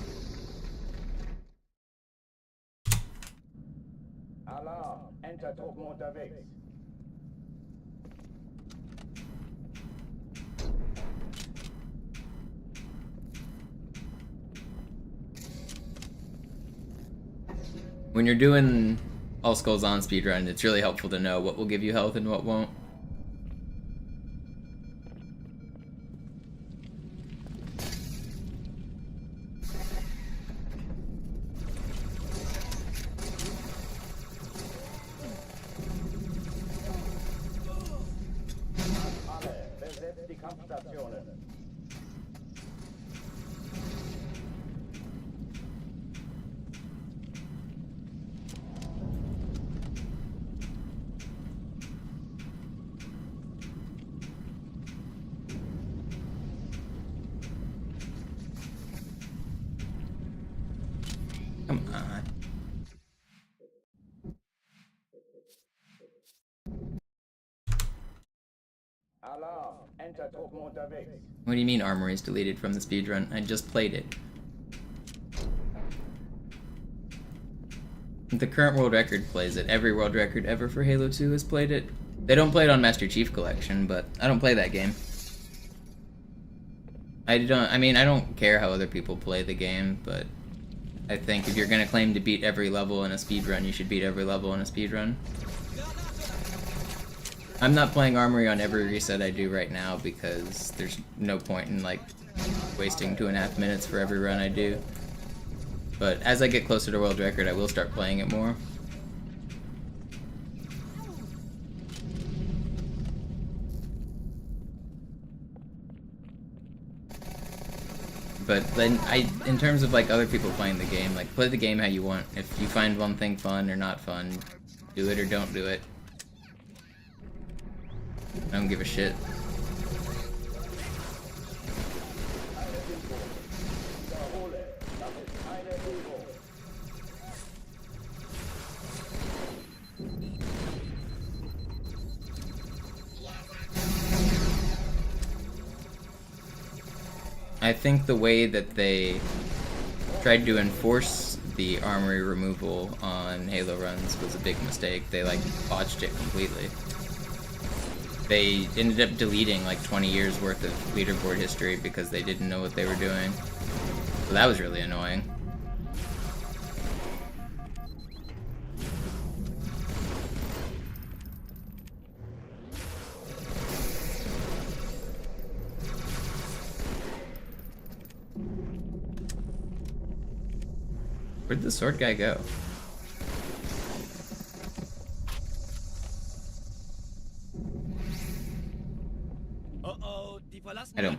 Alarm! Enter-Truppen unterwegs. When you're doing All Skulls On speedrun, it's really helpful to know what will give you health and what won't. Alle, besetzt die Kampfstationen. Come on. Alarm! Enter-Truppen unterwegs. What do you mean Armory is deleted from the speedrun? I just played it. The current world record plays it. Every world record ever for Halo 2 has played it. They don't play it on Master Chief Collection, but I don't play that game. I don't care how other people play the game, but I think if you're gonna claim to beat every level in a speedrun, you should beat every level in a speedrun. I'm not playing Armory on every reset I do right now because there's no point in like wasting 2.5 minutes for every run I do. But as I get closer to world record, I will start playing it more. But then in terms of like other people playing the game, like play the game how you want. If you find one thing fun or not fun, do it or don't do it. I don't give a shit. I think the way that they tried to enforce the armory removal on Halo runs was a big mistake. They like botched it completely. They ended up deleting like 20 years worth of leaderboard history because they didn't know what they were doing. So that was really annoying. Where'd the sword guy go?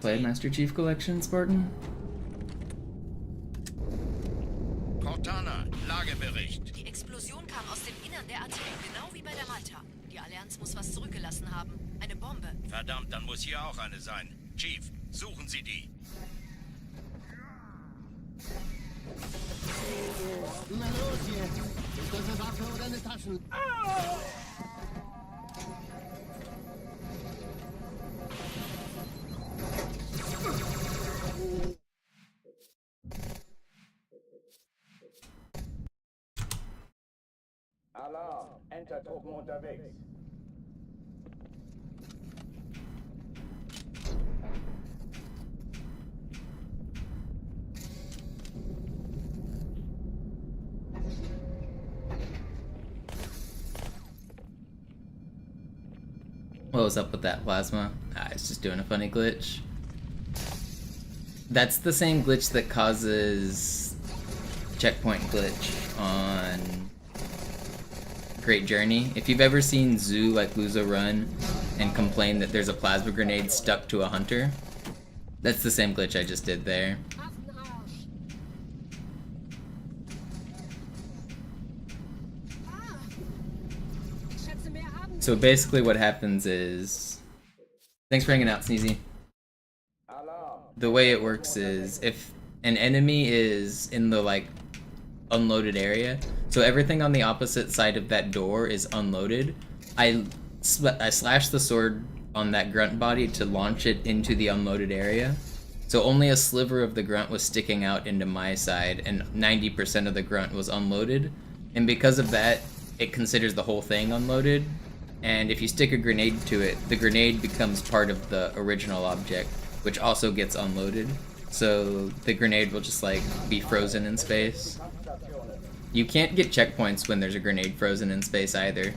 play Master Chief Collection, Spartan? Cortana, Lagebericht. Die Explosion kam aus dem Innern der AT, genau wie bei der Malta. Die Allianz muss was zurückgelassen haben. Eine Bombe. Verdammt, dann muss hier auch eine sein. Chief, suchen Sie die. Na los jetzt! Ist das eine Waffe oder eine Taschen? Alarm! Entertruppen unterwegs. What was up with that plasma? It's just doing a funny glitch. That's the same glitch that causes checkpoint glitch on Great Journey. If you've ever seen Zoo like lose a run and complain that there's a plasma grenade stuck to a hunter, that's the same glitch I just did there. So basically what happens is... Thanks for hanging out, Sneezy. The way it works is, if an enemy is in the, like, unloaded area, so everything on the opposite side of that door is unloaded, I slash the sword on that grunt body to launch it into the unloaded area. So only a sliver of the grunt was sticking out into my side, and 90% of the grunt was unloaded. And because of that, it considers the whole thing unloaded. And if you stick a grenade to it, the grenade becomes part of the original object, which also gets unloaded. So the grenade will just like be frozen in space. You can't get checkpoints when there's a grenade frozen in space either.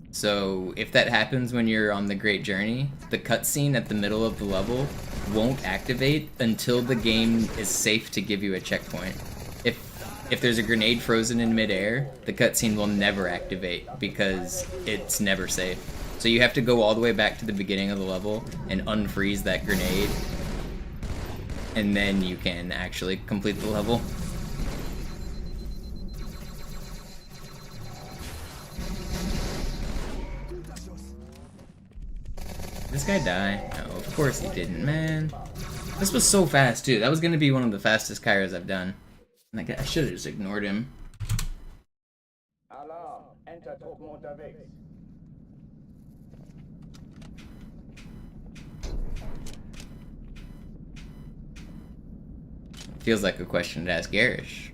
So if that happens when you're on the Great Journey, the cutscene at the middle of the level won't activate until the game is safe to give you a checkpoint. If there's a grenade frozen in midair, the cutscene will never activate because it's never safe. So you have to go all the way back to the beginning of the level and unfreeze that grenade, and then you can actually complete the level. Did this guy die? No, of course he didn't, man. This was so fast, too. That was going to be one of the fastest Kairos I've done. Like, I should have just ignored him. Alarm! Entertruppen unterwegs. Feels like a question to ask Garish.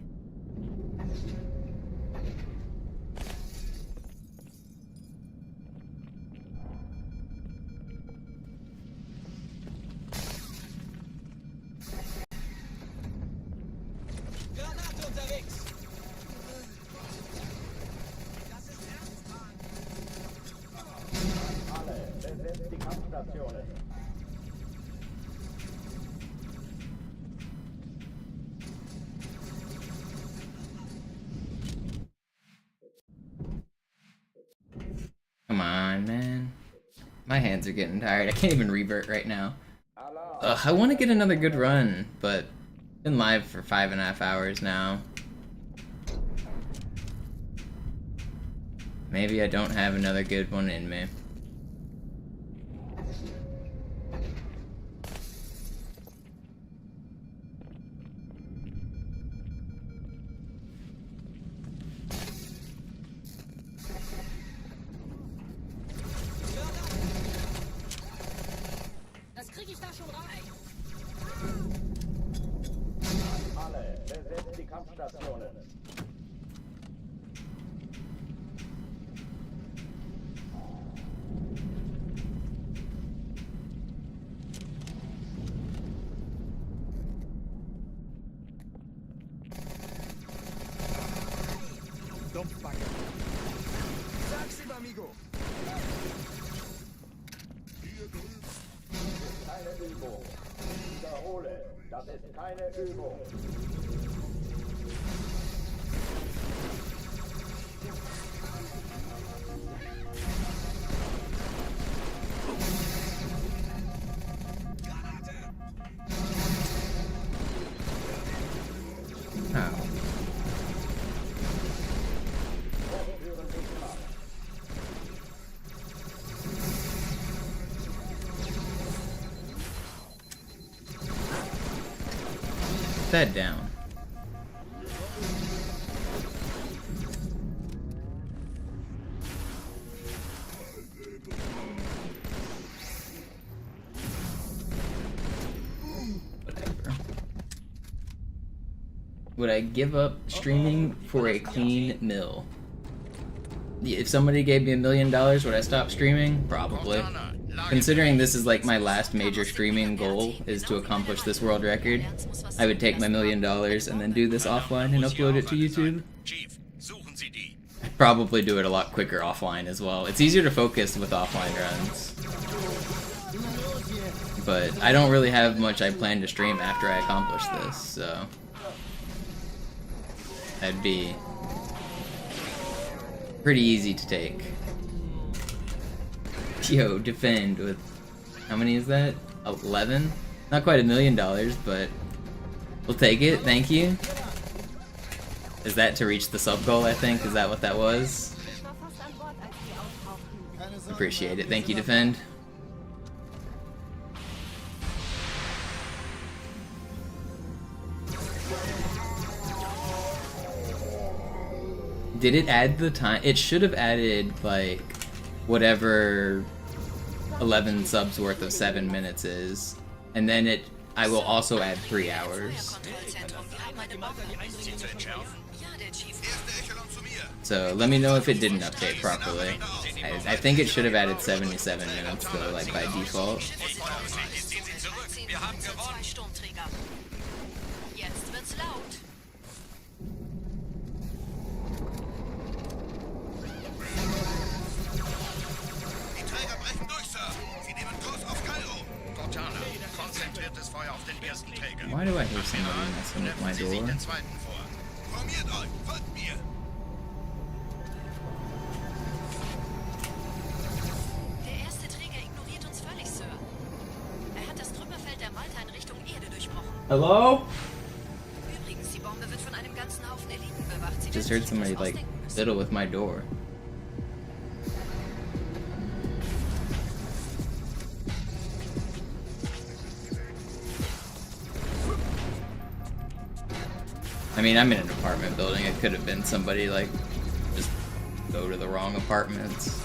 Come on, man. My hands are getting tired. I can't even revert right now. I want to get another good run, but been live for 5.5 hours now. Maybe I don't have another good one in me. Das ist keine Übung. That down. Whatever. Would I give up streaming for a clean mill? If somebody gave me $1 million, would I stop streaming? Probably. Considering this is like my last major streaming goal is to accomplish this world record, I would take my $1 million and then do this offline and upload it to YouTube. I'd probably do it a lot quicker offline as well. It's easier to focus with offline runs. But I don't really have much I plan to stream after I accomplish this, so that'd be pretty easy to take. Yo, defend with, how many is that? 11? Not quite $1 million, but we'll take it, thank you. Is that to reach the sub goal, I think? Is that what that was? Appreciate it, thank you, defend. Did it add the time? It should have added, like, whatever 11 subs worth of 7 minutes is, and then I will also add 3 hours. So let me know if it didn't update properly. I think it should have added 77 minutes though, like by default. Why do I hear somebody messing with my door? Der erste Träger ignoriert uns völlig, Sir. Er hat das Trümmerfeld der Malta in Richtung Erde durchbrochen. Hello? Übrigens, die Bombe wird von einem ganzen Haufen Eliten bewacht. Sie Just heard somebody like fiddle with my door. I mean, I'm in an apartment building. It could have been somebody like just go to the wrong apartments.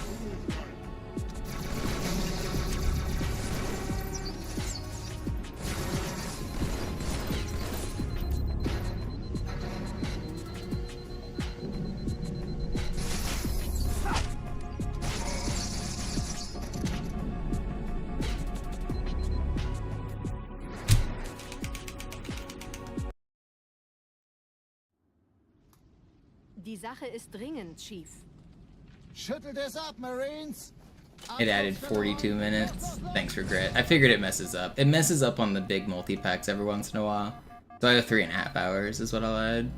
Die Sache ist dringend, Chief. Schüttelt es ab, Marines! It added 42 minutes. Thanks, regret. I figured it messes up. It messes up on the big multi-packs every once in a while. So I have 3.5 hours is what I'll add.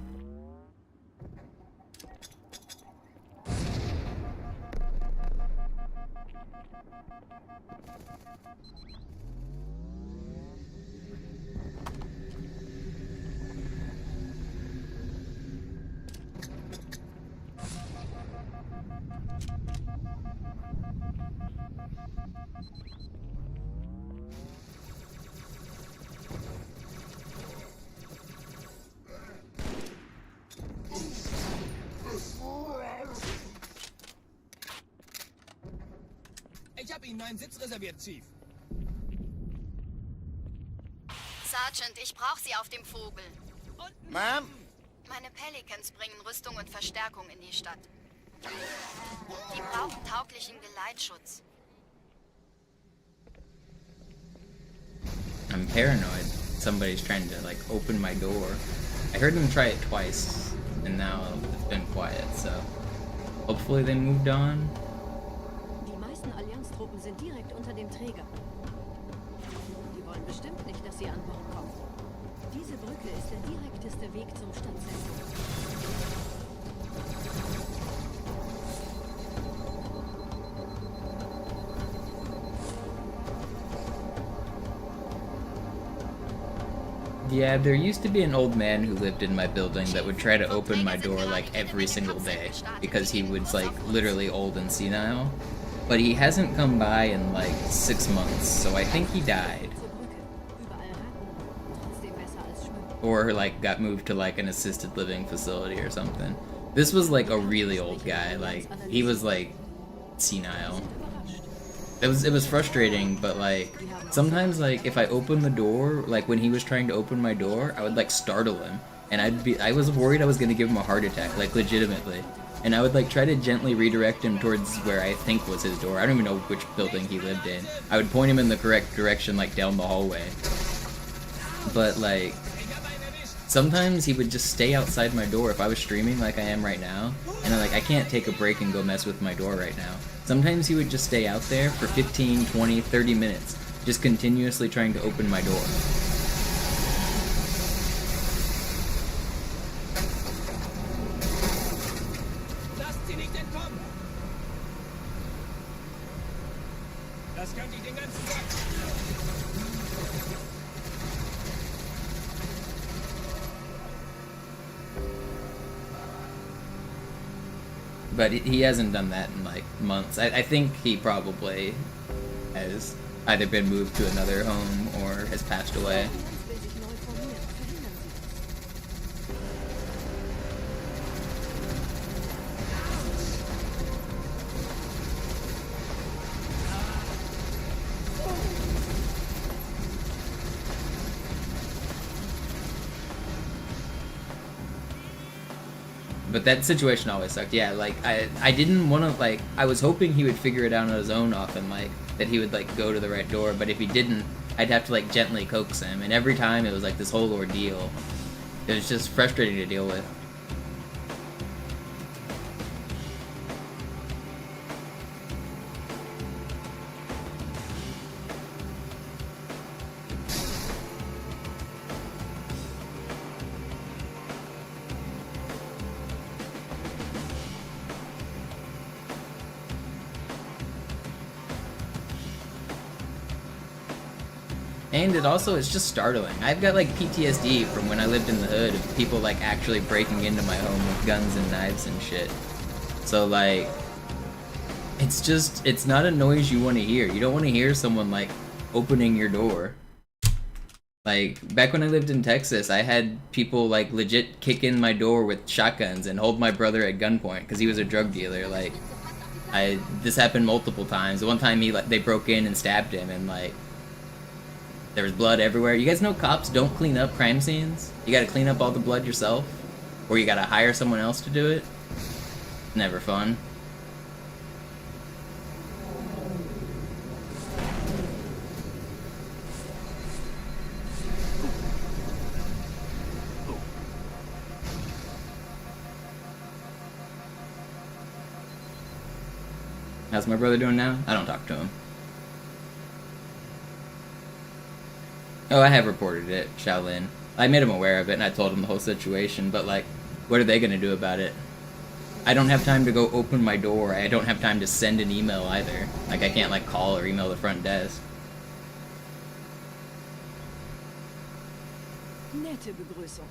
Ich habe Ihnen einen Sitz reserviert, Chief. Sergeant, ich brauche Sie auf dem Vogel. Ma'am? Meine Pelicans bringen Rüstung und Verstärkung in die Stadt. Die brauchen tauglichen Geleitschutz. I'm paranoid. Somebody's trying to like open my door. I heard them try it twice, and now it's been quiet, so hopefully they moved on. Die meisten Allianztruppen sind direkt unter dem Träger. Die wollen bestimmt nicht, dass sie an Bord kommen. Diese Brücke ist der direkteste Weg zum Stadtzentrum. Yeah, there used to be an old man who lived in my building that would try to open my door like every single day because he was like literally old and senile. But he hasn't come by in like 6 months, so I think he died. Or like got moved to like an assisted living facility or something. This was like a really old guy, like he was like senile. It was frustrating, but like sometimes like if I opened the door, like when he was trying to open my door, I would like startle him, and I was worried I was gonna give him a heart attack, like legitimately. And I would like try to gently redirect him towards where I think was his door. I don't even know which building he lived in. I would point him in the correct direction, like down the hallway. But like sometimes he would just stay outside my door if I was streaming like I am right now, and I can't take a break and go mess with my door right now. Sometimes he would just stay out there for 15, 20, 30 minutes, just continuously trying to open my door. But he hasn't done that in like months. I think he probably has either been moved to another home or has passed away. But that situation always sucked. Yeah, like I didn't want to like I was hoping he would figure it out on his own often, like that he would like go to the right door. But if he didn't, I'd have to like gently coax him, and every time it was like this whole ordeal. It was just frustrating to deal with. And it's just startling. I've got like PTSD from when I lived in the hood of people like actually breaking into my home with guns and knives and shit. So like, it's not a noise you want to hear. You don't want to hear someone like opening your door. Like, back when I lived in Texas, I had people like legit kick in my door with shotguns and hold my brother at gunpoint because he was a drug dealer. Like, this happened multiple times. The one time they broke in and stabbed him, and like, there was blood everywhere. You guys know cops don't clean up crime scenes? You gotta clean up all the blood yourself? Or you gotta hire someone else to do it? Never fun. How's my brother doing now? I don't talk to him. Oh, I have reported it, Shaolin. I made him aware of it, and I told him the whole situation, but, like, what are they gonna do about it? I don't have time to go open my door. I don't have time to send an email either. Like, I can't, like, call or email the front desk. Nette Begrüßung.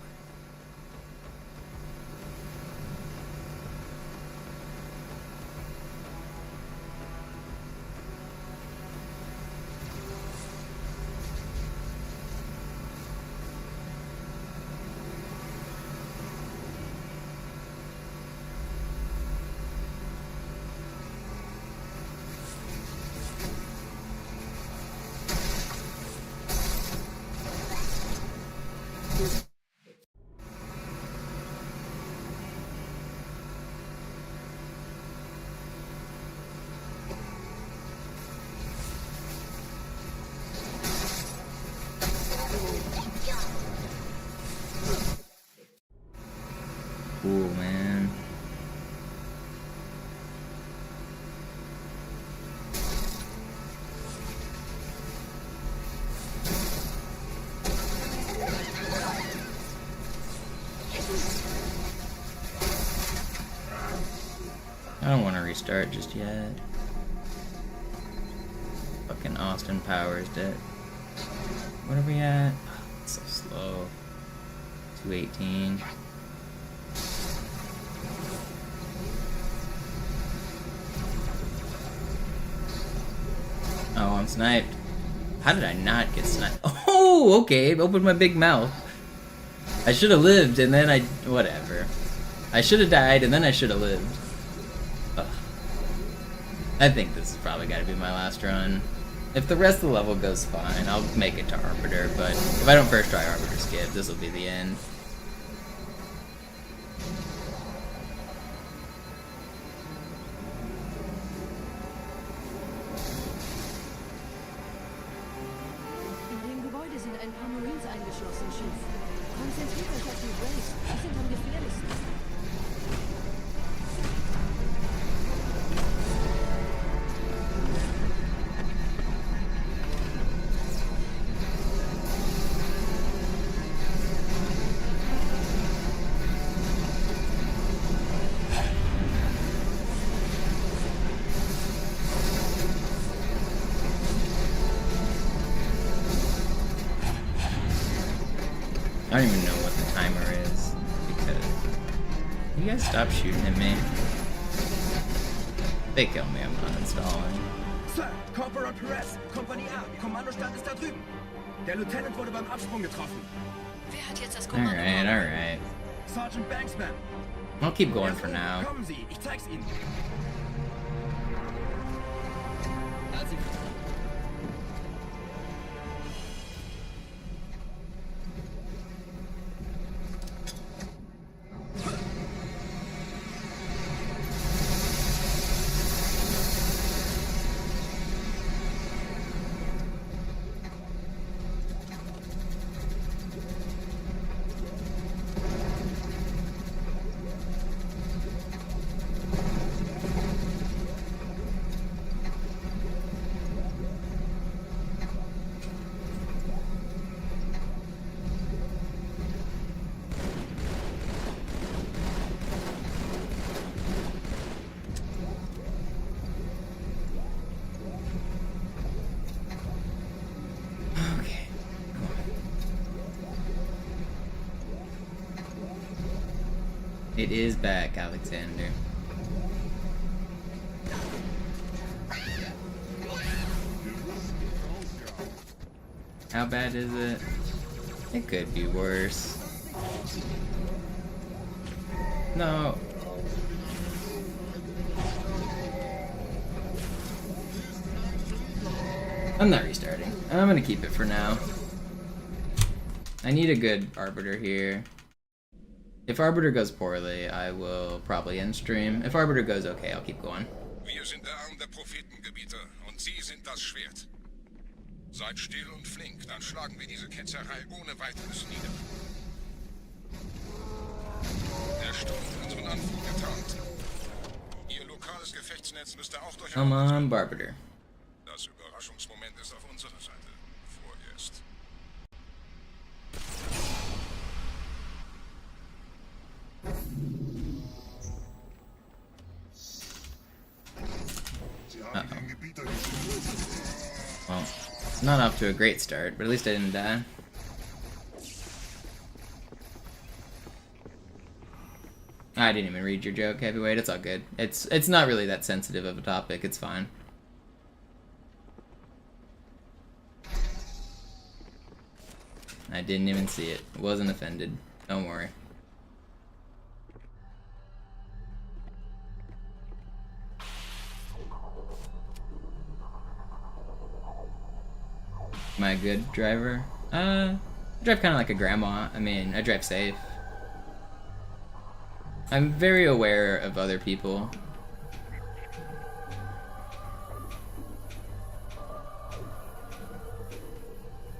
Cool, man. I don't want to restart just yet. Fucking Austin Powers dead. What are we at? Oh, it's so slow. slow. 218. Oh, I'm sniped. How did I not get sniped? Oh, okay. Opened my big mouth. I should have lived, and then I... Whatever. I should have died, and then I should have lived. Ugh. I think this is probably got to be my last run. If the rest of the level goes fine, I'll make it to Arbiter, but if I don't first try Arbiter skip, this will be the end. In dem Gebäude sind ein paar Marines eingeschlossen, Chief. Konzentriert euch auf die Race. Die sind am gefährlichsten. I don't even know what the timer is, because... You guys stop shooting at me. If they kill me, I'm not installing. Sir, Corporal Perez, Kompanie A, Kommandostand ist da drüben. Der Lieutenant wurde beim Absprung getroffen. Wer hat jetzt das Kommando? Alright. Sergeant Banksman. I'll keep going for now. Kommen Sie, ich zeig's Ihnen. It is back, Alexander. How bad is it? It could be worse. No. I'm not restarting. I'm gonna keep it for now. I need a good Arbiter here. If Arbiter goes poorly, I will probably end stream. If Arbiter goes okay, I'll keep going. Wir sind der Arm der Prophetengebiete und Sie sind das Schwert. Seid still und flink, dann schlagen wir diese Ketzerei ohne weiteres nieder. Der Sturm hat unseren Anflug getarnt. Ihr lokales Gefechtsnetz müsste auch durch... Come on, Barbiter. Das Überraschungsmoment ist auf unserer Seite. Vorerst. Well, it's not off to a great start, but at least I didn't die. I didn't even read your joke, Heavyweight. It's all good. It's not really that sensitive of a topic. It's fine. I didn't even see it. Wasn't offended. Don't worry. Am I a good driver? I drive kind of like a grandma. I mean, I drive safe. I'm very aware of other people.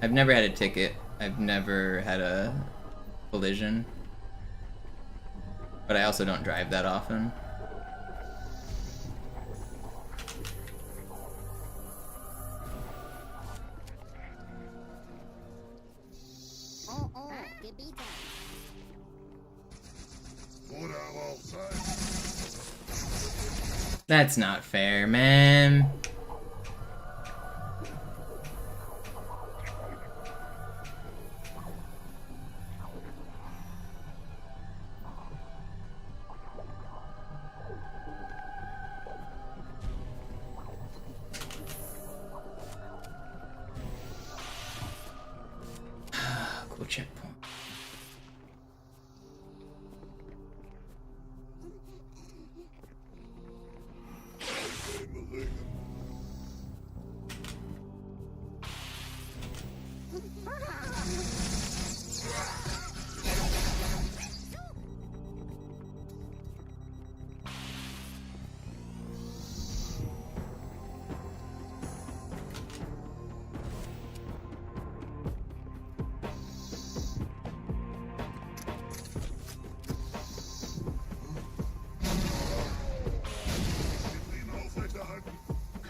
I've never had a ticket. I've never had a collision. But I also don't drive that often. That's not fair, man. checkpoint.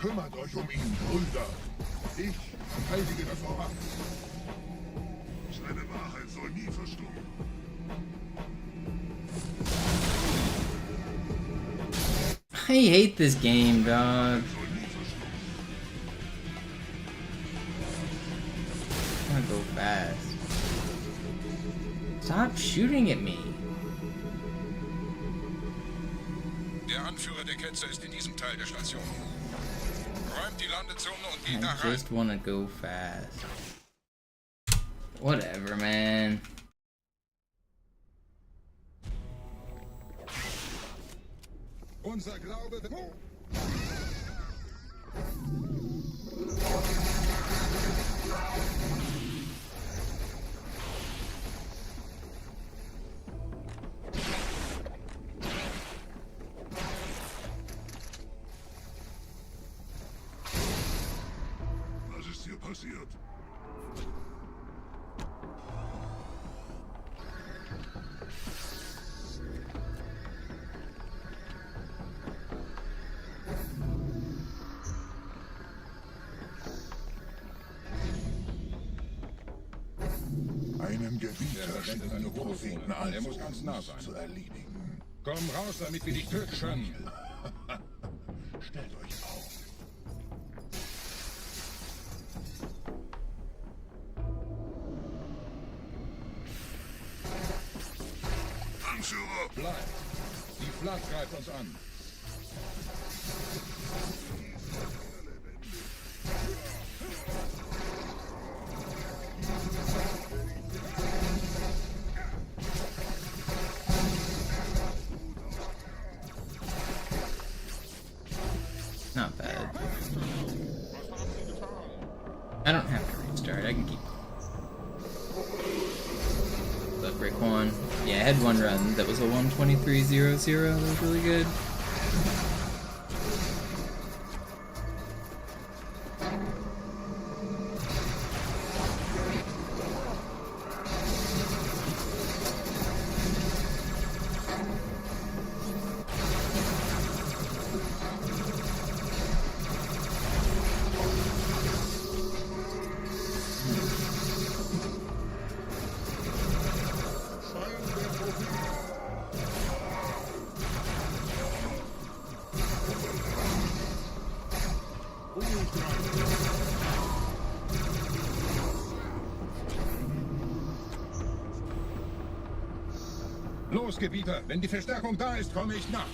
Kümmert euch um ihn, Brüder. Ich verteidige das Orakel. Seine Wahrheit soll nie verstummen. I hate this game, dog. I wanna go fast. Stop shooting at me. Der Anführer der Ketzer ist in diesem Teil der Station. Räumt die Landezone und geht da I rein. just wanna go fast. Whatever, man. Unser Glaube... Was ist hier passiert? Einem Gebieter schicken eine Propheten an, Er muss ganz nah sein. zu erledigen. Komm raus, damit wir dich töten können. Stellt euch auf. Anführer! Bleib. Die Flak greift uns an. Not bad. I don't have to restart, I can keep. But break one. Yeah, I had one run that was a 1:23.00. That was really good. Los, Gebieter. Wenn die Verstärkung da ist, komme ich nach.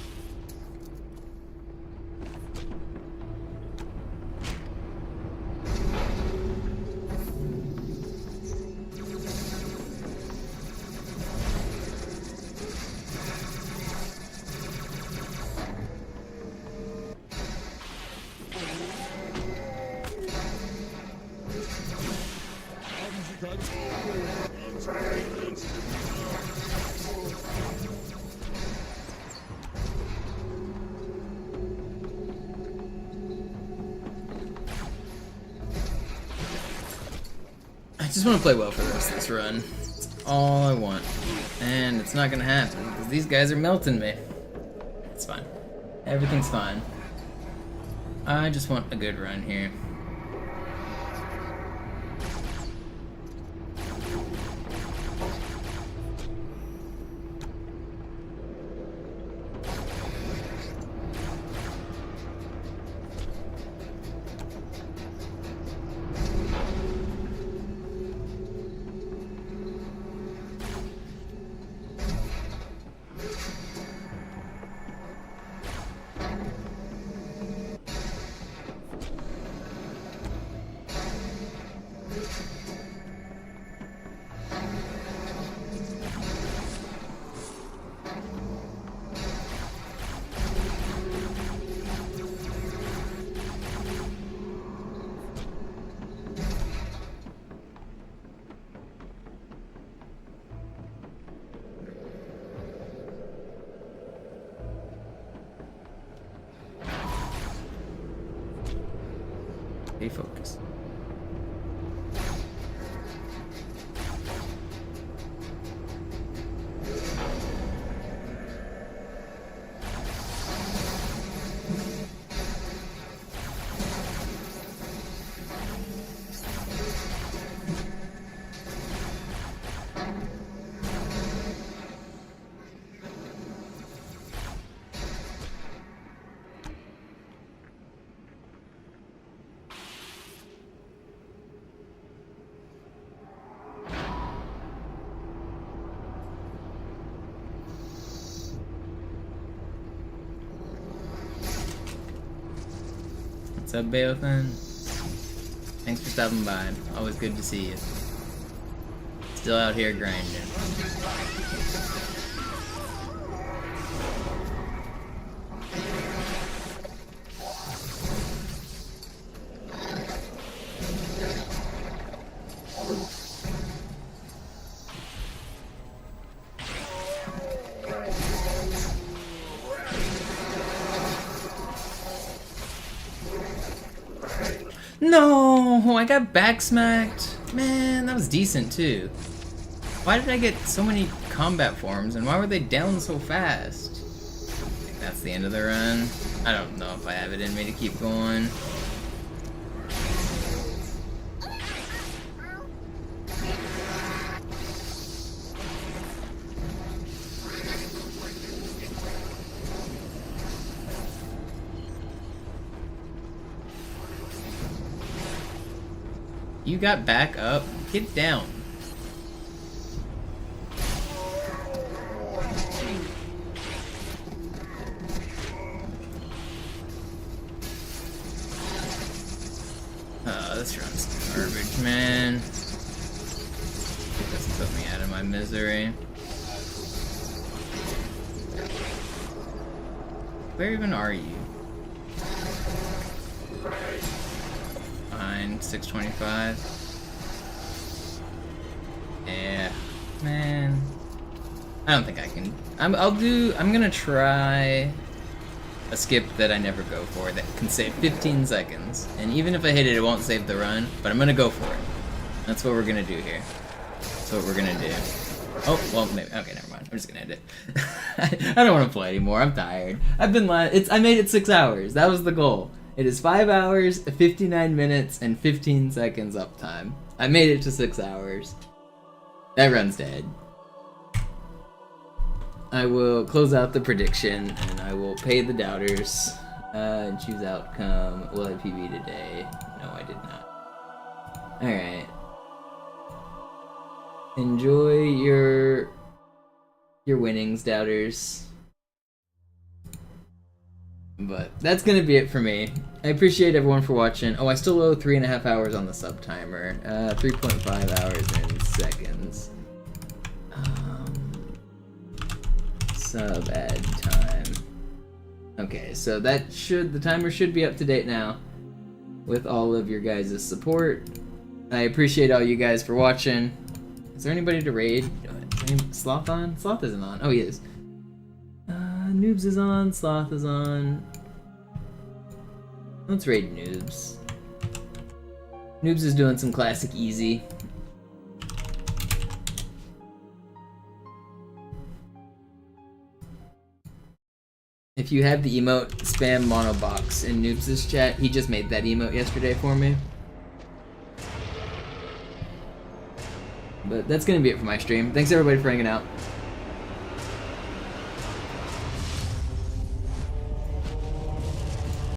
I just want to play well for the rest of this run. That's all I want. And it's not gonna happen, because these guys are melting me. It's fine. Everything's fine. I just want a good run here. Stay focused. What's up, Bailfin? Thanks for stopping by. Always good to see you. Still out here grinding. No, I got backsmacked. Man, that was decent too. Why did I get so many combat forms, and why were they down so fast? That's the end of the run. I don't know if I have it in me to keep going. You got back up? Get down. Oh, this run's garbage, man. This put me out of my misery. Where even are you? Fine, 625. Yeah, man. I don't think I can. I'm gonna try a skip that I never go for that can save 15 seconds. And even if I hit it, it won't save the run, but I'm gonna go for it. That's what we're gonna do here. That's what we're gonna do. Oh, well, maybe. Okay, never mind. I'm just gonna end it. I don't want to play anymore. I'm tired. I made it 6 hours. That was the goal. It is 5 hours, 59 minutes, and 15 seconds uptime. I made it to 6 hours. That run's dead. I will close out the prediction, and I will pay the doubters, and choose outcome. Will I PB today? No, I did not. Alright. Enjoy your winnings, doubters. But that's gonna be it for me. I appreciate everyone for watching. Oh, I still owe 3.5 hours on the sub timer. 3.5 hours and seconds. Sub add time. Okay, so the timer should be up to date now with all of your guys' support. I appreciate all you guys for watching. Is there anybody to raid? Sloth on? Sloth isn't on. Oh, he is. Noobs is on. Sloth is on. Let's raid Noobs. Noobs is doing some classic easy. If you have the emote, spam monobox in Noobs' chat. He just made that emote yesterday for me. But that's gonna be it for my stream. Thanks everybody for hanging out.